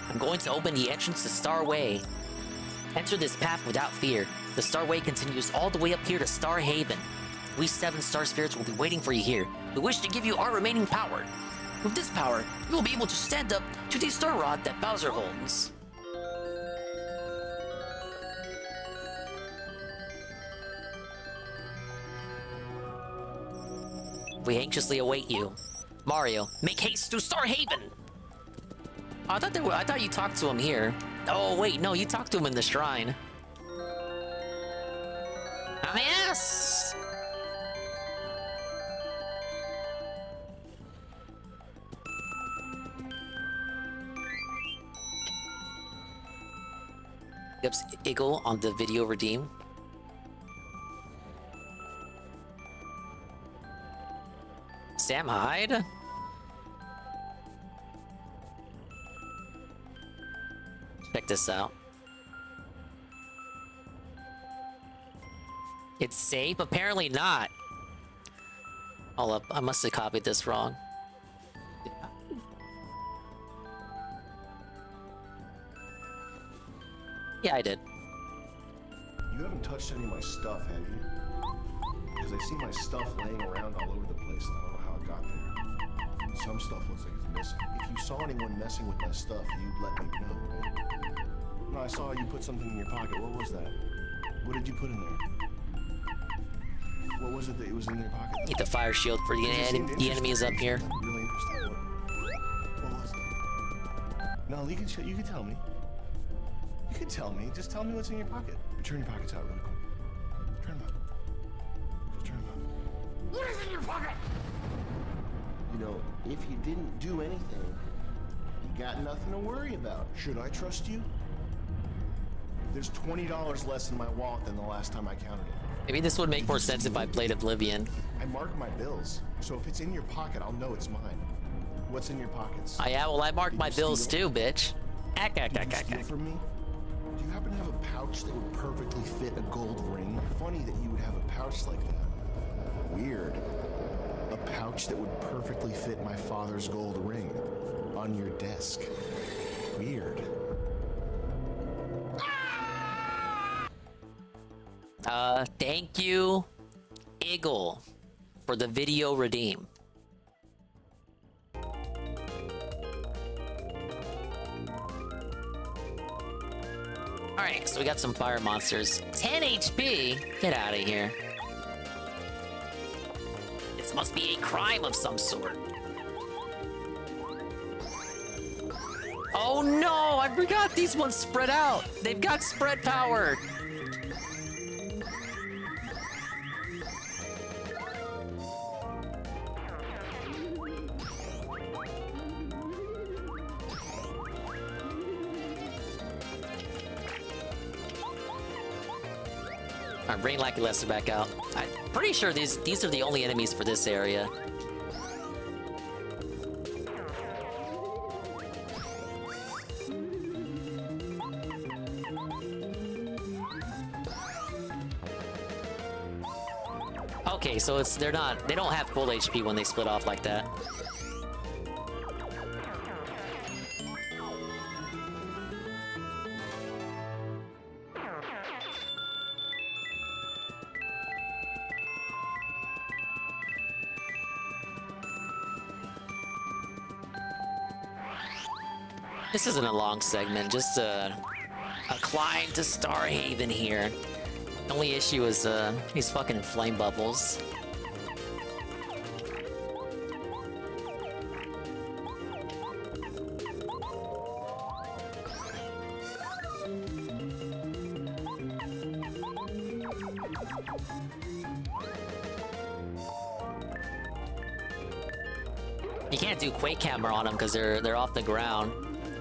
I'm going to open the entrance to Star Way. Enter this path without fear. The Star Way continues all the way up here to Star Haven. We 7 star spirits will be waiting for you here. We wish to give you our remaining power. With this power, you will be able to stand up to the star rod that Bowser holds. We anxiously await you. Mario, make haste to Star Haven! I thought you talked to him here. Oh wait, no, you talked to him in the shrine. Ah yes! Yep, Eagle on the video redeem. Sam Hyde? Check this out. It's safe? Apparently not. Hold up, I must have copied this wrong. Yeah, I did.
You haven't touched any of my stuff, have you? Because I see my stuff laying around all over the place and I don't know how it got there. Some stuff looks like it's missing. If you saw anyone messing with my stuff, you'd let me know, right? No, I saw you put something in your pocket. What was that? What did you put in there? What was it that was in your pocket?
Need the fire shield for the enemies up here.
Really interesting. What was it? No, you can tell me. You can tell me. Just tell me what's in your pocket. Turn your pockets out really quick. Turn them out. Just turn them out. What is in your pocket? You know, if you didn't do anything, you got nothing to worry about. Should I trust you? There's $20 less in my wallet than the last time I counted it.
Maybe this would make more sense if I played Oblivion.
I mark my bills, so if it's in your pocket, I'll know it's mine. What's in your pockets?
Yeah, well, I marked my bills too, bitch.
Did you steal from me? Do you happen to have a pouch that would perfectly fit a gold ring? Funny that you would have a pouch like that. Weird. A pouch that would perfectly fit my father's gold ring on your desk. Weird.
Thank you, Eagle, for the video redeem. Alright, so we got some fire monsters. 10 HP? Get out of here. This must be a crime of some sort. Oh no, I forgot these ones spread out. They've got spread power. Alright, bring Lucky Lester back out. I'm pretty sure these are the only enemies for this area. Okay, so they don't have full HP when they split off like that. This isn't a long segment, just a climb to Star Haven here. The only issue is these fucking flame bubbles. You can't do Quake Hammer on them because they're off the ground.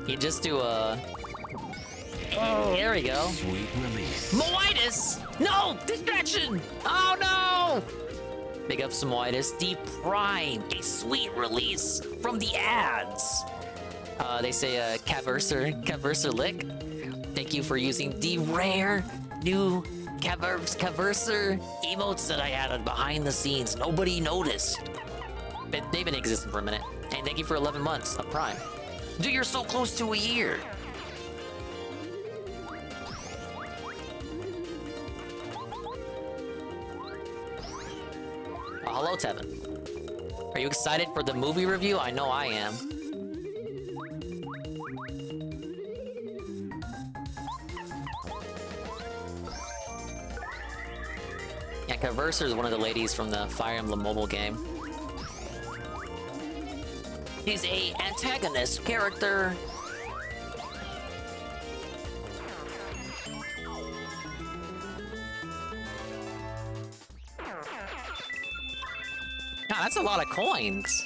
You just do a... Oh, there we go.
Sweet release.
Moitus! No! Distraction! Oh no! Big up Moitus. The Prime, a sweet release from the ads. They say Caverser Lick. Thank you for using the rare new Caverser emotes that I had behind the scenes. Nobody noticed. But they've been existing for a minute. And thank you for 11 months of Prime. Dude, you're so close to a year.
Hello, Tevin. Are you excited for the movie review? I know I am. Yeah, Converser is one of the ladies from the Fire Emblem mobile game. He's a antagonist character. God, that's a lot of coins.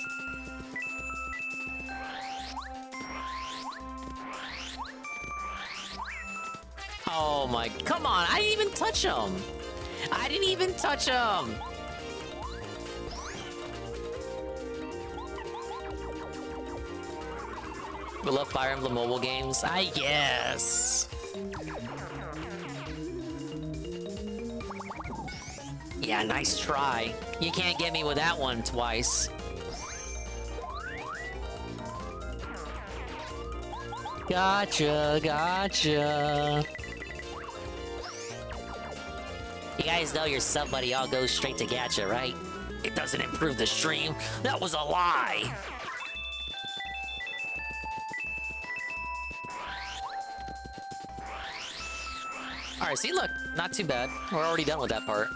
Oh my, come on, I didn't even touch him. I didn't even touch him. We love Fire Emblem mobile games. I guess. Yeah, nice try. You can't get me with that one twice. Gotcha, gotcha. You guys know your sub buddy all goes straight to gacha, right? It doesn't improve the stream. That was a lie. Alright, see, look, not too bad. We're already done with that part.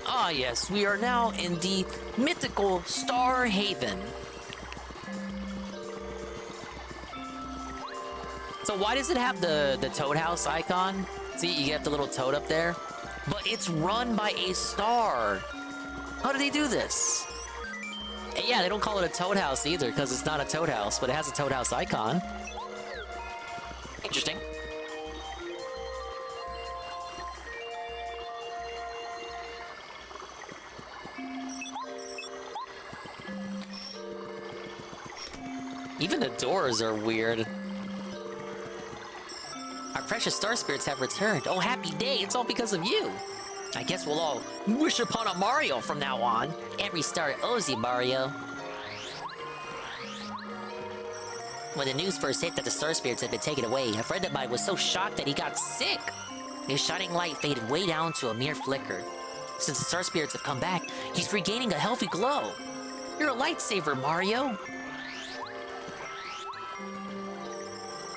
Ah, yes, we are now in the mythical Star Haven. So why does it have the Toad House icon? See, you get the little toad up there. But it's run by a star. How do they do this? And yeah, they don't call it a Toad House either, because it's not a Toad House, but it has a Toad House icon. Interesting. Even the doors are weird. Our precious star spirits have returned. Oh, happy day. It's all because of you. I guess we'll all wish upon a Mario from now on. Every star owes you, Mario. When the news first hit that the star spirits had been taken away, a friend of mine was so shocked that he got sick. His shining light faded way down to a mere flicker. Since the star spirits have come back, he's regaining a healthy glow. You're a lightsaver, Mario.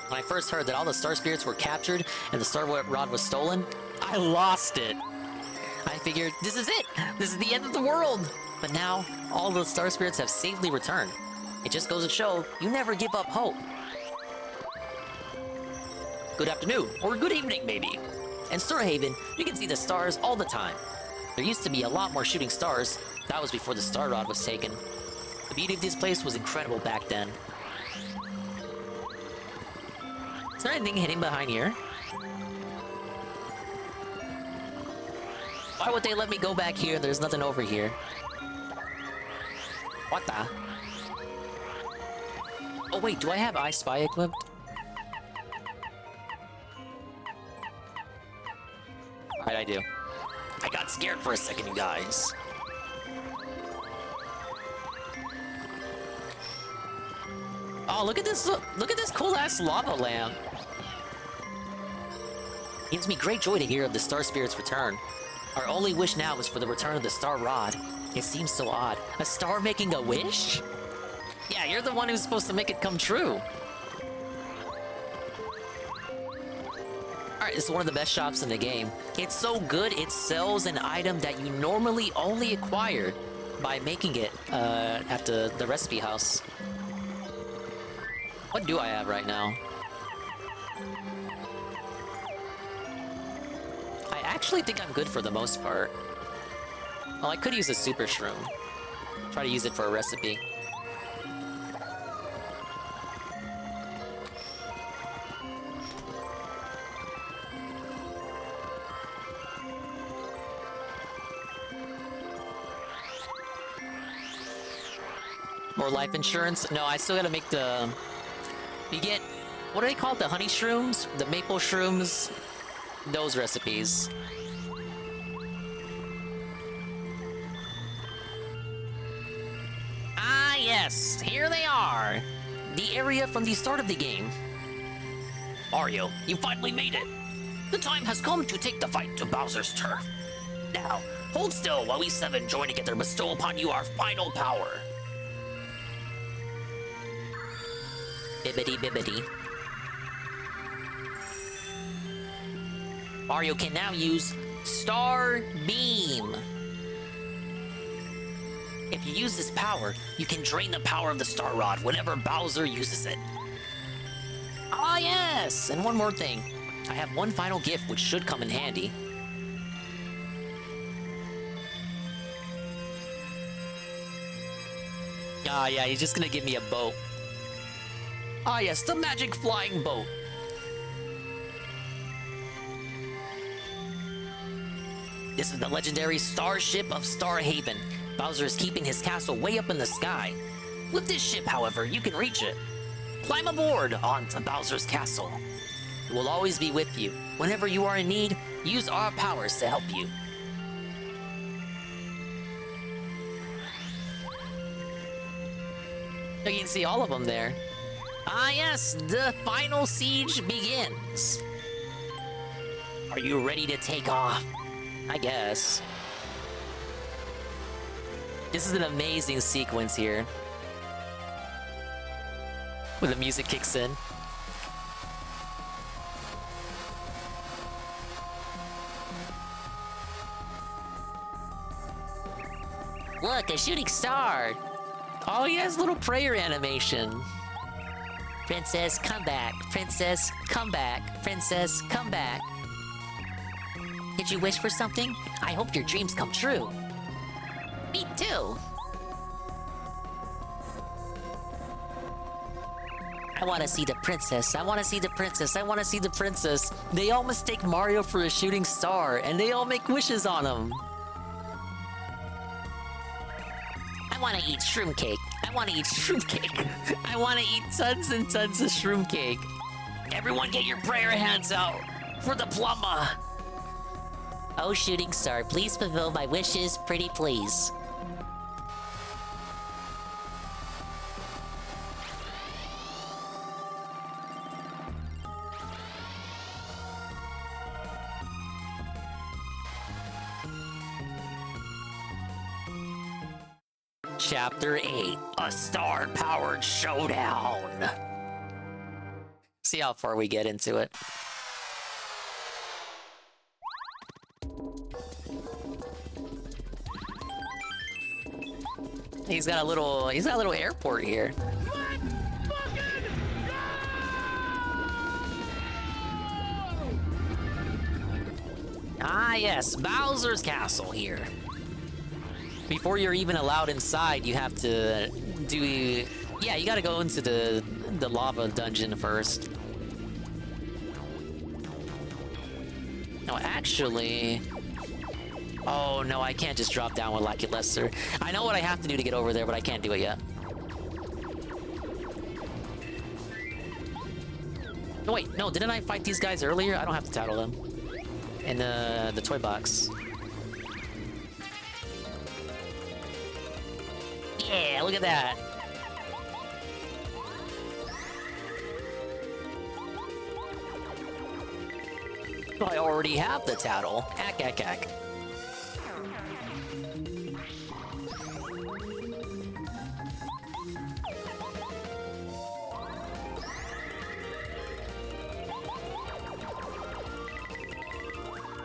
When I first heard that all the star spirits were captured and the star rod was stolen, I lost it. I figured, this is it! This is the end of the world! But now, all the star spirits have safely returned. It just goes to show, you never give up hope. Good afternoon, or good evening maybe. In Starhaven, you can see the stars all the time. There used to be a lot more shooting stars. That was before the star rod was taken. The beauty of this place was incredible back then. Is there anything hidden behind here? Why would they let me go back here? There's nothing over here. What the? Oh wait, do I have I Spy equipped? Right, I do. I got scared for a second, you guys. Oh, look at this! Look at this cool-ass lava lamp. It gives me great joy to hear of the Star Spirit's return. Our only wish now is for the return of the Star Rod. It seems so odd. A star making a wish? Yeah, you're the one who's supposed to make it come true. Alright, it's one of the best shops in the game. It's so good, it sells an item that you normally only acquire by making it at the recipe house. What do I have right now? I actually think I'm good for the most part. Well, I could use a super shroom. Try to use it for a recipe. More life insurance? No, I still gotta make the... You get... What do they call it? The honey shrooms? The maple shrooms? Those recipes. Ah, yes. Here they are. The area from the start of the game. Mario, you finally made it. The time has come to take the fight to Bowser's turf.
now. Hold still while we seven join together and bestow upon you our final power. Bibbidi bibbidi. Mario can now use Star Beam. If you use this power, you can drain the power of the Star Rod whenever Bowser uses it. Ah, yes! And one more thing. I have one final gift which should come in handy. Ah, yeah, he's just gonna give me a boat. Ah, yes, the magic flying boat. This is the legendary starship of Starhaven. Bowser is keeping his castle way up in the sky. With this ship, however, you can reach it. Climb aboard onto Bowser's castle. It will always be with you. Whenever you are in need, use our powers to help you. You can see all of them there. Ah yes, the final siege begins. Are you ready to take off? I guess. This is an amazing sequence here. When the music kicks in. Look, a shooting star! Oh, he has little prayer animation. Princess, come back. Princess, come back. Princess, come back. Did you wish for something? I hope your dreams come true. Me too. I want to see the princess. I want to see the princess. I want to see the princess. They all mistake Mario for a shooting star, and they all make wishes on him. I want to eat shroom cake. I want to eat shroom cake. I want to eat tons and tons of shroom cake. Everyone get your prayer hands out for the plumber. Oh, shooting star, please fulfill my wishes, pretty please. Chapter 8, a star-powered showdown. See how far we get into it. He's got a little airport here. Ah yes, Bowser's castle here. Before you're even allowed inside, you have to do... Yeah, you gotta go into the lava dungeon first. No, actually... Oh, no, I can't just drop down with Lucky Lester. I know what I have to do to get over there, but I can't do it yet. No, wait, no, didn't I fight these guys earlier? I don't have to tattle them. In the toy box. Yeah, look at that. I already have the tattle. Ack, ack, ack.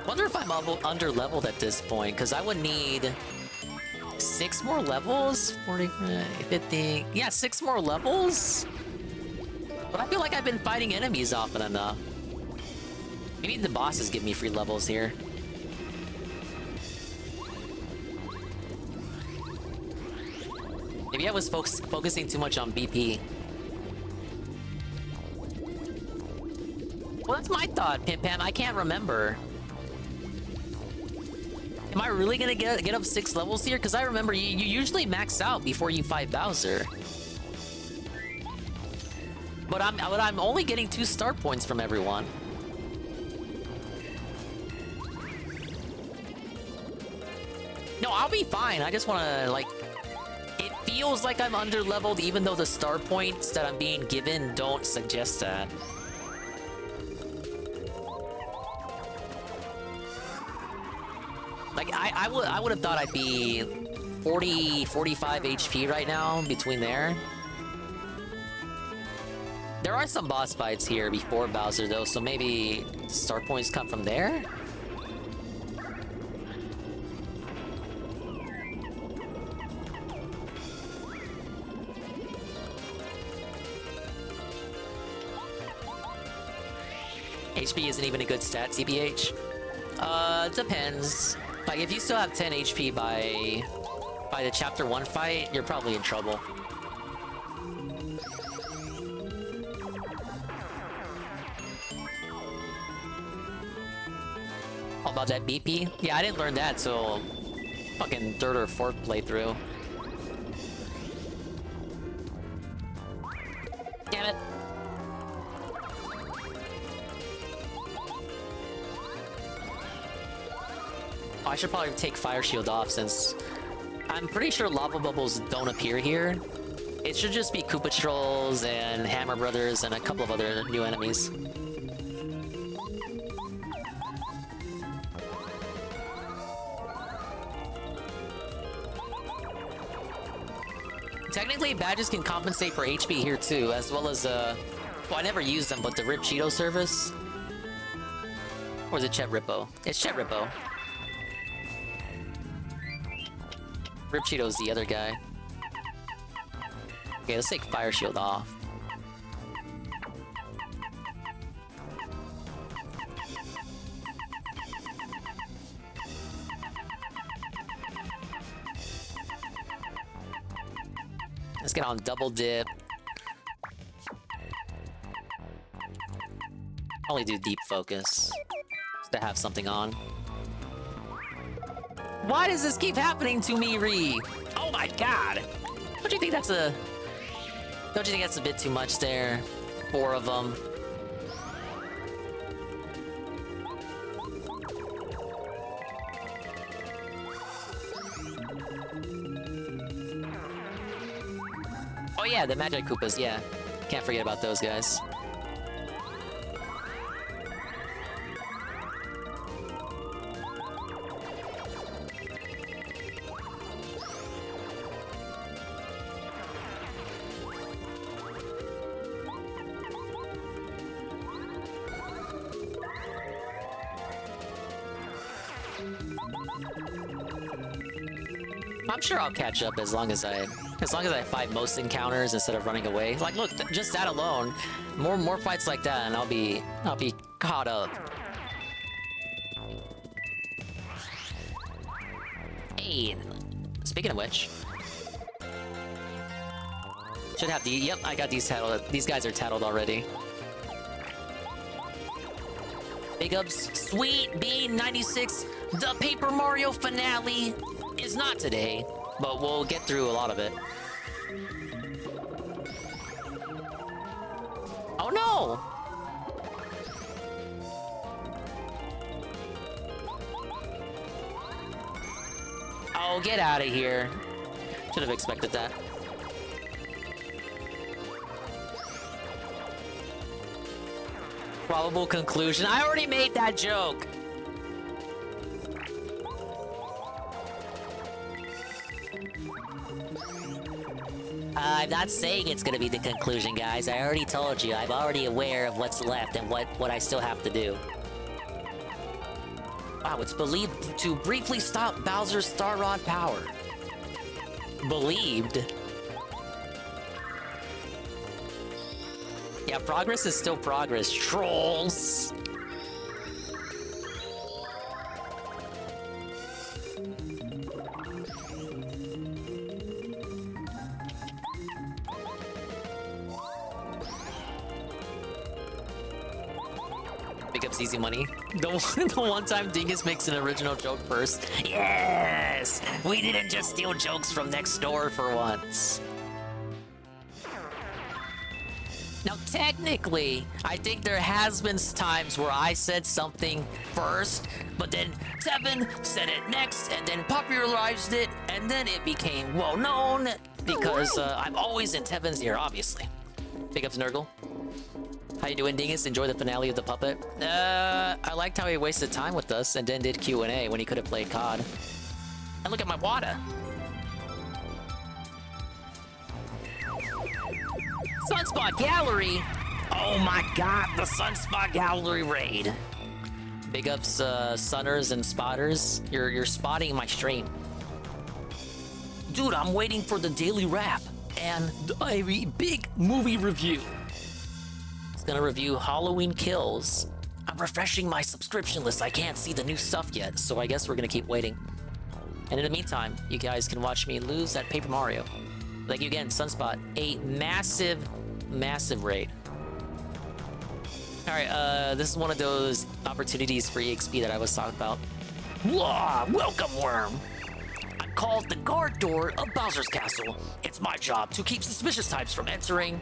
Wonder if I'm under-leveled at this point, because I would need 6 more levels? 40, 50... Yeah, 6 more levels? But I feel like I've been fighting enemies often enough. Maybe the bosses give me free levels here. Maybe I was focusing too much on BP. Well, that's my thought, Pim Pam. I can't remember. Am I really gonna get up 6 levels here? Because I remember you usually max out before you fight Bowser. But I'm only getting 2 star points from everyone. No, I'll be fine. I just wanna, like... It feels like I'm under-leveled even though the star points that I'm being given don't suggest that.
Like, I would have thought I'd be 40, 45 HP right now between there. There are some boss fights here before Bowser, though, so maybe start points come from there? HP isn't even a good stat, TBH. Depends. Like, if you still have 10 HP by the Chapter 1 fight, you're probably in trouble. All about that BP? Yeah, I didn't learn that till fucking third or fourth playthrough. Damn it. I should probably take Fire Shield off since I'm pretty sure lava bubbles don't appear here. It should just be Koopa Trolls and Hammer Brothers and a couple of other new enemies. Technically, badges can compensate for HP here too, as well as well, I never used them, but the Rip Cheeto service. Or is it Chet Rippo? It's Chet Rippo. Rip Cheeto's the other guy. Okay, let's take Fire Shield off. Let's get on Double Dip. Only do Deep Focus just to have something on. Why does this keep happening to me, Ree? Oh my god! Don't you think that's a bit too much there? 4 of them. Oh yeah, the Magic Koopas, yeah. Can't forget about those guys. I'm sure I'll catch up as long as I fight most encounters instead of running away. Like, look, just that alone, more fights like that, and I'll be caught up. Hey, speaking of which, should have the. Yep, I got these tattled. These guys are tattled already. Big ups, Sweet Bean 96. The Paper Mario finale is not today, but we'll get through a lot of it. Oh no! Oh, get out of here. Should have expected that. Probable conclusion. I already made that joke. I'm not saying it's gonna be the conclusion, guys. I already told you. I'm already aware of what's left and what I still have to do. Wow, it's believed to briefly stop Bowser's Star Rod power. Believed. Yeah, progress is still progress, trolls. Big ups easy money. The one time Dingus makes an original joke first. Yes! We didn't just steal jokes from next door for once. Now, technically, I think there has been times where I said something first, but then Tevin said it next, and then popularized it, and then it became well known because I'm always in Tevin's ear, obviously. Big ups, Nurgle. How you doing, Dingus? Enjoy the finale of The Puppet? I liked how he wasted time with us and then did Q&A when he could have played COD. And look at my water. Sunspot Gallery! Oh my god, the Sunspot Gallery raid. Big ups, Sunners and Spotters. You're spotting my stream. Dude, I'm waiting for the daily wrap and a big movie review. It's gonna review Halloween Kills. I'm refreshing my subscription list. I can't see the new stuff yet, so I guess we're gonna keep waiting. And in the meantime, you guys can watch me lose at Paper Mario. Thank you again, Sunspot. A massive, massive raid. All right, this is one of those opportunities for EXP that I was talking about. Whoa, welcome, Worm. I'm called the guard door of Bowser's Castle. It's my job to keep suspicious types from entering.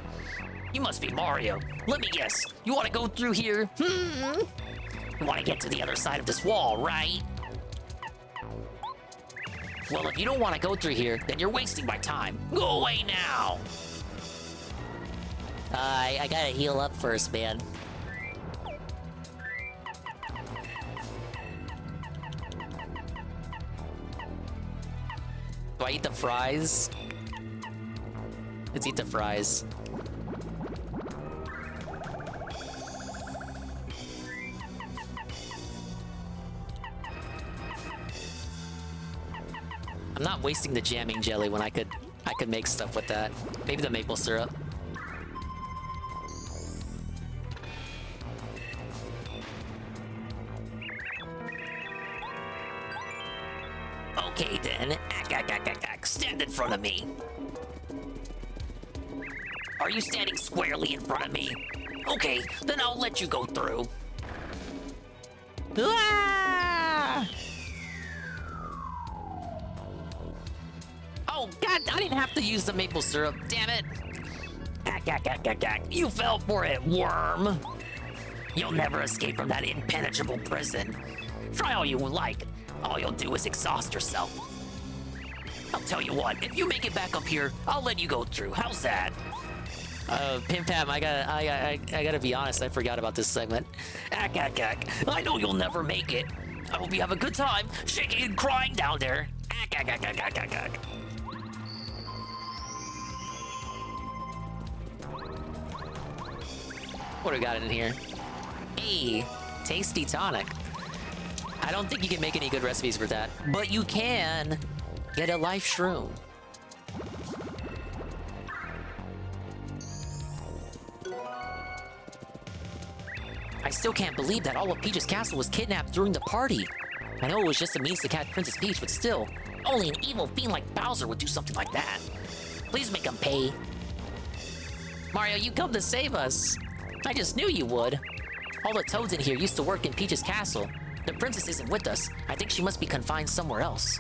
You must be Mario. Let me guess. You want to go through here? You want to get to the other side of this wall, right? Well, if you don't want to go through here, then you're wasting my time. Go away now. I gotta heal up first, man. Do I eat the fries? Let's eat the fries. I'm not wasting the jamming jelly when I could make stuff with that. Maybe the maple syrup. Okay then, stand in front of me. Are you standing squarely in front of me? Okay, then I'll let you go through. Ah! Oh god, I didn't have to use the maple syrup, damn it. You fell for it, worm. You'll never escape from that impenetrable prison. Try all you like. All you'll do is exhaust yourself. I'll tell you what, if you make it back up here, I'll let you go through. How's that? Pim Pam, I gotta be honest, I forgot about this segment. I know you'll never make it. I hope you have a good time shaking and crying down there. What do we got in here? Hey, tasty tonic. I don't think you can make any good recipes for that, but you can get a life shroom. I still can't believe that all of Peach's castle was kidnapped during the party. I know it was just a means to catch Princess Peach, but still, only an evil fiend like Bowser would do something like that. Please make him pay. Mario, you come to save us. I just knew you would. All the toads in here used to work in Peach's castle. The princess isn't with us. I think she must be confined somewhere else.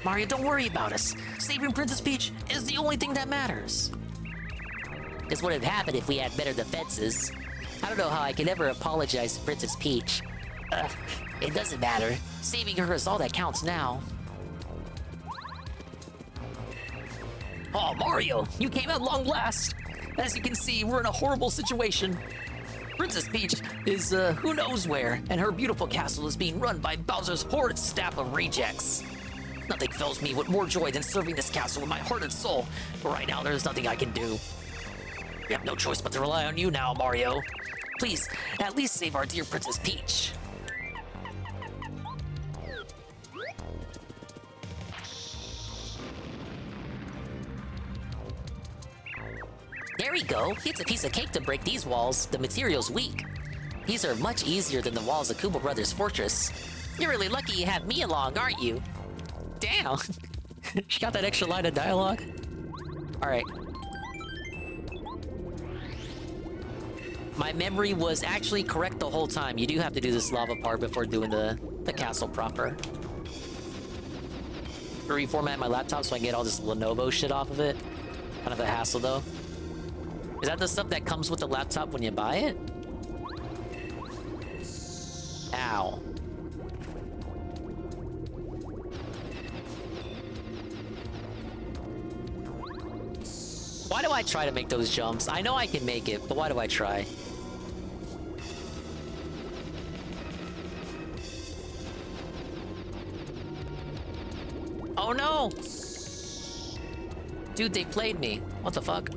Mario, don't worry about us. Saving Princess Peach is the only thing that matters. This would have happened if we had better defenses. I don't know how I can ever apologize to Princess Peach. It doesn't matter. Saving her is all that counts now. Oh, Mario, you came at long last. As you can see, we're in a horrible situation. Princess Peach is, who knows where, and her beautiful castle is being run by Bowser's horrid staff of rejects. Nothing fills me with more joy than serving this castle with my heart and soul, but right now there's nothing I can do. We have no choice but to rely on you now, Mario. Please, at least save our dear Princess Peach. There we go. It's a piece of cake to break these walls. The material's weak. These are much easier than the walls of Koopa Brothers' fortress. You're really lucky you have me along, aren't you? Damn. She got that extra line of dialogue. Alright. My memory was actually correct the whole time. You do have to do this lava part before doing the castle proper. Reformat my laptop so I can get all this Lenovo shit off of it. Kind of a hassle though. Is that the stuff that comes with the laptop when you buy it? Ow. Why do I try to make those jumps? I know I can make it, but why do I try? Oh no! Dude, they played me. What the fuck?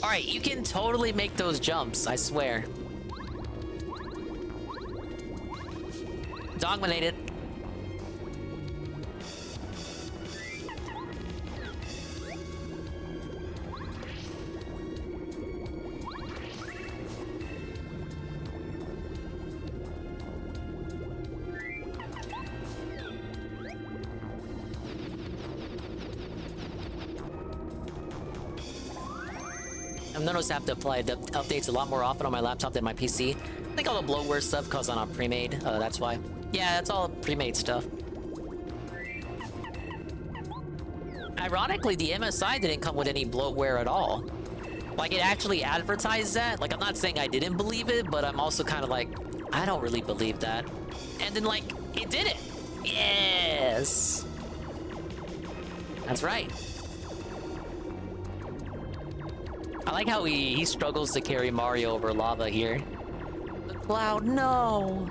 Alright, you can totally make those jumps, I swear. Dominated. I've noticed I have to apply the updates a lot more often on my laptop than my PC. I think all the bloatware stuff goes on a pre-made, that's why. Yeah, that's all pre-made stuff. Ironically, the MSI didn't come with any bloatware at all. Like, it actually advertised that. Like, I'm not saying I didn't believe it, but I'm also kind of like, I don't really believe that. And then, like, it did it. Yes. That's right. I like how he struggles to carry Mario over lava here. The cloud, no!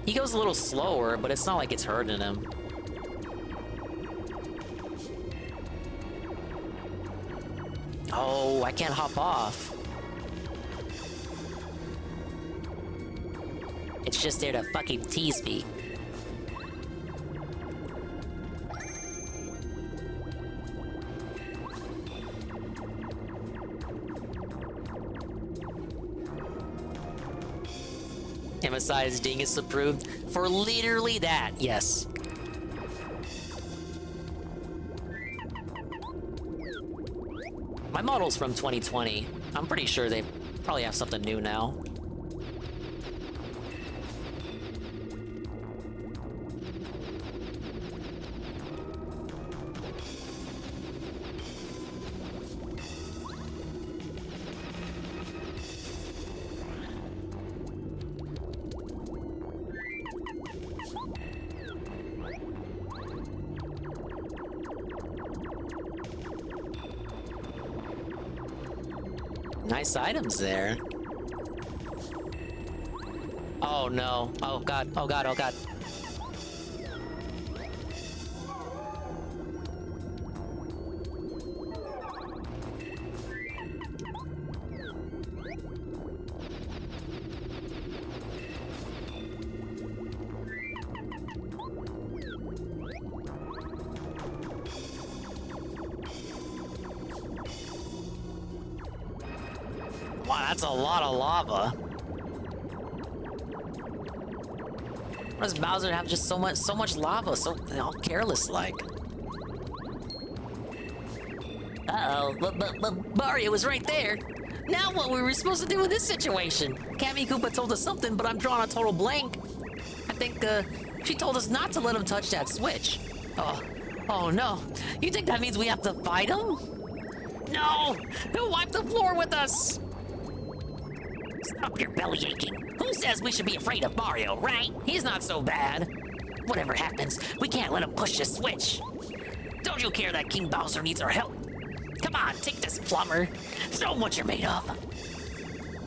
He goes a little slower, but it's not like it's hurting him. Oh, I can't hop off. It's just there to fucking tease me. MSI is dingus approved for literally that, yes. My model's from 2020. I'm pretty sure they probably have something new now. Nice items there. Oh no. Oh god. Oh god. Oh god. Wow, that's a lot of lava. Why does Bowser have just so much lava, so all careless like? Uh-oh, but Mario was right there. Now what were we supposed to do in this situation? Cammy Koopa told us something, but I'm drawing a total blank. I think she told us not to let him touch that switch. Oh no. You think that means we have to fight him? No! He'll wipe the floor with us! Stop your belly aching. Who says we should be afraid of Mario, right? He's not so bad. Whatever happens, we can't let him push the switch. Don't you care that King Bowser needs our help? Come on, take this, plumber. Show him what you're made of.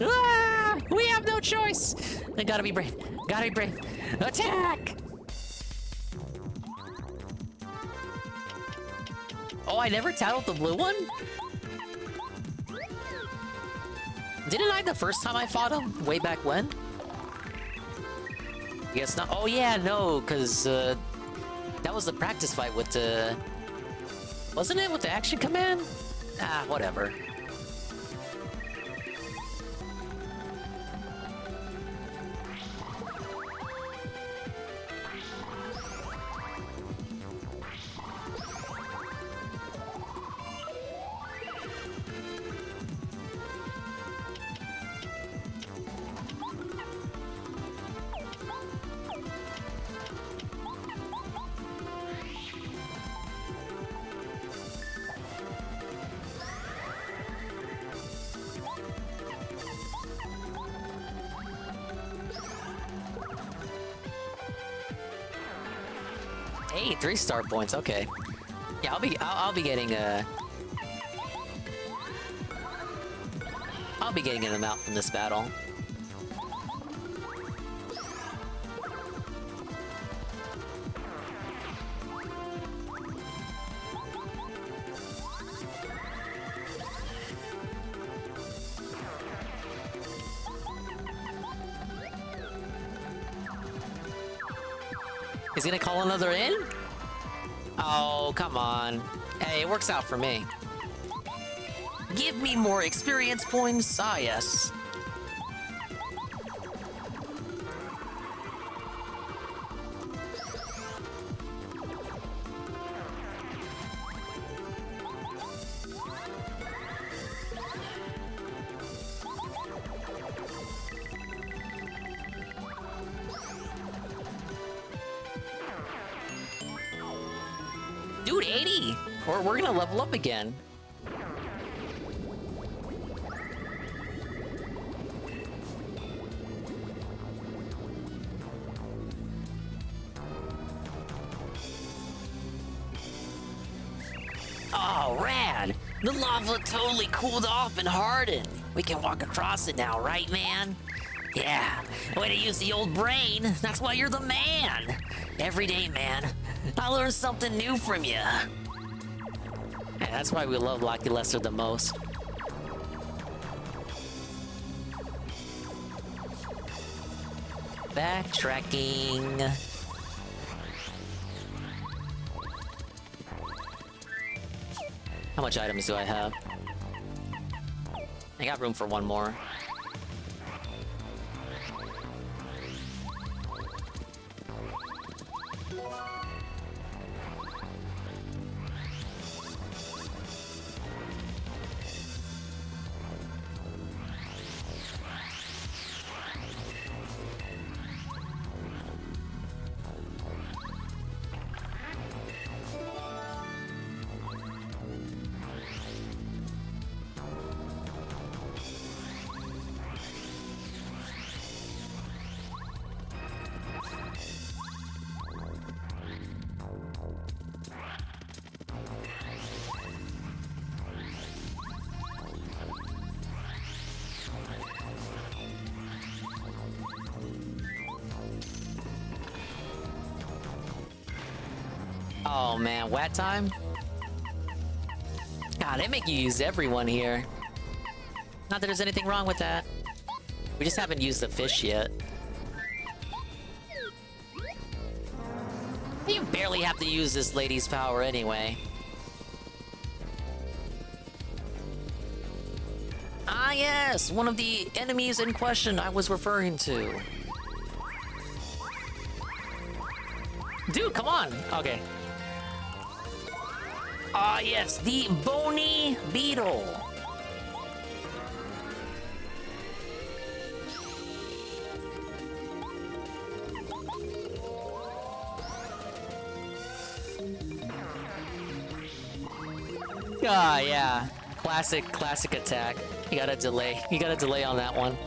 Ah, we have no choice. I gotta be brave. Gotta be brave. Attack! Oh, I never tattled the blue one? Didn't I the first time I fought him? Way back when? Guess not. Oh yeah, no, because that was the practice fight with the... Wasn't it with the action command? Ah, whatever. Hey, 3 star points. Okay. Yeah, I'll be getting I'll be getting an amount from this battle. Is he gonna call another in? Oh, come on. Hey, it works out for me. Give me more experience points. Ah, yes. Dude, 80! Or we're gonna level up again. Oh, rad! The lava totally cooled off and hardened. We can walk across it now, right, man? Yeah, way to use the old brain. That's why you're the man. Every day, man, I learn something new from you. Yeah, that's why we love Lucky Lester the most. Backtracking. How much items do I have? I got room for one more. Oh man, wet time? God, they make you use everyone here. Not that there's anything wrong with that. We just haven't used the fish yet. You barely have to use this lady's power anyway. Ah yes, one of the enemies in question I was referring to. Dude, come on! Okay. Ah yes, the bony beetle. Ah, yeah. Classic attack. You gotta delay. You gotta delay on that one.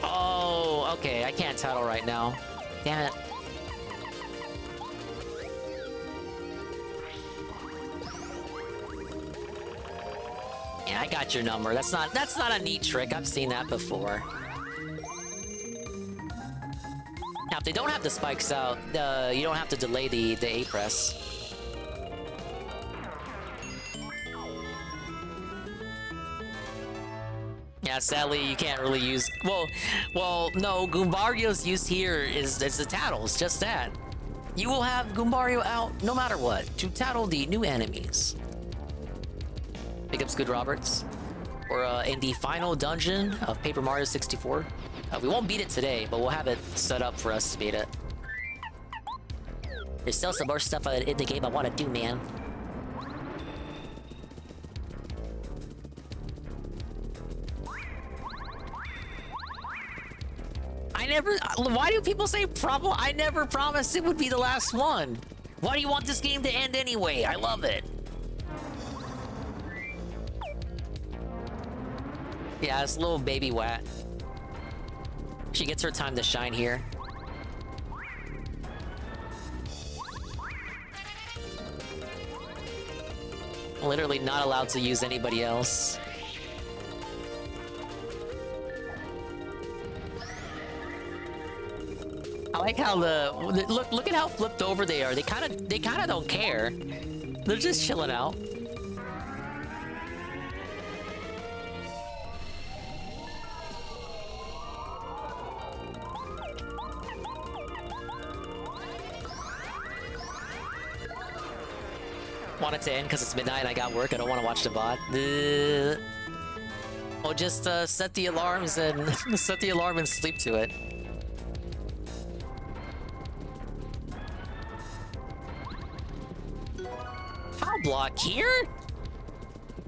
Oh, okay. I can't tattle right now. Damn it. Yeah, I got your number. That's not a neat trick. I've seen that before. Now, if they don't have the spikes out, you don't have to delay the A press. Yeah, sadly, you can't really use... Well, no, Goombario's use here is the tattles, just that. You will have Goombario out no matter what, to tattle the new enemies. Big ups, Good Roberts. We're in the final dungeon of Paper Mario 64. We won't beat it today, but we'll have it set up for us to beat it. There's still some more stuff in the game I want to do, man. Why do people say problem? I never promised it would be the last one. Why do you want this game to end anyway? I love it. Yeah, it's little baby Wat. She gets her time to shine here. Literally not allowed to use anybody else. I like how look at how flipped over they are. They kind of don't care. They're just chilling out. Want it to end because it's midnight and I got work. I don't want to watch the VOD. Well, just set the alarms and set the alarm and sleep to it. Power block here?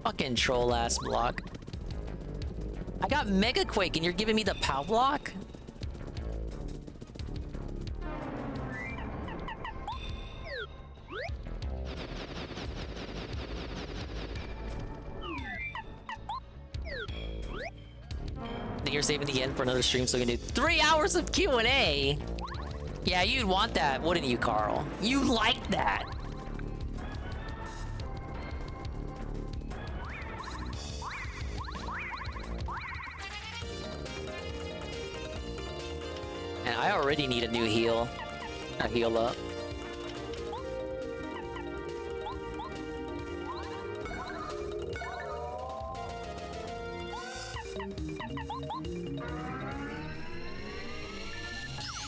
Fucking troll ass block. I got Mega Quake and you're giving me the power block? You're saving the end for another stream so we can do 3 hours of Q&A. Yeah, you'd want that, wouldn't you, Carl? You like that. And I already need a new heal. A heal up.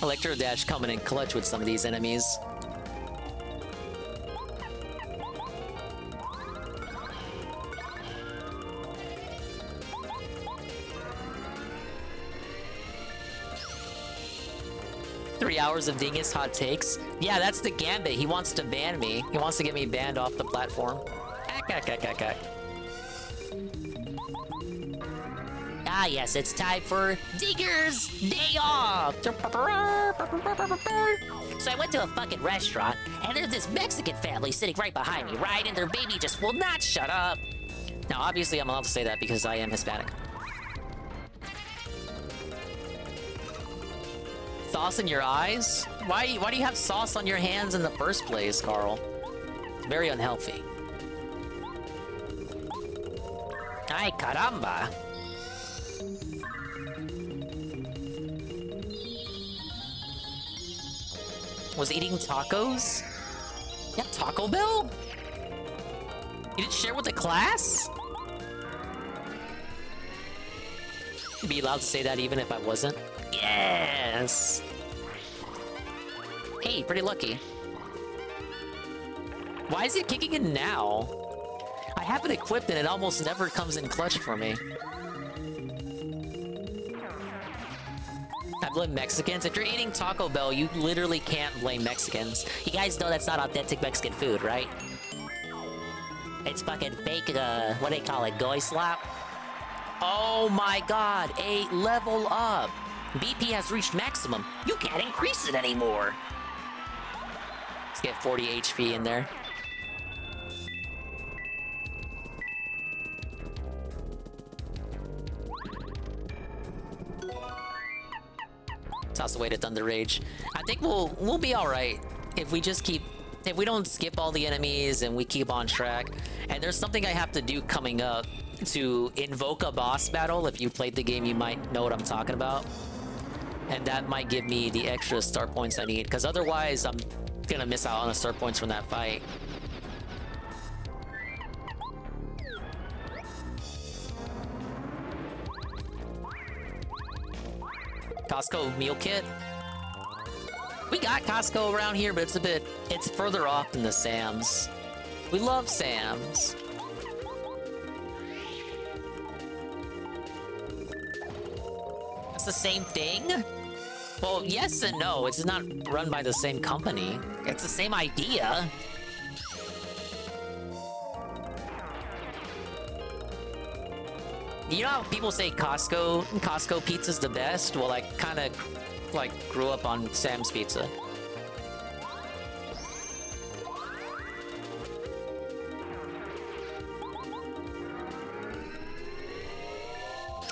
Electro Dash coming in clutch with some of these enemies. Three hours of Dingus hot takes. Yeah, that's the gambit. He wants to ban me. He wants to get me banned off the platform.
Ah, yes, it's time for Digger's Day Off! So I went to a fucking restaurant, and there's this Mexican family sitting right behind me, right? And their baby just will not shut up.
Now, obviously, I'm allowed to say that because I am Hispanic. Sauce in your eyes? Why do you have sauce on your hands in the first place, Carl? It's very unhealthy.
Ay, caramba.
Was eating tacos? Yeah, Taco Bell? You didn't share with the class? You'd be allowed to say that even if I wasn't? Yes! Hey, pretty lucky. Why is it kicking in now? I have it equipped and it almost never comes in clutch for me. I blame Mexicans. If you're eating Taco Bell, you literally can't blame Mexicans.
You guys know that's not authentic Mexican food, right? It's fucking fake, what do they call it, goy slap?
Oh my god, a level up! BP has reached maximum.
You can't increase it anymore.
Let's get 40 HP in there. Toss away to Thunder Rage. I think we'll be alright if we just keep... If we don't skip all the enemies and we keep on track. And there's something I have to do coming up to invoke a boss battle. If you've played the game, you might know what I'm talking about. And that might give me the extra star points I need. Because otherwise, I'm gonna miss out on the star points from that fight. Costco meal kit. We got Costco around here, but it's further off than the Sam's. We love Sam's. It's the same thing? Well, yes and no. It's not run by the same company. It's the same idea. You know how people say Costco pizza's the best? Well, I kind of like grew up on Sam's Pizza.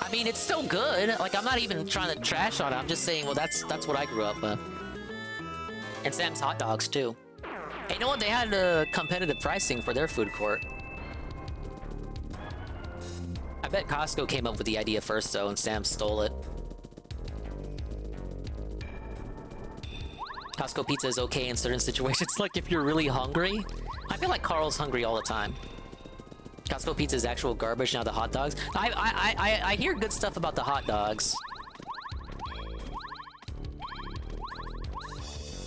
I mean, it's still good. Like, I'm not even trying to trash on it. I'm just saying, well, that's what I grew up with. And Sam's hot dogs too. Hey, you know what? They had competitive pricing for their food court. I bet Costco came up with the idea first, though, and Sam stole it. Costco pizza is okay in certain situations, like if you're really hungry. I feel like Carl's hungry all the time. Costco pizza is actual garbage, now the hot dogs. I hear good stuff about the hot dogs.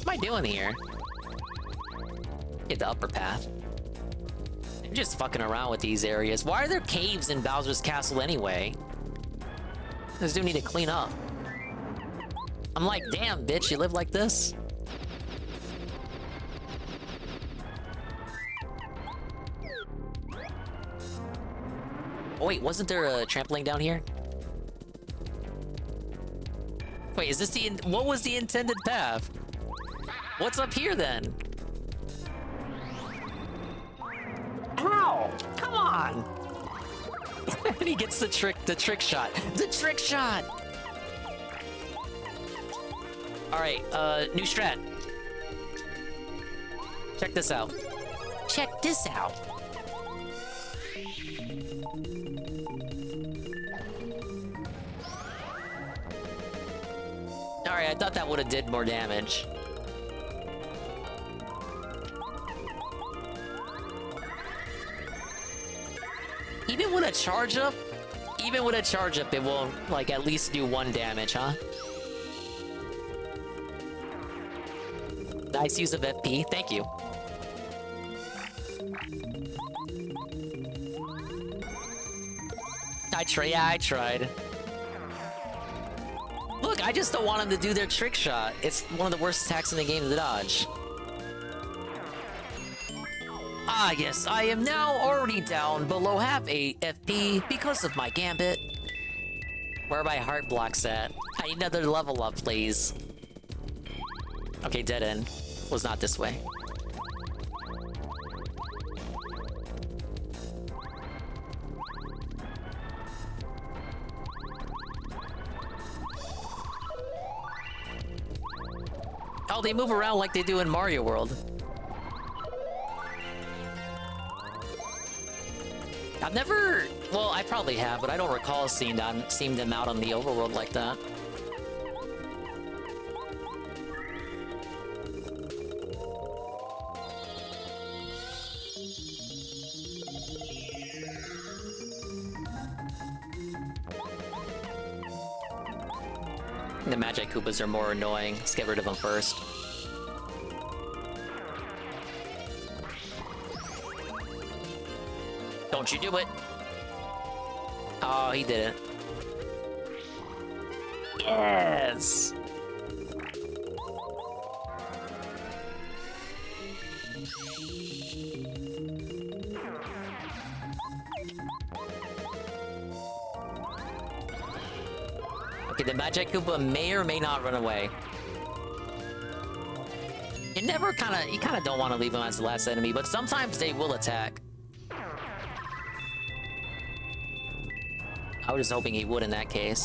What am I doing here? Hit the upper path. I'm just fucking around with these areas. Why are there caves in Bowser's Castle anyway? This dude need to clean up. I'm like, damn, bitch, you live like this? Oh, wait, wasn't there a trampoline down here? Wait, is this the... What was the intended path? What's up here, then? Ow! Come on! And he gets the trick shot. The trick shot! Alright, new strat. Check this out. Check this out. Alright, I thought that would have did more damage. Even with a charge up, it won't, like, at least do 1 damage, huh? Nice use of FP, thank you. I tried. Look, I just don't want them to do their trick shot. It's one of the worst attacks in the game to dodge. Ah, yes, I am now already down below half a FP because of my gambit. Where are my heart blocks at? I need another level up, please. Okay, dead end. Was not this way. Oh, they move around like they do in Mario World. I've never... Well, I probably have, but I don't recall seeing them out on the overworld like that. The Magic Koopas are more annoying. Let's get rid of them first. Don't you do it. Oh, he did it. Yes! Okay, the Magic Koopa may or may not run away. You kind of don't want to leave him as the last enemy, but sometimes they will attack. I was just hoping he would in that case.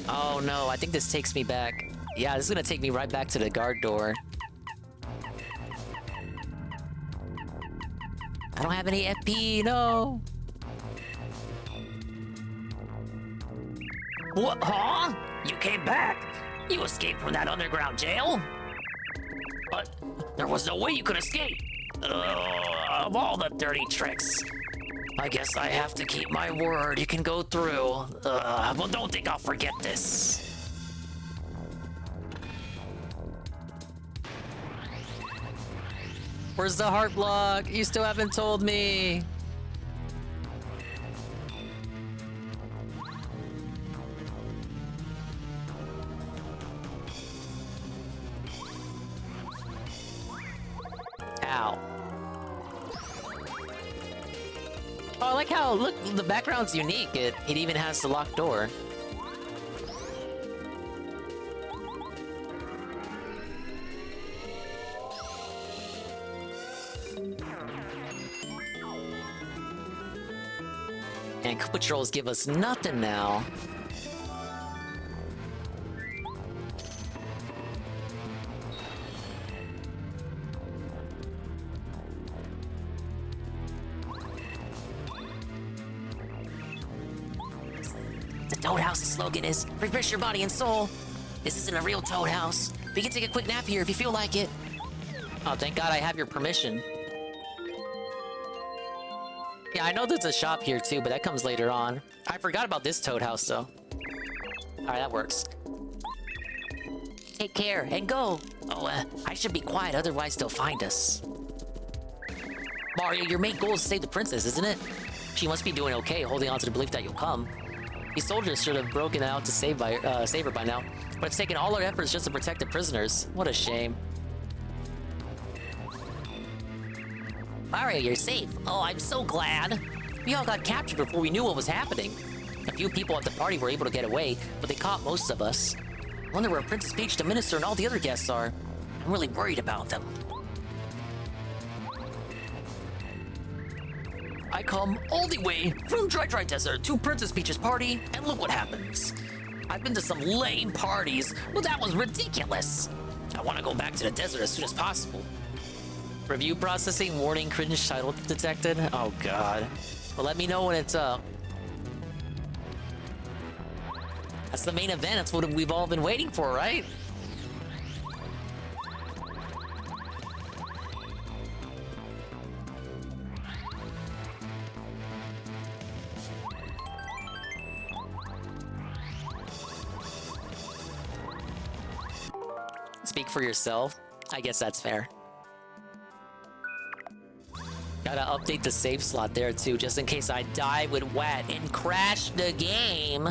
Oh no, I think this takes me back. Yeah, this is gonna take me right back to the guard door. I don't have any FP, no! What, huh? You came back? You escaped from that underground jail? But there was no way you could escape. Of all the dirty tricks. I guess I have to keep my word. You can go through. Well, don't think I'll forget this. Where's the heart block? You still haven't told me. Ow. Oh, I like how, look, the background's unique. It even has the locked door. And Koopa Trolls give us nothing now. The Toad House's slogan is, refresh your body and soul. This isn't a real Toad House. We can take a quick nap here if you feel like it. Oh, thank God I have your permission. Yeah, I know there's a shop here too, but that comes later on. I forgot about this Toad House though. Alright, that works. Take care and go. Oh, I should be quiet, otherwise they'll find us. Mario, your main goal is to save the princess, isn't it? She must be doing okay, holding on to the belief that you'll come. These soldiers should have broken out to save her by now, but it's taken all our efforts just to protect the prisoners. What a shame. Mario, you're safe. Oh, I'm so glad. We all got captured before we knew what was happening. A few people at the party were able to get away, but they caught most of us. I wonder where Princess Peach, the Minister, and all the other guests are. I'm really worried about them. I come all the way from Dry Desert to Princess Peach's party, and look what happens. I've been to some lame parties, but that was ridiculous. I want to go back to the desert as soon as possible. Review processing, warning, cringe title detected. Oh god. Well, let me know when it's up. That's the main event. That's what we've all been waiting for, right? Speak for yourself. I guess that's fair. Gotta update the save slot there too, just in case I die with Wat and crash the game.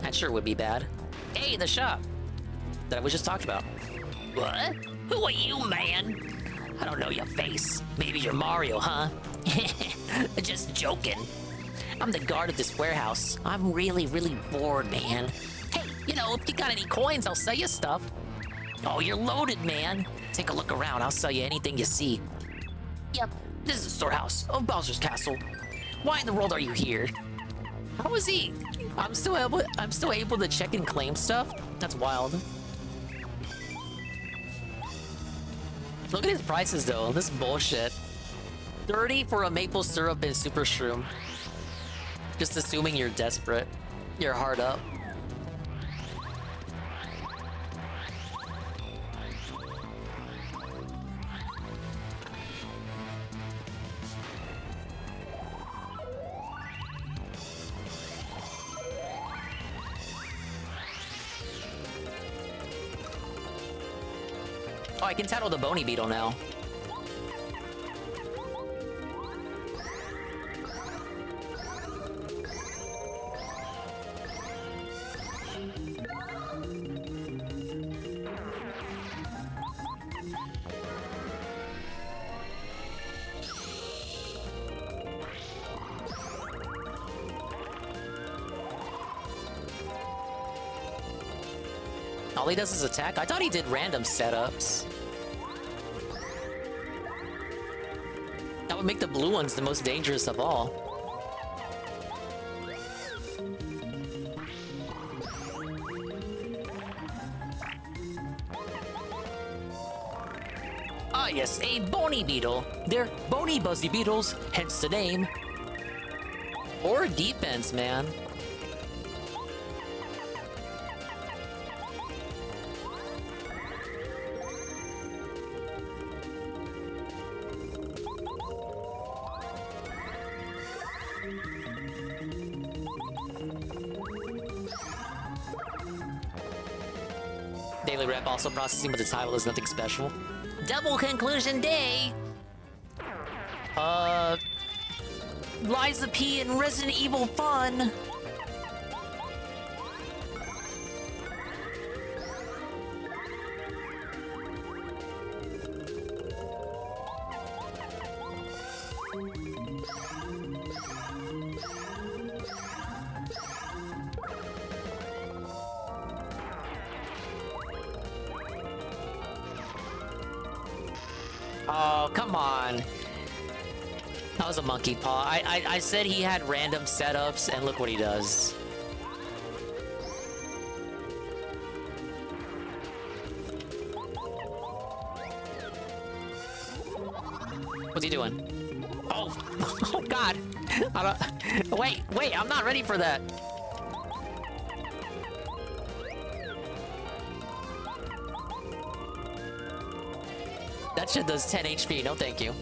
That sure would be bad. Hey, the shop that I was just talking about. What? Who are you, man? I don't know your face. Maybe you're Mario, huh? Just joking. I'm the guard of this warehouse. I'm really, really bored, man. Hey, you know, if you got any coins, I'll sell you stuff. Oh, you're loaded, man. Take a look around. I'll sell you anything you see. Yep, this is the storehouse of Bowser's Castle. Why in the world are you here? How is he? I'm still able to check and claim stuff? That's wild. Look at his prices though. This is bullshit. 30 for a maple syrup and super shroom. Just assuming you're desperate. You're hard up. Oh, I can tattle the bony beetle now. All he does is attack? I thought he did random setups. That would make the blue ones the most dangerous of all. Ah yes, a bony beetle. They're bony buzzy beetles, hence the name. Or defense, man. Daily rep also processing, but the title is nothing special. Double conclusion day! Liza P and Resident Evil fun! Oh, come on. That was a monkey paw. I said he had random setups, and look what he does. What's he doing? Oh, oh God. Wait, I'm not ready for that. That shit does 10 HP, no thank you.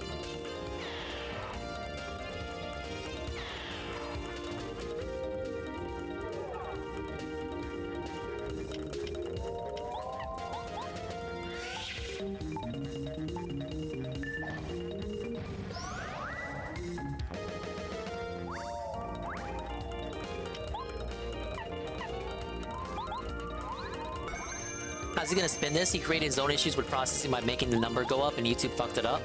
How's he gonna spin this? He created his own issues with processing by making the number go up, and YouTube fucked it up.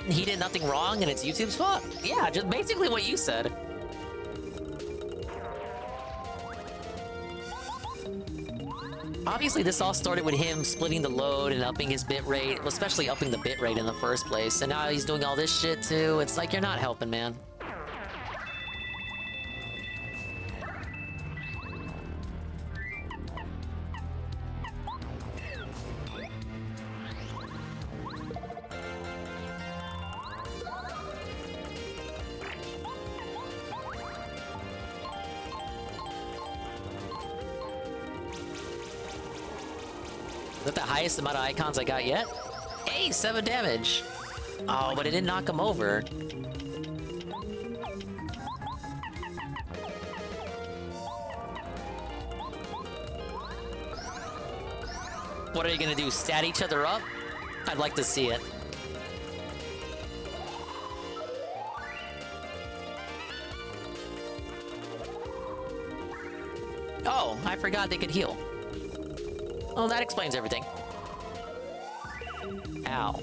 He did nothing wrong, and it's YouTube's fault. Yeah, just basically what you said. Obviously, this all started with him splitting the load and upping his bit rate, especially upping the bit rate in the first place. And now he's doing all this shit too. It's like you're not helping, man. Is that the highest amount of icons I got yet? Hey, 7 damage. Oh, but it didn't knock him over. What are you gonna do? Stat each other up? I'd like to see it. Oh, I forgot they could heal. Oh, that explains everything. Ow.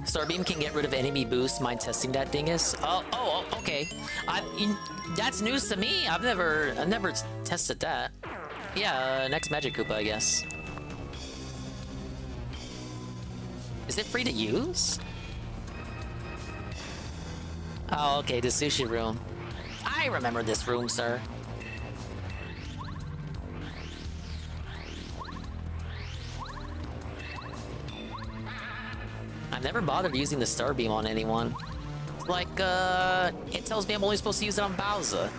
Starbeam can get rid of enemy boost. Mind testing that dingus? Oh, okay. That's news to me. I've never tested that. Yeah, next Magic Koopa, I guess. Is it free to use? Oh, okay, the sushi room. I remember this room, sir. I've never bothered using the Starbeam on anyone. Like, it tells me I'm only supposed to use it on Bowser.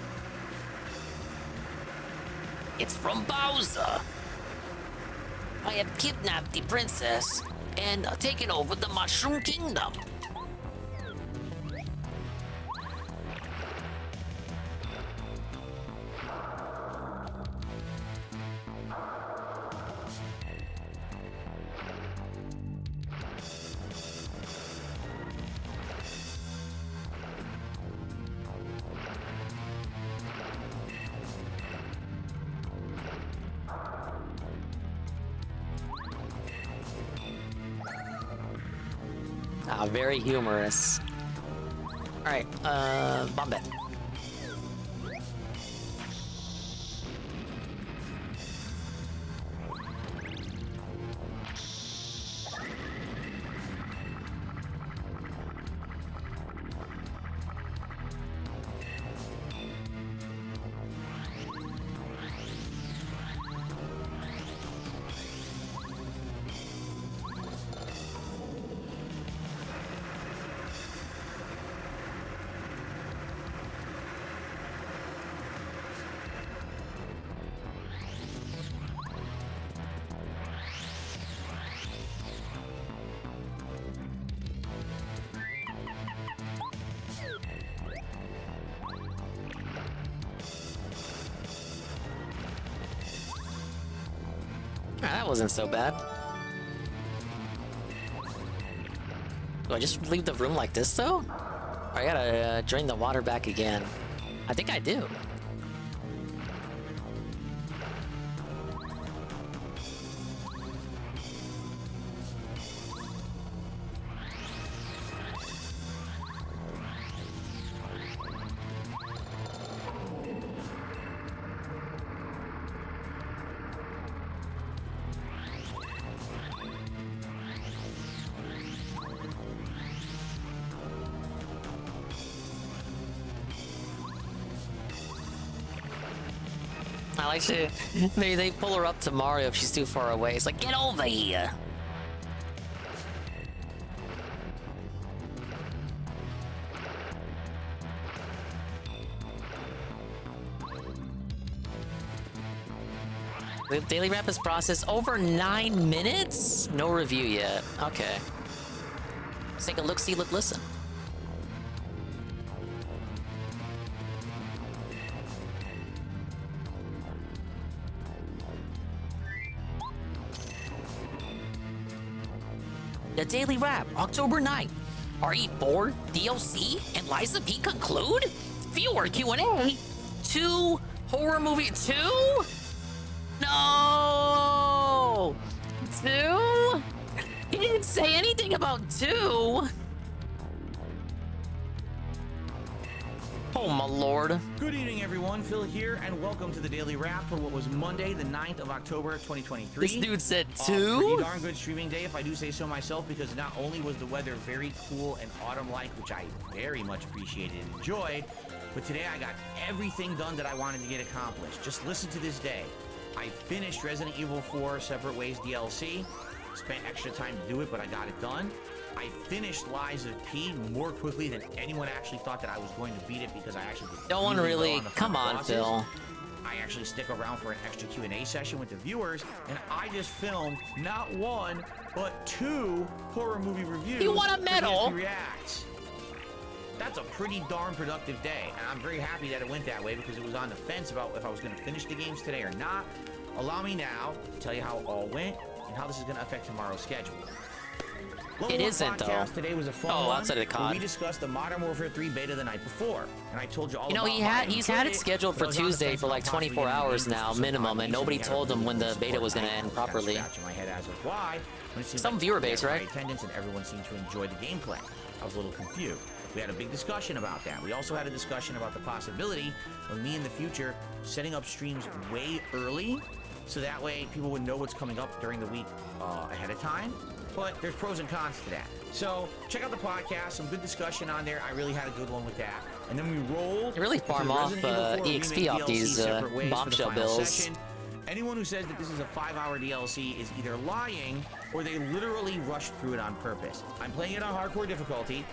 It's from Bowser! I have kidnapped the princess and taken over the Mushroom Kingdom. Ah, very humorous. Alright, Bombet. That wasn't so bad. Do I just leave the room like this, though? Or I gotta drain the water back again. I think I do. I like to... They pull her up to Mario if she's too far away. It's like, get over here! The daily wrap is processed over 9 minutes? No review yet. Okay. Let's take a look, see, look, listen. The Daily Wrap, October 9th. RE4, DLC, and Liza P conclude? Viewer Q&A? 2 horror movie 2? No! 2? He didn't say anything about 2. Oh my lord.
Good evening, everyone. Phil here, and welcome to the Daily Wrap for what was Monday, the 9th of October, 2023.
This dude said 2?
Pretty darn good streaming day, if I do say so myself, because not only was the weather very cool and autumn-like, which I very much appreciated and enjoyed, but today I got everything done that I wanted to get accomplished. Just listen to this day. I finished Resident Evil 4 Separate Ways DLC. Spent extra time to do it, but I got it done. I finished Lies of P more quickly than anyone actually thought that I was going to beat it, because I actually did
No one really. Come on,
bosses.
Phil.
I actually stick around for an extra Q&A session with the viewers, and I just filmed not 1, but 2 horror movie reviews.
You want a medal?
Reacts. That's a pretty darn productive day, and I'm very happy that it went that way, because it was on the fence about if I was going to finish the games today or not. Allow me now to tell you how it all went and how this is going to affect tomorrow's schedule.
It isn't, though.
Today was a fun
outside of the COD.
We discussed the Modern Warfare 3 beta the night before, and I told you all
You know,
about
he's had it scheduled for Tuesday for like 24 hours now, minimum, and nobody told him when the beta was going to end properly.
My head as of why, when it seems
Some
like
viewer
we had
base, right?
high attendance and everyone seemed to enjoy the gameplay. I was a little confused. We had a big discussion about that. We also had a discussion about the possibility of me in the future setting up streams way early, so that way people would know what's coming up during the week ahead of time. But there's pros and cons to that. So check out the podcast, some good discussion on there. I really had a good one with that. And then we rolled.
You really farm off EXP off these bombshell bills.
Session. Anyone who says that this is a 5-hour DLC is either lying or they literally rushed through it on purpose. I'm playing it on hardcore difficulty.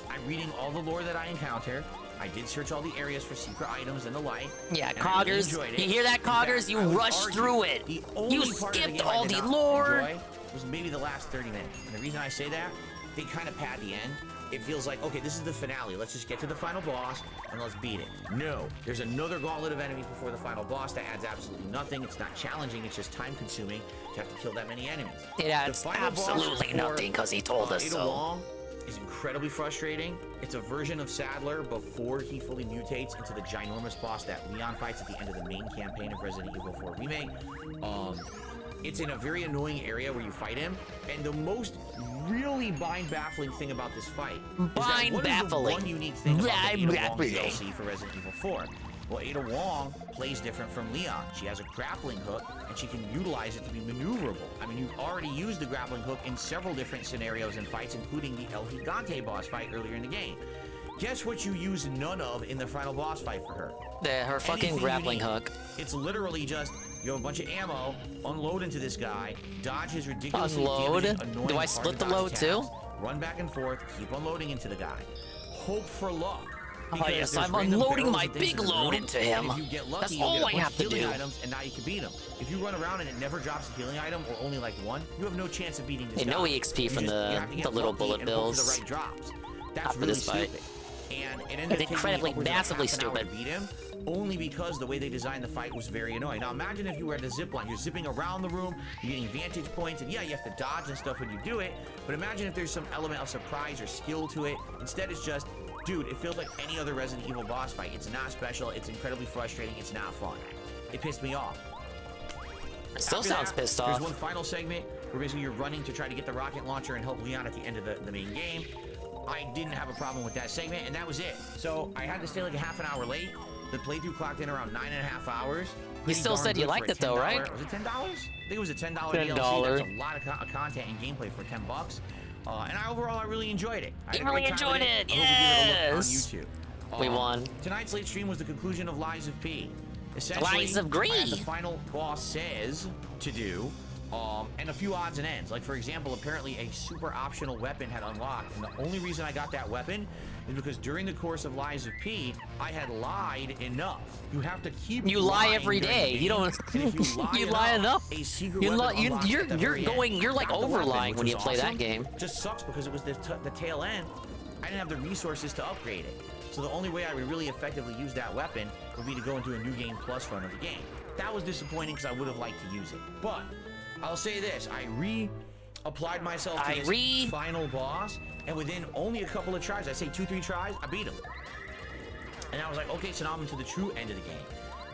I'm reading all the lore that I encounter. I did search all the areas for secret items and the like.
Yeah, Coggers. Really you hear that, Coggers? You rushed through it. You skipped all the lore.
Was maybe the last 30 minutes. And the reason I say that, they kind of pad the end. It feels like, okay, this is the finale. Let's just get to the final boss and let's beat it. No, there's another gauntlet of enemies before the final boss that adds absolutely nothing. It's not challenging, it's just time consuming to have to kill that many enemies.
It adds absolutely nothing because he told us so.
Long is incredibly frustrating. It's a version of Sadler before he fully mutates into the ginormous boss that Leon fights at the end of the main campaign of Resident Evil 4 Remake. It's in a very annoying area where you fight him, and the most really baffling thing about this fight is the one unique thing about the Ada Wong DLC for Resident Evil 4. Well, Ada Wong plays different from Leon. She has a grappling hook, and she can utilize it to be maneuverable. I mean, you've already used the grappling hook in several different scenarios and fights, including the El Gigante boss fight earlier in the game. Guess what you use none of in the final boss fight for her?
Her fucking grappling hook.
It's literally just, you have a bunch of ammo, unload into this guy, dodge his ridiculously
Unload? Do I split the load too?
Run back and forth, keep unloading into the guy. Hope for luck.
Oh yes, I'm unloading my big load into him.
If you get lucky,
That's
you'll
all
get a
I
bunch
have
of
to
healing
do.
items, and now you can beat him. If you run around and it never drops a healing item, or only like one, you have no chance of beating this
Hey,
guy.
no EXP from the little bullet bills.
The right drops. That's
After
really
this fight.
stupid. And it ended up taking
incredibly,
me
massively
half an hour to
stupid.
beat him, only because the way they designed the fight was very annoying. Now imagine if you were at a zip line, you're zipping around the room, you're getting vantage points, and yeah, you have to dodge and stuff when you do it, but imagine if there's some element of surprise or skill to it. Instead, it's just, dude, it feels like any other Resident Evil boss fight. It's not special, it's incredibly frustrating, it's not fun. It pissed me off.
Still sounds pissed off.
There's one final segment where basically you're running to try to get the rocket launcher and help Leon at the end of the main game. I didn't have a problem with that segment, and that was it. So I had to stay like a half an hour late. The playthrough clocked in around 9.5 hours.
You still said you liked it though, right?
Was it $10? I think it was a $10
$10.
DLC. That's a lot of content and gameplay for $10. And overall, I really enjoyed it. I
You really enjoyed it,
I hope you give it a look on
yes.
YouTube.
We won.
Tonight's late stream was the conclusion of Lies of P. Essentially,
Lies of Gree.
I had the final boss says to do, and a few odds and ends. Like, for example, apparently a super optional weapon had unlocked, and the only reason I got that weapon is because during the course of Lies of P, I had lied enough. You have to keep.
You lie
lying
every
during
day.
the
You don't.
game, and if
You lie enough.
A secret
You
weapon
li-
unlocks
you're
at the
you're
very
going.
end.
You're like
Got the weapon,
overlying
which
when you
was
play that
awesome.
game.
Just sucks because it was the tail end. I didn't have the resources to upgrade it. So the only way I would really effectively use that weapon would be to go into a new game plus run of the game. That was disappointing because I would have liked to use it. But I'll say this, I applied myself to this final boss, and within only a couple of tries, I say 2-3 tries, I beat him. And I was like, okay, so now I'm into the true end of the game.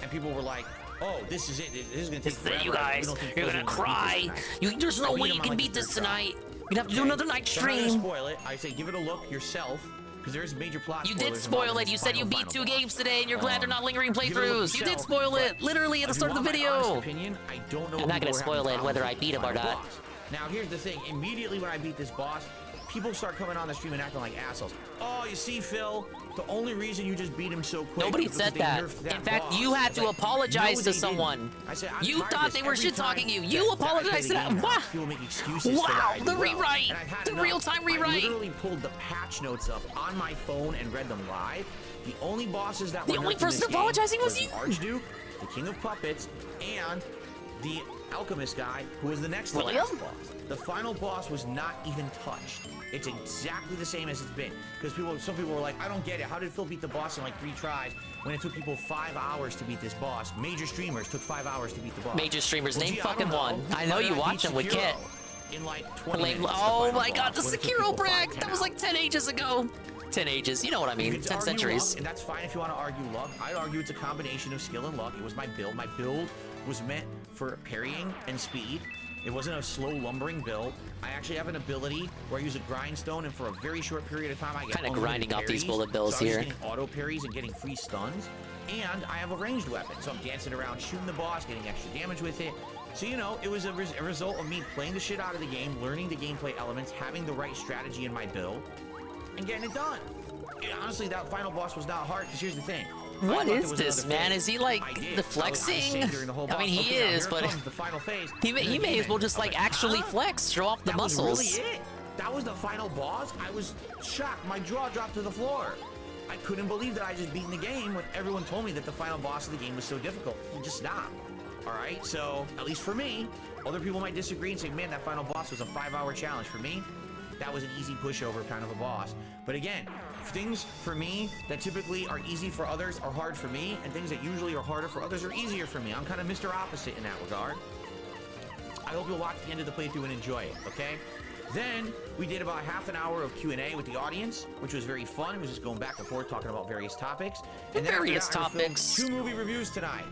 And people were like, oh, this is it. This is gonna take forever.
You guys, you're gonna cry. There's no way you can beat this tonight. You'd have to do another night
So I'm not gonna
stream.
spoil it. I say give it a look yourself, because there's major plot
You
spoilers
did spoil
involved in
it. You
this
said you
final
beat 2
boss.
games today, and you're glad they're not lingering
Give it a look
playthroughs. You did
yourself,
spoil it,
but
literally at the
if
start
you
of the
want my honest
video.
opinion, I don't know
I'm
if
not gonna
people were
spoil
having
it whether I
problems
beat him or
with the final
not.
boss. Now here's the thing. Immediately when I beat this boss, people start coming on the stream and acting like assholes. Oh, you see, Phil, the only reason you just beat him so quick.
Nobody
is
said
because
that.
they nerfed
In fact,
boss.
you had
It's
to
like,
apologize
no,
to
they
someone.
didn't. I said, I'm
You
tired of
thought
this.
they were
Every
shit-talking
time
you.
that-
You
that I
apologized
play
to
the
that.
game now,
Wow.
People make excuses for that.
Wow,
I
the
love.
rewrite.
And I've had
The
enough.
real-time
I
rewrite.
literally pulled the patch notes up on my phone and read them live. The only bosses that were
The only
nerfed in
person
this game
apologizing was you.
the Archduke, the King of Puppets, and the Alchemist guy, who was the next to
William?
last boss. The final boss was not even touched. It's exactly the same as it's been. Because some people were like, I don't get it. How did Phil beat the boss in like 3 tries when it took people 5 hours to beat this boss? Major streamers took 5 hours to beat the boss.
Major streamers,
Well,
name
gee,
fucking
I don't
one.
know.
I know
But
you
I
watch
beat
them with
Sekiro
Kit.
in like 20
Blame.
minutes.
Oh my god, the
when it took
Sekiro
people
brag.
5-10
that was like 10 ages ago. 10 ages. You know what I mean.
You could
10
argue
centuries.
luck, and that's fine if you want to argue luck. I'd argue it's a combination of skill and luck. It was my build. My build was meant for parrying and speed. It wasn't a slow lumbering build. I actually have an ability where I use a grindstone, and for a very short period of time, I get
Kinda
unlimited
grinding out these
parries.
bullet bills
so I was
here.
just getting auto parries and getting free stuns. And I have a ranged weapon, so I'm dancing around, shooting the boss, getting extra damage with it. So, you know, it was a result of me playing the shit out of the game, learning the gameplay elements, having the right strategy in my build, and getting it done. And honestly, that final boss was not hard, because here's the thing.
What is this, man? Is he like the flexing? I mean, he is, but
the final phase.
he may as well just like actually flex, show off the muscles.
Was really it. That was the final boss. I was shocked. My jaw dropped to the floor. I couldn't believe that I just beaten the game when everyone told me that the final boss of the game was so difficult. It's just not. All right, so at least for me, other people might disagree and say, man, that final boss was a 5-hour challenge. For me, that was an easy pushover kind of a boss. But again, things for me that typically are easy for others are hard for me, and things that usually are harder for others are easier for me. I'm kind of Mr. Opposite in that regard. I hope you'll watch the end of the playthrough and enjoy it, okay? Then we did about half an hour of Q&A with the audience, which was very fun. It was just going back and forth talking about various topics. And then
Various
after that, I filmed
topics.
2 movie reviews tonight.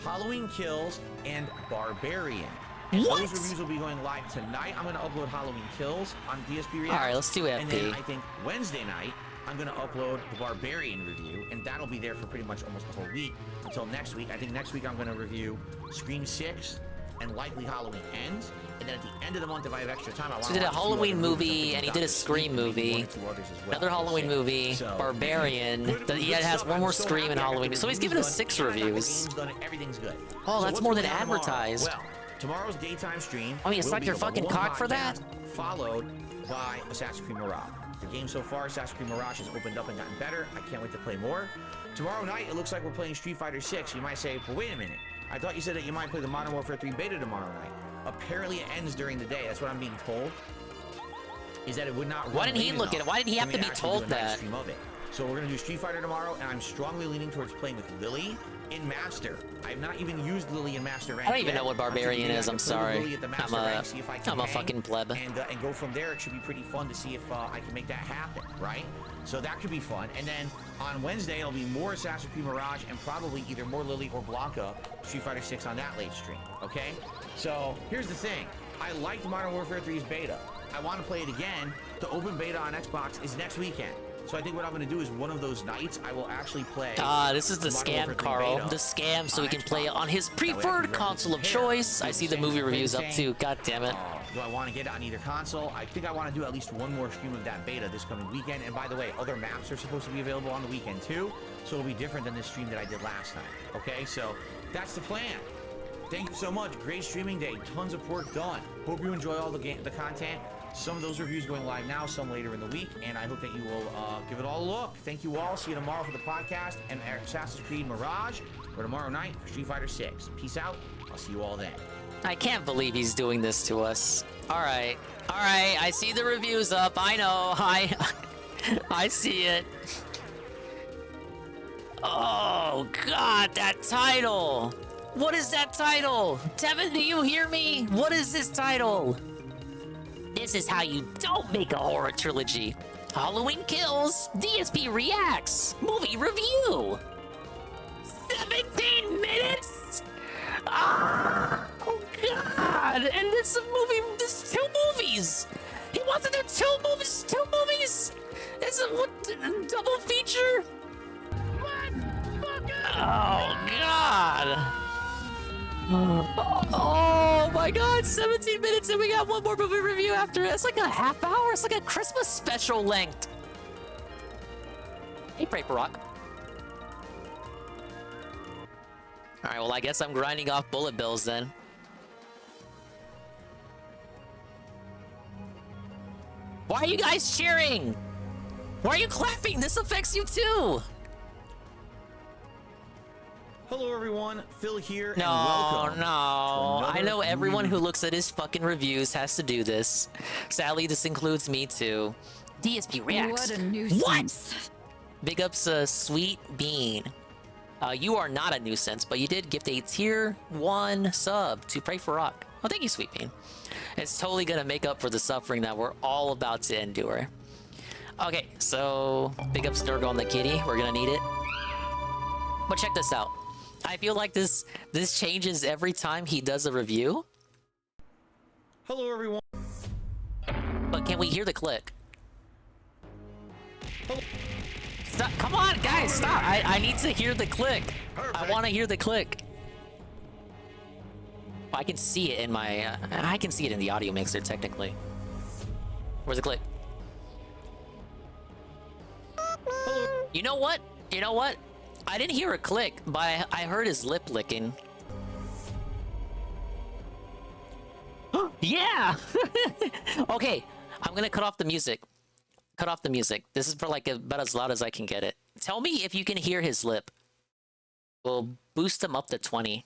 Halloween Kills and Barbarian. And
What?
those reviews will be going live tonight. I'm going to upload Halloween Kills on DSP React.
All right, let's do
And then
FP.
I think Wednesday night, I'm going to upload the Barbarian review, and that'll be there for pretty much almost the whole week until next week. I think next week I'm going to review Scream 6 and likely Halloween Ends. And then at the end of the month, if I have extra time, I want
So
to
he did a
watch few
Halloween
other movies.
movie,
I'm
and he
thinking
did a
Dr.
Scream
Sleep, maybe
movie.
1 or 2 others as well.
Another Halloween movie,
So-
Barbarian.
Good
He has
stuff.
one
I'm
more
so
Scream and
happy I got
Halloween.
the
So he's
reviews
given us
done,
6
and I got the
reviews.
games done, and everything's good.
Oh,
So
that's
what's
more than
going on tomorrow?
advertised.
Well, tomorrow's daytime stream.
Oh, you
will
suck
be
your
the
fucking
Level 1
cock for that?
podcast, followed by Assassin's Creed Mirage. The game so far, Assassin's Creed Mirage, has opened up and gotten better. I can't wait to play more. Tomorrow night, it looks like we're playing Street Fighter 6. You might say, well, wait a minute. I thought you said that you might play the Modern Warfare 3 beta tomorrow night. Apparently, it ends during the day. That's what I'm being told. Is that it would not run
Why didn't he
late
look at
enough
it? Why did he
for
have
me
to be
actually
told
do a night
that?
stream of it. So we're gonna do Street Fighter tomorrow, and I'm strongly leaning towards playing with Lily in Master. I've not even used Lily in Master rank
I don't even
yet.
know what Barbarian
thinking
is.
I
I'm
can play with
sorry.
Lily at the Master rank, see if I can
I'm a
hang,
fucking pleb.
and go from there. It should be pretty fun to see if I can make that happen, right? So that could be fun. And then on Wednesday, it'll be more Assassin's Creed Mirage and probably either more Lily or Blanca Street Fighter 6 on that late stream, okay? So here's the thing. I liked Modern Warfare 3's beta. I want to play it again. The open beta on Xbox is next weekend. So I think what I'm going to do is one of those nights, I will actually play.
This is the
Modern Warfare
scam,
3
Carl.
beta
The scam, so
on
he can
Xbox.
play it on his
That way I can
preferred
directly
console of
compare.
choice. I
Do
see
the
the
same
movie
thing
reviews up
saying,
too. God damn it.
Do I want to get it on either console? I think I want to do at least one more stream of that beta this coming weekend. And by the way, other maps are supposed to be available on the weekend too. So it'll be different than this stream that I did last time. Okay, so that's the plan. Thank you so much. Great streaming day. Tons of work done. Hope you enjoy all the content. Some of those reviews going live now, some later in the week, and I hope that you will give it all a look. Thank you all. See you tomorrow for the podcast and Assassin's Creed Mirage, or tomorrow night for Street Fighter 6. Peace out. I'll see you all then.
I can't believe he's doing this to us. All right, I see the reviews up. I know. I see it. Oh God, that title. What is that title? Tevin, do you hear me? What is this title? This is how you don't make a horror trilogy. Halloween Kills, DSP Reacts, movie review. 17 minutes? Oh God! And this is 2 movies. He wants to do 2 movies. 2 movies. It's a double feature. What? Oh God! Oh my God! 17 minutes, and we got one more movie review after it. It's like a half hour. It's like a Christmas special length. Hey, Pray for Rock. All right, well, I guess I'm grinding off bullet bills then. Why are you guys cheering? Why are you clapping? This affects you too.
Hello, everyone. Phil here, and
No,
welcome.
I know everyone who looks at his fucking reviews has to do this. Sadly, this includes me too. DSP Reacts.
What a nuisance.
What? Big ups, Sweet Bean. You are not a nuisance, but you did gift a tier 1 sub to Pray for Rock. Oh, thank you, Sweet Bean. It's totally gonna make up for the suffering that we're all about to endure. Okay, so big ups, Durgo and the Kitty. We're gonna need it. But check this out. I feel like this changes every time he does a review.
Hello, everyone.
But can we hear the click? Stop. Come on, guys, stop. I need to hear the click. I want to hear the click. I can see it in my... I can see it in the audio mixer, technically. Where's the click? You know what? You know what? I didn't hear a click, but I heard his lip licking. Yeah! Okay, I'm gonna cut off the music. Cut off the music. This is for like about as loud as I can get it. Tell me if you can hear his lip. We'll boost him up to 20.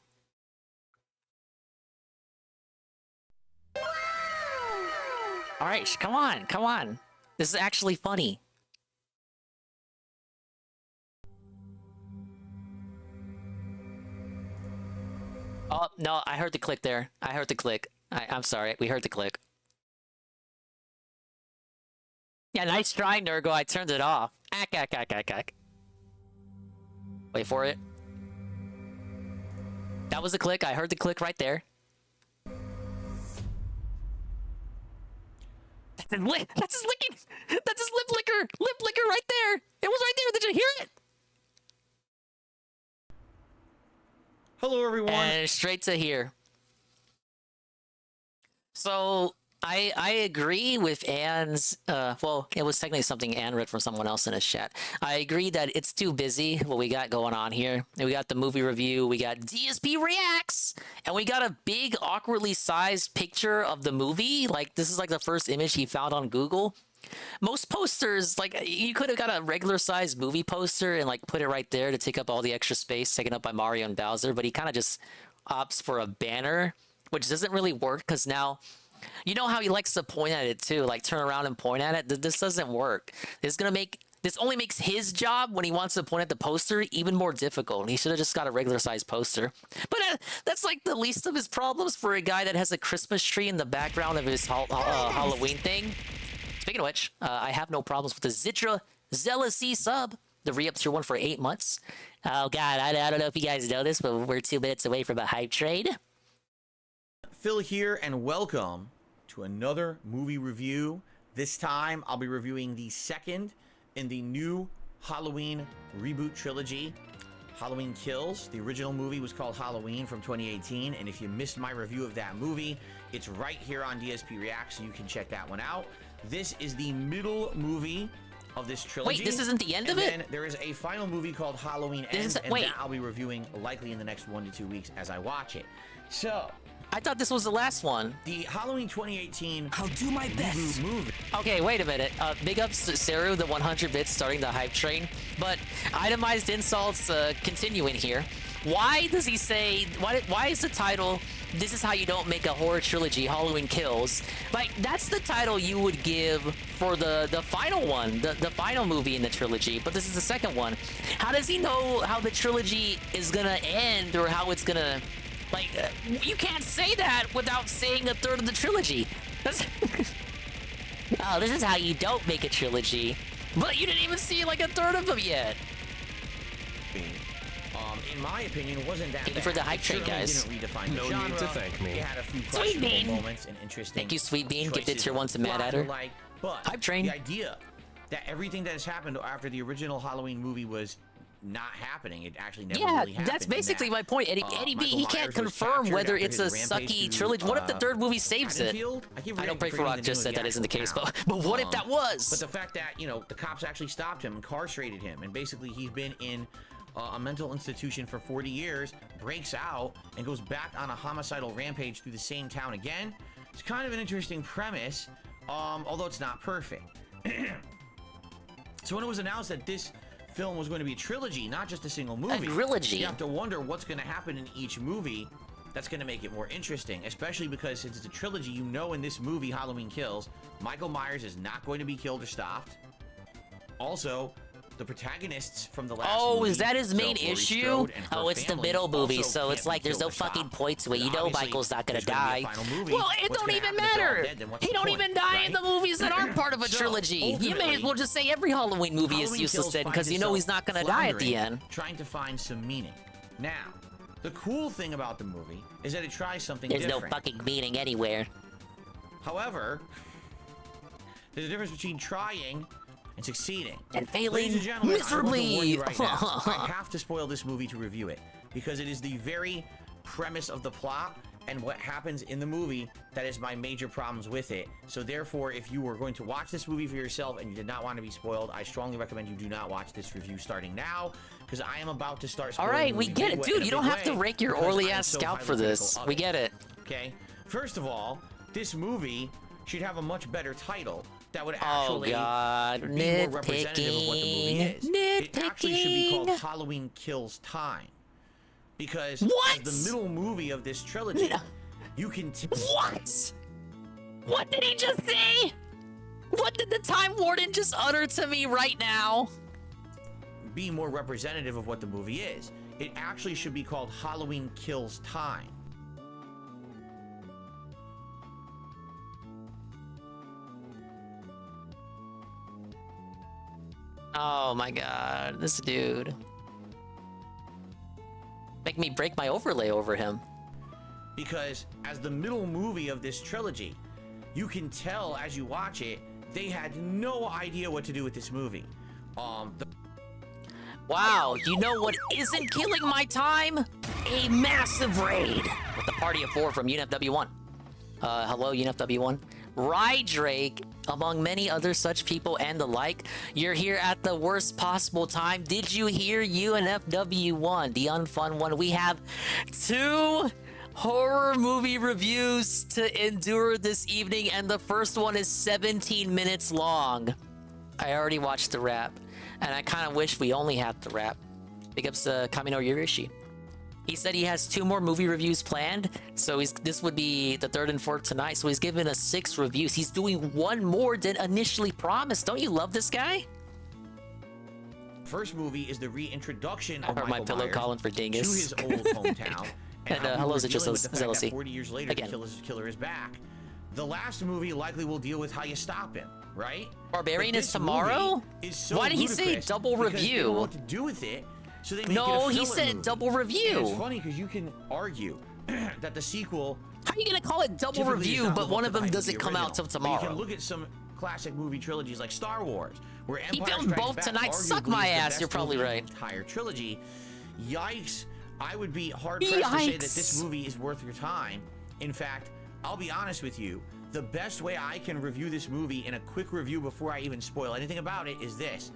Alright, come on, come on. This is actually funny. Oh, no, I heard the click there. I heard the click. I'm sorry, we heard the click. Yeah, nice try, Nurgo. I turned it off. Ack. Wait for it. That was the click. I heard the click right there. That's his licking. That's his lip licker. Lip licker right there. It was right there. Did you hear it?
Hello, everyone.
And straight to here. So I agree with Anne's. Well, it was technically something Anne read from someone else in his chat. I agree that it's too busy what we got going on here. We got the movie review, we got DSP Reacts, and we got a big awkwardly sized picture of the movie. Like, this is like the first image he found on Google. Most posters, like, you could have got a regular sized movie poster and like put it right there to take up all the extra space taken up by Mario and Bowser, but he kind of just opts for a banner, which doesn't really work because now, you know how he likes to point at it too, like turn around and point at it? This doesn't work. This only makes his job when he wants to point at the poster even more difficult. He should have just got a regular sized poster. But that's like the least of his problems for a guy that has a Christmas tree in the background of his Halloween thing. Speaking of which, I have no problems with the Zitra Zealousy sub, the re-up tier 1 for 8 months. Oh god, I don't know if you guys know this, but we're 2 minutes away from a hype trade.
Phil here, and welcome to another movie review. This time, I'll be reviewing the second in the new Halloween reboot trilogy, Halloween Kills. The original movie was called Halloween from 2018, and if you missed my review of that movie, it's right here on DSP React, so you can check that one out. This is the middle movie of this trilogy.
Wait, this isn't the end of it?
And then there is a final movie called Halloween Ends, and that I'll be reviewing likely in the next 1 to 2 weeks as I watch it. So,
I thought this was the last one.
The Halloween 2018
I'll do my best.
movie.
Okay, wait a minute. Big ups to Seru, the 100 bits starting the hype train. But itemized insults continuing here. Why does he say... Why is the title, This Is How You Don't Make a Horror Trilogy, Halloween Kills? Like, that's the title you would give for the final one, the final movie in the trilogy. But this is the second one. How does he know how the trilogy is gonna end or how it's gonna... Like, you can't say that without saying a third of the trilogy. That's... Oh, this is how you don't make a trilogy. But you didn't even see like a third of them yet.
In my opinion, wasn't that
Thank you
bad.
for the hype
It
train,
certainly
guys.
didn't redefine
No
the genre.
need to thank me.
It had a few
Sweet
questionable
Bean.
moments and interesting.
Thank you, Sweet Bean. Gifted
choices
tier 1 to Mad
plot
Adder.
and like, but
Hype train.
the idea that everything that has happened after the original Halloween movie was not happening. It actually never
Yeah,
really happened.
that's basically my point. Eddie B,
Michael
he can't
Myers was
confirm
captured
whether
after
it's a
his rampage
sucky
to,
trilogy. What if the third movie saves it?
Haddonfield?
I don't break for
forgetting
rock
the
just
name
said
of
that isn't the case,
actual
but what if
town.
that was?
But the fact that, you know, the cops actually stopped him, incarcerated him, and basically he's been in a mental institution for 40 years, breaks out, and goes back on a homicidal rampage through the same town again. It's kind of an interesting premise, although it's not perfect. So when it was announced that this film was going to be a trilogy, not just a single movie,
trilogy.
you have to wonder what's going to happen in each movie. That's going to make it more interesting, especially because since it's a trilogy, you know in this movie, Halloween Kills, Michael Myers is not going to be killed or stopped. Also, the protagonists from the last movie,
is that his main
so Laurie
issue?
Strode and her
Oh, it's the
family
middle movie,
also
so
can't
it's
be
like there's
killed
no
or
fucking
stopped.
point to it. You
But
know
obviously,
Michael's not gonna
there's gonna be
die.
a final movie.
Well, it
What's
don't
gonna
even
happen if they're all
matter.
dead? Then what's
He
the
don't
point,
even die in
right?
the movies that aren't part of a
So,
trilogy. You may as
ultimately,
well just say every Halloween movie is
Halloween
useless
Kills
then,
finds
because you know he's
itself
not gonna die at the
floundering,
end.
Trying to find some meaning. Now, the cool thing about the movie is that it tries something
There's
different.
no fucking meaning anywhere.
However, there's a difference between trying and succeeding.
And failing
Ladies and gentlemen,
miserably.
I want to warn you right now, I have to spoil this movie to review it because it is the very premise of the plot and what happens in the movie that is my major problems with it. So therefore, if you were going to watch this movie for yourself and you did not want to be spoiled, I strongly recommend you do not watch this review starting now because I am about to start spoiling
All right,
the
we
movie
get it,
in
dude.
a
You don't
big
have to
way
rank your
because I
orly
am
ass
so
scalp
highly
for this.
critical of
We get it.
Okay, first of all, this movie should have a much better title that would actually
God,
be more representative of what the movie is. It actually should be called Halloween Kills Time. Because as the middle movie of this trilogy, you can
What? What did he just say? What did the Time Warden just utter to me right now?
be more representative of what the movie is. It actually should be called Halloween Kills Time.
Oh my god, this dude. Make me break my overlay over him.
Because as the middle movie of this trilogy, you can tell as you watch it, they had no idea what to do with this movie.
Wow, you know what isn't killing my time? A massive raid with the party of 4 from UNFW1. Hello, UNFW1. Rydrake, among many other such people and the like, you're here at the worst possible time. Did you hear UNFW1, the unfun one? We have 2 horror movie reviews to endure this evening, and the first one is 17 minutes long. I already watched the wrap, and I kind of wish we only had the wrap. Big ups to Kamino Yurishi. He said he has 2 more movie reviews planned, so this would be the 3rd and 4th tonight, so he's given us 6 reviews. He's doing 1 more than initially promised. Don't you love this guy?
First movie is the reintroduction of
Or my
Michael
pillow
Myers
calling for
to
Dingus.
his old hometown.
And
how we
hello,
were
Citrus
dealing with the fact that
Zealousy.
40 years later,
Again.
the killer is back. The last movie likely will deal with how you stop him, right?
Barbarian
But
is
this
tomorrow?
movie is so
Why did he say
ludicrous
double
because they don't
review?
know what to do with it, so they make
No,
it a
he
filler
said
movie.
double review.
And it's funny because you can argue that the sequel.
How are you gonna call it double
typically is
review,
not
but
live up
one
to
of
the
them
hype
doesn't
the
come out
original.
till
But
tomorrow?
you can look at some classic movie trilogies like Star Wars, where
He
Empire
filmed
Strikes
both
Back
tonight. Suck
arguably
my
is the
ass,
best
you're probably
movie in
right.
the entire trilogy. Yikes! I would be hard pressed to say that this
Yikes.
movie is worth your time. In fact, I'll be honest with you. The best way I can review this movie in a quick review before I even spoil anything about it is this.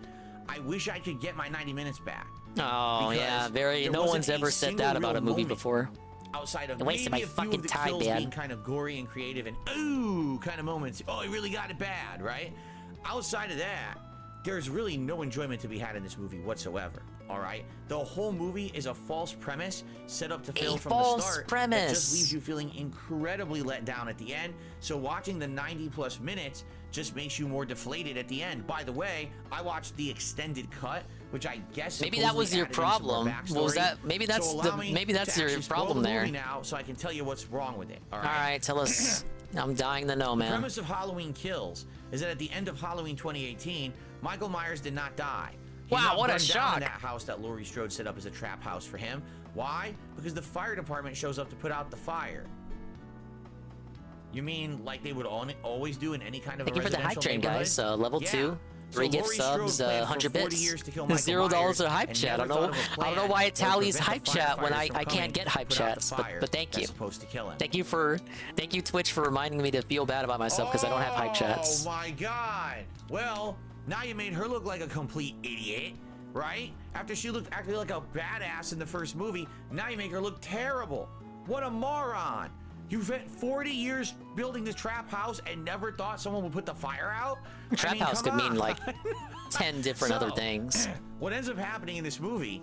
I wish I could get my 90 minutes back.
Oh
Because
yeah, very.
there
No
wasn't
one's
a
ever said
single
that about
real
a movie
moment
before.
outside of
You're wasting
maybe
my
a few
fucking
of the
time,
kills
man.
being kind of gory and creative and ooh kind of moments. Oh, he really got it bad, right? Outside of that, there's really no enjoyment to be had in this movie whatsoever. All right, the whole movie is a false premise set up to fail from the start. That just leaves you feeling incredibly let down at the end. So watching the 90+ minutes just makes you more deflated at the end. By the way, I watched the extended cut, which I guess
Maybe that was your problem. What was that? Maybe that's your problem there.
Now, so I can tell you what's wrong with it. All
All
right.
right, tell us. I'm dying to know,
The
man.
premise of Halloween Kills is that at the end of Halloween 2018, Michael Myers did not die. He
Wow,
not
what a
burned down
shock.
in that house that Laurie Strode set up as a trap house for him. Why? Because the fire department shows up to put out the fire. You mean like they would always do in any kind of
Thank
a
you for the hype
residential
train,
neighborhood?
guys. Level
Yeah.
2. 3
So
gift
Laurie
subs,
Strode planned for
100
40
bits.
years to kill Michael
$0
Myers
of hype
and
chat. I
never
don't know.
thought of a
I don't know
plan
why
that
it
would
tallies
prevent
hype
the
chat when
firefighters
I
from
can't
coming
get
to
hype
put out the
chats.
fire
But thank you.
that's supposed to kill him.
Thank you Twitch for reminding me to feel bad about myself because I don't have hype chats.
Oh my god. Well, now you made her look like a complete idiot, right? After she looked acting like a badass in the first movie, now you make her look terrible. What a moron. You've spent 40 years building this trap house and never thought someone would put the fire out?
Trap house
come
could mean
on.
like 10 different other
So,
things.
What ends up happening in this movie,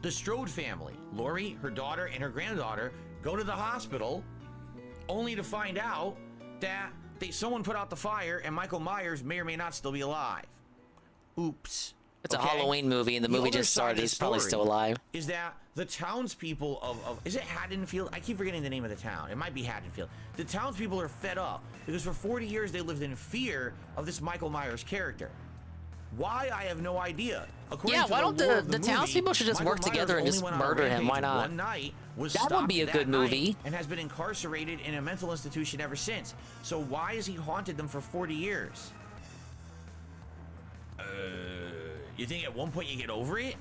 the Strode family, Laurie, her daughter, and her granddaughter, go to the hospital only to find out that someone put out the fire and Michael Myers may or may not still be alive. Oops.
It's a Halloween movie and the movie
other
just
side of
started.
the
He's probably
story
still alive.
Is that the townspeople of is it Haddonfield? I keep forgetting the name of the town. It might be Haddonfield. The townspeople are fed up because for 40 years they lived in fear of this Michael Myers character. Why? I have no idea. According
Yeah,
to
why
the
don't
lore
the
of movie,
townspeople should just
Michael
work together
Myers
and just
only went on a
murder him?
rampage
Why not?
One night was
That would
stopped
be a
that
good
night
movie.
and has been incarcerated in a mental institution ever since. So why has he haunted them for 40 years? You think at one point you get over it?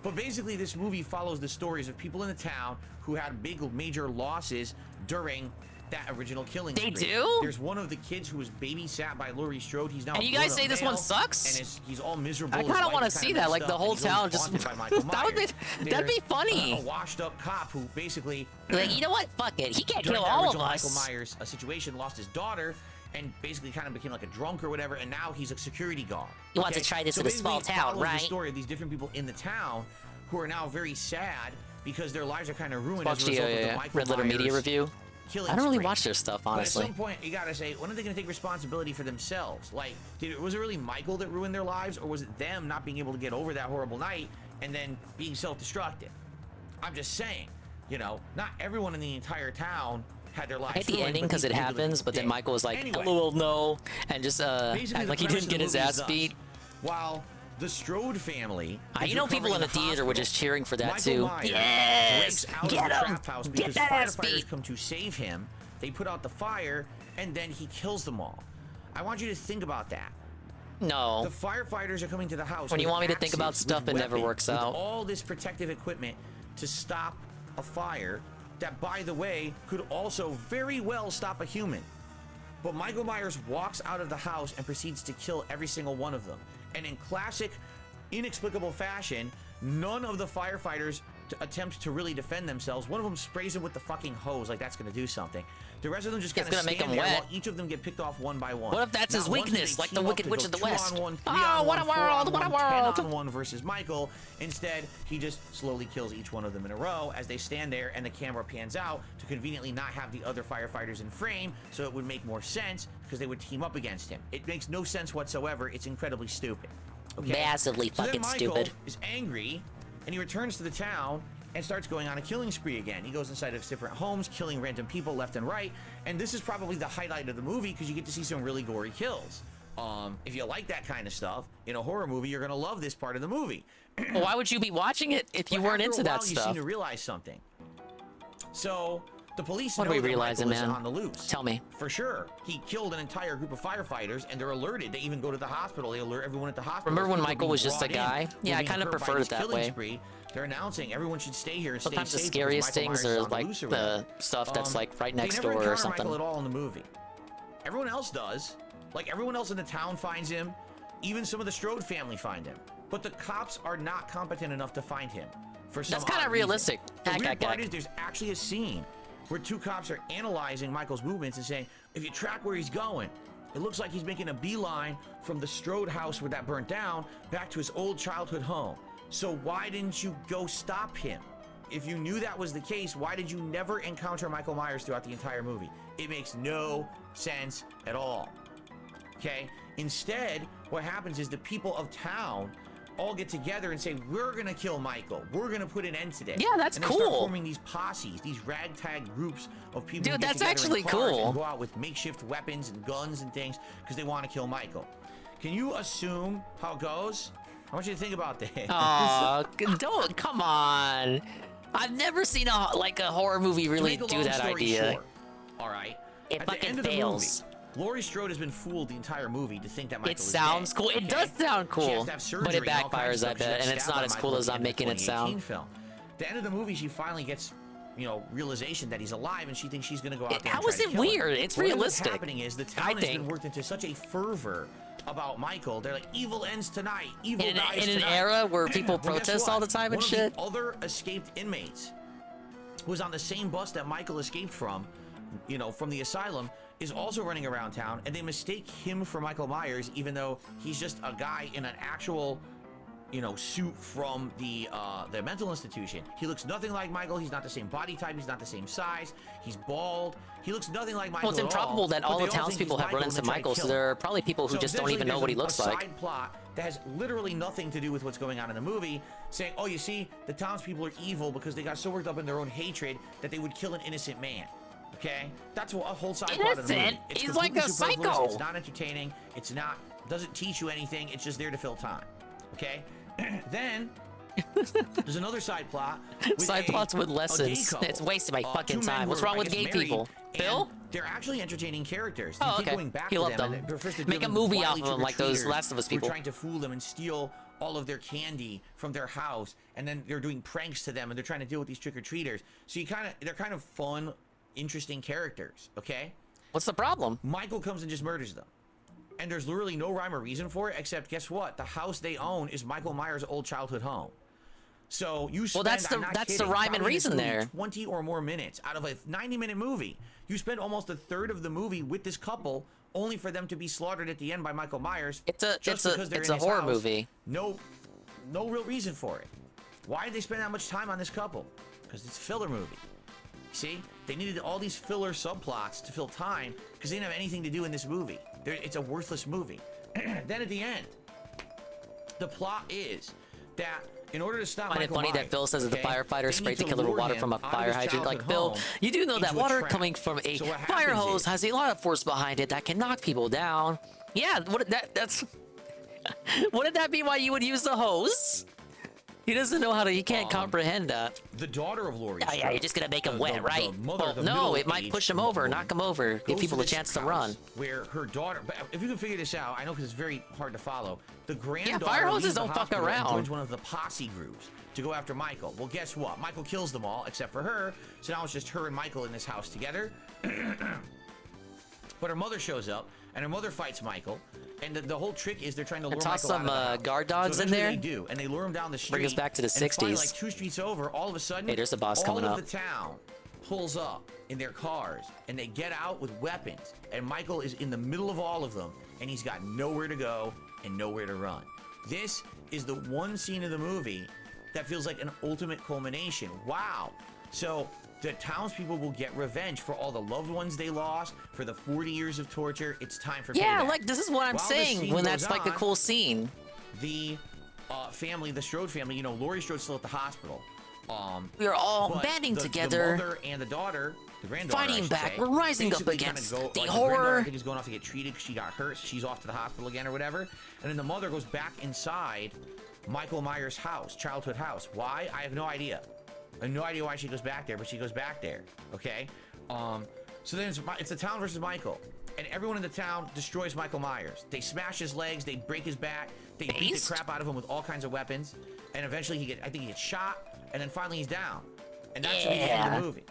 But basically, this movie follows the stories of people in the town who had big major losses during that original killing
They
spree.
do?
There's one of the kids who was babysat by Laurie Strode. He's now
And
a
you guys
grown-up
say this
male,
one sucks?
And he's all miserable.
I
His
kinda
life
wanna
is
see
kinda
that, like,
messed
the
up,
whole
and he's always
town just-
haunted by Michael
that would be-
Myers.
that'd be
There's
funny.
A washed-up cop who basically
Like, you know what? Fuck it. He can't
during
kill
that
all of
original
us.
Michael Myers situation, lost his daughter, and basically kind of became like a drunk or whatever, and now he's a security guard.
You want to try this
So
in a small
basically it
town,
follows
right?
The story of these different people in the town who are now very sad because their lives are kind of ruined
Watch
as a
the
result of the Michael
Red Letter Media
Myers
review.
killing
I don't really
spree.
watch their stuff, honestly.
But at some point, you gotta say, when are they gonna take responsibility for themselves? Like, was it really Michael that ruined their lives, or was it them not being able to get over that horrible night and then being self-destructive? I'm just saying, you know, not everyone in the entire town had their lives
I hate the
ruined,
ending
but
because
these
it
people that
happens, but then
did.
Michael was like,
Anyway,
"LOL, no," and just
basically
act like
the
he
premise
didn't get
of
his
the movie
ass
is
beat.
thus. While the Strode family,
You know, people in the theater were just cheering for that
Michael
too.
Myers
Yes,
breaks out
get
of the
him,
trap house
get
because
that ass
firefighters
beat.
come to save him. They put out the fire, and then he kills them all. I want you to think about that.
No.
The firefighters are coming to the house.
When you
with
want me to think about
axes,
stuff,
with
it never
weapons,
works
with
out.
all this protective equipment to stop a fire that, by the way, could also very well stop a human. But Michael Myers walks out of the house and proceeds to kill every single one of them. And in classic, inexplicable fashion, none of the firefighters attempt to really defend themselves. One of them sprays him with the fucking hose, like that's gonna do something. The rest of them just kind
It's
of
gonna make
stand
him
there
wet.
while each of them get picked off one by one.
What if that's his
Not once do
weakness,
they
like the
team up
Wicked
to
Witch
go
of the
2
West?
on 1, 3
Oh,
on
what a
1, 4
world,
on
what a
1, 10
world.
on 1 versus Michael. Instead, he just slowly kills each one of them in a row as they stand there, and the camera pans out to conveniently not have the other firefighters in frame, so it would make more sense because they would team up against him. It makes no sense whatsoever. It's incredibly stupid. Okay?
Massively
So then
fucking
Michael
stupid.
is angry, and he returns to the town and starts going on a killing spree again. He goes inside of different homes, killing random people left and right, and this is probably the highlight of the movie because you get to see some really gory kills. If you like that kind of stuff in a horror movie, you're gonna love this part of the movie.
Well, why would you be watching it if you weren't into that
You
stuff?
seem to realize something. So the police
What
know
are we
that
realizing,
Michael is
man?
on the loose.
Tell me.
For sure, he killed an entire group of firefighters, and they're alerted. They even go to the hospital. They alert everyone at the hospital.
Remember when
People
Michael
being
was just a
brought in,
guy? Yeah, I
being
kind of
incurred by
preferred
this
it that
killing
way.
spree. They're announcing everyone should stay here and
Sometimes
stay
the
safe because
scariest
Michael
things
Myers is
are
on the
like
loose or
the
whatever.
stuff that's like right next
they
door
never
or
encounter
something.
Michael at all in the movie. Everyone else does. Like everyone else in the town finds him. Even some of the Strode family find him. But the cops are not competent enough to find him. For some
That's kind
odd
of realistic.
reason. The weird part is there's actually a scene where two cops are analyzing Michael's movements and saying, if you track where he's going, it looks like he's making a beeline from the Strode house where that burnt down back to his old childhood home. So why didn't you go stop him? If you knew that was the case, why did you never encounter Michael Myers throughout the entire movie? It makes no sense at all. Okay? Instead, what happens is the people of town all get together and say, we're gonna kill Michael. We're gonna put an end to this.
Yeah, that's
and they
cool.
Start forming these posses, these ragtag groups of people.
Dude,
who get
that's
together
actually
in cars
cool.
And go out with makeshift weapons and guns and things because they want to kill Michael. Can you assume how it goes? I want you to think about this.
Aw, don't, come on. I've never seen a horror movie really do that idea.
Short, all right.
It
At the
fucking
end
fails.
Of the movie, Laurie Strode has been fooled the entire movie to think that Michael
It
is
sounds
dead,
cool.
okay?
It does sound
She has
cool,
to have surgery
but it
and all kinds
backfires,
of
I
stuff. She
bet,
got
and it's
stabbed
not
by
as
Michael
cool
at
as
the
I'm
end of the
making it
2018
sound.
Film. The end of the movie, she finally gets, realization that he's alive, and she thinks she's gonna go out there.
How
and try
is
to
it
kill him.
weird? It's
What ends up
realistic.
happening is the town has been worked into such a fervor about Michael. They're like, evil ends tonight. Evil dies
in an
tonight.
era where people
Well, guess
protest
what?
all the time and
One
shit.
Of the other escaped inmates was on the same bus that Michael escaped from, from the asylum, is also running around town, and they mistake him for Michael Myers, even though he's just a guy in an actual, suit from the mental institution. He looks nothing like Michael. He's not the same body type. He's not the same size. He's bald. He looks nothing like Michael.
Well, it's improbable that all the townspeople have run into Michael, so there are probably people who just don't even know what he looks like.
Side plot that has literally nothing to do with what's going on in the movie, saying, "Oh, you see, the townspeople are evil because they got so worked up in their own hatred that they would kill an innocent man." Okay, that's a whole side plot of the movie.
Innocent?
It's
He's like
completely
a
superfluous.
psycho.
It's not entertaining. It's not. Doesn't teach you anything. It's just there to fill time. Okay. Then there's another side plot.
Side plots with lessons. It's wasting my fucking time. What's wrong with gay people? Bill?
They're actually entertaining characters.
Oh,
They keep
okay.
going back
He
to
loved
them.
them.
And first they're
Make a
dealing
movie
with
off
wily
of them like those
trick-or-treaters
Last of Us
who are
people.
trying to fool them and steal all of their candy from their house, and then they're doing pranks to them, and they're trying to deal with these trick-or-treaters. So they're kind of fun, interesting characters. Okay.
What's the problem?
Michael comes and just murders them. And there's literally no rhyme or reason for it, except guess what? The house they own is Michael Myers' old childhood home. So you spend,
that's
I'm not
the
kidding,
rhyme and
probably in this
reason
movie,
there.
20 or more minutes out of a 90-minute movie. You spend almost a third of the movie with this couple, only for them to be slaughtered at the end by Michael Myers. It's
a horror movie.
No real reason for it. Why did they spend that much time on this couple? Because it's a filler movie. See, they needed all these filler subplots to fill time because they didn't have anything to do in this movie. It's a worthless movie. Then at the end, the plot is that in order to stop
I find it
Michael
funny
Myers,
that Bill says that the
okay,
firefighter
they
sprayed
need
the
to
killer
lure
water
him
from a
out of
fire
his
hydrant. Like,
childhood
Bill,
home
you do know that
into a
water
trap.
coming from a
So what
fire
happens
hose
is-
has a lot of force behind it that can knock people down. Yeah, that's... Wouldn't that be why you would use the hose? He doesn't know how to... He can't comprehend that.
The daughter of Laurie.
Yeah, you're just gonna make him wet, right?
Well,
No, it might push him over, knock him over, give people a chance to run.
Where her daughter, but if you can figure this out, I know because it's very hard to follow. The granddaughter
fire hoses
leaves the
don't fuck
hospital and
around.
joins one of the posse groups to go after Michael. Well, guess what? Michael kills them all except for her. So now it's just her and Michael in this house together. But her mother shows up, and her mother fights Michael. And the whole trick is they're trying to lure
toss
Michael
some
out of the house.
guard dogs
so
in there.
They do, and they lure him down the street.
Bring us back to the
and finally,
60s.
like 2 streets over, all of a sudden,
Hey, there's a boss
all
coming
of
up.
the town pulls up in their cars, and they get out with weapons. And Michael is in the middle of all of them, and he's got nowhere to go and nowhere to run. This is the one scene of the movie that feels like an ultimate culmination. Wow. So the townspeople will get revenge for all the loved ones they lost, for the 40 years of torture. It's time for
Yeah,
payback.
like, this is what I'm
While this
saying
scene
when
goes
that's like a
on,
cool scene.
The family, the Strode family, Laurie Strode's still at the hospital.
We are all
but
banding
the
together.
mother and the daughter, the granddaughter,
Fighting
I should
back.
say,
We're rising up
basically
against
kinda
the
like
horror.
granddaughter, I think, is going off to get treated because she got hurt. So she's off to the hospital again or whatever. And then the mother goes back inside Michael Myers' house, childhood house. Why? I have no idea. I have no idea why she goes back there, but she goes back there. Okay. So then it's the town versus Michael. And everyone in the town destroys Michael Myers. They smash his legs, they break his back, they beat the crap out of him with all kinds of weapons, and eventually I think he gets shot, and then finally he's down. And that's the end of the movie.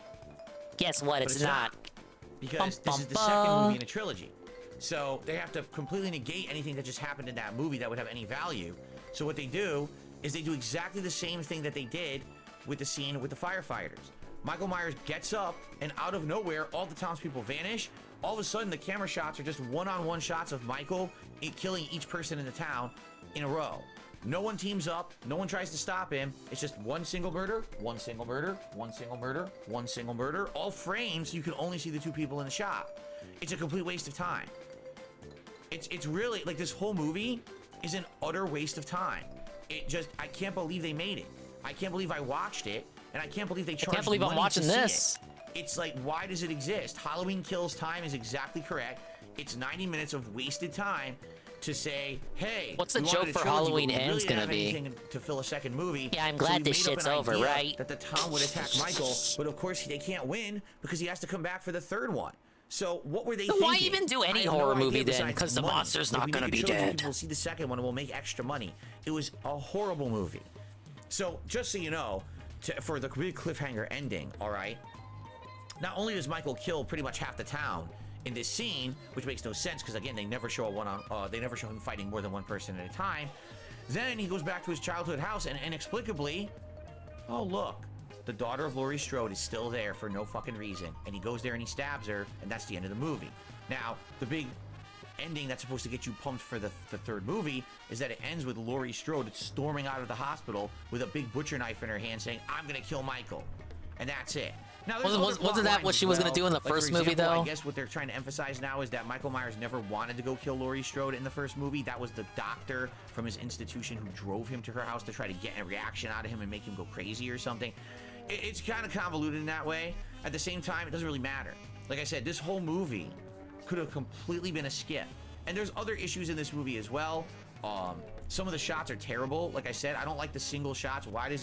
Guess what?
But
It's not.
Because this is the second movie in a trilogy. So they have to completely negate anything that just happened in that movie that would have any value. So what they do is they do exactly the same thing that they did with the scene with the firefighters. Michael Myers gets up, and out of nowhere, all the townspeople vanish. All of a sudden, the camera shots are just one-on-one shots of Michael killing each person in the town in a row. No one teams up. No one tries to stop him. It's just one single murder, one single murder, one single murder, one single murder. All framed so you can only see the two people in the shot. It's a complete waste of time. It's really, like, this whole movie is an utter waste of time. I can't believe they made it. I can't believe I watched it, and I can't believe they charged
I can't believe I'm
money
watching
to see
this.
it. It's like, why does it exist? Halloween Kills time is exactly correct. It's 90 minutes of wasted time to say, hey,
what's the
we
joke
wanted a
for
trilogy,
Halloween
but we
Ends
really
gonna
didn't have
be?
anything to fill a second movie.
Yeah, I'm
So
glad
we
this
made up
shit's
an
over,
idea
right?
that the town would attack Michael, but of course they can't win because he has to come back for the third one. So what were they
So
thinking?
why even do any
I have
horror
no
movie
idea
then?
besides
Because the
money.
monster's
If
not
we
gonna
make
be
a trilogy,
dead.
People will see the second one and we'll make extra money. It was a horrible movie. So just so you know, for the big cliffhanger ending, all right? Not only does Michael kill pretty much half the town in this scene, which makes no sense because again they never show they never show him fighting more than one person at a time. Then he goes back to his childhood house and inexplicably, oh look, the daughter of Laurie Strode is still there for no fucking reason, and he goes there and he stabs her, and that's the end of the movie. Now the big ending that's supposed to get you pumped for the third movie is that it ends with Laurie Strode storming out of the hospital with a big butcher knife in her hand saying, I'm gonna kill Michael, and that's it. Now,
Wasn't that what she was gonna do in the first movie, though?
I guess what they're trying to emphasize now is that Michael Myers never wanted to go kill Laurie Strode in the first movie. That was the doctor from his institution who drove him to her house to try to get a reaction out of him and make him go crazy or something. It's kind of convoluted in that way. At the same time, it doesn't really matter. Like I said, this whole movie could have completely been a skip. And there's other issues in this movie as well. Some of the shots are terrible. Like I said, I don't like the single shots. Why does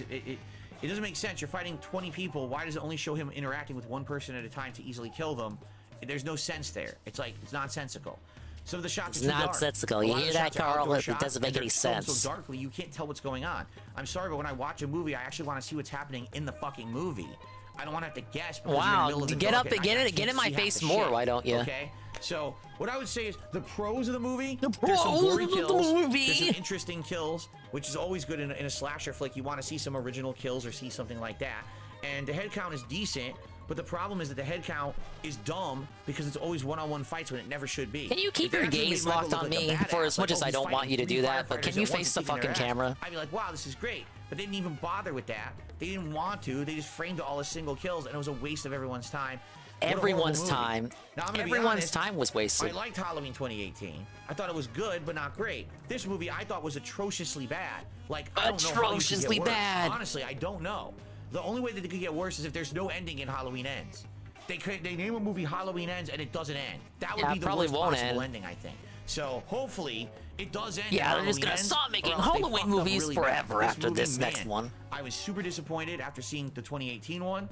it doesn't make sense. You're fighting 20 people. Why does it only show him interacting with one person at a time to easily kill them? There's no sense there. It's like, it's nonsensical. Some of the shots
It's
are too dark.
nonsensical.
A
You
lot of
hear
the
that,
shots are
Carl?
outdoor
It
shots,
doesn't make
and
any
they're filmed
sense.
so darkly, you can't tell what's going on. I'm sorry, but when I watch a movie, I actually want to see what's happening in the fucking movie. I don't want to have to guess. Because you're in the
Wow,
middle of the
get
dark
up
at
and
night. I
get
can't
in my
see half
face
the
more,
shit,
why don't you?
Okay. So what I would say is the pros of the movie.
The
There's some gory
pros of the
kills.
movie.
There's some interesting kills, which is always good in a slasher flick. You want to see some original kills or see something like that. And the head count is decent, but the problem is that the head count is dumb because it's always one-on-one fights when it never should be.
Can you keep
If they
your
actually
gaze
made Michael
locked
look
on
like a
me? For
badass,
as much as I
he's
don't want
fighting
you to
three
do that, but
firefighters
can you
at once
face the
and kicking their
fucking
ass,
camera?
I'd be like, wow, this is great. But they didn't even bother with that. They didn't want to. They just framed it all as single kills, and it was a waste of everyone's time. What a horrible
Everyone's
movie.
time.
Now, I'm gonna be
Everyone's
honest,
time was wasted.
I liked Halloween 2018. I thought it was good, but not great. This movie I thought was atrociously bad. Like, I don't know how you could
Atrociously
get worse.
bad.
Honestly, I don't know. The only way that they could get worse is if there's no ending in Halloween Ends. They name a movie Halloween Ends and it doesn't end. That would
Yeah,
be the
probably
worst
won't
possible
end.
ending, I think. So hopefully it does end.
Yeah,
in
they're just
Halloween
gonna
Ends,
stop making
or else they
Halloween
fucked up
movies
really
forever
bad.
after this next
man,
one.
I was super disappointed after seeing the 2018 one,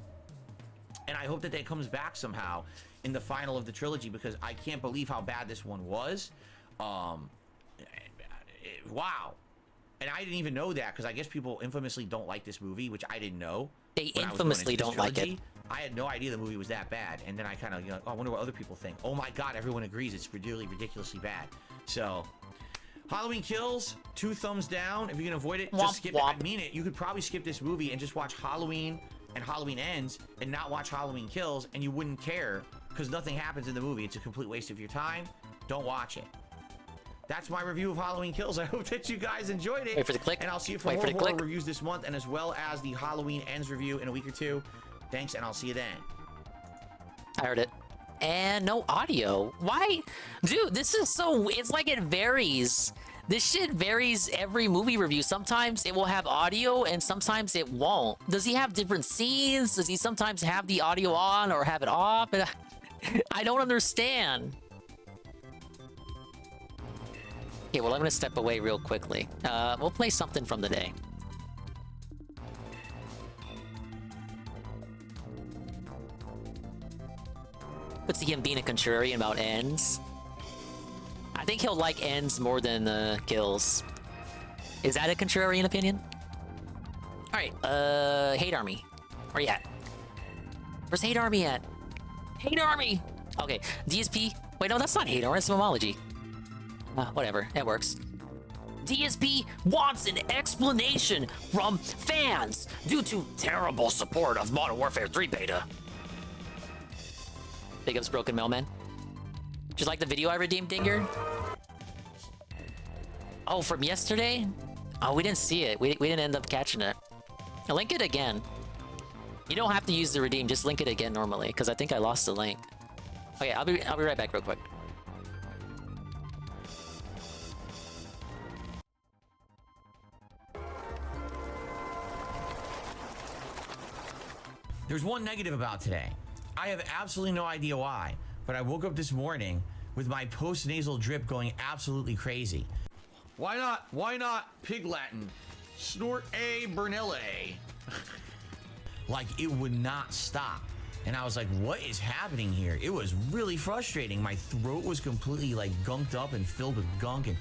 and I hope that it comes back somehow in the final of the trilogy because I can't believe how bad this one was. Wow. And I didn't even know that because I guess people infamously don't like this movie, which I didn't know.
They
when I was going
infamously
into this
don't like it.
trilogy. I had no idea the movie was that bad, and then I kind of, oh, I wonder what other people think. Oh my God, everyone agrees it's really ridiculously bad. So, Halloween Kills, 2 thumbs down. If you can avoid it, just skip it. I mean it. You could probably skip this movie and just watch Halloween and Halloween Ends and not watch Halloween Kills, and you wouldn't care because nothing happens in the movie. It's a complete waste of your time. Don't watch it. That's my review of Halloween Kills. I hope that you guys enjoyed it.
Wait for the click.
And I'll see you for
Wait
more
for the
horror
click.
reviews this month, and as well as the Halloween Ends review in a week or two. Thanks, and I'll see you then.
I heard it. And no audio. Why? Dude, this is so... It's like it varies. This shit varies every movie review. Sometimes it will have audio and sometimes it won't. Does he have different scenes? Does he sometimes have the audio on or have it off? I don't understand. Okay, well, I'm gonna step away real quickly. We'll play something from the day. Could see him being a contrarian about ends. I think he'll like ends more than kills. Is that a contrarian opinion? Alright, Hate Army. Where you at? Where's Hate Army at? Hate Army! Okay, DSP. Wait, no, that's not Hate Army, that's Momology. Whatever, it works.
TSP wants an explanation from fans due to terrible support of Modern Warfare 3 beta. Big ups, Broken Mailman. Just like the video I redeemed, Dinger? Oh, from yesterday? Oh, we didn't see it. We didn't end up catching it. I'll link it again. You don't have to use the redeem, just link it again normally, because I think I lost the link. Okay, I'll be right back real quick.
There's one negative about today. I have absolutely no idea why, but I woke up this morning with my post-nasal drip going absolutely crazy. Why not Pig Latin? Snort a Bernille. Like, it would not stop. And I was like, what is happening here? It was really frustrating. My throat was completely like gunked up and filled with gunk and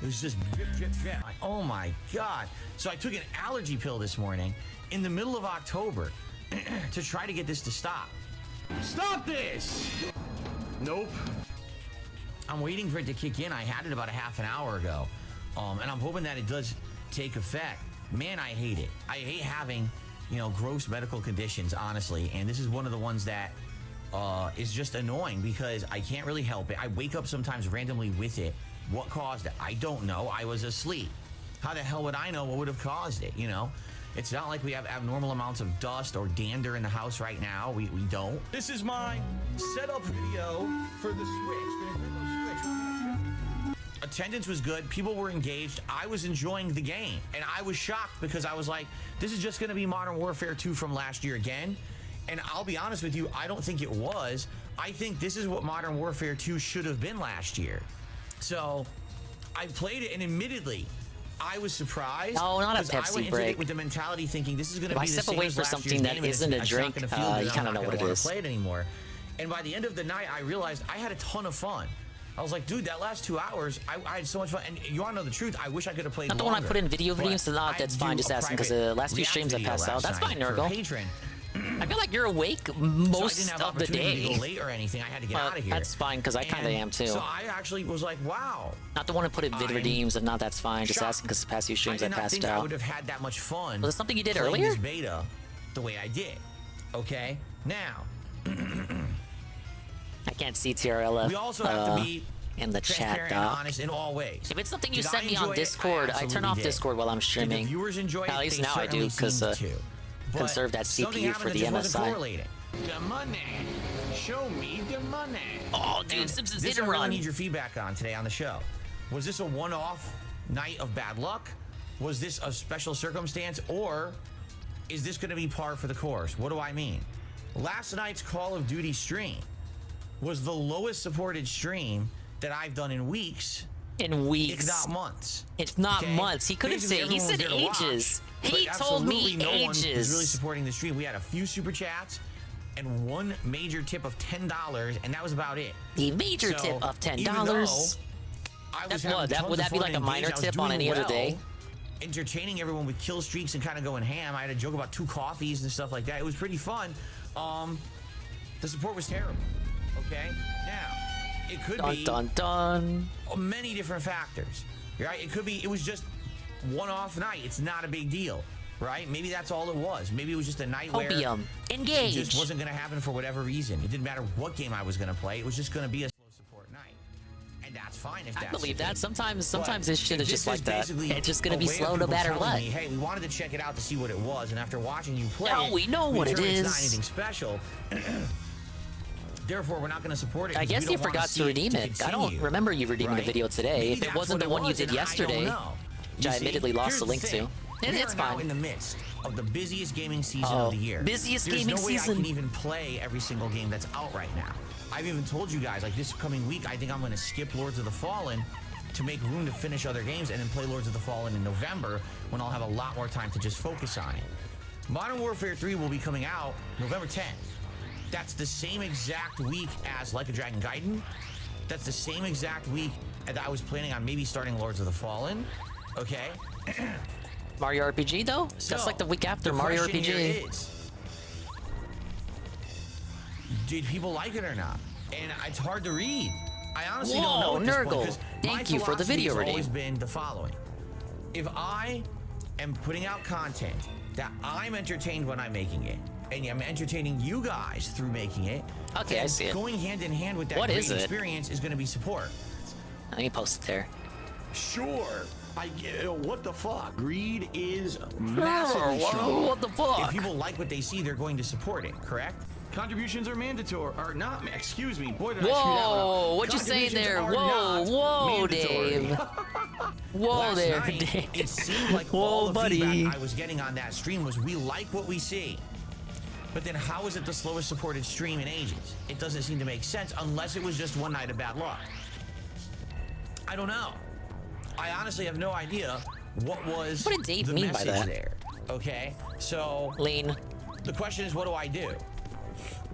it was just drip, drip, drip. Like, oh my God. So I took an allergy pill this morning in the middle of October to try to get this to stop. Stop this! Nope. I'm waiting for it to kick in. I had it about a half an hour ago. And I'm hoping that it does take effect. Man, I hate it. I hate having, you know, gross medical conditions, honestly. And this is one of the ones that is just annoying because I can't really help it. I wake up sometimes randomly with it. What caused it? I don't know. I was asleep. How the hell would I know what would have caused it, you know? It's not like we have abnormal amounts of dust or dander in the house right now. We don't. This is my setup video for the Switch. Attendance was good. People were engaged. I was enjoying the game. And I was shocked because I was like, this is just going to be Modern Warfare 2 from last year again. And I'll be honest with you, I don't think it was. I think this is what Modern Warfare 2 should have been last year. So I played it, and admittedly, I was surprised.
No, not a
I went
Pepsi
into
break.
it with the mentality thinking this is going to
If
be
I
the
step
same
away
as
for
last
something
year's
that
game, and
isn't a
it's
drink,
not gonna feel good,
you
I'm
kinda
not
know
gonna
what it
wanna
is.
play it anymore. And by the end of the night, I realized I had a ton of fun. I was like, dude, that last 2 hours, I had so much fun. And you want to know the truth? I wish I could have played
Not the
longer.
one I put in video
But
videos, so not, that's
I
fine,
do
just
a
asking, because the
private
last few
react
streams I
video
passed out.
last
That's
night
fine,
for
Nurgle.
Patron.
I feel like you're awake
So I didn't
most
have
of the
opportunity to
day.
go late or anything. I had to get out of here.
That's fine, because I kind of
And
am too.
So I actually was like, wow.
Not the one to put in vid
I'm
redeems, and not that's fine. Just
shocked.
asking because the past few streams
I
I
did not
passed
think I
out.
would have had that much fun.
Was it something you did
playing
earlier?
This beta the way I did. Okay? Now.
I can't see TRLF.
We also have to be
in the chat,
transparent and
doc.
honest in all ways.
If it's something you
Did
send
I
me on
enjoy it?
Discord, I turn
absolutely
off
did.
Discord while I'm
Did
streaming.
the viewers enjoy it?
At least
They
now I do,
certainly
because
seemed to. But
conserve that
something
CPU
happened
for
that
the
just wasn't
MSI.
correlating. The money. Show me the money.
Oh, dude, Simpsons
This
didn't
I really
run.
need your feedback on today on the show. Was this a one-off night of bad luck? Was this a special circumstance? Or is this going to be par for the course? What do I mean? Last night's Call of Duty stream was the lowest supported stream that I've done in weeks.
In weeks.
If not months.
It's not
Okay?
months. He couldn't
Basically,
say. He
everyone
said
was there to watch,
ages.
but
He told me
absolutely no one was
ages.
really supporting the stream. We had a few super chats and one major tip of $10, and that was about it.
The major
So,
tip of
even
$10.
though I was
That's
having
what?
tons
Would
of
that be
fun
like a
and
minor
engaged, I was
tip on
doing
any other
well,
day?
entertaining everyone with kill streaks and kind of going ham. I had a joke about 2 coffees and stuff like that. It was pretty fun. The support was terrible. Okay? Now, it could be
Dun dun.
many different factors. Right? It could be it was just one-off night. It's not a big deal. Right? Maybe that's all it was. Maybe it was just a night where
Opium. Engage.
it just wasn't going to happen for whatever reason. It didn't matter what game I was going to play. It was just going to be a slow support night. And that's fine if that's
I believe
the
that.
case.
Sometimes
But
this shit is just like that.
basically
It's just gonna
a
be
way of
slow no
people
matter
telling
what.
me, hey, we wanted to check it out to see what it was, and after watching you play,
No, we know what it
determined it's
is.
not anything special. Therefore, we're not going to support it.
I
'cause
guess
we
you
don't wanna
forgot
see
to redeem it. I don't
continue,
remember you redeeming the
right?
video today.
Maybe
If it
that's
wasn't
what
the one you
was,
did
and I
yesterday,
don't know.
which
You
I
see,
admittedly lost
here's
the link
thing.
to.
We
It's
are now
fine.
in the midst of the busiest gaming season
Oh,
of the year.
busiest
There's
gaming
no way
season.
I can even play every single game that's out right now. I've even told you guys, like this coming week, I think I'm going to skip Lords of the Fallen to make room to finish other games and then play Lords of the Fallen in November when I'll have a lot more time to just focus on it. Modern Warfare 3 will be coming out November 10th. That's the same exact week as Like a Dragon Gaiden. That's the same exact week that I was planning on maybe starting Lords of the Fallen. Okay?
Mario RPG though?
So,
That's like the week after
the
Mario
question here
RPG.
is, did people like it or not? And it's hard to read. I honestly
Whoa,
don't know at this point,
Nurgle.
'cause
Thank
my
you for the
philosophy
video
has
redeem.
always been the following. If I am putting out content that I'm entertained when I'm making it, and I'm entertaining you guys through making it,
Okay,
then
I see it.
going hand in hand with that
What
great
is it?
experience is going to be support.
Let me post it there.
Sure. I get what the fuck? Greed is massively strong.
What the fuck?
If people like what they see, they're going to support it, correct? Contributions are mandatory, or not, excuse me. Boy, did I screw that one
Whoa,
up.
what you saying
Contributions
there?
are
Whoa,
not
whoa,
mandatory.
Dave. Whoa
Last
there,
night,
Dave.
It seemed like
Whoa,
all the
buddy.
feedback I was getting on that stream was we like what we see. But then how is it the slowest supported stream in ages? It doesn't seem to make sense unless it was just one night of bad luck. I don't know. I honestly have no idea what was
What did Dave
the
mean by
message
that?
there. Okay, so
Lean.
the question is, what do I do?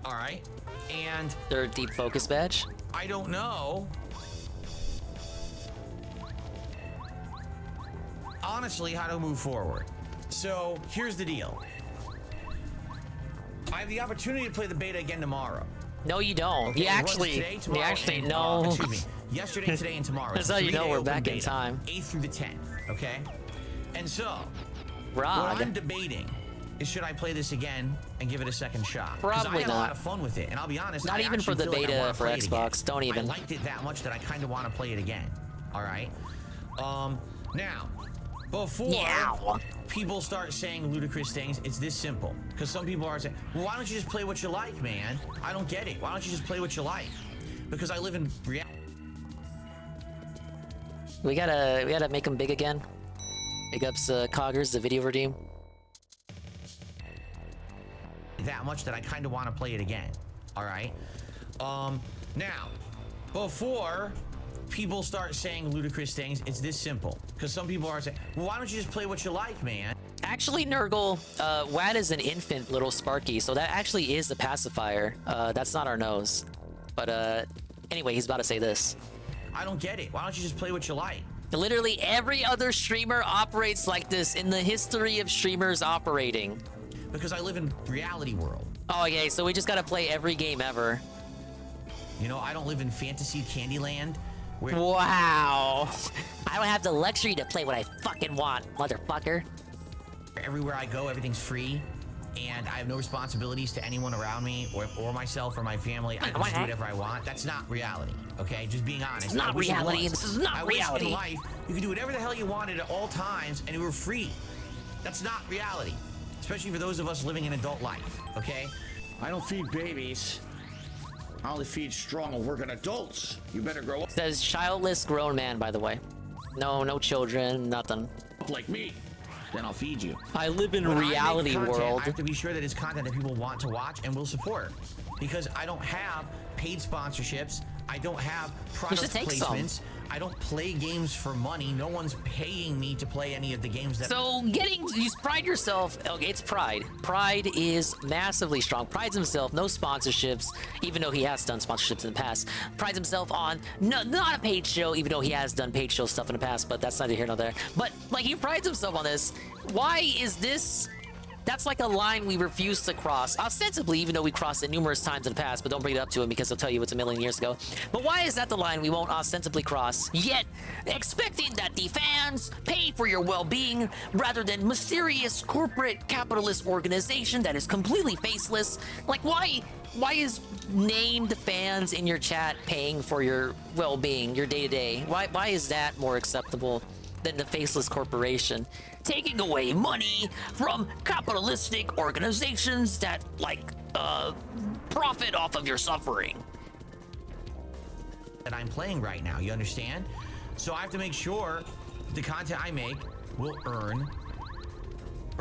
All right, and
Third deep focus badge.
I don't know. Honestly, how to move forward. So here's the deal. I have the opportunity to play the beta again tomorrow.
No, you don't.
Okay,
you
it runs
actually,
today,
you
tomorrow,
actually
and,
no.
excuse me. Yesterday, today, and tomorrow.
That's
It's a
how you know
3-day
we're
open
back in
beta,
time.
8th through the 10th. Okay, and so
Rod.
what I'm debating is, should I play this again and give it a second shot? 'Cause
Probably
I had a lot
not.
of fun with it, and I'll be honest.
Not
I
even for
actually
the
feel like I
beta
wanna
for
play it
Xbox.
again.
Don't even.
I liked it that much that I kind of want to play it again. All right. Now, before people start saying ludicrous things, it's this simple. Because some people are saying, well, why don't you just play what you like, man? I don't get it. Why don't you just play what you like? Because I live in reality.
We gotta make him big again. Big ups, Coggers, the video redeem.
That much that I kind of want to play it again. All right. Now, before people start saying ludicrous things, it's this simple. Because some people are saying, well, why don't you just play what you like, man?
Actually, Nurgle, Wad is an infant little Sparky, so that actually is the pacifier. That's not our nose. But anyway, he's about to say this.
I don't get it. Why don't you just play what you like?
Literally every other streamer operates like this in the history of streamers operating.
Because I live in reality world.
Oh, okay, so we just gotta play every game ever.
You know, I don't live in fantasy Candyland. Where
Wow. I don't have the luxury to play what I fucking want, motherfucker.
everywhere I go, everything's free. And I have no responsibilities to anyone around me or myself or my family. I can just do whatever I want. That's not reality, okay? Just being honest.
It's not
I wish it
reality.
was.
This is not
I wish
reality.
in life you could do whatever the hell you wanted at all times and you were free. That's not reality, especially for those of us living an adult life, okay? I don't feed babies. I only feed strong and working adults. You better grow up.
Says childless grown man, by the way. No children, nothing.
Like me. Then I'll feed you.
I live in
When I make
reality
content,
world.
I have to be sure that it's content that people want to watch and will support. Because I don't have paid sponsorships. I don't have product
take some.
placements. I don't play games for money. No one's paying me to play any of the games that.
So you pride yourself. Okay, it's pride. Pride is massively strong. Prides himself, no sponsorships, even though he has done sponsorships in the past. Prides himself on not a paid show, even though he has done paid show stuff in the past. But that's neither here nor there. But like he prides himself on this. Why is this? That's like a line we refuse to cross, ostensibly, even though we crossed it numerous times in the past, but don't bring it up to him because he'll tell you it's a million years ago. But why is that the line we won't ostensibly cross, yet expecting that the fans pay for your well-being rather than mysterious corporate capitalist organization that is completely faceless? Like, why is named fans in your chat paying for your well-being, your day-to-day? Why is that more acceptable than the faceless corporation taking away money from capitalistic organizations that profit off of your suffering?
That I'm playing right now, you understand? So I have to make sure the content I make will earn.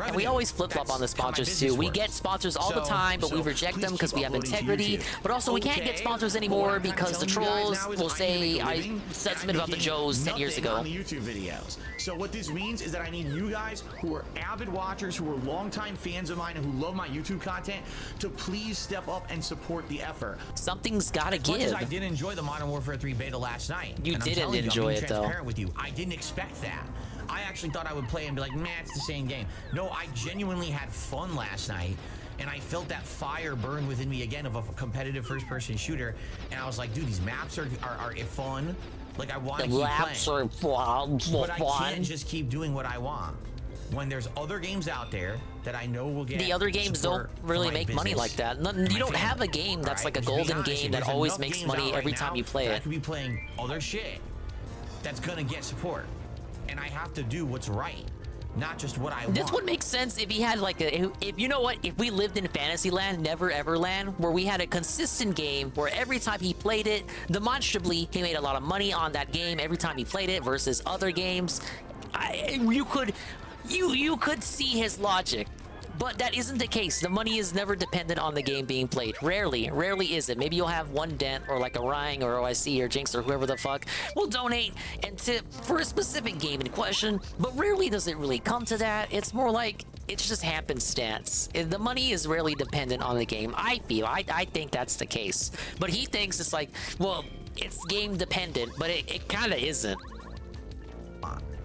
And we always flip-flop on the sponsors too. We get sponsors all the time, but we reject them because we have integrity. But also we can't get sponsors anymore because the trolls will say I said something about the Joes 10 years ago.
On the YouTube videos. So what this means is that I need you guys who are avid watchers, who are longtime fans of mine, and who love my YouTube content to please step up and support the effort.
Something's gotta
As much as
give.
I did enjoy the Modern Warfare 3 beta last night.
You
and I'm
didn't
telling
enjoy
I'm being
it, though.
transparent with you. I didn't expect that. I actually thought I would play and be like, man, it's the same game. No, I genuinely had fun last night. And I felt that fire burn within me again of a competitive first-person shooter. And I was like, dude, these maps are fun. Like, I want to keep playing. But I can't just keep doing what I want. When there's other games out there that I know will get
the other games don't really make money like that. You don't have a game that's like a golden game that always makes money every time you play it.
I could be playing other shit that's gonna get support, and I have to do what's right, not just what I want.
This would make sense if he had like if you know what, if we lived in Fantasyland, Never Ever Land, where we had a consistent game where every time he played it, demonstrably he made a lot of money on that game every time he played it versus other games. You could see his logic, but that isn't the case. The money is never dependent on the game being played. Rarely is it. Maybe you'll have one dent or like a Ryan or OIC or Jinx or whoever the fuck will donate and tip for a specific game in question, but rarely does it really come to that. It's more like it's just happenstance. The money is rarely dependent on the game. I think that's the case, but he thinks it's like, well, it's game dependent, but it kind of isn't.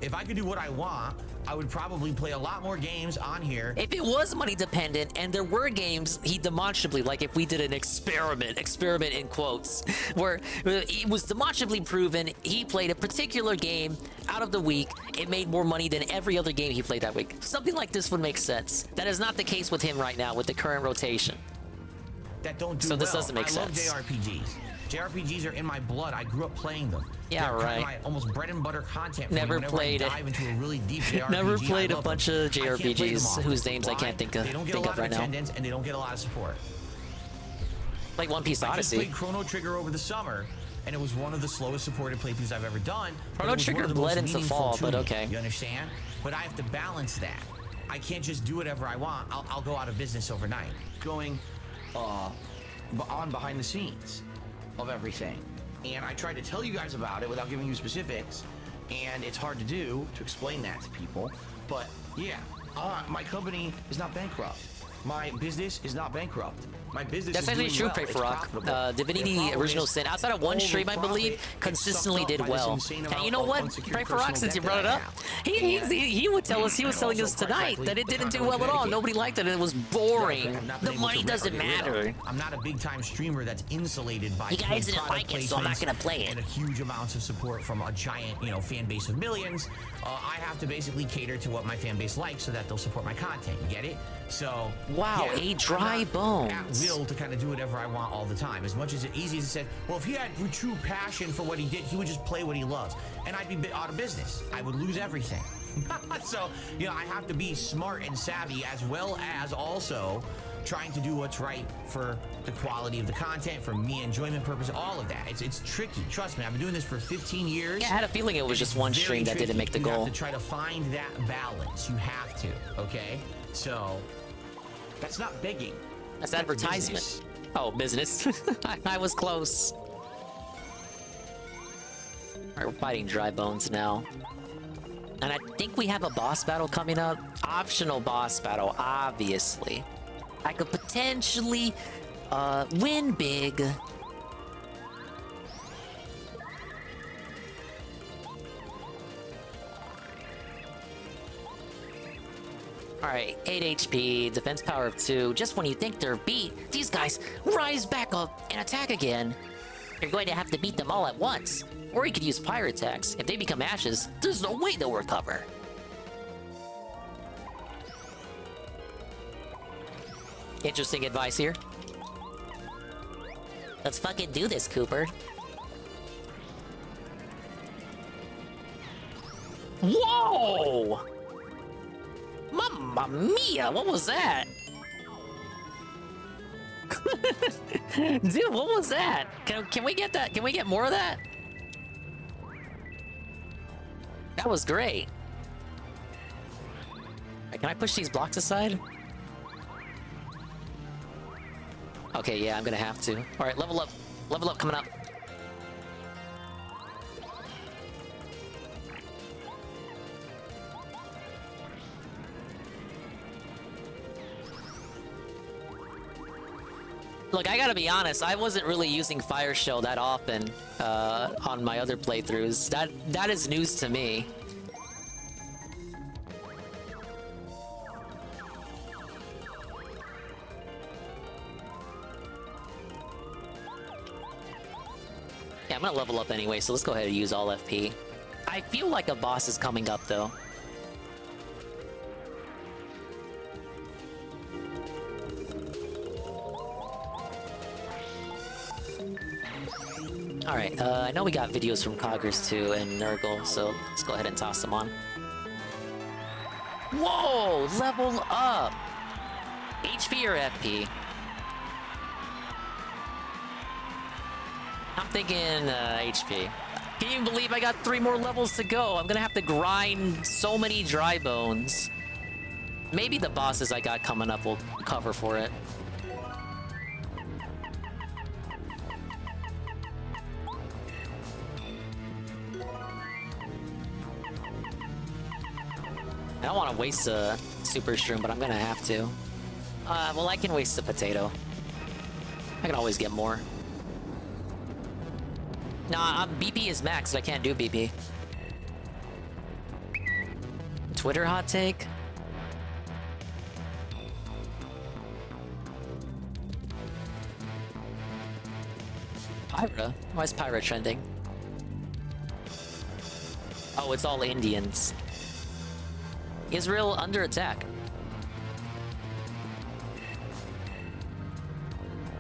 If I could do what I want, I would probably play a lot more games on here.
If it was money dependent and there were games he demonstrably, like if we did an experiment in quotes, where it was demonstrably proven he played a particular game out of the week, it made more money than every other game he played that week. Something like this would make sense. That is not the case with him right now with the current rotation.
That don't do
so this
well.
doesn't make sense.
I love JRPGs. JRPGs are in my blood. I grew up playing them.
Yeah,
They're
right.
kind of my almost bread and butter content.
Never played
I
it.
dive into a really deep JRPG.
Never played a bunch of
I can't play them
JRPGs
all.
whose names I
Why?
can't think
They don't get a lot
of right
of
now.
attendance and they don't get a lot of support.
Like One Piece Odyssey.
I just played Chrono Trigger over the summer, and it was one of the slowest supported playthroughs I've ever done. but
Chrono
it was one
Trigger
of the
bled
most
into
meaningful
fall,
to
but
me.
okay.
You understand? But I have to balance that. I can't just do whatever I want. I'll go out of business overnight. Going on behind the scenes of everything. And I tried to tell you guys about it without giving you specifics, and it's hard to do to explain that to people. But yeah, my company is not bankrupt. My business is not bankrupt. My business
That's
is
actually
doing
true,
well.
Pray
It's
for Rock.
profitable.
Divinity
The problem
Original
is
Sin, outside of one
all the
stream, I believe,
profit gets
consistently
sucked
did
up by this
well.
insane
And
amount
you know
of
what?
unsecured
Pray for Rock,
personal
since you
debt
brought it
that I
up,
have.
he would tell us, he was
And
telling us
also, quite
tonight
frankly,
that it
the
didn't do
contract
well at all.
etiquette.
Nobody liked it, and it was boring.
I've not been
The
able
money
to
doesn't
get rid of
matter.
it. I'm not a big time streamer that's insulated by
You guys
paid
didn't
product
like it, so I'm not
placements
gonna play it.
and a huge amounts of support from a giant, fan base of millions. I have to basically cater to what my fan base likes so that they'll support my content. You get it? So
wow,
yeah,
a dry bones.
At will to kind of do whatever I want all the time. As much as it's easy as it said, well, if he had true passion for what he did, he would just play what he loves, and I'd be out of business. I would lose everything. So I have to be smart and savvy, as well as also trying to do what's right for the quality of the content, for me enjoyment purpose, all of that. It's tricky. Trust me, I've been doing this for 15 years.
Yeah, I had a feeling it was just one
Very
stream that didn't
tricky.
make the
You
goal.
have to try to find that balance. You have to, okay? So that's not begging.
That's
That's
advertisement.
business.
Oh, business. I was close. Alright, we're fighting dry bones now. And I think we have a boss battle coming up. Optional boss battle, obviously. I could potentially win big. Alright, 8 HP, defense power of 2. Just when you think they're beat, these guys rise back up and attack again. You're going to have to beat them all at once. Or you could use pirate attacks. If they become ashes, there's no way they'll recover. Interesting advice here.
Let's fucking do this, Cooper.
Whoa! Mamma mia, what was that? Dude, what was that? Can we get that? Can we get more of that? That was great. Right, can I push these blocks aside? Okay, yeah, I'm gonna have to. All right, level up. Level up coming up. Look, I gotta be honest, I wasn't really using Fire Shell that often on my other playthroughs. That is news to me. gonna level up anyway, so let's go ahead and use all FP. I feel like a boss is coming up though. Alright, I know we got videos from Coggers too and Nurgle, so let's go ahead and toss them on. Whoa! Level up! HP or FP? I'm thinking HP. Can you believe I got 3 more levels to go? I'm gonna have to grind so many dry bones. Maybe the bosses I got coming up will cover for it. I don't want to waste a super shroom, but I'm gonna have to. Well, I can waste a potato. I can always get more. Nah, BP is maxed. I can't do BP. Twitter hot take? Pyra? Why is Pyra trending? Oh, it's all Indians. Israel under attack.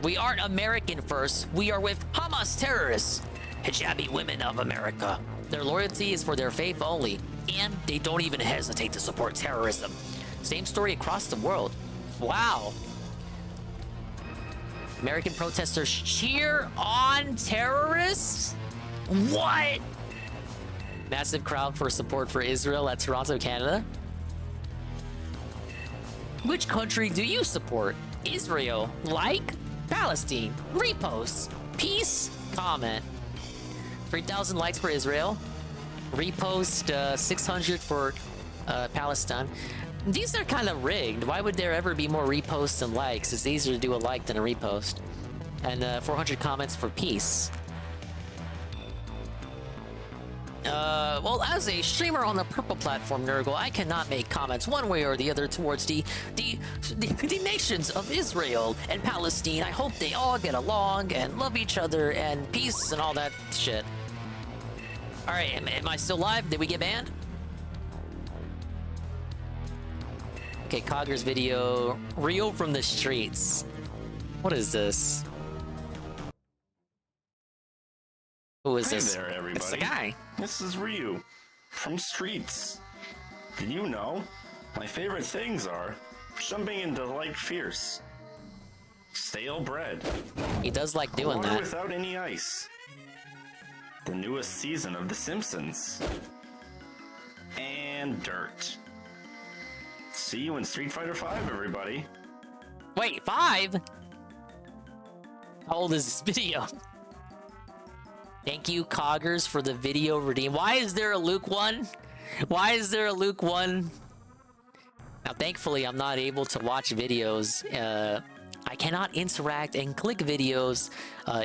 We aren't American first. We are with Hamas terrorists. Hijabi women of America. Their loyalty is for their faith only, and they don't even hesitate to support terrorism. Same story across the world. Wow. American protesters cheer on terrorists? What? Massive crowd for support for Israel at Toronto, Canada. Which country do you support? Israel, like? Palestine, repost, peace, comment. 3,000 likes for Israel. Repost 600 for Palestine. These are kind of rigged. Why would there ever be more reposts and likes? It's easier to do a like than a repost. And 400 comments for peace. Well, as a streamer on the purple platform, Nurgle, I cannot make comments one way or the other towards the nations of Israel and Palestine. I hope they all get along and love each other and peace and all that shit. Alright, am I still live? Did we get banned? Okay, Cogger's video. Rio from the streets. What is this? Who is this?
Hey there, everybody.
It's the guy.
This is Ryu from Streets. Did you know my favorite things are jumping into like fierce, stale bread.
He does like doing
water
that.
without any ice. The newest season of The Simpsons. And dirt. See you in Street Fighter V, everybody.
Wait, 5? How old is this video? Thank you, Coggers, for the video redeem. Why is there a Luke 1? Why is there a Luke 1? Now, thankfully, I'm not able to watch videos. I cannot interact and click videos.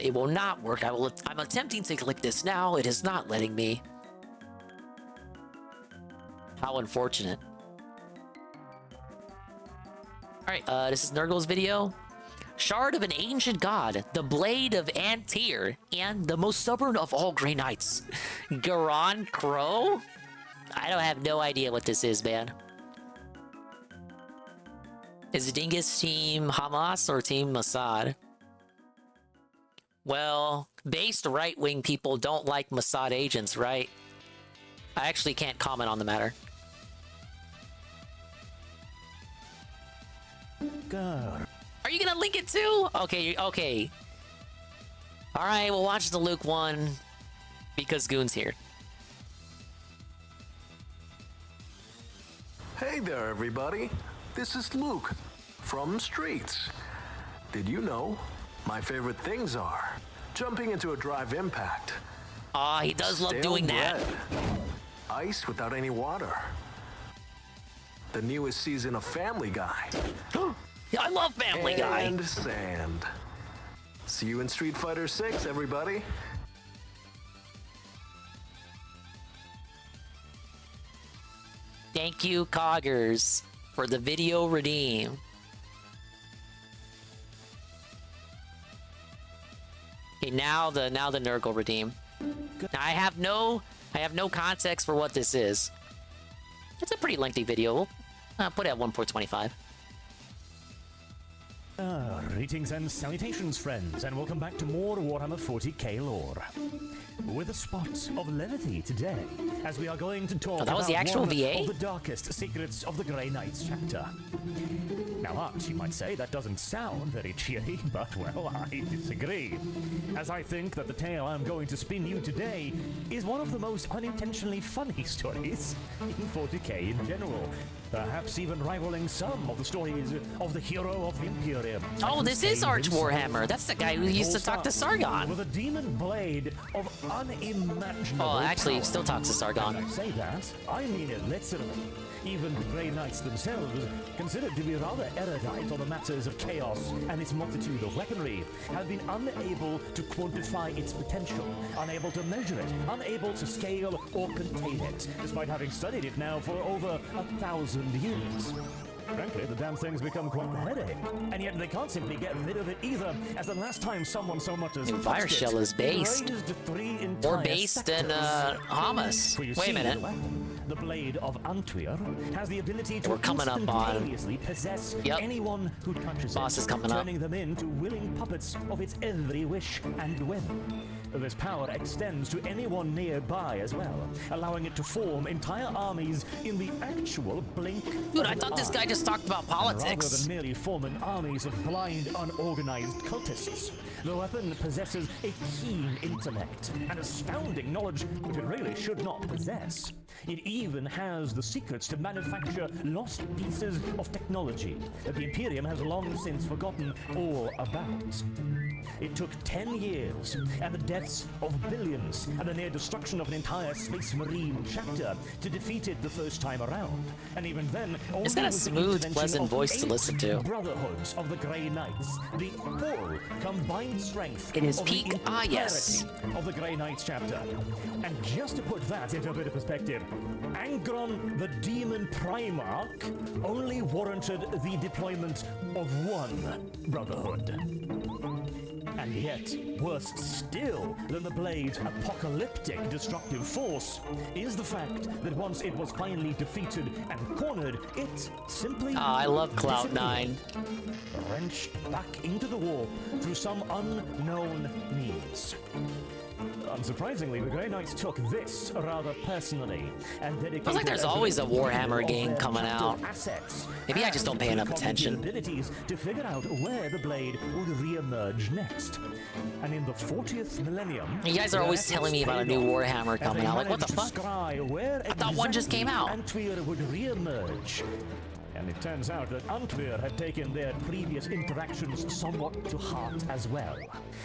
It will not work. I'm attempting to click this now. It is not letting me. How unfortunate. Alright, this is Nurgle's video. Shard of an ancient god, the blade of Antir, and the most stubborn of all Grey Knights. Garon Crow? I don't have no idea what this is, man. Is Dingus team Hamas or team Mossad? Well, based right-wing people don't like Mossad agents, right? I actually can't comment on the matter.
God.
Are you gonna link it too? Okay, okay. Alright, we'll watch the Luke one because Goon's here.
Hey there, everybody. This is Luke from Streets. Did you know my favorite things are jumping into a drive impact?
Ah, he does love
stale
doing that.
bread, ice without any water. The newest season of Family Guy.
I love Family Guy.
And sand. See you in Street Fighter 6, everybody.
Thank you, Coggers, for the video redeem. Okay, now the Nurgle redeem. Now, I have no context for what this is. It's a pretty lengthy video. I'll put it at 1.25.
Greetings and salutations, friends, and welcome back to more Warhammer 40k lore. With a spot of levity today, as we are going to talk
that was the
about
actual
one
VA?
of the darkest secrets of the Grey Knights chapter. Now, Arch, you might say that doesn't sound very cheery, but, well, I disagree. As I think that the tale I'm going to spin you today is one of the most unintentionally funny stories in 40k in general, perhaps even rivaling some of the stories of the hero of the Imperium.
Oh, this is Arch Warhammer. That's the guy who used to talk to Sargon.
With a demon blade of unimaginable
Oh, actually, he
power.
still talks to Sargon.
And I say that, I mean it literally. Even the Grey Knights themselves, considered to be rather erudite on the matters of chaos and its multitude of weaponry, have been unable to quantify its potential, unable to measure it, unable to scale or contain it, despite having studied it now for over 1,000 years. Frankly, the damn thing's become quite the headache, and yet they can't simply get rid of it either, as the last time someone so much as
Fire
touched
Shell
it,
is based.
raised 3
Or
entire
based in
sectors.
Hamas.
For you
Wait
see,
a minute.
The blade of Antwer has the ability to
We're coming up on-
instantaneously possess
Yep.
anyone who touches
Boss
it,
is coming up.
turning them into willing puppets of its every wish and whim. This power extends to anyone nearby as well, allowing it to form entire armies in the actual blink.
Dude,
of
I
an
thought this
eye.
guy just talked about
And rather
politics.
than merely forming armies of blind, unorganized cultists, the weapon possesses a keen intellect and astounding knowledge which it really should not possess. It even has the secrets to manufacture lost pieces of technology that the Imperium has long since forgotten all about. It took 10 years and the deaths of billions and the near destruction of an entire Space Marine chapter to defeat it the first time around. And even then,
It's got
only
a
with the
smooth,
intervention
pleasant
of
voice to
8
listen to.
Brotherhoods of the Grey Knights, the full combined strength
In his
of the
peak, yes.
entirety of the Grey Knights chapter. And just to put that into a bit of perspective, Angron the Demon Primarch only warranted the deployment of 1 Brotherhood. And yet, worse still than the blade's apocalyptic destructive force is the fact that once it was finally defeated and cornered, it simply
I love Cloud9.
disappeared, wrenched back into the warp through some unknown means. Unsurprisingly, the Grey Knights took this rather personally and dedicated.
Feels like there's always a Warhammer game coming out.
Assets
Maybe I just don't pay enough
cognitive
attention.
abilities to figure out where the blade would re-emerge next. And in the 40th millennium,
You guys are always
their
telling me
efforts
about a
paid
new
off
Warhammer
as
coming
they
out. Like, what the
managed to
fuck?
scry where
I thought one just came out.
Antwer would re-emerge. And it turns out that Antwer had taken their previous interactions somewhat to heart as well,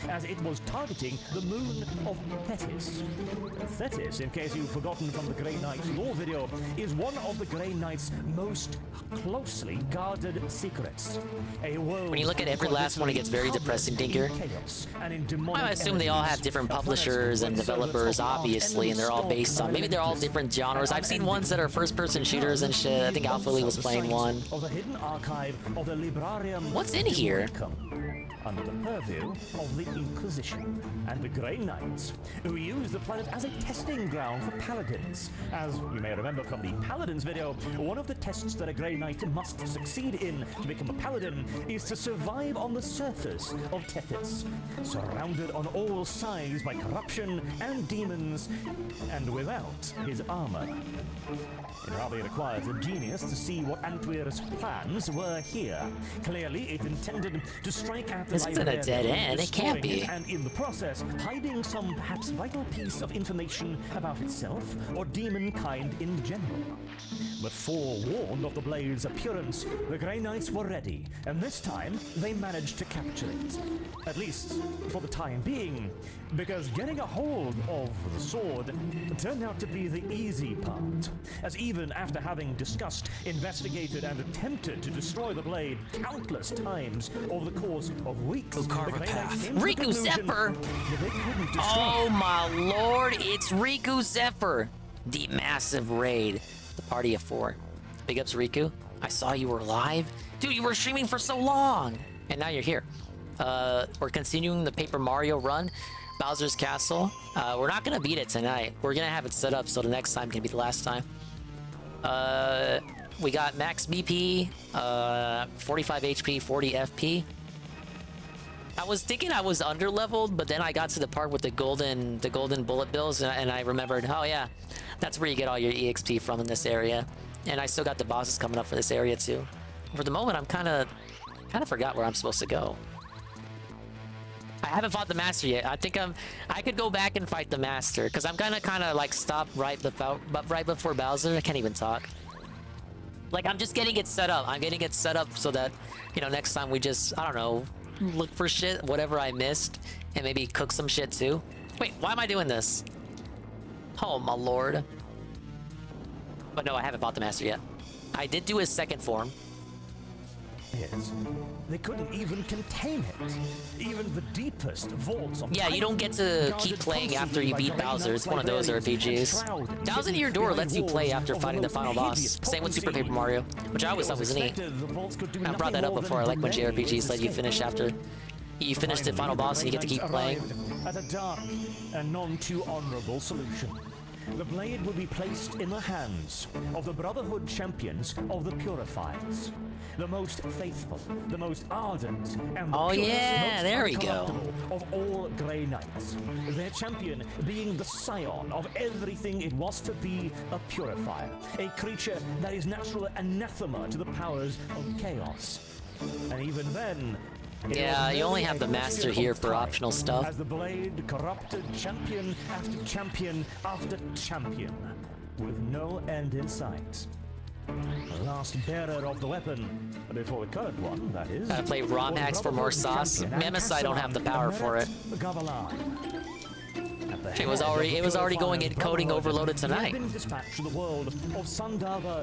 as it was targeting the moon of Thetis. Thetis, in case you've forgotten from the Grey Knights lore video, is one of the Grey Knights' most closely guarded secrets. A world
When you look at every last one, it gets very depressing, Tinker. I assume they all have different publishers and developers, obviously, and they're all based on. Maybe they're all different genres. I've seen ones that are first-person shooters and shit. I think Alpha Lee was playing one.
Of the hidden archive of the Librarium.
What's in here?
Under the purview of the Inquisition and the Grey Knights, who use the planet as a testing ground for paladins. As you may remember from the Paladins video, one of the tests that a Grey Knight must succeed in to become a paladin is to survive on the surface of Tethys, surrounded on all sides by corruption and demons, and without his armor. It hardly requires a genius to see what Antwer's plans were here. Clearly, it intended to strike at the
This isn't a
librarian,
dead end, it can't
destroying
be.
it, and in the process, hiding some perhaps vital piece of information about itself or demon kind in general. But forewarned of the blade's appearance, the Grey Knights were ready, and this time they managed to capture it. At least for the time being, because getting a hold of the sword turned out to be the easy part, as even after having discussed, investigated, and attempted to destroy the blade countless times over the course of weeks, the Grey Knights came to the
Riku
conclusion
Zephyr!
that they couldn't destroy
Oh
it.
my lord, it's Riku Zephyr! The massive raid. The party of 4. Big ups, Riku. I saw you were live. Dude, you were streaming for so long! And now you're here. We're continuing the Paper Mario run. Bowser's Castle. We're not gonna beat it tonight. We're gonna have it set up so the next time can be the last time. We got max BP, 45 HP, 40 FP. I was thinking I was under-leveled, but then I got to the part with the golden bullet bills, and I remembered, oh yeah, that's where you get all your EXP from in this area. And I still got the bosses coming up for this area too. For the moment, I'm kind of forgot where I'm supposed to go. I haven't fought the master yet. I think I could go back and fight the master because I'm kind of like stop right before Bowser. I can't even talk. Like I'm just getting it set up. I'm getting it set up so that, you know, next time we just, I don't know, look for shit, whatever I missed, and maybe cook some shit too. Wait, why am I doing this? Oh my lord. But no, I haven't fought the master yet. I did do his second form.
Yes. They couldn't even contain it. Even the deepest vaults of
Yeah, you don't get to keep playing after you beat Bowser. It's one of those RPGs. Thousand Year Door lets you play after fighting the final boss. Same with Super Paper Mario, which I always thought was neat. I brought that up before. I like when JRPGs let you finish after you finish the final boss and you get to keep playing.
At a dark and none too honorable solution. The blade will be placed in the hands of the Brotherhood champions of the Purifiers. The most faithful, the most ardent, and the
oh yeah,
most
there we go.
Of all Grey Knights. Their champion being the scion of everything it was to be a Purifier. A creature that is natural anathema to the powers of chaos. And even then,
yeah, you only have the master here for optional stuff.
As the blade corrupted champion after champion after champion, with no end in sight. The last bearer of the weapon, before the current one, that is.
Gotta play ROM hacks for more sauce. Memis, I don't have the power for it. It was already going in coding overloaded tonight. You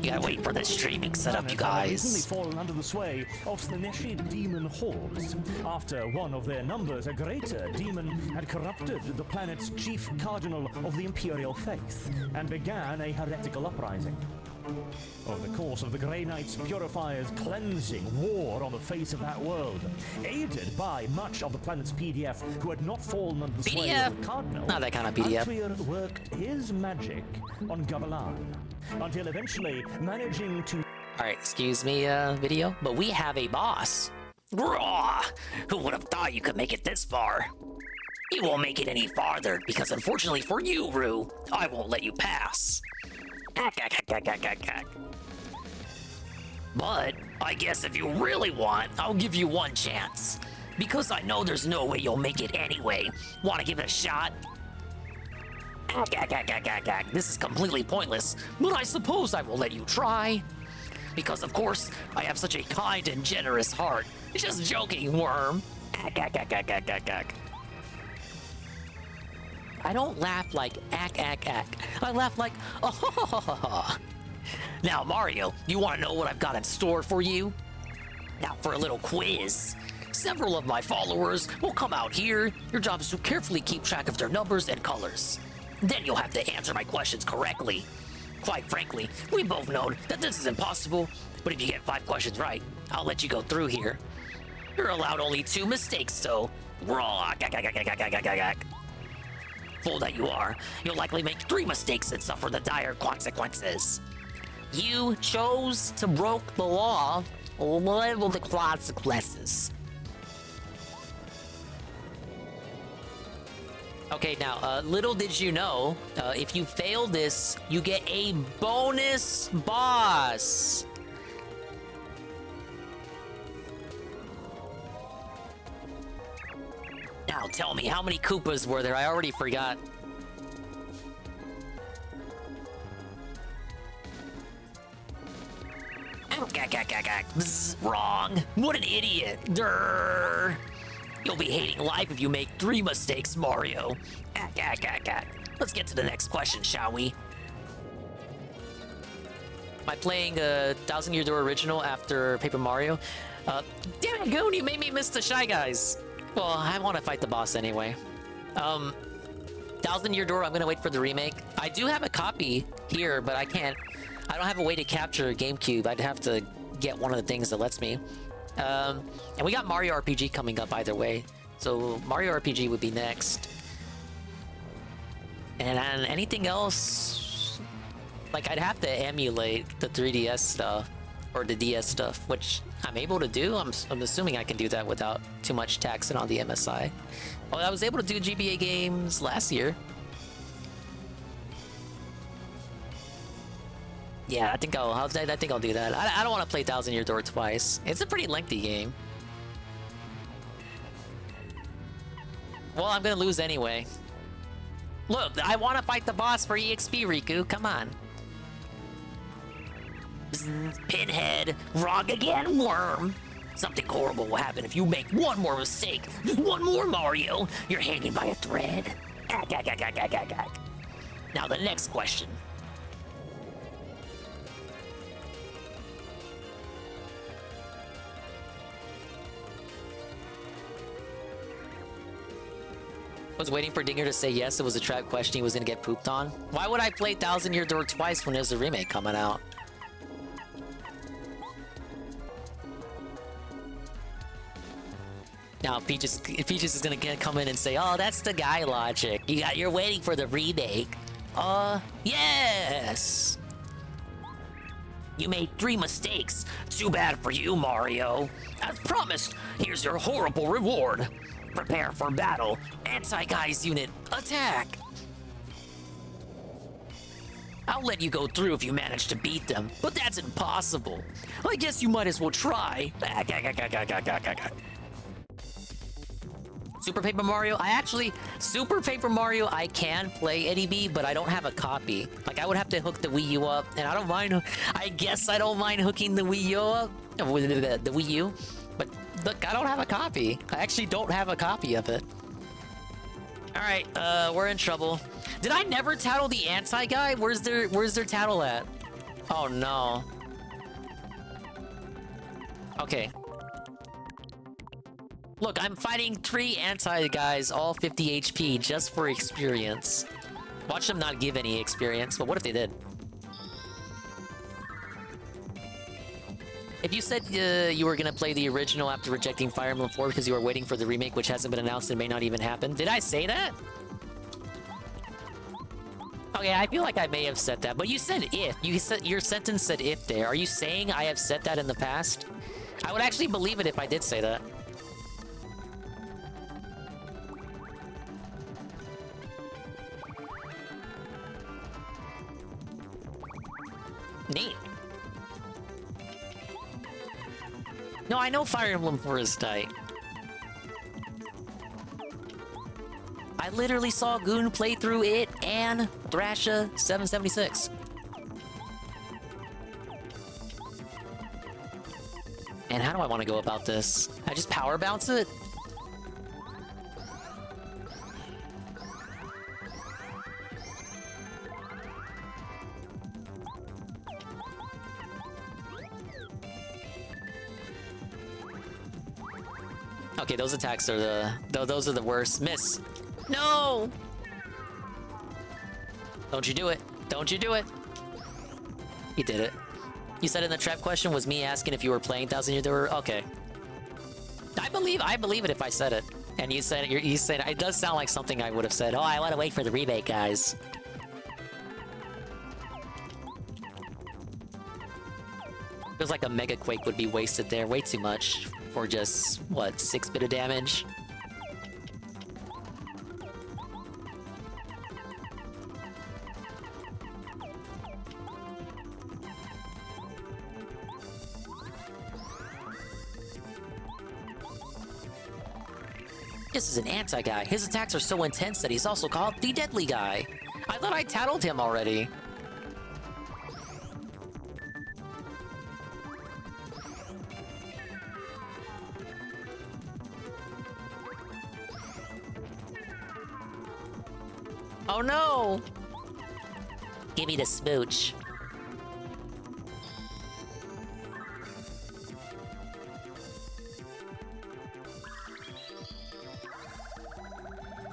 gotta wait for the streaming setup, you guys.
Fallen under the sway of Slaneshi demon hordes. After one of their numbers, a greater demon, had corrupted the planet's chief cardinal of the Imperial faith and began a heretical uprising. Over the course of the Grey Knights' Purifiers' cleansing war on the face of that world, aided by much of the planet's PDF who had not fallen under the sway of the Cardinal,
not that kind of PDF.
Altrier worked his magic on Gavilan, until eventually managing to...
Alright, excuse me, video, but we have a boss. Raw! Who would have thought you could make it this far? You won't make it any farther, because unfortunately for you, Rue, I won't let you pass. But I guess if you really want, I'll give you one chance. Because I know there's no way you'll make it anyway. Want to give it a shot? This is completely pointless, but I suppose I will let you try. Because of course, I have such a kind and generous heart. Just joking, worm. I don't laugh like ack. I laugh like oh. Now, Mario, you want to know what I've got in store for you? Now, for a little quiz. Several of my followers will come out here. Your job is to carefully keep track of their numbers and colors. Then you'll have to answer my questions correctly. Quite frankly, we both know that this is impossible, but if you get 5 questions right, I'll let you go through here. You're allowed only 2 mistakes, though. Raw. Fool that you are, you'll likely make 3 mistakes and suffer the dire consequences. You chose to broke the law, live with the consequences. Okay, now, little did you know, if you fail this, you get a bonus boss. Now tell me, how many Koopas were there? I already forgot. Wrong. What an idiot. Durr. You'll be hating life if you make 3 mistakes, Mario. Let's get to the next question, shall we? Am I playing Thousand Year Door Original after Paper Mario? Damn it, Goon, you made me miss the Shy Guys. Well, I want to fight the boss anyway. Thousand Year Door, I'm gonna wait for the remake. I do have a copy here, but I don't have a way to capture GameCube. I'd have to get one of the things that lets me. And we got Mario RPG coming up either way. So Mario RPG would be next. And anything else, like I'd have to emulate the 3DS stuff or the DS stuff, which I'm able to do. I'm assuming I can do that without too much taxing on the MSI. Well, I was able to do GBA games last year. Yeah, I think I'll do that. I don't want to play Thousand Year Door twice. It's a pretty lengthy game. Well, I'm gonna lose anyway. Look, I want to fight the boss for EXP, Riku. Come on. Pinhead, wrong again, worm. Something horrible will happen if you make one more mistake. Just one more, Mario. You're hanging by a thread. Now the next question. Was waiting for Dinger to say yes. It was a trap question he was gonna get pooped on. Why would I play Thousand Year Door twice when there's a remake coming out? Now Peaches is gonna come in and say, "Oh, that's the guy logic. You're waiting for the remake." Yes. You made 3 mistakes. Too bad for you, Mario. As promised, here's your horrible reward. Prepare for battle. Anti-Guys unit, attack! I'll let you go through if you manage to beat them, but that's impossible. I guess you might as well try. Super Paper Mario, Super Paper Mario, I can play Eddie B, but I don't have a copy. Like, I would have to hook the Wii U up, and I guess I don't mind hooking the Wii U up, the Wii U, but look, I don't have a copy. I actually don't have a copy of it. Alright, we're in trouble. Did I never tattle the anti-guy? Where's their tattle at? Oh no. Okay. Look, I'm fighting 3 anti-guys, all 50 HP, just for experience. Watch them not give any experience, but what if they did? If you said you were gonna play the original after rejecting Fire Emblem 4 because you were waiting for the remake, which hasn't been announced and may not even happen, did I say that? Okay, I feel like I may have said that, but you said if. Your sentence said if there. Are you saying I have said that in the past? I would actually believe it if I did say that. Neat. No, I know Fire Emblem 4 is tight. I literally saw Goon play through it and Thrasha 776. And how do I want to go about this? I just power bounce it? Okay, those attacks are those are the worst. Miss. No! Don't you do it. Don't you do it. You did it. You said in the trap question was me asking if you were playing Thousand Year Door. Okay. I believe it if I said it. And you said it does sound like something I would have said. Oh, I want to wait for the remake, guys. Feels like a Mega Quake would be wasted there. Way too much for just, what, 6 bit of damage? This is an anti-guy. His attacks are so intense that he's also called the Deadly Guy. I thought I tattled him already. Oh no! Give me the smooch.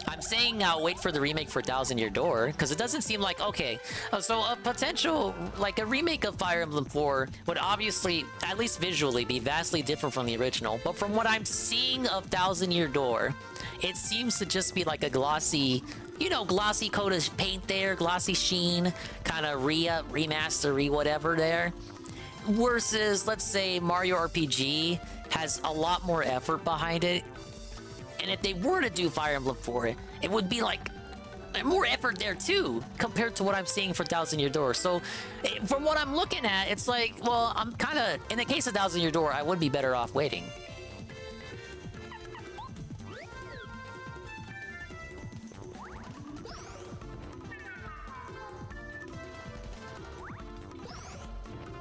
I'm saying wait for the remake for Thousand Year Door, because it doesn't seem like, okay, so a potential, like a remake of Fire Emblem 4 would obviously, at least visually, be vastly different from the original, but from what I'm seeing of Thousand Year Door, it seems to just be like a glossy
you know, glossy coat of paint there, glossy sheen, kind of remaster, whatever there. Versus, let's say, Mario RPG has a lot more effort behind it. And if they were to do Fire Emblem for it, it would be like more effort there too, compared to what I'm seeing for Thousand Year Door. So, from what I'm looking at, it's like, well, I'm kind of, in the case of Thousand Year Door, I would be better off waiting.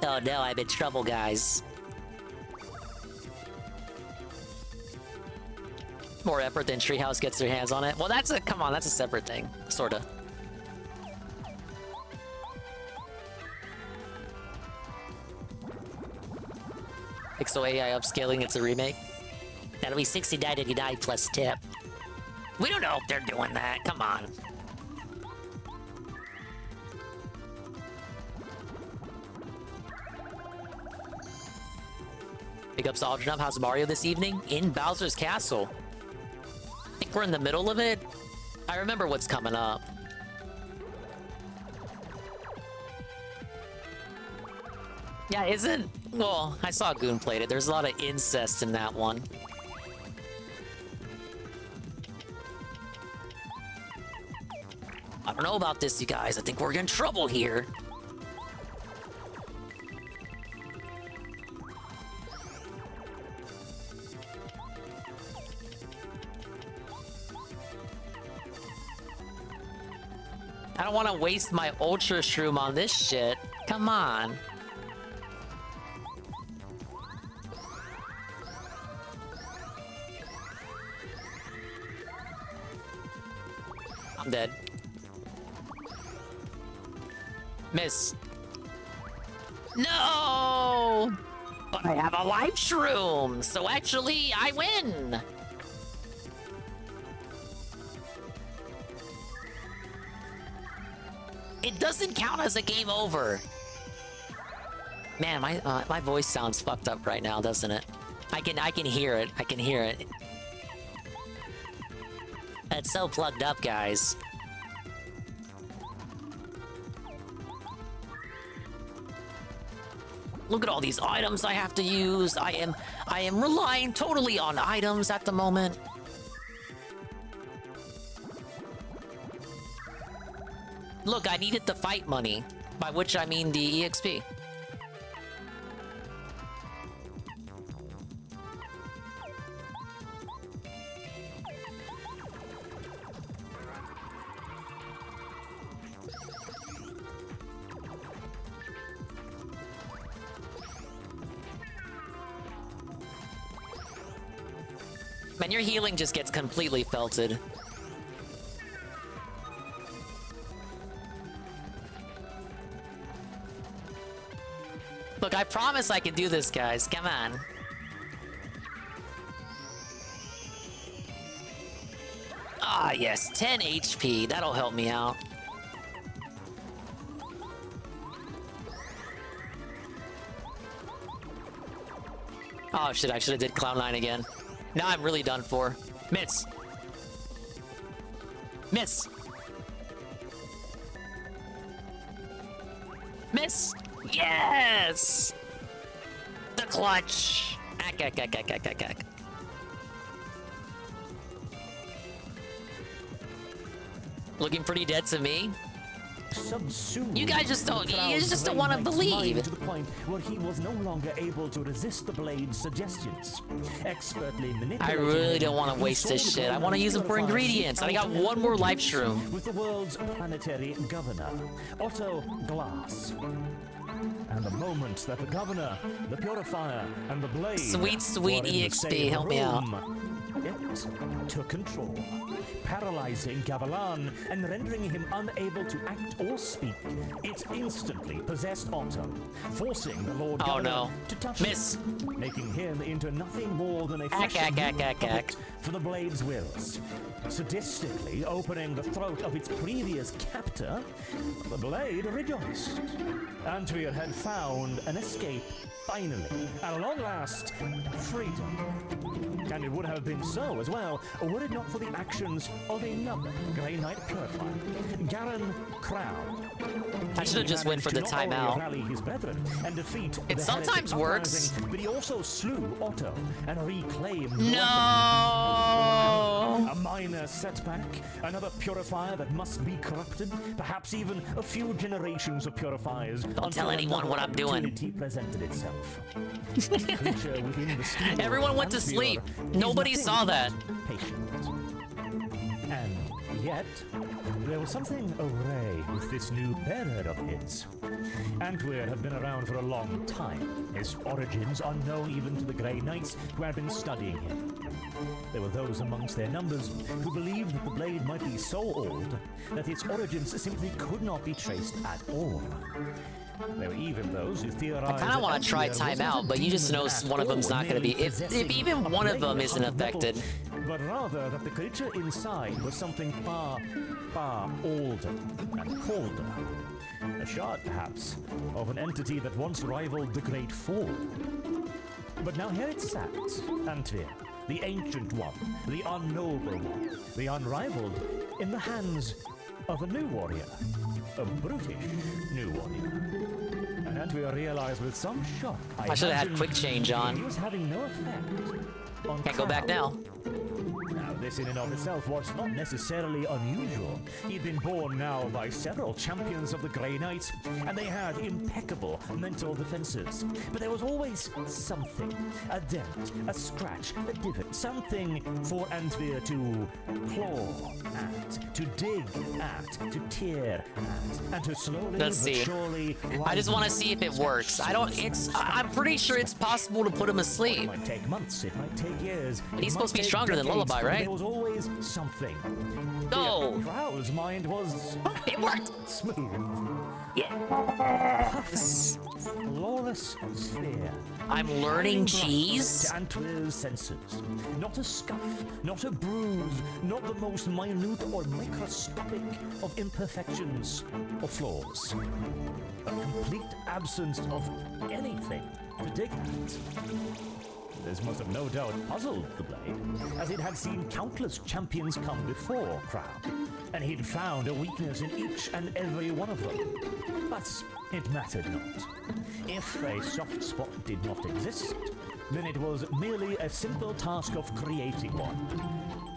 Oh no, I'm in trouble, guys. More effort than Treehouse gets their hands on it. Well, that's a, come on, that's a separate thing, sorta. Pixel AI upscaling, it's a remake. That'll be $69.99 plus tip. We don't know if they're doing that, come on. Big ups to Aldrin. How's Mario this evening? In Bowser's Castle. I think we're in the middle of it. I remember what's coming up. Yeah, isn't... Well, I saw Goon played it. There's a lot of incest in that one. I don't know about this, you guys. I think we're in trouble here. I don't want to waste my Ultra Shroom on this shit. Come on. I'm dead. Miss. No! But I have a life shroom, so actually I win! It doesn't count as a game over. Man, my voice sounds fucked up right now, doesn't it? I can hear it. I can hear it. It's so plugged up, guys. Look at all these items I have to use. I am relying totally on items at the moment. Look, I needed the fight money, by which I mean the EXP. Man, your healing just gets completely felted. Look, I promise I can do this, guys. Come on. Ah, yes. 10 HP. That'll help me out. Oh, shit. I should have did Cloud9 again. Now I'm really done for. Miss. Miss. Miss. Yes! The clutch! Ack, ack, ack, ack, ack, ack, ack. Looking pretty dead to me. You guys just don't want to believe.
To the point where he was no longer able to resist the blade's suggestions. Expertly manipulating.
I really don't want to waste this shit. I want to use them for ingredients. I got one more life shroom.
With the world's planetary governor, Otto Glass. And the moment that the governor, the purifier, and the blade
sweet EXP, help me out.
It took control, paralyzing Gavilan and rendering him unable to act or speak. It instantly possessed Otto, forcing the Lord Governor to touch him, making him into nothing more than a flesh puppet for the blade's wills. Sadistically opening the throat of its previous captor, the blade rejoiced. Antvir had found an escape, finally, at long last, freedom. And it would have been been so as well, were it not for the actions of another Grey Knight purifier, Garen Crown.
I should have just went for the timeout.
Rally his brethren and defeat
It
the
sometimes
heretic
works.
uprising, but he also slew Otto and reclaimed
No!
a minor setback, another purifier that must be corrupted, perhaps even a few generations of purifiers.
Don't tell anyone what I'm doing.
Presented itself. Creature within the steel
Everyone went to sleep. Nobody saw that.
Patient. And yet, there was something array with this new bearer of his. Antwer had been around for a long time, his origins unknown even to the Grey Knights who had been studying him. There were those amongst their numbers who believed that the blade might be so old that its origins simply could not be traced at all. There were even those who theorized.
I kind of want to try timeout, but you just know one of them's not going to be. If even one of them isn't affected.
But rather that the creature inside was something far, far older and colder. A shard, perhaps, of an entity that once rivaled the Great Fall. But now here it sat, Antwer, the ancient one, the unknowable one, the unrivaled, in the hands of a new warrior, a brutish new warrior. And Antwer realized with some shock,
I should have had quick change on.
He was having no effect on
Can't go back now.
Now, this in and of itself was not necessarily unusual. He'd been born now by several champions of the Grey Knights, and they had impeccable mental defenses. But there was always something, a dent, a scratch, a divot, something for Antwer to claw at, to dig at, to tear at, and to slowly
Let's
but
see.
surely...
I just want to see if it works. I'm pretty sure it's possible to put him asleep.
It might take months, it might take years.
He's supposed to be
take
stronger than
decades,
Lullaby,
but
right?
There was always something.
No!
Crowd's mind was...
It worked!
Smooth.
Yeah.
Flawless sphere.
I'm learning cheese?
To Antwer's senses. Not a scuff, not a bruise, not the most minute or microscopic of imperfections or flaws. A complete absence of anything to dig at. This must have no doubt puzzled the blade, as it had seen countless champions come before Crown, and he'd found a weakness in each and every one of them. But it mattered not. If a soft spot did not exist, then it was merely a simple task of creating one.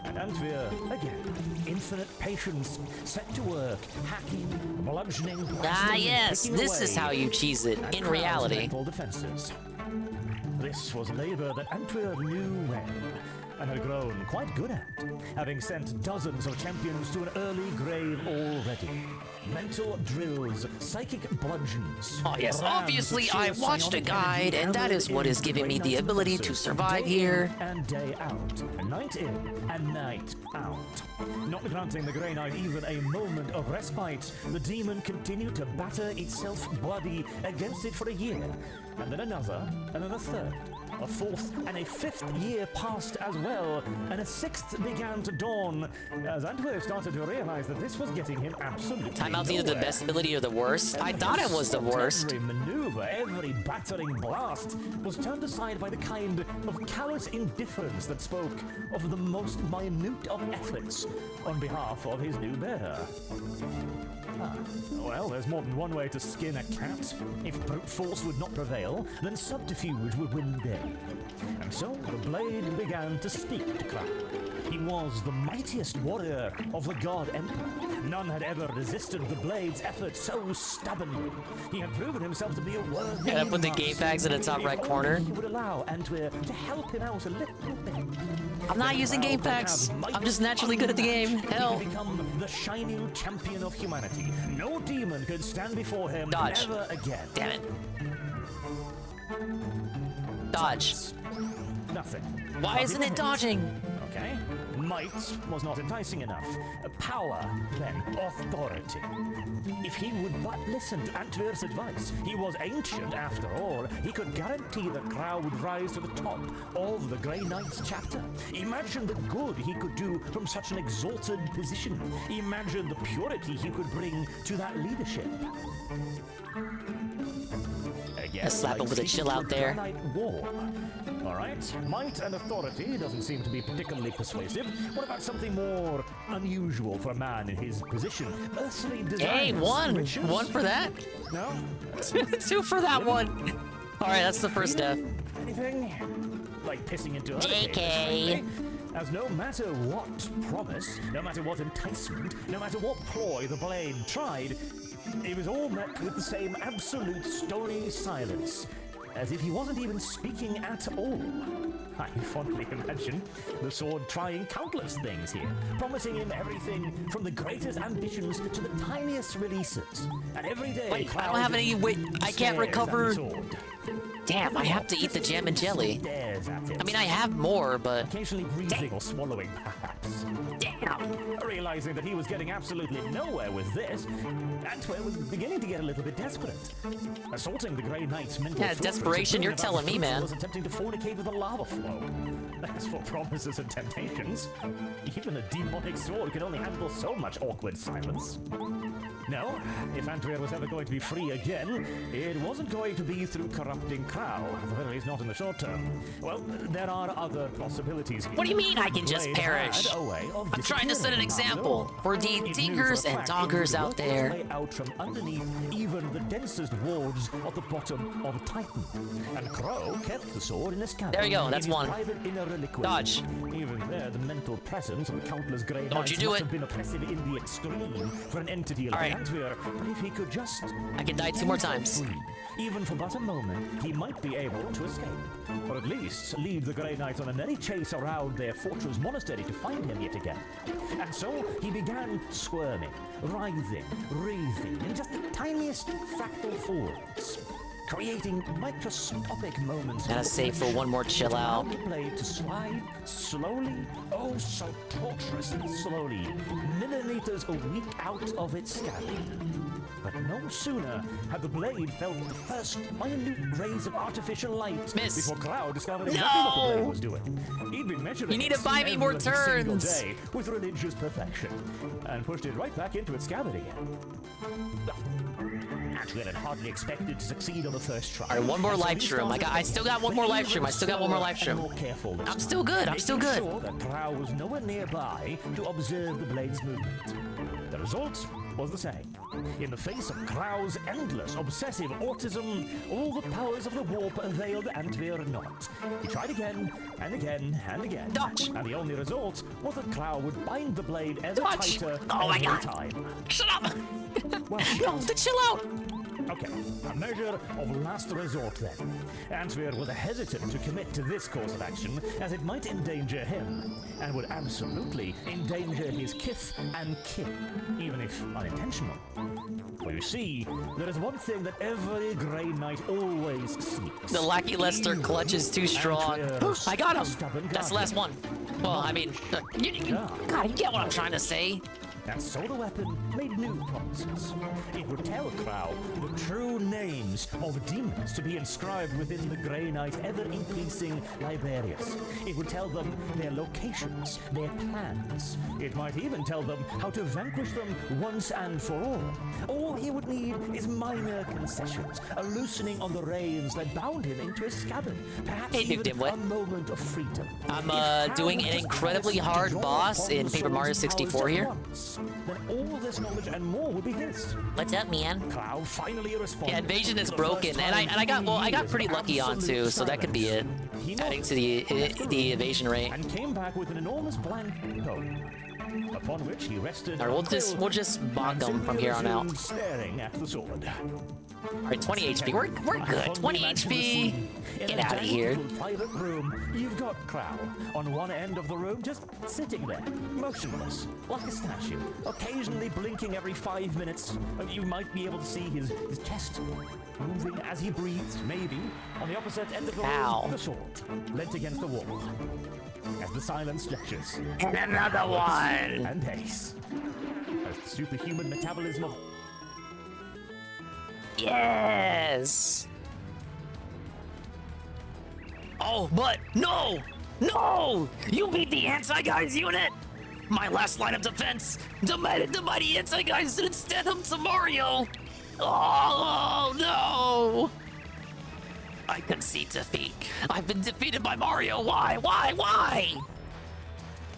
And Antwer, again, infinite patience, set to work, hacking, bludgeoning, blasting,
yes,
picking
this
away
is how you cheese it,
at
in
Crown's
reality.
mental defenses. This was labor that Antwer knew well, and had grown quite good at, having sent dozens of champions to an early grave already. Mental drills, psychic bludgeons.
Oh yes,
rams
obviously
of
I
sheer
watched a
psionic
guide,
energy
and that is what
hammered
is giving me
into
the
Grey
ability
Knight's
to
defenses,
survive
day
here.
in and day out, night in and night out. Not granting the Grey Knight even a moment of respite, the demon continued to batter itself bloody against it for a year, and then another, and then a third. A fourth and a fifth year passed as well, and a sixth began to dawn, as Antwer started to realize that this was getting him absolutely
Timeout's either the
nowhere.
best ability or the worst. I thought it was the worst.
Every maneuver, every battering blast was turned aside by the kind of callous indifference that spoke of the most minute of efforts on behalf of his new bearer. Well, there's more than one way to skin a cat. If brute force would not prevail, then subterfuge would win the day. And so the blade began to speak to Crown. He was the mightiest warrior of the God Emperor. None had ever resisted the blade's efforts so stubbornly. He had proven himself to be a worthy
Yeah, put the
master.
game bags in the top
If
right
only
corner.
He would allow Antwer to help him out a little bit.
I'm not using game packs. I'm just naturally good at the game. Hell.
He had become the shining champion of humanity. No demon could stand before him
Dodge.
ever again.
Damn it. Dodge.
Nothing.
Why isn't it dodging?
Okay. Might was not enticing enough. Power, then authority. If he would but listen to Antwer's advice, he was ancient after all. He could guarantee that Crow would rise to the top of the Grey Knights chapter. Imagine the good he could do from such an exalted position. Imagine the purity he could bring to that leadership.
Let's slap him with a chill out there.
War. All right, might and authority doesn't seem to be particularly persuasive. What about something more unusual for a man in his position? Earthly desires.
Hey, one!
riches?
One for that?
No?
Two for that one! Alright, that's the first death.
Anything? Like pissing into other
JK.
cages, as no matter what promise, no matter what enticement, no matter what ploy the Blade tried, it was all met with the same absolute stony silence, as if he wasn't even speaking at all. I fondly imagine the sword trying countless things here, promising him everything from the greatest ambitions to the tiniest releases. And every day,
Wait, I don't have any. Wait, I can't recover.
Sword.
Damn, I have to eat the jam and jelly. I mean, I have more, but.
Occasionally breathing or swallowing, perhaps.
Damn!
Realizing that he was getting absolutely nowhere with this, Antwer was beginning to get a little bit desperate. Assaulting the Grey Knight's mental
Yeah,
fortress,
desperation, you're
about
telling
the
me, man.
was attempting to fornicate with the lava flow. As for promises and temptations, even a demonic sword could only handle so much awkward silence. No, if Antwer was ever going to be free again, it wasn't going to be through corrupting Crow, at the very least not in the short term. Well, there are other possibilities here.
What do you mean I can just
Blade
perish?
had a way of
I'm trying to set an
disappearing.
example for the
It knew
dingers
for a
and
fact it
donkers
could
out
work its
there.
way out from underneath even the densest wards of the bottom of Titan. And Crow kept the sword in his cabin.
There you go, that's
in his
one.
private inner reliquary.
Dodge.
Even there, the mental presence of the countless Grey
Don't
Knights
you do
must
it.
have been oppressive in the extreme for an entity like
Alright.
Antwer. But if he could just...
I can die 2 more times.
free, even for but a moment, he might be able to escape. Or at least lead the Grey Knights on a merry chase around their fortress monastery to find him yet again. And so he began squirming, writhing, wreathing in just the tiniest fractal folds, creating microscopic moments.
Gotta save for one more chill out.
The blade to slide slowly, oh so torturously slowly, millimeters a week out of its scabbard. But no sooner had the blade felt the first minute rays of artificial light before Cloud discovered exactly what the blade was doing. He'd been measuring
You need to
it
buy me more
every single
turns.
day with religious perfection, and pushed it right back into its scabbard again. Antwer had hardly expected to succeed on the first try.
Alright, one more
And so
live
he
stream.
started
I still got one more live stream. I still got one more live
slower
stream.
and more careful this
I'm
time,
still good. I'm still
making
good.
sure that Crow was nowhere nearby to observe the blade's movement. The result was the same. In the face of Crow's endless obsessive autism, all the powers of the warp availed Antwer not. He tried again and again and again.
Dodge.
And the only result was that Crow would bind the blade ever
Dodge.
tighter
Oh my
every
God.
time.
Shut up!
Well,
No, to chill out!
Okay, a measure of last resort then. Antwer was hesitant to commit to this course of action, as it might endanger him, and would absolutely endanger his kith and kin, even if unintentional. For you see, there is one thing that every Grey Knight always seeks.
The Lackey Lester
Evil.
clutch is too strong.
Antwer's
I got him!
stubborn
That's the last one. Well, I mean, God, you get what I'm trying to say.
And so the weapon made new promises. It would tell Crow the true names of demons to be inscribed within the Grey Knight's ever-increasing librarius. It would tell them their locations, their plans. It might even tell them how to vanquish them once and for all. All he would need is minor concessions, a loosening on the reins that bound him into his scabbard, perhaps
Hey,
even
Dimwit.
a moment of freedom.
I'm
If
doing
Crow
an
just
incredibly
managed to
hard
draw
boss
upon
in
the
Paper Mario
sword's
64
powers at
here.
once, then all this knowledge and more would be his.
What's up, man?
Cloud finally responded.
Yeah, invasion is
for the
broken,
first
and I
time
got
in
pretty
years
lucky
of
on too, so that could be it.
silence. He
Adding to
nodded,
the evasion rate.
and came back with an enormous blank hole, upon which he rested.
Alright, we'll just bonk him from here on out.
resumed staring at the sword.
Alright, 20 HP. We're good. 20 HP. Get out of here.
Private room, you've got Crow on one end of the room, just sitting there, motionless, like a statue, occasionally blinking every 5 minutes. You might be able to see his chest moving as he breathes, maybe. On the opposite end of the
Ow.
room, the sword, leant against the wall. As the silence stretches.
And another one.
And Ace. As the superhuman metabolism of
Yes. Oh, but no! No! You beat the anti-guys unit! My last line of defense! The mighty anti-guys instead of to Mario! Oh, no! I concede defeat. I've been defeated by Mario. Why? Why? Why?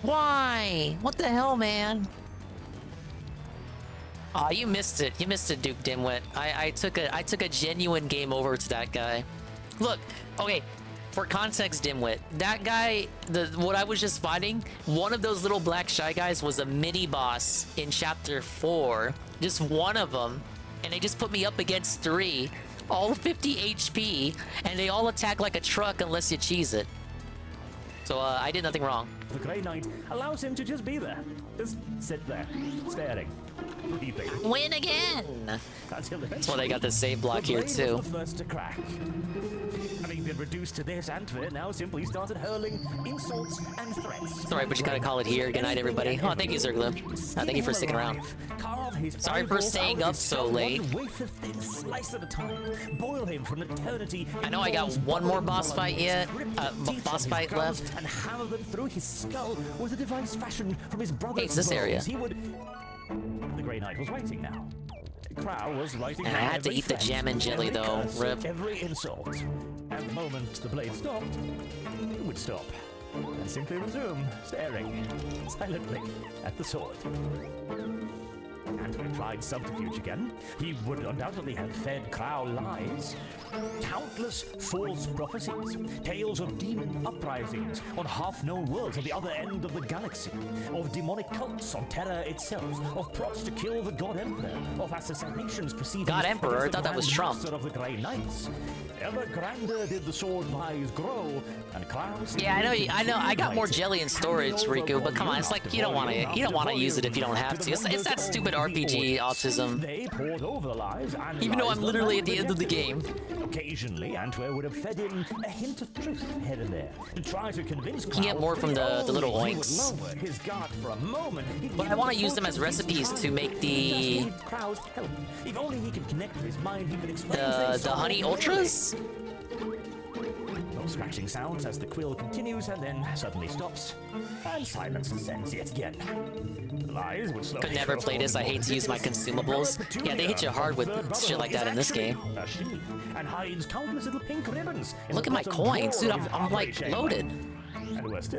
Why? What the hell, man? Aw, you missed it. You missed it, Duke Dimwit. I took a genuine game over to that guy. Look, okay, for context, Dimwit, that guy, what I was just fighting, one of those little black shy guys was a mini boss in chapter 4. Just one of them, and they just put me up against 3, all 50 HP, and they all attack like a truck unless you cheese it. So I did nothing wrong.
The Grey Knight allows him to just be there. Just sit there, staring, breathing.
Win again! That's why they got the save block here,
the
too.
was the first to crack. Having been reduced to this, Antwer now simply started hurling insults and threats.
Sorry, but you gotta call it here. Good night, everybody. Oh, thank you, Zerglib. Thank you for sticking around. Sorry for staying up so late.
Slice at a time. Boil him from eternity.
I know I got one more boss fight yet. Boss fight left.
And hammer them through his skull with a device fashioned from his brother's
Hey, it's this area.
He would. The Grey Knight was writing now. Crow was writing.
And I had to eat the jam and jelly though. Rip.
Every insult. And the moment the blade stopped, it would stop and simply resume staring silently at the sword. Antwer tried subterfuge again. He would undoubtedly have fed Crow lies. Countless false prophecies, tales of demon uprisings on half-known worlds at the other end of the galaxy, of demonic cults on Terra itself, of plots to kill the God Emperor, of assassinations proceeding.
God Emperor? I thought that was Trump.
Of the Grey Knights. Ever grander did the sword lies grow, and Crow's.
Yeah, I know. I got more jelly in storage, Riku. But come on, it's like you don't want to use it if you don't have to. It's that stupid RPG autism.
They poured over the lies,
even though I'm literally at the end of the game.
Occasionally, Antwer would have fed him a hint of truth here and there to try to convince.
You can get more from the little oinks.
His guard for a moment.
But I want to use them as recipes to make the
If only he could connect with his mind, he could explain
the honey ultras.
No scratching sounds as the quill continues and then suddenly stops, and silence descends yet again. The lies would slowly.
Could never play this. I hate to use my consumables. Yeah, they hit you hard with shit like that in this game.
And hides countless little pink ribbons.
Look at my coins, dude. I'm like loaded.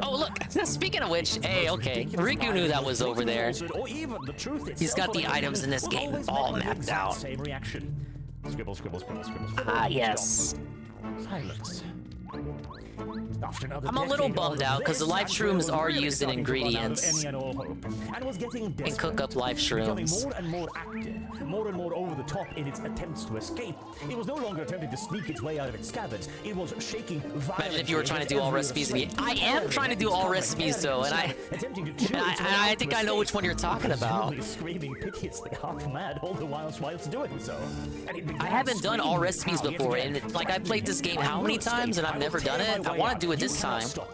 Oh, look. Speaking of which, hey, okay. Riku knew that was over there. He's got the items in this game all mapped out.
Scribble, scribble, scribble, scribble.
Ah, yes.
Silence.
I'm a little bummed out because the live shrooms are used in ingredients and cook up live shrooms.
More and more active, more and more over the top in its attempts to escape. It was no longer attempting to sneak its way out of its scabbards. It was shaking violently.
Imagine if you were trying to do all recipes and I am trying to do all recipes though, and I think I know which one you're talking about.
Screaming piteously, half mad, all the whilst doing so.
I haven't done all recipes before, and like I played this game how many times, and I've never done it. I want to do it this time. Some of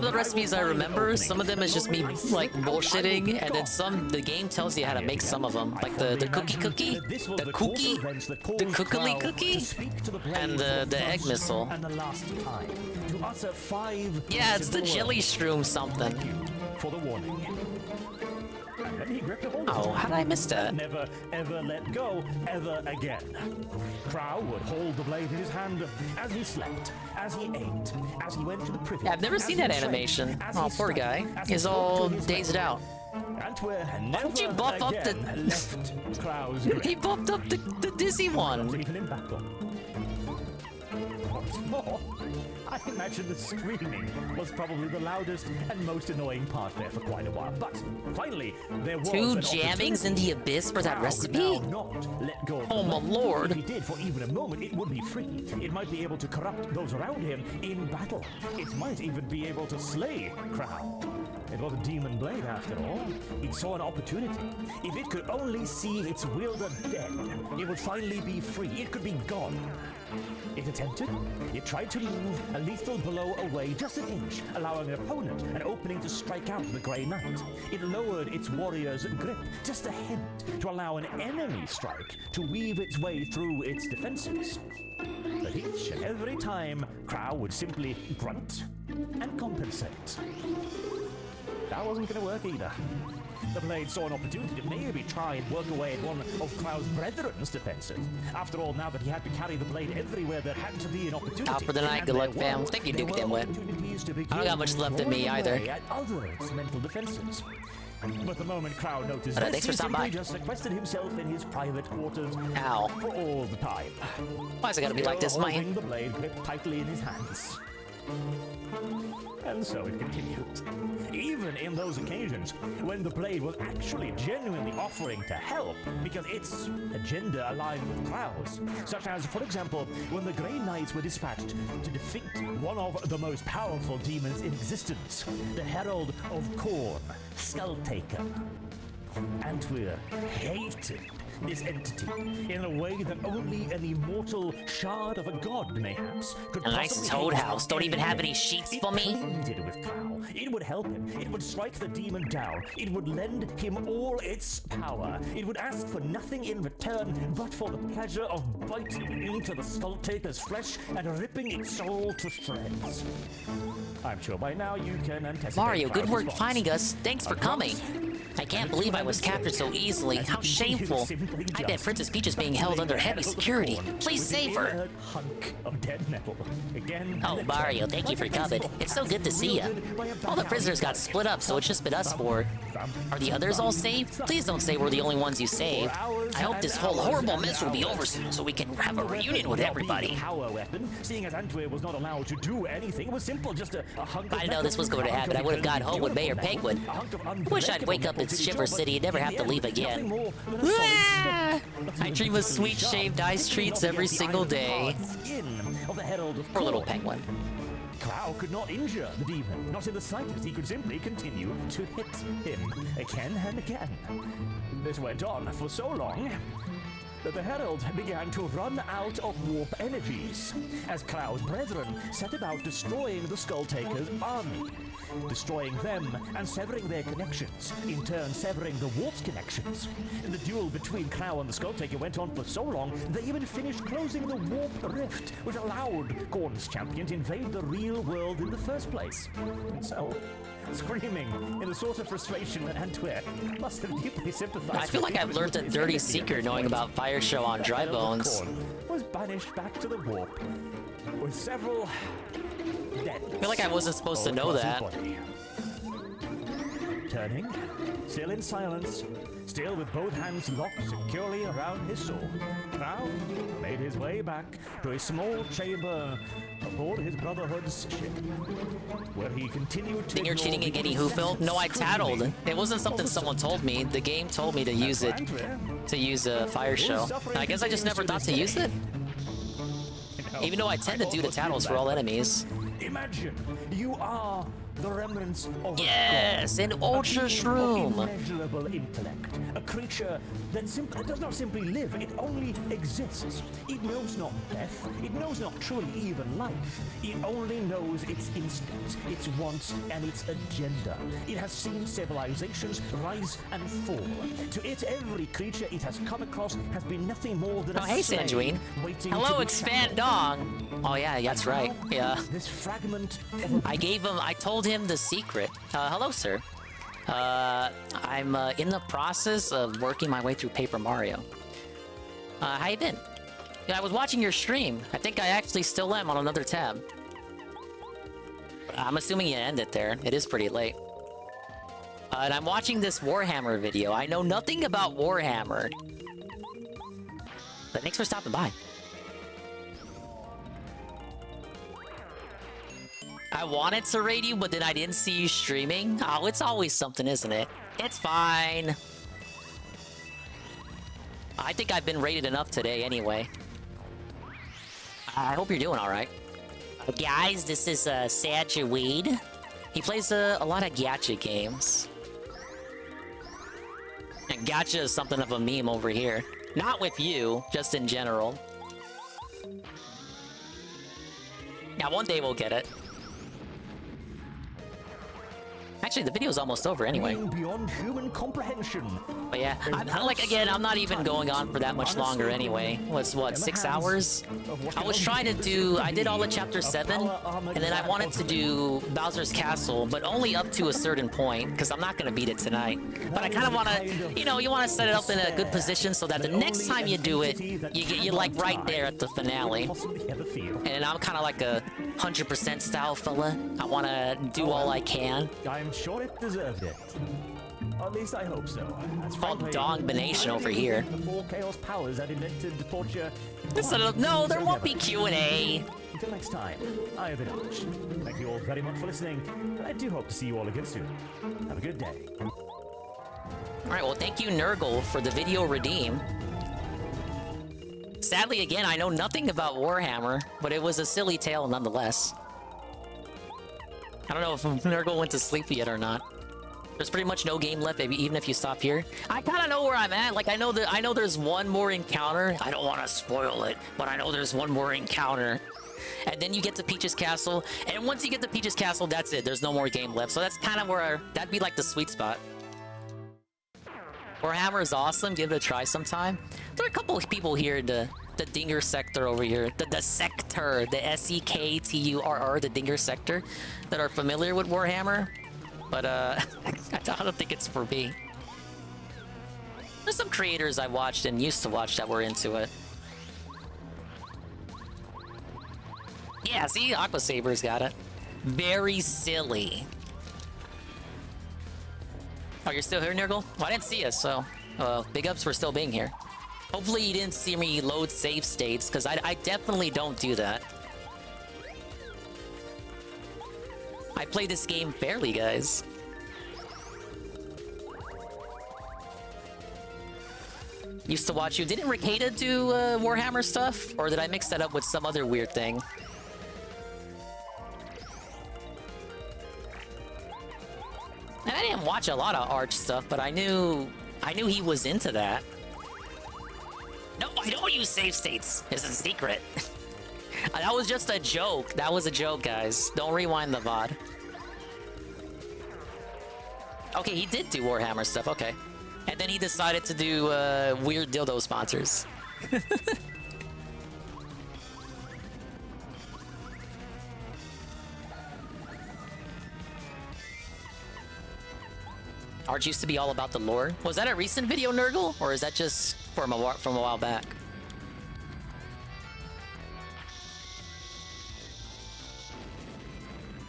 the recipes I remember, some of them is just me like bullshitting, and then the game tells you how to make some of them, like the cookie, the cookily cookie, and the egg missile. Yeah, it's the jelly shroom something.
For the warning. And then he gripped a hold.
Oh, how did I miss that?
Never, ever let go, ever again. Crow would hold the blade in his hand as he slept, as he ate, as he went to the privy.
Yeah, I've never seen that animation. Oh, poor guy. He's all dazed out.
Why
don't you buff up the... He buffed up the dizzy one.
Even in battle. What's more, I imagine the screaming was probably the loudest and most annoying part there for quite a while. But finally, there was
2 jammings in the abyss for that recipe? Oh my lord.
If he did for even a moment, it would be free. It might be able to corrupt those around him in battle. It might even be able to slay Crow. It was a demon blade after all. It saw an opportunity. If it could only see its wielder dead, it would finally be free. It could be gone. It attempted. It tried to move a lethal blow away just an inch, allowing an opponent an opening to strike out the Grey Knight. It lowered its warrior's grip just a hint to allow an enemy strike to weave its way through its defenses. But each and every time, Crow would simply grunt and compensate. That wasn't going to work either. The blade saw an opportunity to maybe try and work away at one of Clow's brethren's defenses. After all, now that he had to carry the blade everywhere, there had to be an opportunity.
Out for the night, good luck, fam. Thank you, Duke Dimwit. I don't got much left in me either.
At others' mental defenses. But the moment Crow noticed
Thanks
this,
for
he
stopping by.
simply just sequestered himself in his private quarters
Ow.
for all the time.
Why's it gotta be like this,
holding
man?
the blade gripped tightly in his hands. And so it continued. Even in those occasions when the blade was actually genuinely offering to help because its agenda aligned with Clow's, such as, for example, when the Grey Knights were dispatched to defeat one of the most powerful demons in existence, the Herald of Khorne, Skulltaker. Antwer hated this entity in a way that only an immortal shard of a god, mayhaps, could
A nice
possibly
toad
hate.
house. Don't even have any sheets for me.
It pleaded with Clow. It would help him. It would strike the demon down. It would lend him all its power. It would ask for nothing in return but for the pleasure of biting into the Skulltaker's flesh and ripping its soul to shreds. I'm sure by now you can anticipate
Mario, good
Cloud's
work
response.
finding us. Thanks for coming. I can't believe I was captured so easily. How shameful. I bet Princess Peach is being held under heavy security. Please save her.
Hunk of dead metal. Again.
Oh, Mario, thank you for coming. It's so good to see ya. All the prisoners got split up, so it's just been us four. Are the others all saved? Please don't say we're the only ones you saved. I hope this whole horrible mess will be over soon, so we can have a reunion with everybody.
Power weapon, seeing as Antwer was not allowed to do anything, it was simple, just a hunk of
I didn't know this was going to happen. I would have gone home with Mayor Penguin. Wish I'd wake up in Shiver City and never have to leave again. Ah! I dream of sweet shaved ice treats every single day. Poor little penguin.
Clow could not injure the demon, not in the slightest. He could simply continue to hit him again and again. This went on for so long that the Herald began to run out of warp energies as Clow's brethren set about destroying the Skulltaker's army. Destroying them and severing their connections, in turn severing the warp's connections. The duel between Clow and the Skulltaker went on for so long, they even finished closing the warp rift, which allowed Khorne's champion to invade the real world in the first place. And so, screaming in the sort of frustration that Antwer must have deeply sympathized.
I feel like I've learned a dirty secret knowing about Fire Show on Dry Bones.
Was banished back to the warp with several dead.
I feel like I wasn't supposed to know that.
Turning, still in silence, still with both hands locked securely around his sword, Clow made his way back to a small chamber aboard his Brotherhood's ship, where he continued to.
Think you're cheating and getting who-filled? No, I tattled. It wasn't something someone told me. The game told me to use it, to use a Fire Show. I guess I just never thought to use it. Even though I tend to do the tattles for all enemies.
Imagine you are the remnants of
yes, an ultra shroom.
Immeasurable intellect, a creature that does not simply live; it only exists. It knows not death. It knows not truly even life. It only knows its instincts, its wants, and its agenda. It has seen civilizations rise and fall. To it, every creature it has come across has been nothing more than
oh, hey, Sanjuine. Hello, Expand Dong. Oh yeah, that's right. Yeah.
This fragment.
I told him the secret. Hello, sir. I'm in the process of working my way through Paper Mario. How you been? Yeah, I was watching your stream. I think I actually still am on another tab. I'm assuming you ended there. It is pretty late. And I'm watching this Warhammer video. I know nothing about Warhammer. But thanks for stopping by. I wanted to raid you, but then I didn't see you streaming. Oh, it's always something, isn't it? It's fine. I think I've been raided enough today anyway. I hope you're doing alright. Guys, this is Sanjuine. He plays a lot of gacha games. And gacha is something of a meme over here. Not with you, just in general. Now, one day we'll get it. Actually, the video's almost over anyway.
Beyond human comprehension.
But yeah, I'm like, again, I'm not even going on for that much longer anyway. What's what, 6 hours? I was trying to do, I did all of Chapter 7, and then I wanted to do Bowser's Castle, but only up to a certain point, because I'm not going to beat it tonight. But I kind of want to, you know, you want to set it up in a good position so that the next time you do it, you're like right there at the finale. And I'm kind of like a 100% style fella. I want to do all I can.
I'm sure it deserved it. At least I hope so.
It's called Dogbination over here.
The four chaos powers that invented torture.
No, there won't be Q&A.
Until next time, I have been Arch. Thank you all very much for listening, and I do hope to see you all again soon. Have a good day.
Alright, well, thank you, Nurgle, for the video redeem. Sadly, again, I know nothing about Warhammer, but it was a silly tale nonetheless. I don't know if Nurgle went to sleep yet or not. There's pretty much no game left, maybe even if you stop here. I kind of know where I'm at. Like, I know there's one more encounter. I don't want to spoil it, but I know there's one more encounter. And then you get to Peach's Castle, and once you get to Peach's Castle, that's it. There's no more game left. So that's kind of where that'd be like the sweet spot. Warhammer is awesome. Give it a try sometime. There are a couple of people here in the Dinger sector over here. The sector, the S-E-K-T-U-R-R, the Dinger sector, that are familiar with Warhammer. But I don't think it's for me. There's some creators I watched and used to watch that were into it. Yeah, see? Aqua Saber's got it. Very silly. Oh, you're still here, Nurgle? Well, I didn't see us, so... big ups for still being here. Hopefully you didn't see me load save states, because I definitely don't do that. I play this game fairly, guys. Used to watch you. Didn't Ricada do Warhammer stuff? Or did I mix that up with some other weird thing? And I didn't watch a lot of Arch stuff, but I knew he was into that. No, I don't use save states. It's a secret. That was just a joke. That was a joke, guys. Don't rewind the VOD. Okay, he did do Warhammer stuff. Okay. And then he decided to do weird dildo sponsors. Arch used to be all about the lore. Was that a recent video, Nurgle? Or is that just from a while back?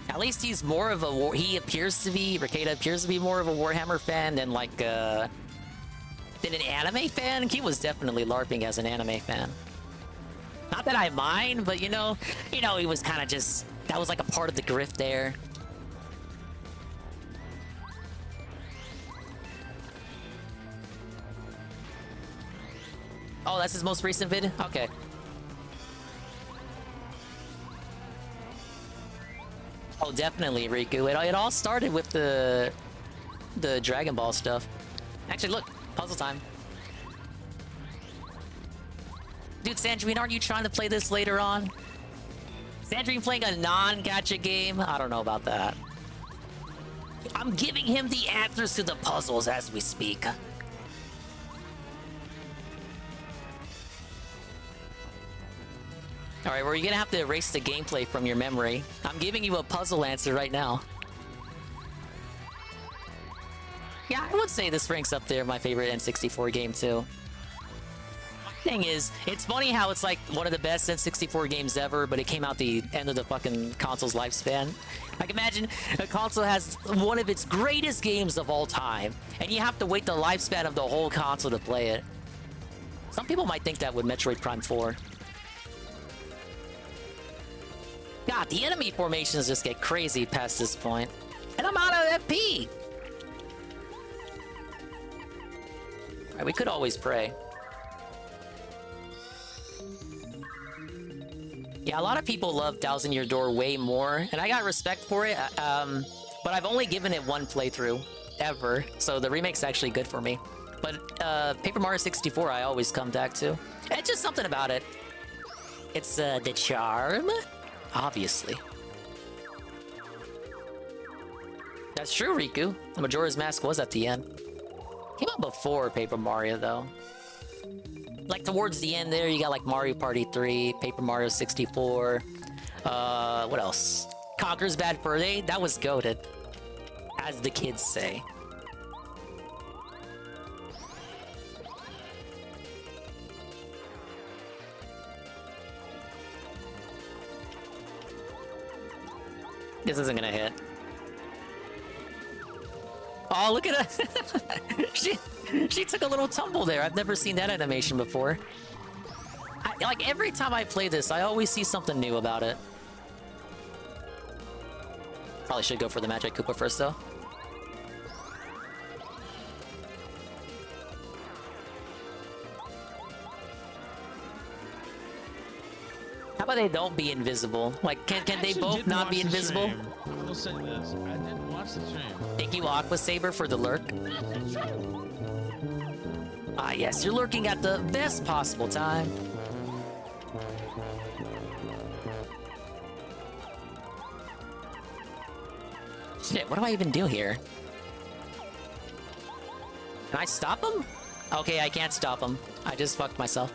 At least he's more of a he appears to be, Ricada appears to be more of a Warhammer fan than like than an anime fan. He was definitely LARPing as an anime fan. Not that I mind, but you know, he was kind of just, that was like a part of the grift there. Oh, that's his most recent vid? Okay. Oh, definitely, Riku. It all started with the Dragon Ball stuff. Actually, look, puzzle time. Dude, Sandrine, aren't you trying to play this later on? Sandrine playing a non-gacha game? I don't know about that. I'm giving him the answers to the puzzles as we speak. Alright, well, you're gonna have to erase the gameplay from your memory. I'm giving you a puzzle answer right now. Yeah, I would say this ranks up there, my favorite N64 game, too. Thing is, it's funny how it's like one of the best N64 games ever, but it came out the end of the fucking console's lifespan. Like, imagine a console has one of its greatest games of all time, and you have to wait the lifespan of the whole console to play it. Some people might think that with Metroid Prime 4. God, the enemy formations just get crazy past this point. And I'm out of FP! Alright, we could always pray. Yeah, a lot of people love Thousand Year Door way more, and I got respect for it, but I've only given it one playthrough, ever, so the remake's actually good for me. But Paper Mario 64 I always come back to. It's just something about it. It's the charm? Obviously. That's true, Riku. The Majora's Mask was at the end. Came out before Paper Mario, though. Like, towards the end there, you got, like, Mario Party 3, Paper Mario 64. What else? Conker's Bad Fur Day? That was goated. As the kids say. This isn't gonna hit. Oh, look at her! she took a little tumble there. I've never seen that animation before. Like, every time I play this, I always see something new about it. Probably should go for the Magic Koopa first, though. How about they don't be invisible? Like, can they both not be invisible?
I will say this. I didn't watch the stream.
Thank you, Aqua Saber, for the lurk. Ah, yes, you're lurking at the best possible time. Shit, what do I even do here? Can I stop him? Okay, I can't stop him. I just fucked myself.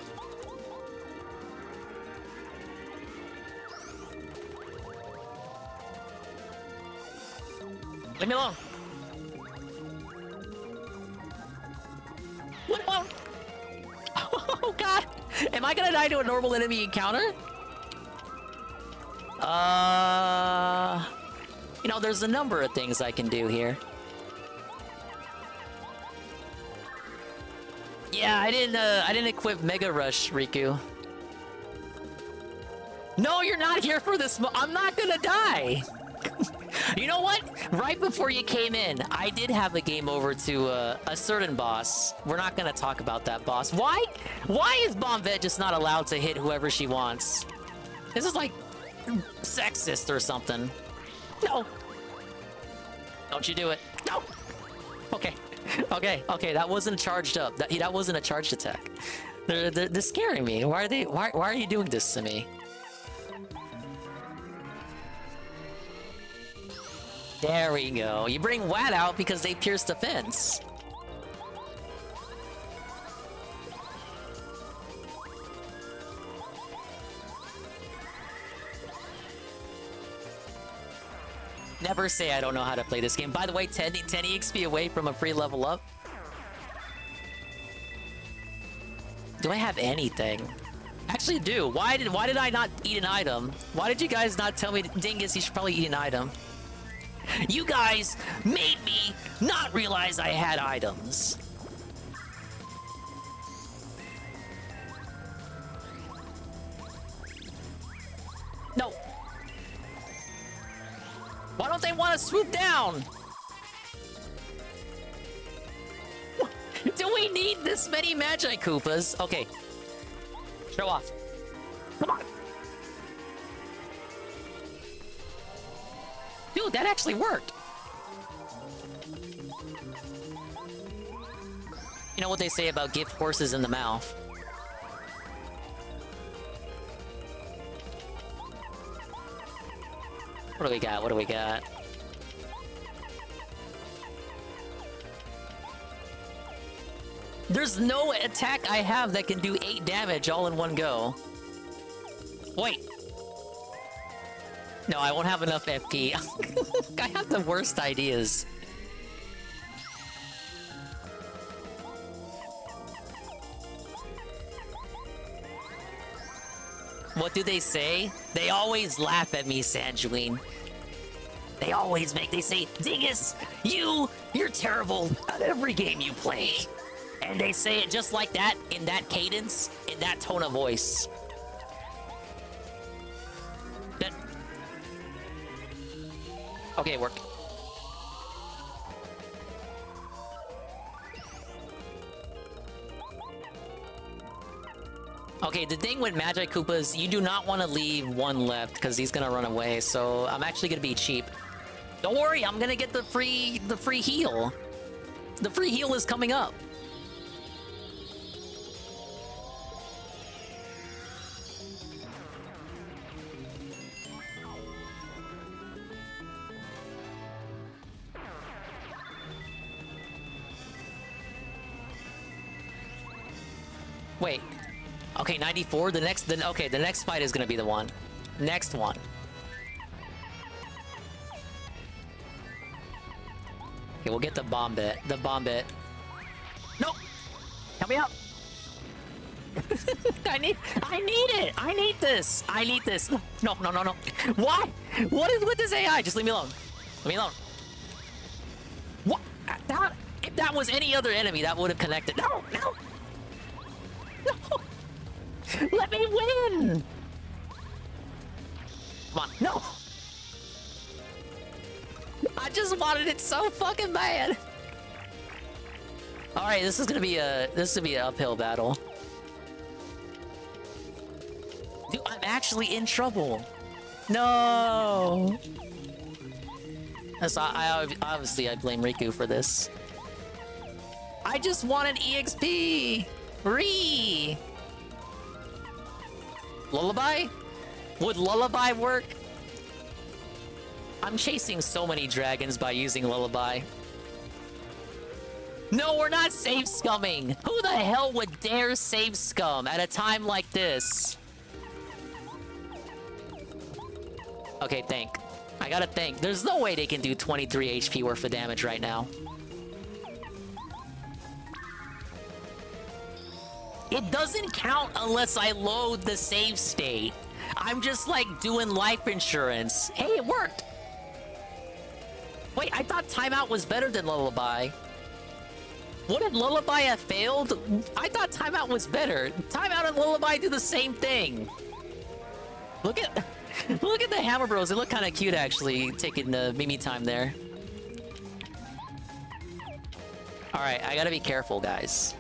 Leave me alone. Leave me alone. Oh god. Am I gonna die to a normal enemy encounter? You know, there's a number of things I can do here. Yeah, I didn't equip Mega Rush, Riku. No, you're not here for this. I'm not gonna die. You know what? Right before you came in, I did have a game over to a certain boss. We're not gonna talk about that boss. Why? Why is Bombette just not allowed to hit whoever she wants? This is like sexist or something. No. Don't you do it. No. Okay. Okay. That wasn't charged up. That wasn't a charged attack. They're scaring me. Why are you doing this to me? There we go. You bring Wat out because they pierced the fence. Never say I don't know how to play this game. By the way, 10 EXP away from a free level up. Do I have anything? Actually, I do. Why did I not eat an item? Why did you guys not tell me, Dingus, you should probably eat an item? You guys made me not realize I had items. No. Why don't they want to swoop down? Do we need this many Magi Koopas? Okay. Show off. Come on. Dude, that actually worked. You know what they say about gift horses in the mouth? What do we got? What do we got? There's no attack I have that can do 8 damage all in one go. Wait. No, I won't have enough FP. I have the worst ideas. What do they say? They always laugh at me, Sanjuine. They say, Dingus, you're terrible at every game you play. And they say it just like that, in that cadence, in that tone of voice. Okay, it worked. Okay, the thing with Magi Koopas, you do not want to leave one left because he's gonna run away. So I'm actually gonna be cheap. Don't worry, I'm gonna get the free heal. The free heal is coming up. Okay, 94. The next fight is gonna be the one. Next one. Okay, we'll get the bomb bit. The bomb bit. Nope. Help me out. I need it. I need this. I need this. No. Why? What is with this AI? Just leave me alone. Leave me alone. What? If that was any other enemy, that would have connected. No. Let me win. Come on. No. I just wanted it so fucking bad. All right, this is gonna be an uphill battle. Dude, I'm actually in trouble. No. Obviously I blame Riku for this. I just wanted EXP. Lullaby? Would Lullaby work? I'm chasing so many dragons by using Lullaby. No, we're not save scumming. Who the hell would dare save scum at a time like this? Okay, think. I gotta think. There's no way they can do 23 HP worth of damage right now. It doesn't count unless I load the save state. I'm just like doing life insurance. Hey, it worked. Wait, I thought timeout was better than Lullaby. What if Lullaby have failed? I thought timeout was better. Timeout and Lullaby do the same thing. Look at the Hammer Bros. They look kind of cute actually, taking the Mimi time there. All right, I gotta be careful, guys.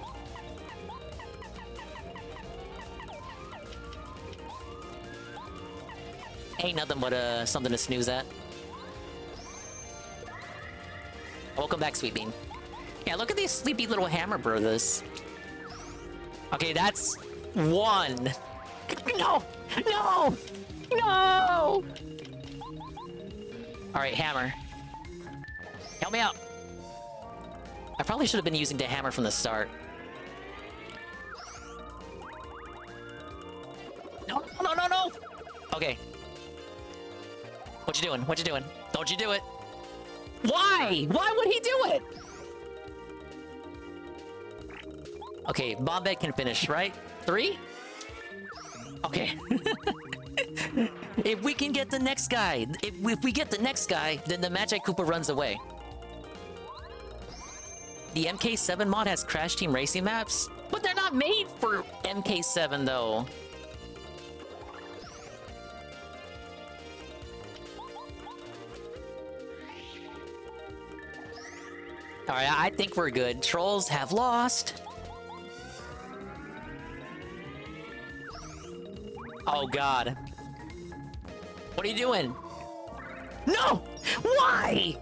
Ain't nothing but something to snooze at. Welcome back, Sweet Bean. Yeah, look at these sleepy little Hammer Brothers. Okay, that's one. No! All right, Hammer. Help me out. I probably should have been using the hammer from the start. No. Okay. What you doing? Don't you do it. Why? Why would he do it? Okay, Bombette can finish, right? 3? Okay. If we can get the next guy, if we get the next guy, then the Magic Koopa runs away. The MK7 mod has Crash Team Racing maps, but they're not made for MK7 though. Alright, I think we're good. Trolls have lost. Oh god. What are you doing? No! Why?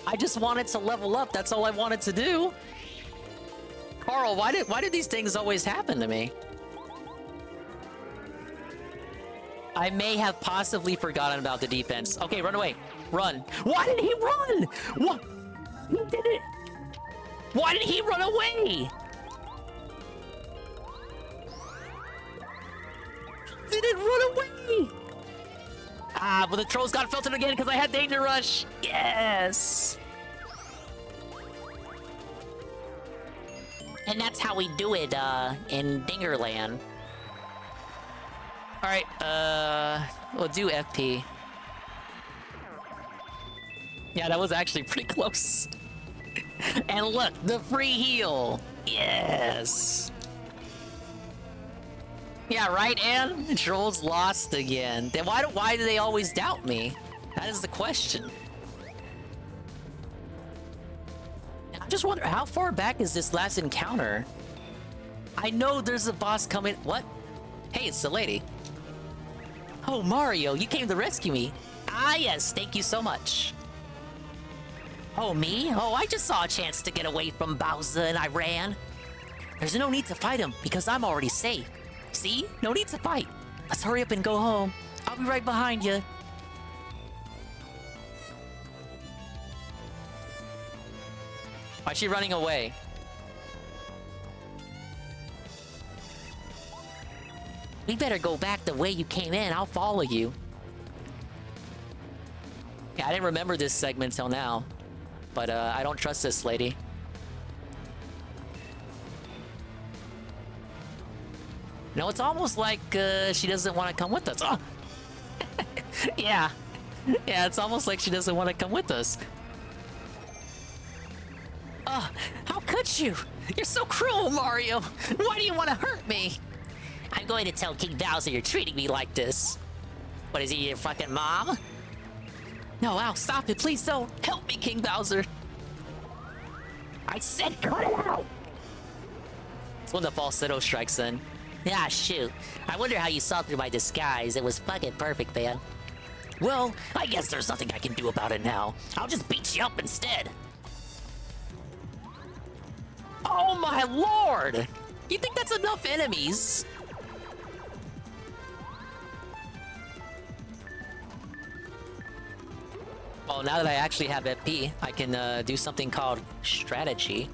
I just wanted to level up. That's all I wanted to do. Carl, why did these things always happen to me? I may have possibly forgotten about the defense. Okay, run away. Run. Why did he run? What? He did it. Why did he run away? Didn't run away. Ah, but the trolls got filtered again because I had Danger Rush. Yes.
And that's how we do it, in Dingerland.
All right, we'll do FP. Yeah, that was actually pretty close. And look, the free heal. Yes. Yeah, right, Ann? Trolls lost again. Then why do they always doubt me? That is the question. I just wonder, how far back is this last encounter? I know there's a boss coming. What? Hey, it's the lady. Oh, Mario, you came to rescue me. Ah, yes, thank you so much.
Oh, me? Oh, I just saw a chance to get away from Bowser and I ran.
There's no need to fight him because I'm already safe. See? No need to fight. Let's hurry up and go home. I'll be right behind you. Why is she running away?
We better go back the way you came in. I'll follow you.
Yeah, I didn't remember this segment till now. But I don't trust this lady. No, it's almost like she doesn't want to come with us. Oh. Yeah. Yeah, it's almost like she doesn't want to come with us.
Oh, how could you? You're so cruel, Mario. Why do you want to hurt me? I'm going to tell King Bowser you're treating me like this. What, is he your fucking mom?
No, Al, stop it. Please don't. Help me, King Bowser.
I said cut it out.
It's when the falsetto strikes in.
Yeah, shoot. I wonder how you saw through my disguise. It was fucking perfect, man.
Well, I guess there's nothing I can do about it now.
I'll just beat you up instead.
Oh my lord! You think that's enough enemies? Well, now that I actually have FP, I can do something called strategy.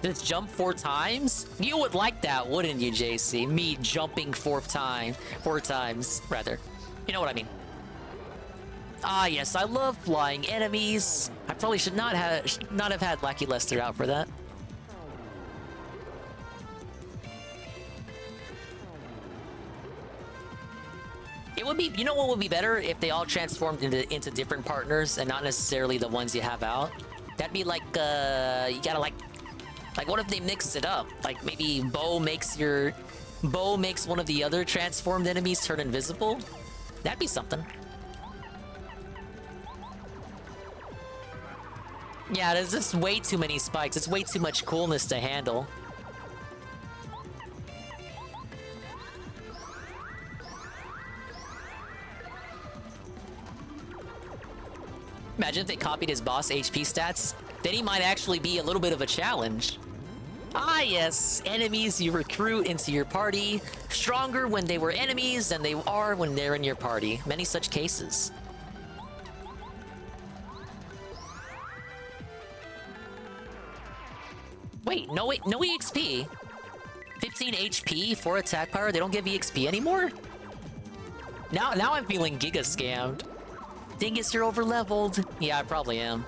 Just jump 4 times? You would like that, wouldn't you, JC? Me jumping 4 times, rather. You know what I mean. Ah, yes, I love flying enemies. I probably should not have had Lackey Lester out for that. It would be, you know what would be better? If they all transformed into different partners and not necessarily the ones you have out. That'd be like, you gotta like what if they mixed it up? Like maybe Bo makes one of the other transformed enemies turn invisible? That'd be something. Yeah, there's just way too many spikes. It's way too much coolness to handle. Imagine if they copied his boss HP stats, then he might actually be a little bit of a challenge. Ah yes, enemies you recruit into your party, stronger when they were enemies than they are when they're in your party. Many such cases. Wait, no EXP? 15 HP, 4 attack power, they don't give EXP anymore? Now I'm feeling giga scammed. Dingus, you're over-leveled. Yeah, I probably am.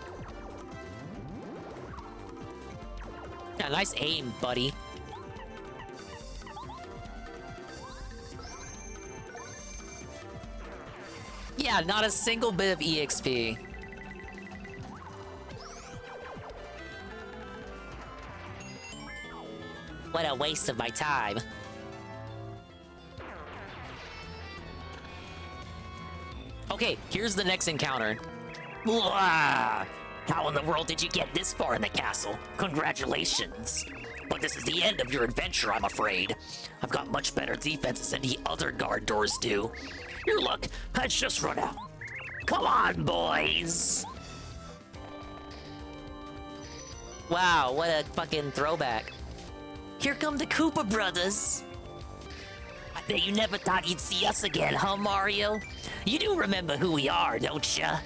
Yeah, nice aim, buddy. Yeah, not a single bit of EXP.
What a waste of my time.
Okay, here's the next encounter.
How in the world did you get this far in the castle? Congratulations. But this is the end of your adventure, I'm afraid. I've got much better defenses than the other guard doors do. Your luck has just run out. Come on, boys!
Wow, what a fucking throwback.
Here come the Koopa brothers. I bet you never thought you'd see us again, huh, Mario? You do remember who we are, don't ya?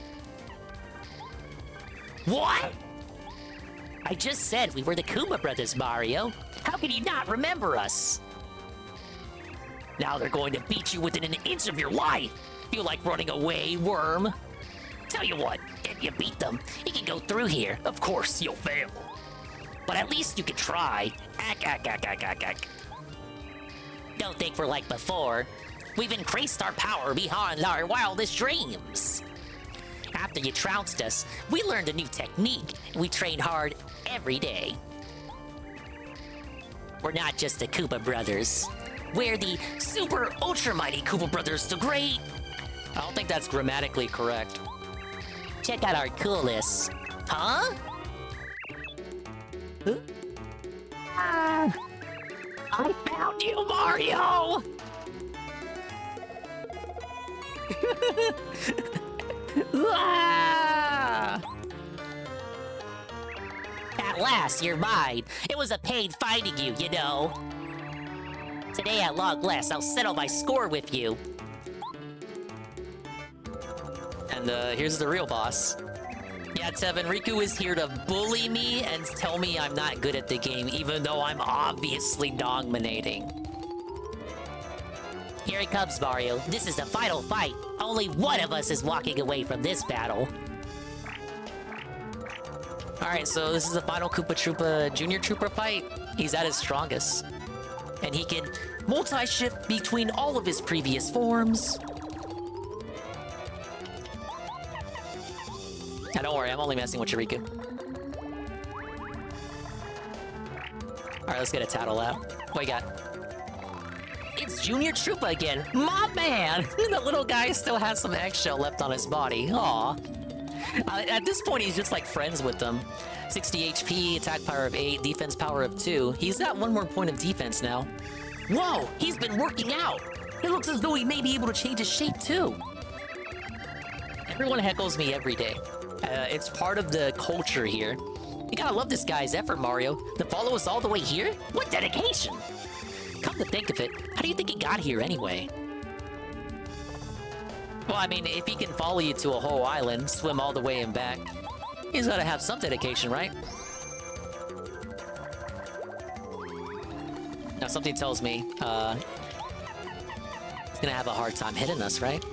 What? I just said we were the Koopa brothers, Mario. How can you not remember us? Now they're going to beat you within an inch of your life. Feel like running away, worm? Tell you what, if you beat them, you can go through here. Of course, you'll fail. But at least you can try. Don't think we're like before. We've increased our power beyond our wildest dreams. After you trounced us, we learned a new technique. We trained hard every day. We're not just the Koopa brothers. We're the super ultra mighty Koopa brothers, the great...
I don't think that's grammatically correct.
Check out our coolness. Huh? I found you, Mario! At last, you're mine. It was a pain finding you, you know. Today, at long last, I'll settle my score with you.
And here's the real boss. Yeah, Tevin, Riku is here to bully me and tell me I'm not good at the game, even though I'm obviously dominating.
Here it comes, Mario. This is the final fight. Only one of us is walking away from this battle.
Alright, so this is the final Koopa Troopa Junior Trooper fight. He's at his strongest. And he can multi-shift between all of his previous forms. Now, don't worry, I'm only messing with you, Riku. Alright, let's get a tattle out. What you got?
It's Junior Troopa again.
My man! The little guy still has some eggshell left on his body. Aw. At this point, he's just like friends with them. 60 HP, attack power of 8, defense power of 2. He's got one more point of defense now.
Whoa, he's been working out. It looks as though he may be able to change his shape too.
Everyone heckles me every day. It's part of the culture here. You gotta love this guy's effort, Mario. To follow us all the way here?
What dedication!
Come to think of it, how do you think he got here anyway? Well, I mean, if he can follow you to a whole island, swim all the way and back, he's gotta have some dedication, right? Now, something tells me, he's gonna have a hard time hitting us, right?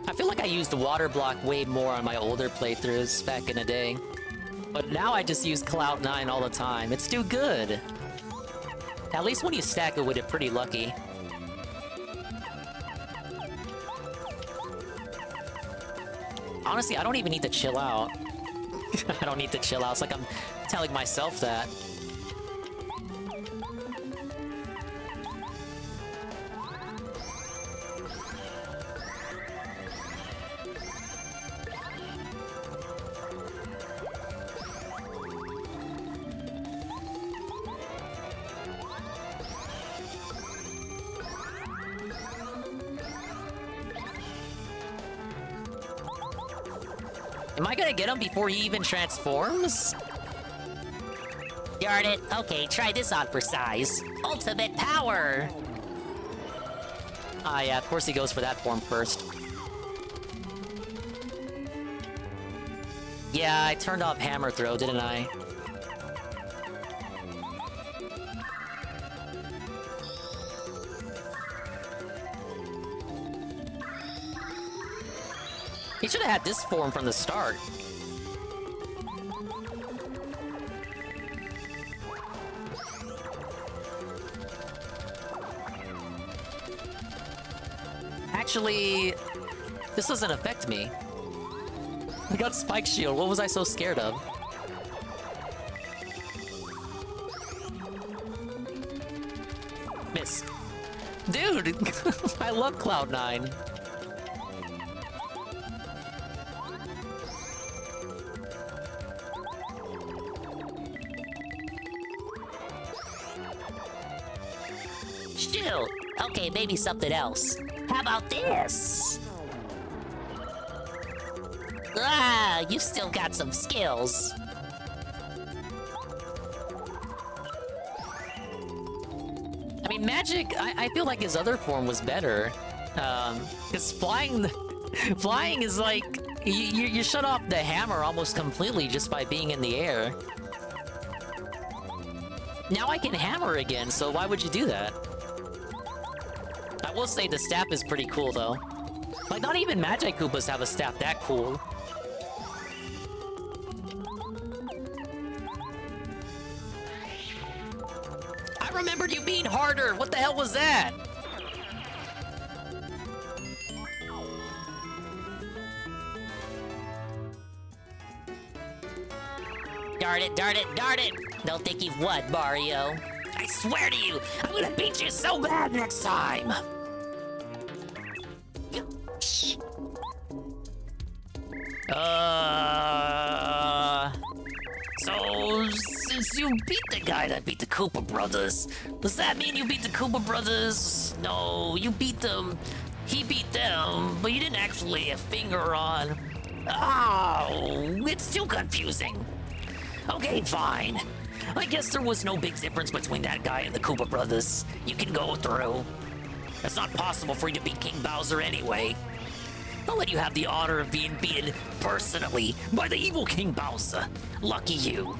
I feel like I used water block way more on my older playthroughs back in the day. But now I just use Cloud9 all the time. It's too good. At least when you stack it with it, pretty lucky. Honestly, I don't even need to chill out. I don't need to chill out. It's like I'm telling myself that. Am I gonna get him before he even transforms?
Darn it. Okay, try this on for size. Ultimate power!
Ah, yeah, of course he goes for that form first. Yeah, I turned off Hammer Throw, didn't I? He should have had this form from the start. Actually, this doesn't affect me. I got Spike Shield. What was I so scared of? Miss. Dude, I love Cloud9.
Shoot! Okay, maybe something else. How about this? Ah, you still got some skills.
I mean, Magic, I feel like his other form was better. Because flying is like, you shut off the hammer almost completely just by being in the air. Now I can hammer again, so why would you do that? I will say the staff is pretty cool, though. Like, not even Magic Koopas have a staff that cool. I remembered you being harder! What the hell was that?
Darn it, darn it, darn it! Don't think you've won, Mario. I swear to you, I'm gonna beat you so bad next time! Shh.
So, since you beat the guy that beat the Koopa Brothers, does that mean you beat the Koopa Brothers? No, you beat them. He beat them, but you didn't actually lay a finger on
Oh, it's too confusing. Okay, fine. I guess there was no big difference between that guy and the Koopa brothers. You can go through. It's not possible for you to beat King Bowser anyway. I'll let you have the honor of being beaten personally by the evil King Bowser. Lucky you.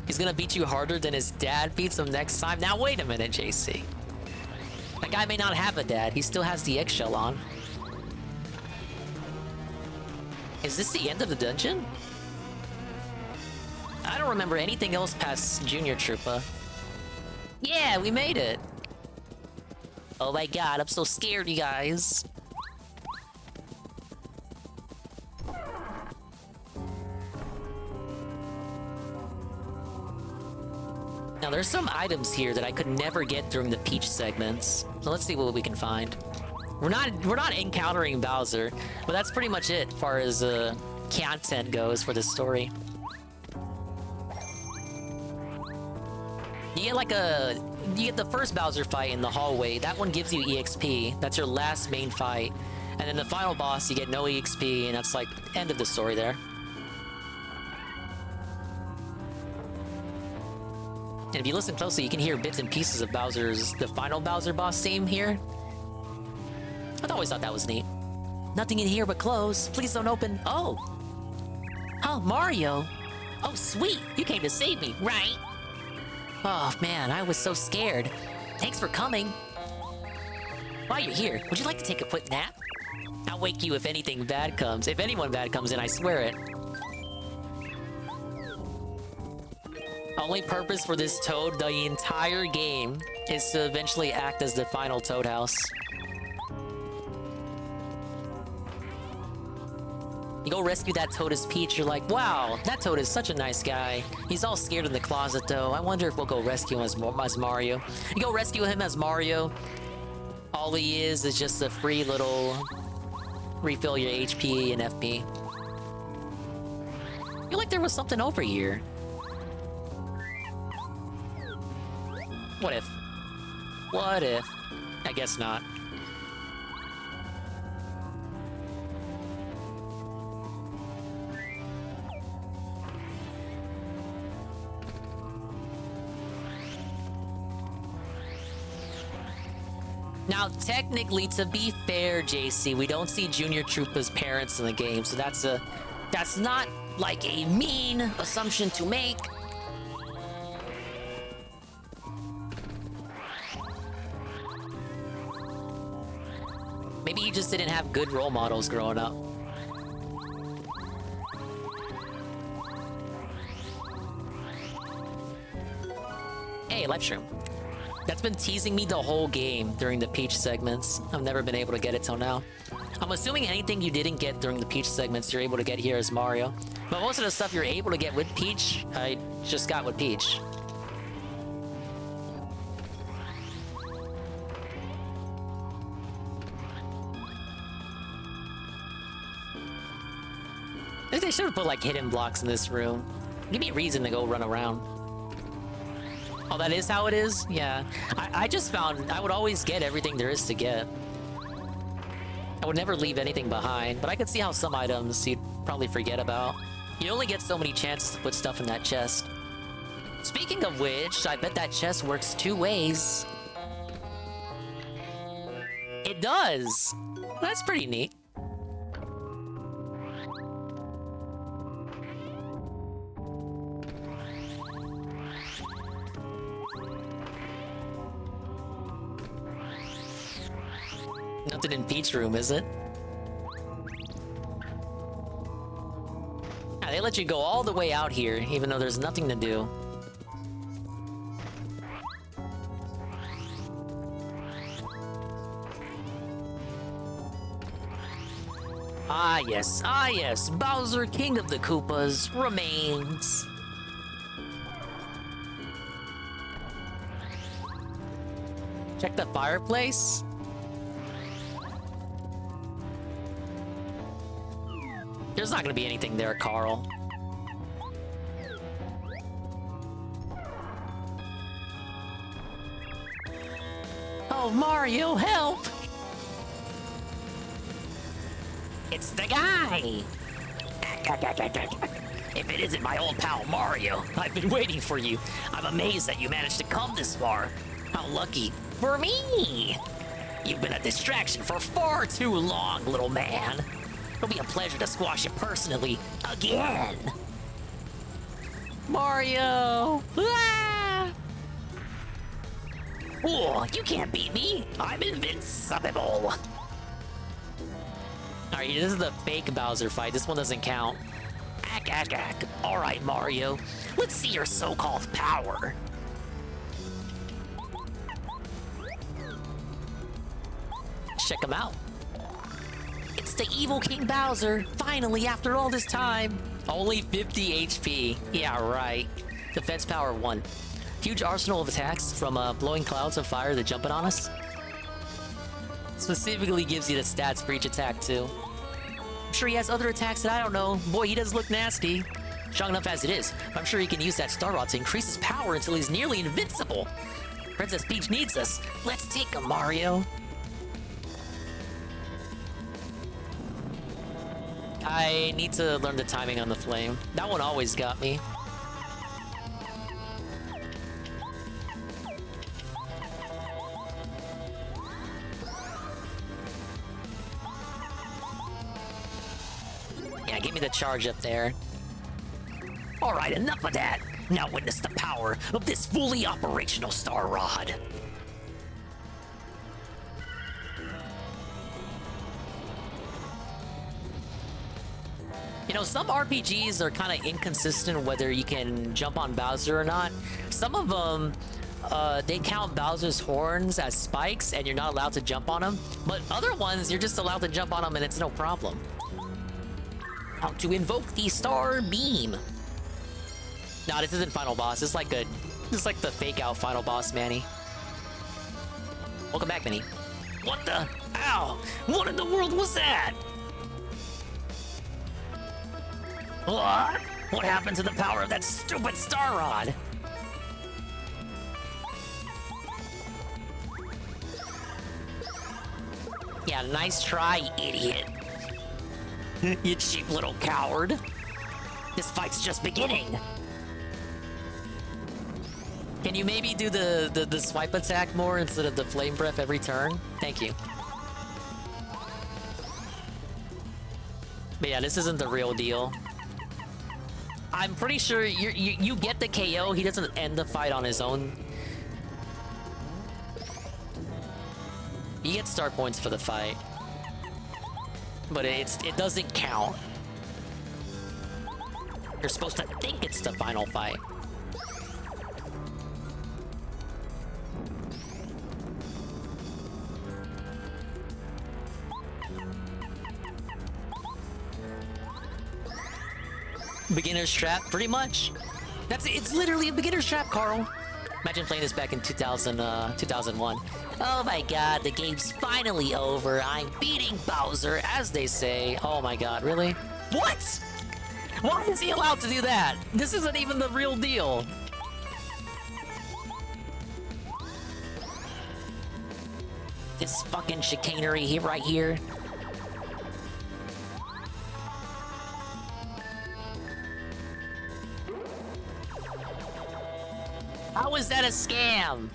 He's gonna beat you harder than his dad beats him next time? Now wait a minute, JC. That guy may not have a dad. He still has the eggshell on. Is this the end of the dungeon? I don't remember anything else past Junior Troopa. Yeah, we made it. Oh my god, I'm so scared, you guys. Now there's some items here that I could never get during the Peach segments. So let's see what we can find. We're not encountering Bowser, but that's pretty much it as far as content goes for this story. You get the first Bowser fight in the hallway. That one gives you EXP. That's your last main fight. And then the final boss, you get no EXP, and that's like end of the story there. And if you listen closely, you can hear bits and pieces of the final Bowser boss theme here. I always thought that was neat. Nothing in here but clothes. Please don't open. Oh. Oh, Mario. Oh, sweet. You came to save me, right? Oh, man, I was so scared. Thanks for coming. While you're here, would you like to take a quick nap? I'll wake you if anything bad comes. If anyone bad comes in, I swear it. Only purpose for this Toad the entire game is to eventually act as the final Toad House. You go rescue that Toad as Peach, you're like, wow, that Toad is such a nice guy. He's all scared in the closet though. I wonder if we'll go rescue him as Mario. You go rescue him as Mario. All he is just a free little refill your HP and FP. I feel like there was something over here. What if? What if? I guess not. Now, technically, to be fair, JC, we don't see Junior Troopa's parents in the game, so that's not like a mean assumption to make. Maybe he just didn't have good role models growing up. Hey, life shroom. That's been teasing me the whole game during the Peach segments. I've never been able to get it till now. I'm assuming anything you didn't get during the Peach segments, you're able to get here as Mario. But most of the stuff you're able to get with Peach, I just got with Peach. I think they should have put like hidden blocks in this room. Give me a reason to go run around. Oh, that is how it is? Yeah. I just found I would always get everything there is to get. I would never leave anything behind, but I could see how some items you'd probably forget about. You only get so many chances to put stuff in that chest. Speaking of which, I bet that chest works 2 ways. It does! That's pretty neat. Nothing in Peach Room, is it? Yeah, they let you go all the way out here, even though there's nothing to do. Ah yes, Bowser, King of the Koopas, remains. Check the fireplace. There's not gonna be anything there, Carl. Oh, Mario, help! That's the guy! If it isn't my old pal Mario, I've been waiting for you. I'm amazed that you managed to come this far. How lucky for me! You've been a distraction for far too long, little man. It'll be a pleasure to squash you personally again. Mario! Ah! Oh, you can't beat me. I'm invincible. Alright, this is the fake Bowser fight. This one doesn't count. Alright, Mario. Let's see your so-called power. Check him out. It's the evil King Bowser. Finally, after all this time. Only 50 HP. Yeah, right. Defense power 1. Huge arsenal of attacks from blowing clouds of fire that jumping on us. Specifically gives you the stats for each attack, too. I'm sure he has other attacks that I don't know. Boy, he does look nasty. Strong enough as it is, I'm sure he can use that Star Rod to increase his power until he's nearly invincible. Princess Peach needs us. Let's take him, Mario. I need to learn the timing on the flame. That one always got me. Yeah, give me the charge up there. Alright, enough of that. Now witness the power of this fully operational Star Rod. You know, some RPGs are kind of inconsistent whether you can jump on Bowser or not. Some of them, they count Bowser's horns as spikes and you're not allowed to jump on them. But other ones, you're just allowed to jump on them and it's no problem. How to invoke the Star Beam. Nah, this isn't Final Boss. This is like the fake out Final Boss, Manny. Welcome back, Manny. What the? Ow! What in the world was that? What? What happened to the power of that stupid Star Rod? Yeah, nice try, idiot. You cheap little coward. This fight's just beginning. Can you maybe do the swipe attack more instead of the flame breath every turn? Thank you. But yeah, this isn't the real deal. I'm pretty sure you get the KO. He doesn't end the fight on his own. You get star points for the fight, but it doesn't count. You're supposed to think it's the final fight. Beginner's trap, pretty much. It's literally a beginner's trap, Carl. Imagine playing this back in 2001. Oh my god, the game's finally over. I'm beating Bowser, as they say. Oh my god, really? What? Why is he allowed to do that? This isn't even the real deal. This fucking chicanery here, right here. How is that a scam?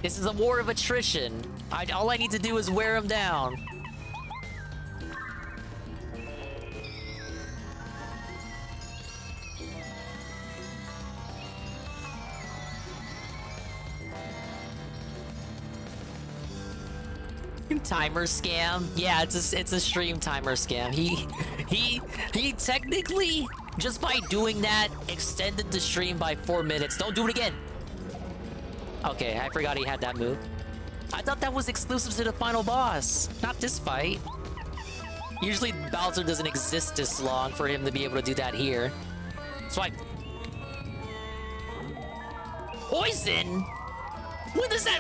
This is a war of attrition. All I need to do is wear him down. Timer scam? Yeah, it's a stream timer scam. He technically, just by doing that, extended the stream by 4 minutes. Don't do it again. Okay, I forgot he had that move. I thought that was exclusive to the final boss, not this fight. Usually Bowser doesn't exist this long for him to be able to do that here. Swipe. Poison?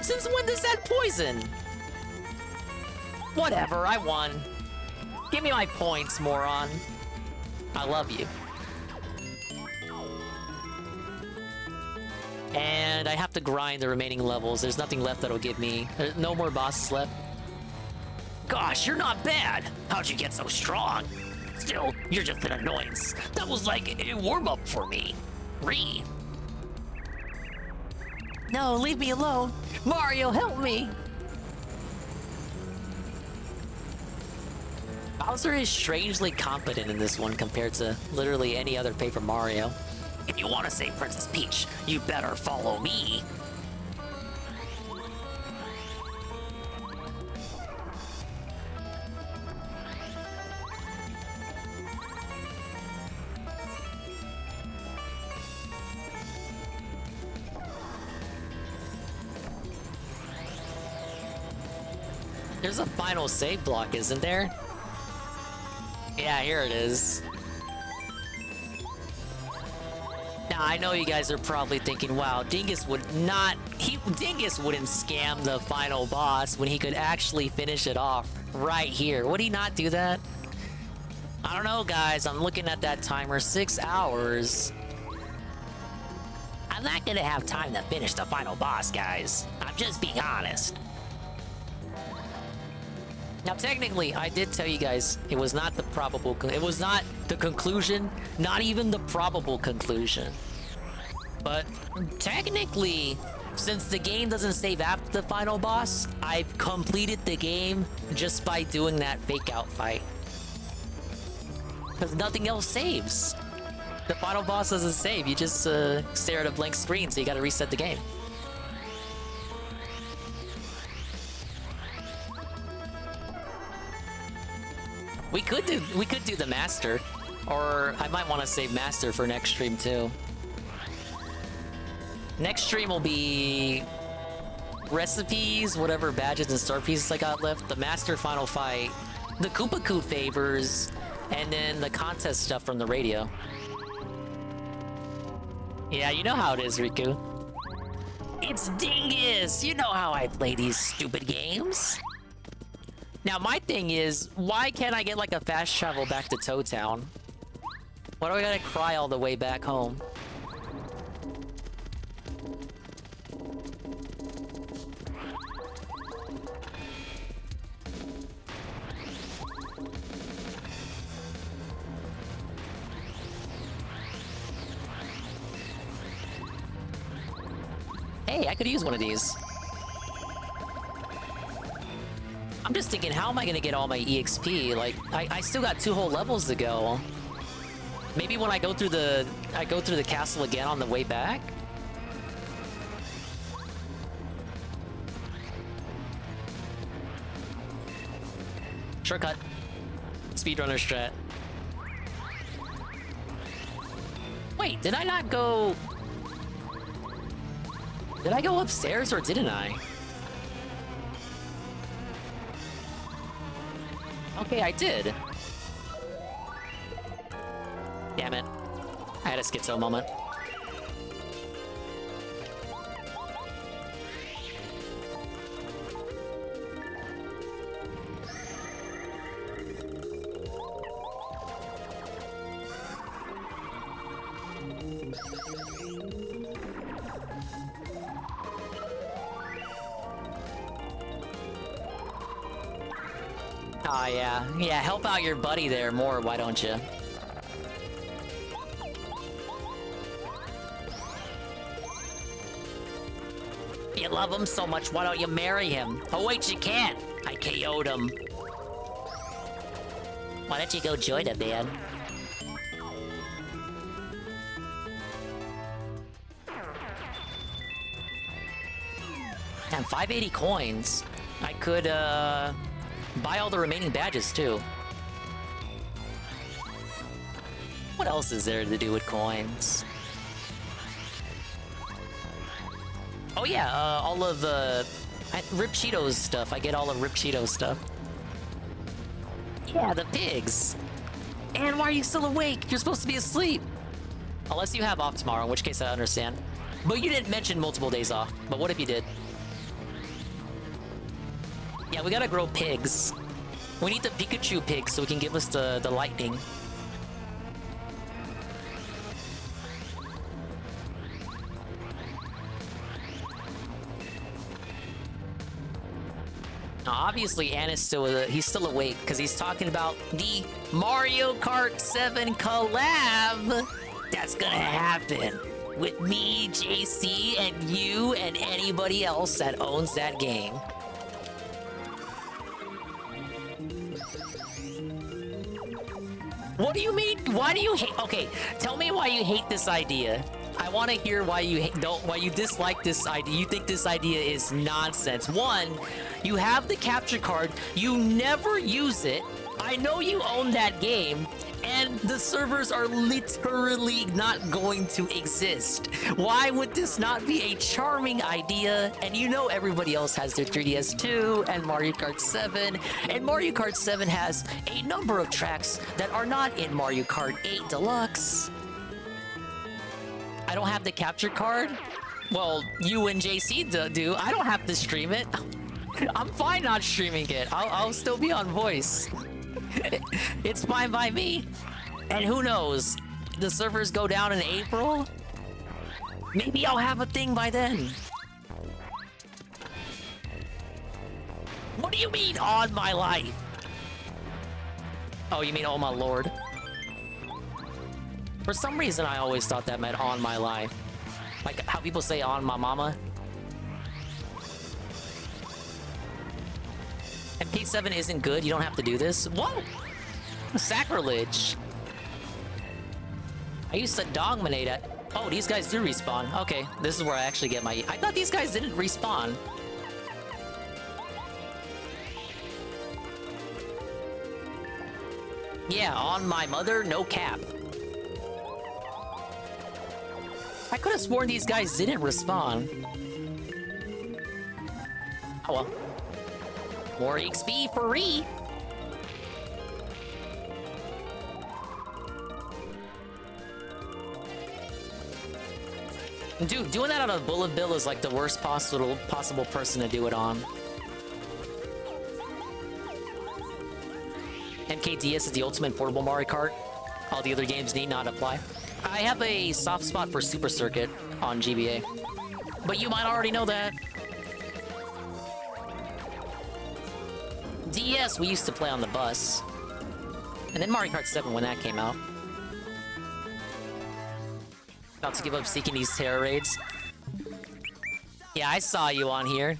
Since when does that poison? Whatever, I won. Give me my points, moron. I love you.
And I have to grind the remaining levels. There's nothing left that'll give me... There's no more bosses left. Gosh, you're not bad! How'd you get so strong? Still, you're just an annoyance. That was like a warm-up for me. No, leave me alone. Mario, help me! Bowser is strangely competent in this one compared to literally any other Paper Mario. If you want to save Princess Peach, you better follow me. There's a final save block, isn't there? Yeah, here it is. Now, I know you guys are probably thinking, wow, Dingus wouldn't scam the final boss when he could actually finish it off right here. Would he not do that? I don't know, guys. I'm looking at that timer. 6 hours. I'm not gonna have time to finish the final boss, guys. I'm just being honest. Now, technically, I did tell you guys it was not the probable... It was not the conclusion, not even the probable conclusion. But technically, since the game doesn't save after the final boss, I've completed the game just by doing that fake-out fight. Because nothing else saves. The final boss doesn't save. You just stare at a blank screen, so you gotta reset the game. We could do the master, or I might want to save master for next stream too. Next stream will be recipes, whatever badges and star pieces I got left, the master final fight, the Koopa favors, and then the contest stuff from the radio. Yeah, you know how it is, Riku. It's Dingus! You know how I play these stupid games. Now, my thing is, why can't I get, like, a fast travel back to Toad Town? Why do I gotta cry all the way back home? Hey, I could use one of these. I'm just thinking, how am I gonna get all my EXP? Like, I still got 2 whole levels to go. Maybe when I go through the castle again on the way back? Shortcut. Speedrunner strat. Wait, did I not go... Did I go upstairs or didn't I? Okay, I did. Damn it. I had a schizo moment. Yeah. Yeah, help out your buddy there more, why don't you? You love him so much, why don't you marry him? Oh wait, you can't! I KO'd him. Why don't you go join him, man? Damn, 580 coins. I could, buy all the remaining badges, too. What else is there to do with coins? Oh yeah, all of the... Rip Cheetos stuff. I get all of Rip Cheetos stuff. Yeah, the pigs. And why are you still awake? You're supposed to be asleep. Unless you have off tomorrow, in which case I understand. But you didn't mention multiple days off. But what if you did? Yeah, we gotta grow pigs. We need the Pikachu pigs so we can give us the lightning. Obviously, Anna's he's still awake because he's talking about the Mario Kart 7 collab that's gonna happen with me, JC, and you, and anybody else that owns that game. What do you mean? Why do you hate? Okay, tell me why you hate this idea. I want to hear why you why you dislike this idea. You think this idea is nonsense. One, you have the capture card. You never use it. I know you own that game, and the servers are literally not going to exist. Why would this not be a charming idea? And you know everybody else has their 3DS too, and Mario Kart 7. And Mario Kart 7 has a number of tracks that are not in Mario Kart 8 Deluxe. I don't have the capture card. Well, you and JC do. I don't have to stream it. I'm fine not streaming it. I'll still be on voice. It's fine by me. And who knows? The servers go down in April? Maybe I'll have a thing by then. What do you mean, on my life? Oh, you mean, oh my lord. For some reason, I always thought that meant on my life. Like how people say on my mama. MK7 isn't good, you don't have to do this. Whoa! Sacrilege. I used to dominate at... Oh, these guys do respawn. Okay, this is where I actually get my... I thought these guys didn't respawn. Yeah, on my mother, no cap. I could have sworn these guys didn't respawn. Oh well. More XP free. Dude, doing that on a bullet bill is like the worst possible person to do it on. MKDS is the ultimate portable Mario Kart. All the other games need not apply. I have a soft spot for Super Circuit on GBA. But you might already know that. DS, we used to play on the bus. And then Mario Kart 7 when that came out. About to give up seeking these terror raids. Yeah, I saw you on here.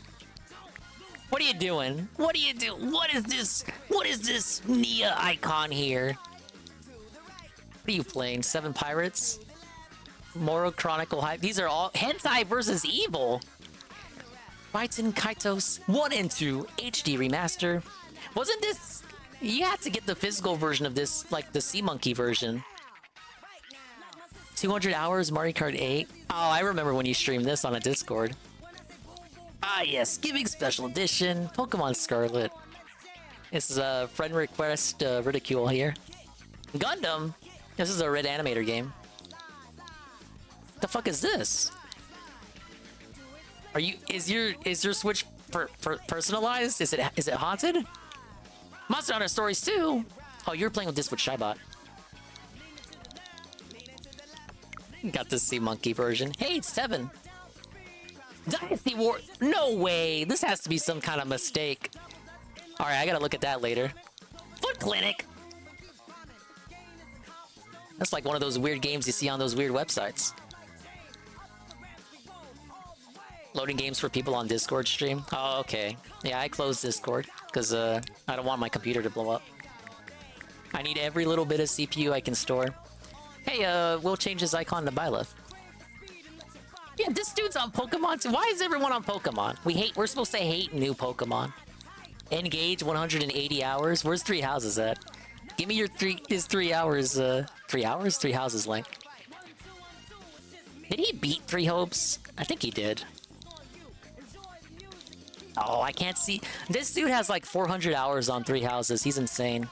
What are you doing? What do you do? What is this? What is this Nia icon here? What are you playing? 7 Pirates? Moro Chronicle Hype? These are all hentai versus evil. Raiden Kaitos 1 and 2 HD remaster. Wasn't this... You had to get the physical version of this, like the Sea Monkey version. 200 hours Mario Kart 8. Oh, I remember when you streamed this on a Discord. Ah yes, giving special edition, Pokemon Scarlet. This is a friend request ridicule here. Gundam? This is a Red Animator game. The fuck is this? Are you... Is your Switch personalized? Is it haunted? Monster Hunter Stories 2? Oh, you're playing with this with Shybot. Got the Sea Monkey version. Hey, it's 7. Dynasty War... No way! This has to be some kind of mistake. Alright, I gotta look at that later. Foot Clinic! That's like one of those weird games you see on those weird websites. Loading games for people on Discord stream? Oh, okay. Yeah, I closed Discord, because I don't want my computer to blow up. I need every little bit of CPU I can store. Hey, we'll change his icon to Byleth. Yeah, this dude's on Pokemon too. Why is everyone on Pokemon? We're supposed to hate new Pokemon. Engage 180 hours? Where's 3 houses at? Give me your 3 hours, 3 hours? 3 houses link. Did he beat 3 Hopes? I think he did. Oh, I can't see. This dude has like 400 hours on 3 houses. He's insane.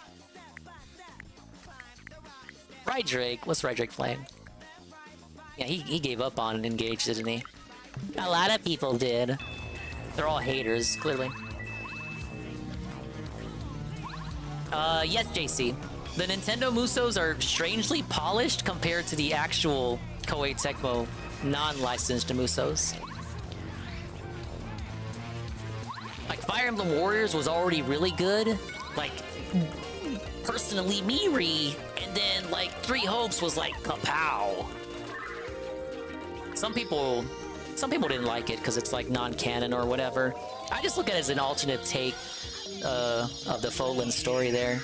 Rydrake. What's Rydrake playing? Yeah, he gave up on Engage, didn't he? A lot of people did. They're all haters, clearly. Yes, JC. The Nintendo Musos are strangely polished compared to the actual Koei Tecmo non-licensed Musos. Like
Fire Emblem Warriors was already really good. Like, personally, Miri, and then like Three Hopes was like kapow. Some people didn't like it because it's like non-canon or whatever. I just look at it as an alternate take of the Fodlan story there.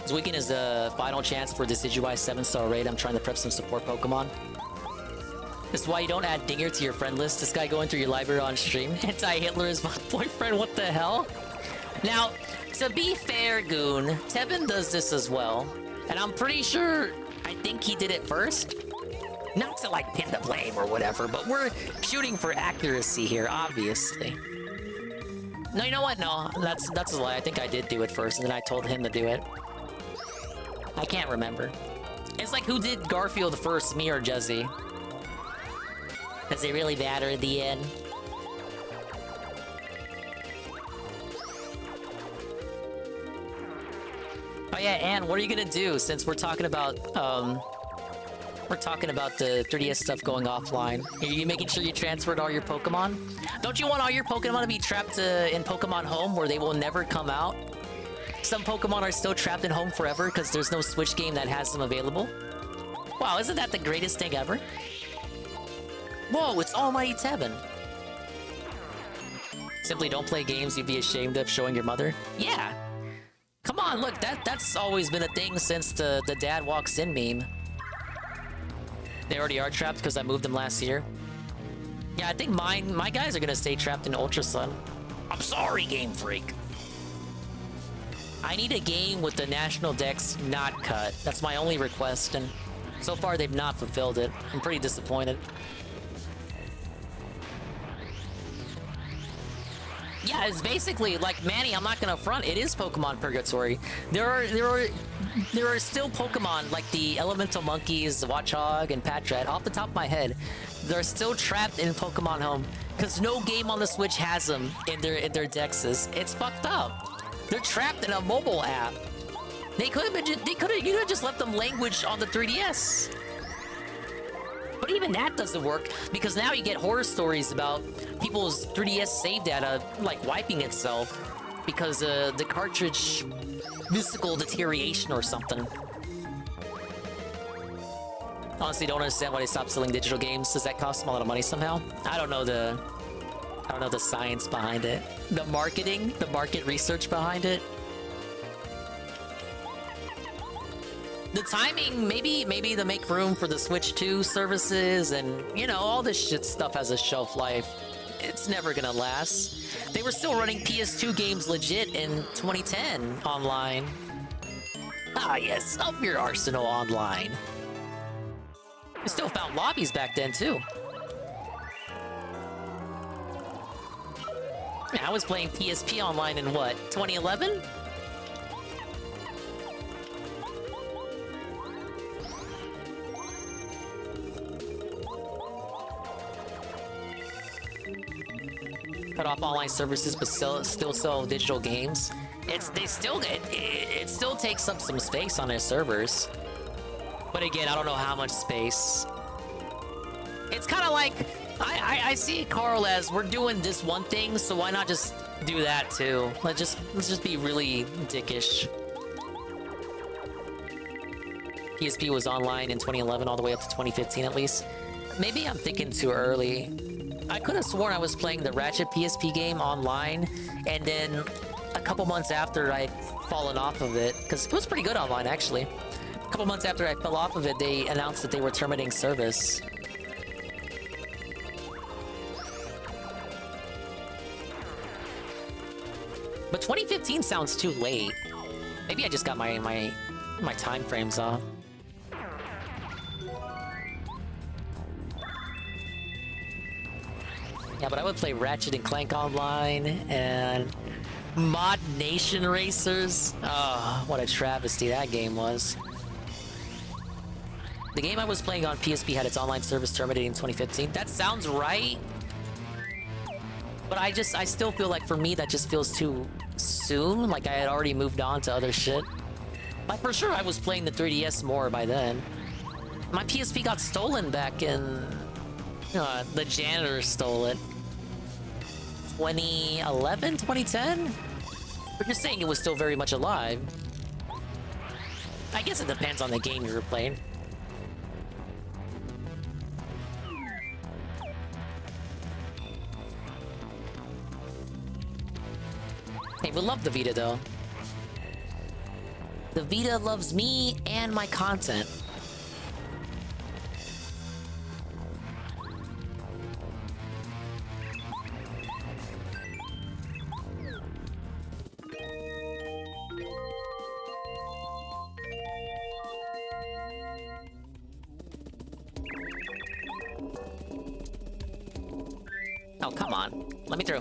This weekend is the final chance for Decidueye 7-star raid. I'm trying to prep some support Pokemon. This is why you don't add Dinger to your friend list. This guy going through your library on stream. Anti-Hitler is my boyfriend, what the hell? Now, to be fair, Goon, Tevin does this as well. And I'm pretty sure, I think he did it first. Not to like pin the blame or whatever, but we're shooting for accuracy here, obviously. No, you know what? No, that's a lie. I think I did do it first, and then I told him to do it. I can't remember. It's like, who did Garfield first, me or Jesse? Does it really matter in the end? Oh yeah, and what are you gonna do since we're talking about the 3DS stuff going offline? Are you making sure you transferred all your Pokemon? Don't you want all your Pokemon to be trapped in Pokemon Home where they will never come out? Some Pokemon are still trapped in Home forever because there's no Switch game that has them available. Wow, isn't that the greatest thing ever? Whoa, it's Almighty Tevin. Simply don't play games you'd be ashamed of showing your mother? Yeah. Come on, look, that's always been a thing since the dad walks in meme. They already are trapped because I moved them last year. Yeah, I think my guys are gonna stay trapped in Ultra Sun. I'm sorry, Game Freak. I need a game with the national dex not cut. That's my only request, and so far they've not fulfilled it. I'm pretty disappointed. Yeah, it's basically like, Manny, I'm not gonna front, it is Pokemon Purgatory. There are still Pokemon like the Elemental Monkeys, Watchog, and Patrat, off the top of my head. They're still trapped in Pokemon Home because no game on the Switch has them in their dexes. It's fucked up. They're trapped in a mobile app. You could have just left them language on the 3DS. But even that doesn't work because now you get horror stories about people's 3DS save data like wiping itself because the cartridge physical deterioration or something. Honestly, don't understand why they stopped selling digital games. Does that cost them a lot of money somehow? I don't know the science behind it. The market research behind it. The timing, maybe to make room for the Switch 2 services and, you know, all this shit stuff has a shelf life. It's never gonna last. They were still running PS2 games legit in 2010 online. Ah yes, up your arsenal online. We still found lobbies back then too. I was playing PSP online in what, 2011? Cut off online services but still sell digital games. It still takes up some space on their servers. But again, I don't know how much space. It's kind of like I see Carl as we're doing this one thing, so why not just do that too? Let's just be really dickish. PSP was online in 2011 all the way up to 2015 at least. Maybe I'm thinking too early. I could have sworn I was playing the Ratchet PSP game online, and then a couple months after I'd fallen off of it, because it was pretty good online actually. A couple months after I fell off of it, they announced that they were terminating service. But 2015 sounds too late. Maybe I just got my time frames off. Yeah, but I would play Ratchet and Clank online and Mod Nation Racers. Oh, what a travesty that game was. The game I was playing on PSP had its online service terminated in 2015. That sounds right. But I still feel like for me that just feels too soon. Like I had already moved on to other shit. Like for sure I was playing the 3DS more by then. My PSP got stolen back in... the janitor stole it.
2011, 2010? But you're saying it was still very much alive. I guess it depends on the game you were playing. Hey, we love the Vita though. The Vita loves me and my content. Oh, come on. Let me through.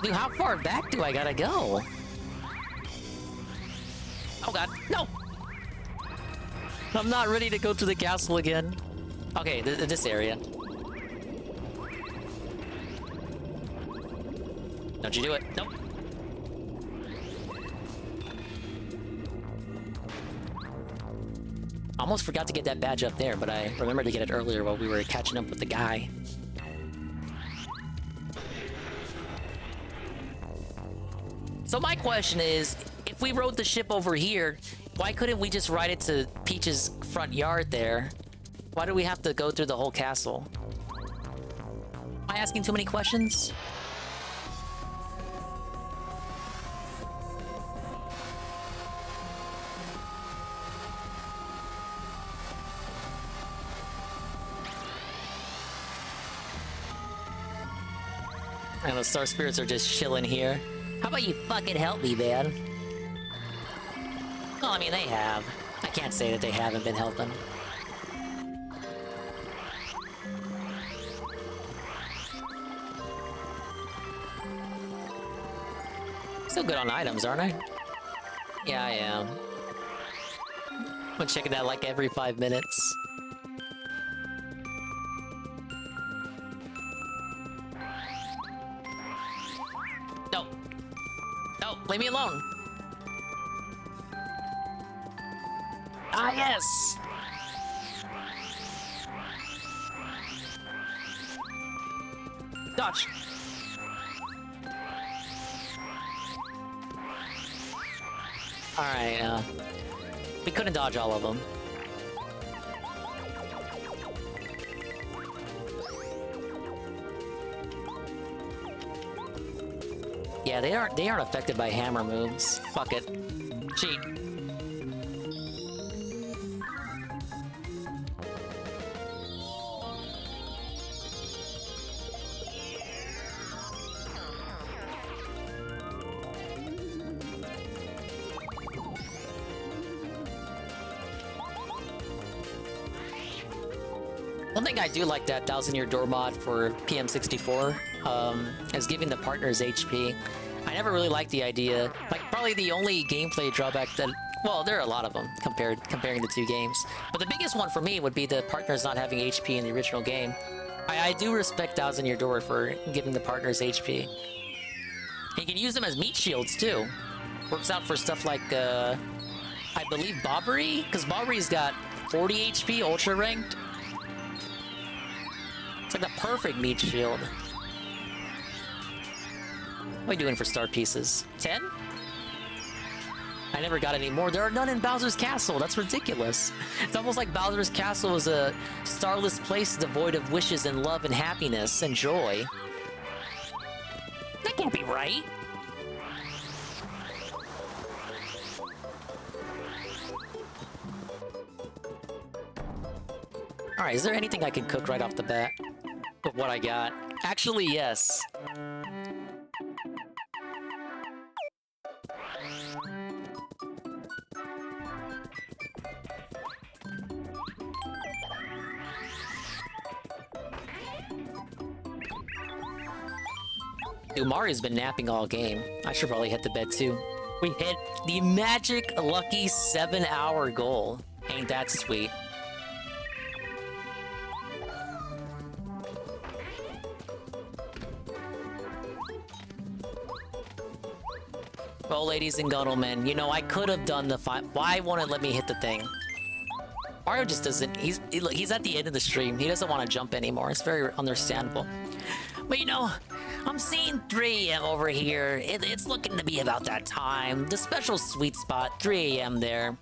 Dude, how far back do I gotta go? Oh god, no! I'm not ready to go to the castle again. Okay, this area. Don't you do it. Nope. Almost forgot to get that badge up there, but I remembered to get it earlier while we were catching up with the guy. So my question is, if we rode the ship over here, why couldn't we just ride it to Peach's front yard there? Why do we have to go through the whole castle? Am I asking too many questions? And the Star Spirits are just chilling here. How about you fucking help me, man? Well, I mean, they have. I can't say that they haven't been helping. Still good on items, aren't I? Yeah, I am. I'm checking that like every 5 minutes. No. No, leave me alone. Ah, yes! Dodge! Alright, we couldn't dodge all of them. Yeah, they aren't affected by hammer moves. Fuck it. Cheat. One thing I do like that 1000-year door mod for PM64 is giving the partners HP. I never really liked the idea. Like, probably the only gameplay drawback that... Well, there are a lot of them comparing the two games. But the biggest one for me would be the partners not having HP in the original game. I do respect 1000-year door for giving the partners HP. And you can use them as meat shields, too. Works out for stuff like, I believe Bobbery? Because Bobbery's got 40 HP, ultra ranked. It's like the perfect meat shield. What are we doing for star pieces? 10? I never got any more. There are none in Bowser's Castle. That's ridiculous. It's almost like Bowser's Castle is a starless place devoid of wishes and love and happiness and joy. That can't be right. Alright, is there anything I can cook right off the bat? With what I got? Actually, yes. Dude, Mario's been napping all game. I should probably hit the bed too. We hit the magic lucky 7-hour goal. Ain't that sweet? Well, ladies and gentlemen, you know, I could have done the why won't it let me hit the thing? Mario just doesn't. He's at the end of the stream. He doesn't want to jump anymore. It's very understandable. But you know, I'm seeing 3 a.m. over here. It's looking to be about that time. The special sweet spot, 3 a.m. there.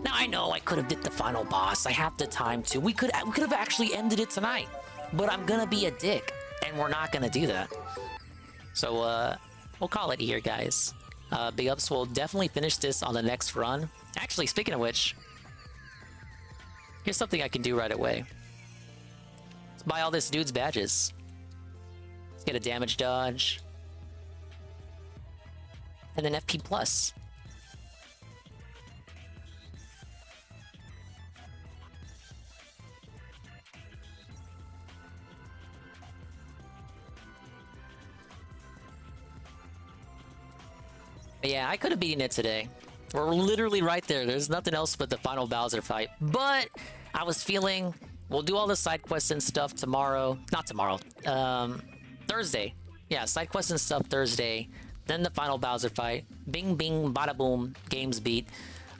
Now I know I could have did the final boss. I have the time to. We could have actually ended it tonight. But I'm gonna be a dick, and we're not gonna do that. So we'll call it here, guys. Big ups. We'll definitely finish this on the next run. Actually, speaking of which, here's something I can do right away. Let's buy all this dude's badges. Let's get a damage dodge. And then FP plus. But yeah, I could have beaten it today. We're literally right there. There's nothing else but the final Bowser fight. But I was feeling we'll do all the side quests and stuff tomorrow. Not tomorrow. Thursday. Yeah, side quests and stuff Thursday. Then the final Bowser fight. Bing, bing, bada boom. Games beat.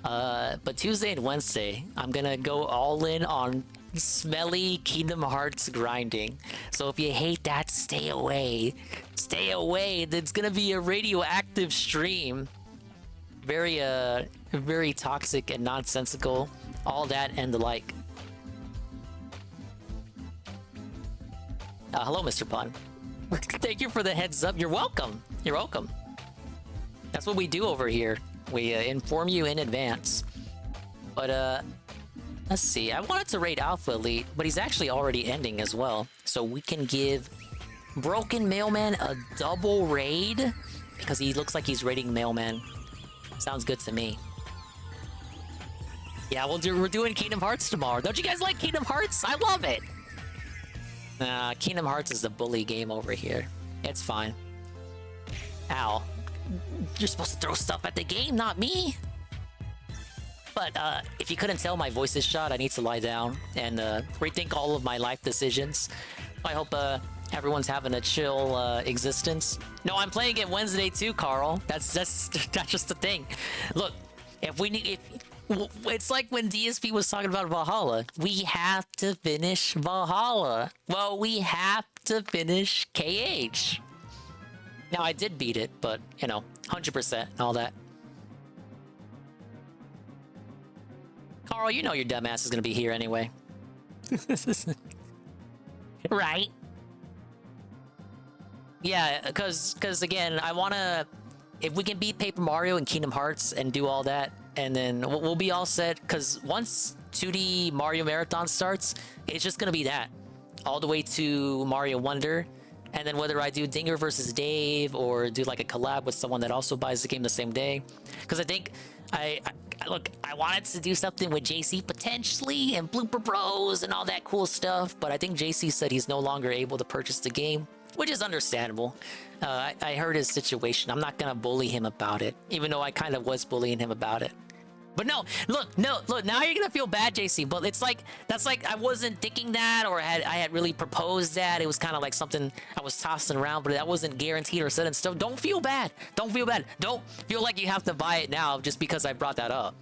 But Tuesday and Wednesday, I'm gonna go all in on smelly Kingdom Hearts grinding. So if you hate that, stay away. Stay away. It's gonna be a radioactive stream. Very, very toxic and nonsensical. All that and the like. Hello, Mr. Pun. Thank you for the heads up. You're welcome. You're welcome. That's what we do over here. We inform you in advance. But, let's see. I wanted to raid Alpha Elite, but he's actually already ending as well. So we can give Broken Mailman a double raid because he looks like he's raiding Mailman. Sounds good to me. Yeah, we're doing Kingdom Hearts tomorrow. Don't you guys like Kingdom Hearts? I love it. Kingdom Hearts is the bully game over here. It's fine. Ow. You're supposed to throw stuff at the game, not me. But if you couldn't tell, my voice is shot. I need to lie down and rethink all of my life decisions. I hope everyone's having a chill existence. No, I'm playing it Wednesday too, Carl. That's just the thing. Look, it's like when DSP was talking about Valhalla. We have to finish Valhalla. Well, we have to finish KH. Now, I did beat it, but, you know, 100% and all that. Carl, you know your dumbass is gonna be here anyway. Right? Yeah, because again, I wanna... If we can beat Paper Mario and Kingdom Hearts and do all that, and then we'll be all set, because once 2D Mario Marathon starts, it's just gonna be that. All the way to Mario Wonder, and then whether I do Dinger versus Dave, or do like a collab with someone that also buys the game the same day. Because I think... Look, I wanted to do something with JC potentially, and Blooper Bros and all that cool stuff, but I think JC said he's no longer able to purchase the game, which is understandable. I heard his situation. I'm not gonna bully him about it, even though I kind of was bullying him about it. But no, look, now you're gonna feel bad, JC, but it's like, that's like, I wasn't thinking that, or I had really proposed that. It was kind of like something I was tossing around, but that wasn't guaranteed or set in stone. Don't feel bad. Don't feel bad. Don't feel like you have to buy it now just because I brought that up.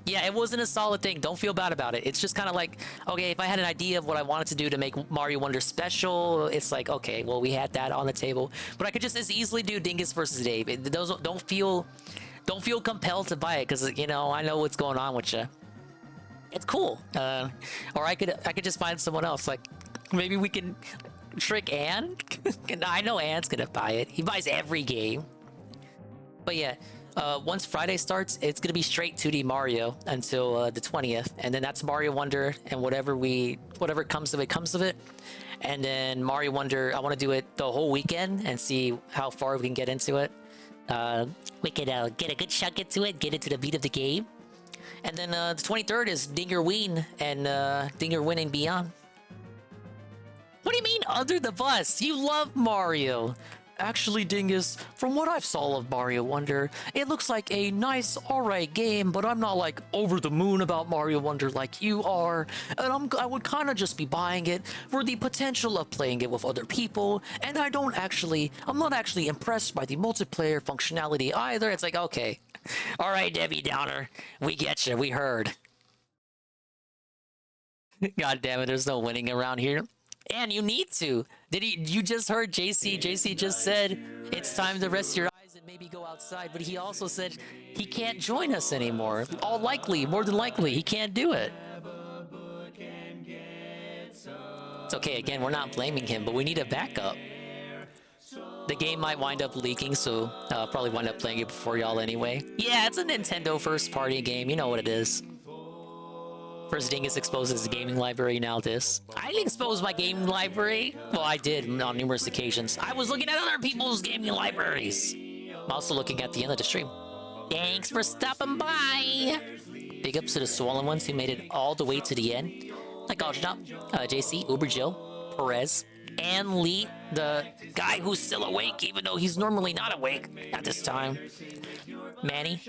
Yeah, it wasn't a solid thing. Don't feel bad about it. It's just kind of like, okay, if I had an idea of what I wanted to do to make Mario Wonder special, it's like, okay, well, we had that on the table. But I could just as easily do Dingus versus Dave. Those don't feel compelled to buy it, because, you know, I know what's going on with you. It's cool. Or I could just find someone else. Like, maybe we can trick Ann. I know Ann's gonna buy it. He buys every game. But yeah, once Friday starts, it's gonna be straight 2D Mario until the 20th, and then that's Mario Wonder, and whatever comes of it. And then Mario Wonder, I want to do it the whole weekend and see how far we can get into it. We could get a good chunk into it, get into the beat of the game. And then the 23rd is Dinger Ween and Dinger Win and Beyond. What do you mean under the bus? You love Mario. Actually, Dingus, from what I've saw of Mario Wonder, it looks like a nice, alright game, but I'm not like over the moon about Mario Wonder like you are, and I would kind of just be buying it for the potential of playing it with other people, and I'm not actually impressed by the multiplayer functionality either. It's like, okay, alright, Debbie Downer, we get you, we heard. God damn it, there's no winning around here. And you need to. You just heard JC. JC just said it's time to rest your eyes and maybe go outside. But he also said he can't join us anymore. More than likely, he can't do it. It's okay. Again, we're not blaming him, but we need a backup. The game might wind up leaking, so I'll probably wind up playing it before y'all anyway. Yeah, it's a Nintendo first-party game. You know what it is. First Dingus exposes the gaming library, now this. I didn't expose my gaming library. Well, I did on numerous occasions. I was looking at other people's gaming libraries. I'm also looking at the end of the stream. Thanks for stopping by. Big ups to the swollen ones who made it all the way to the end. Like Aljanop, JC, Uber Jill, Perez, and Lee, the guy who's still awake, even though he's normally not awake at this time. Manny,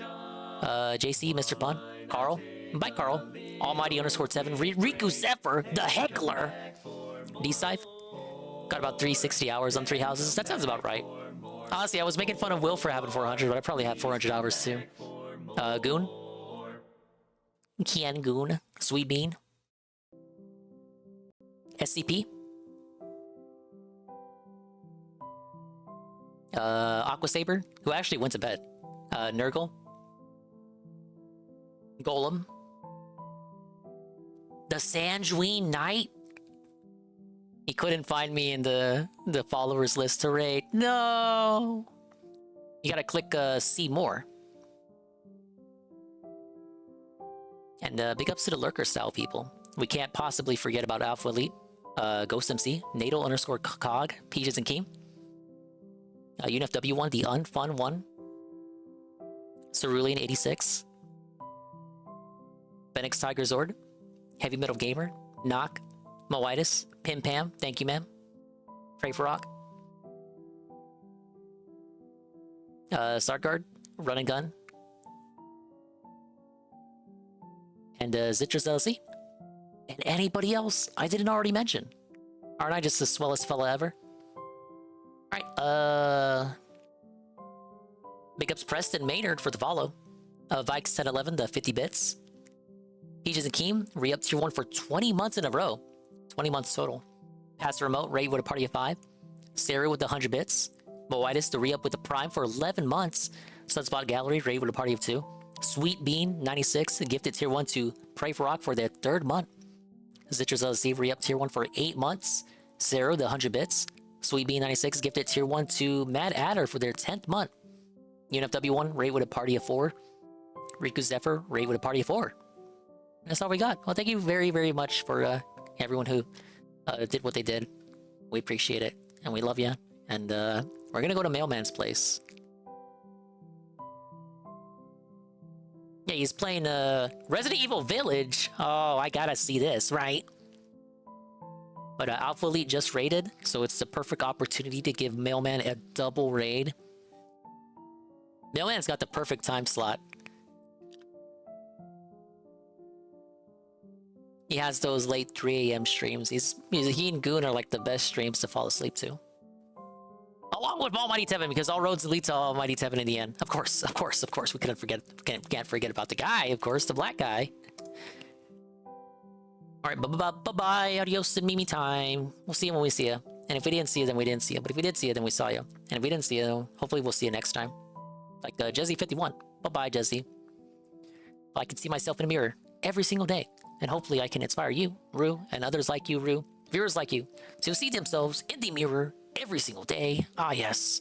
JC, Mr. Pun, Carl. Bye, Carl. Almighty_7, Riku Zephyr, the Heckler. D-Scythe. Got about 360 hours on 3 houses. That sounds about right. Honestly, I was making fun of Will for having 400, but I probably have 400 hours too. Goon. Kian Goon. Sweet Bean. SCP. Aqua Saber, who actually went to bed. Nurgle. Golem. The Sanjuine Knight? He couldn't find me in the followers list to raid. No! You gotta click see more. And big ups to the lurker style people. We can't possibly forget about Alpha Elite, Ghost MC, Natal_Cog, Peaches and Keem, UNFW1, the unfun one, Cerulean 86, Phoenix Tiger Zord, Heavy Metal Gamer, Knock, Moitis, Pim Pam, thank you, ma'am. Pray for Rock. Sartguard, Run and Gun. And Zitras LC. And anybody else I didn't already mention. Aren't I just the swellest fella ever? Alright, big ups Preston Maynard for the follow. Vikes 1011, the 50 bits. Peaches and Keem, re-up tier 1 for 20 months in a row. 20 months total. Pass the remote, raid with a party of 5. Sarah with the 100 bits. Moitis, the re-up with the prime for 11 months. Sunspot Gallery, raid with a party of 2. Sweet Bean, 96, gifted tier 1 to Pray for Rock for their 3rd month. Zitras LC, re-up tier 1 for 8 months. Sarah, the 100 bits. Sweet Bean, 96, gifted tier 1 to Mad Adder for their 10th month. UNFW1, raid with a party of 4. Riku Zephyr, raid with a party of 4. That's all we got. Well, thank you very, very much for everyone who did what they did. We appreciate it, and we love you. And we're gonna go to Mailman's place. Yeah, he's playing Resident Evil Village. Oh, I gotta see this, right? But Alpha Elite just raided, so it's the perfect opportunity to give Mailman a double raid. Mailman's got the perfect time slot. He has those late 3 a.m. streams. He and Goon are like the best streams to fall asleep to. Along with Almighty Tevin, because all roads lead to Almighty Tevin in the end. Of course. We can't forget about the guy, of course, the black guy. Alright, bye-bye, adios and Mimi time. We'll see you when we see you. And if we didn't see you, then we didn't see you. But if we did see you, then we saw you. And if we didn't see you, hopefully we'll see you next time. Like Jesse51. Bye-bye, Jesse. I can see myself in a mirror every single day. And hopefully I can inspire you, Rue, and others like you, Rue, viewers like you, to see themselves in the mirror every single day. Ah, yes.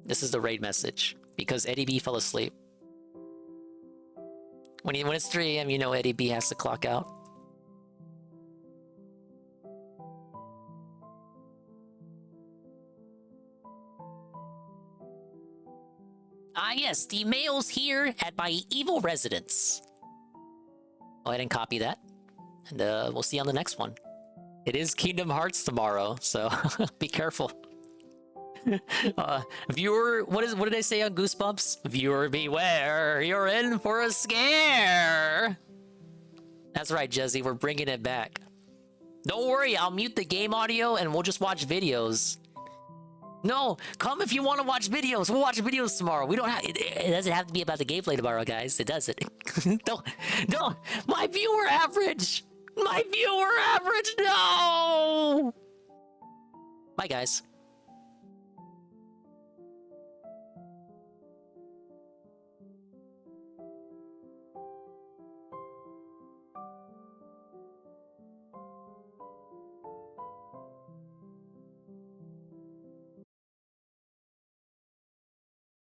This is the raid message, because Eddie B fell asleep. When it's 3 a.m., you know Eddie B has to clock out. Ah yes, the mail's here at my evil residence. Go ahead and copy that. And we'll see you on the next one. It is Kingdom Hearts tomorrow, so be careful. Viewer, what did I say on Goosebumps? Viewer beware, you're in for a scare. That's right, Jesse, we're bringing it back. Don't worry, I'll mute the game audio and we'll just watch videos. No, come if you want to watch videos. We'll watch videos tomorrow. We don't have. It doesn't have to be about the gameplay tomorrow, guys. It doesn't. don't. My viewer average. My viewer average. No. Bye, guys.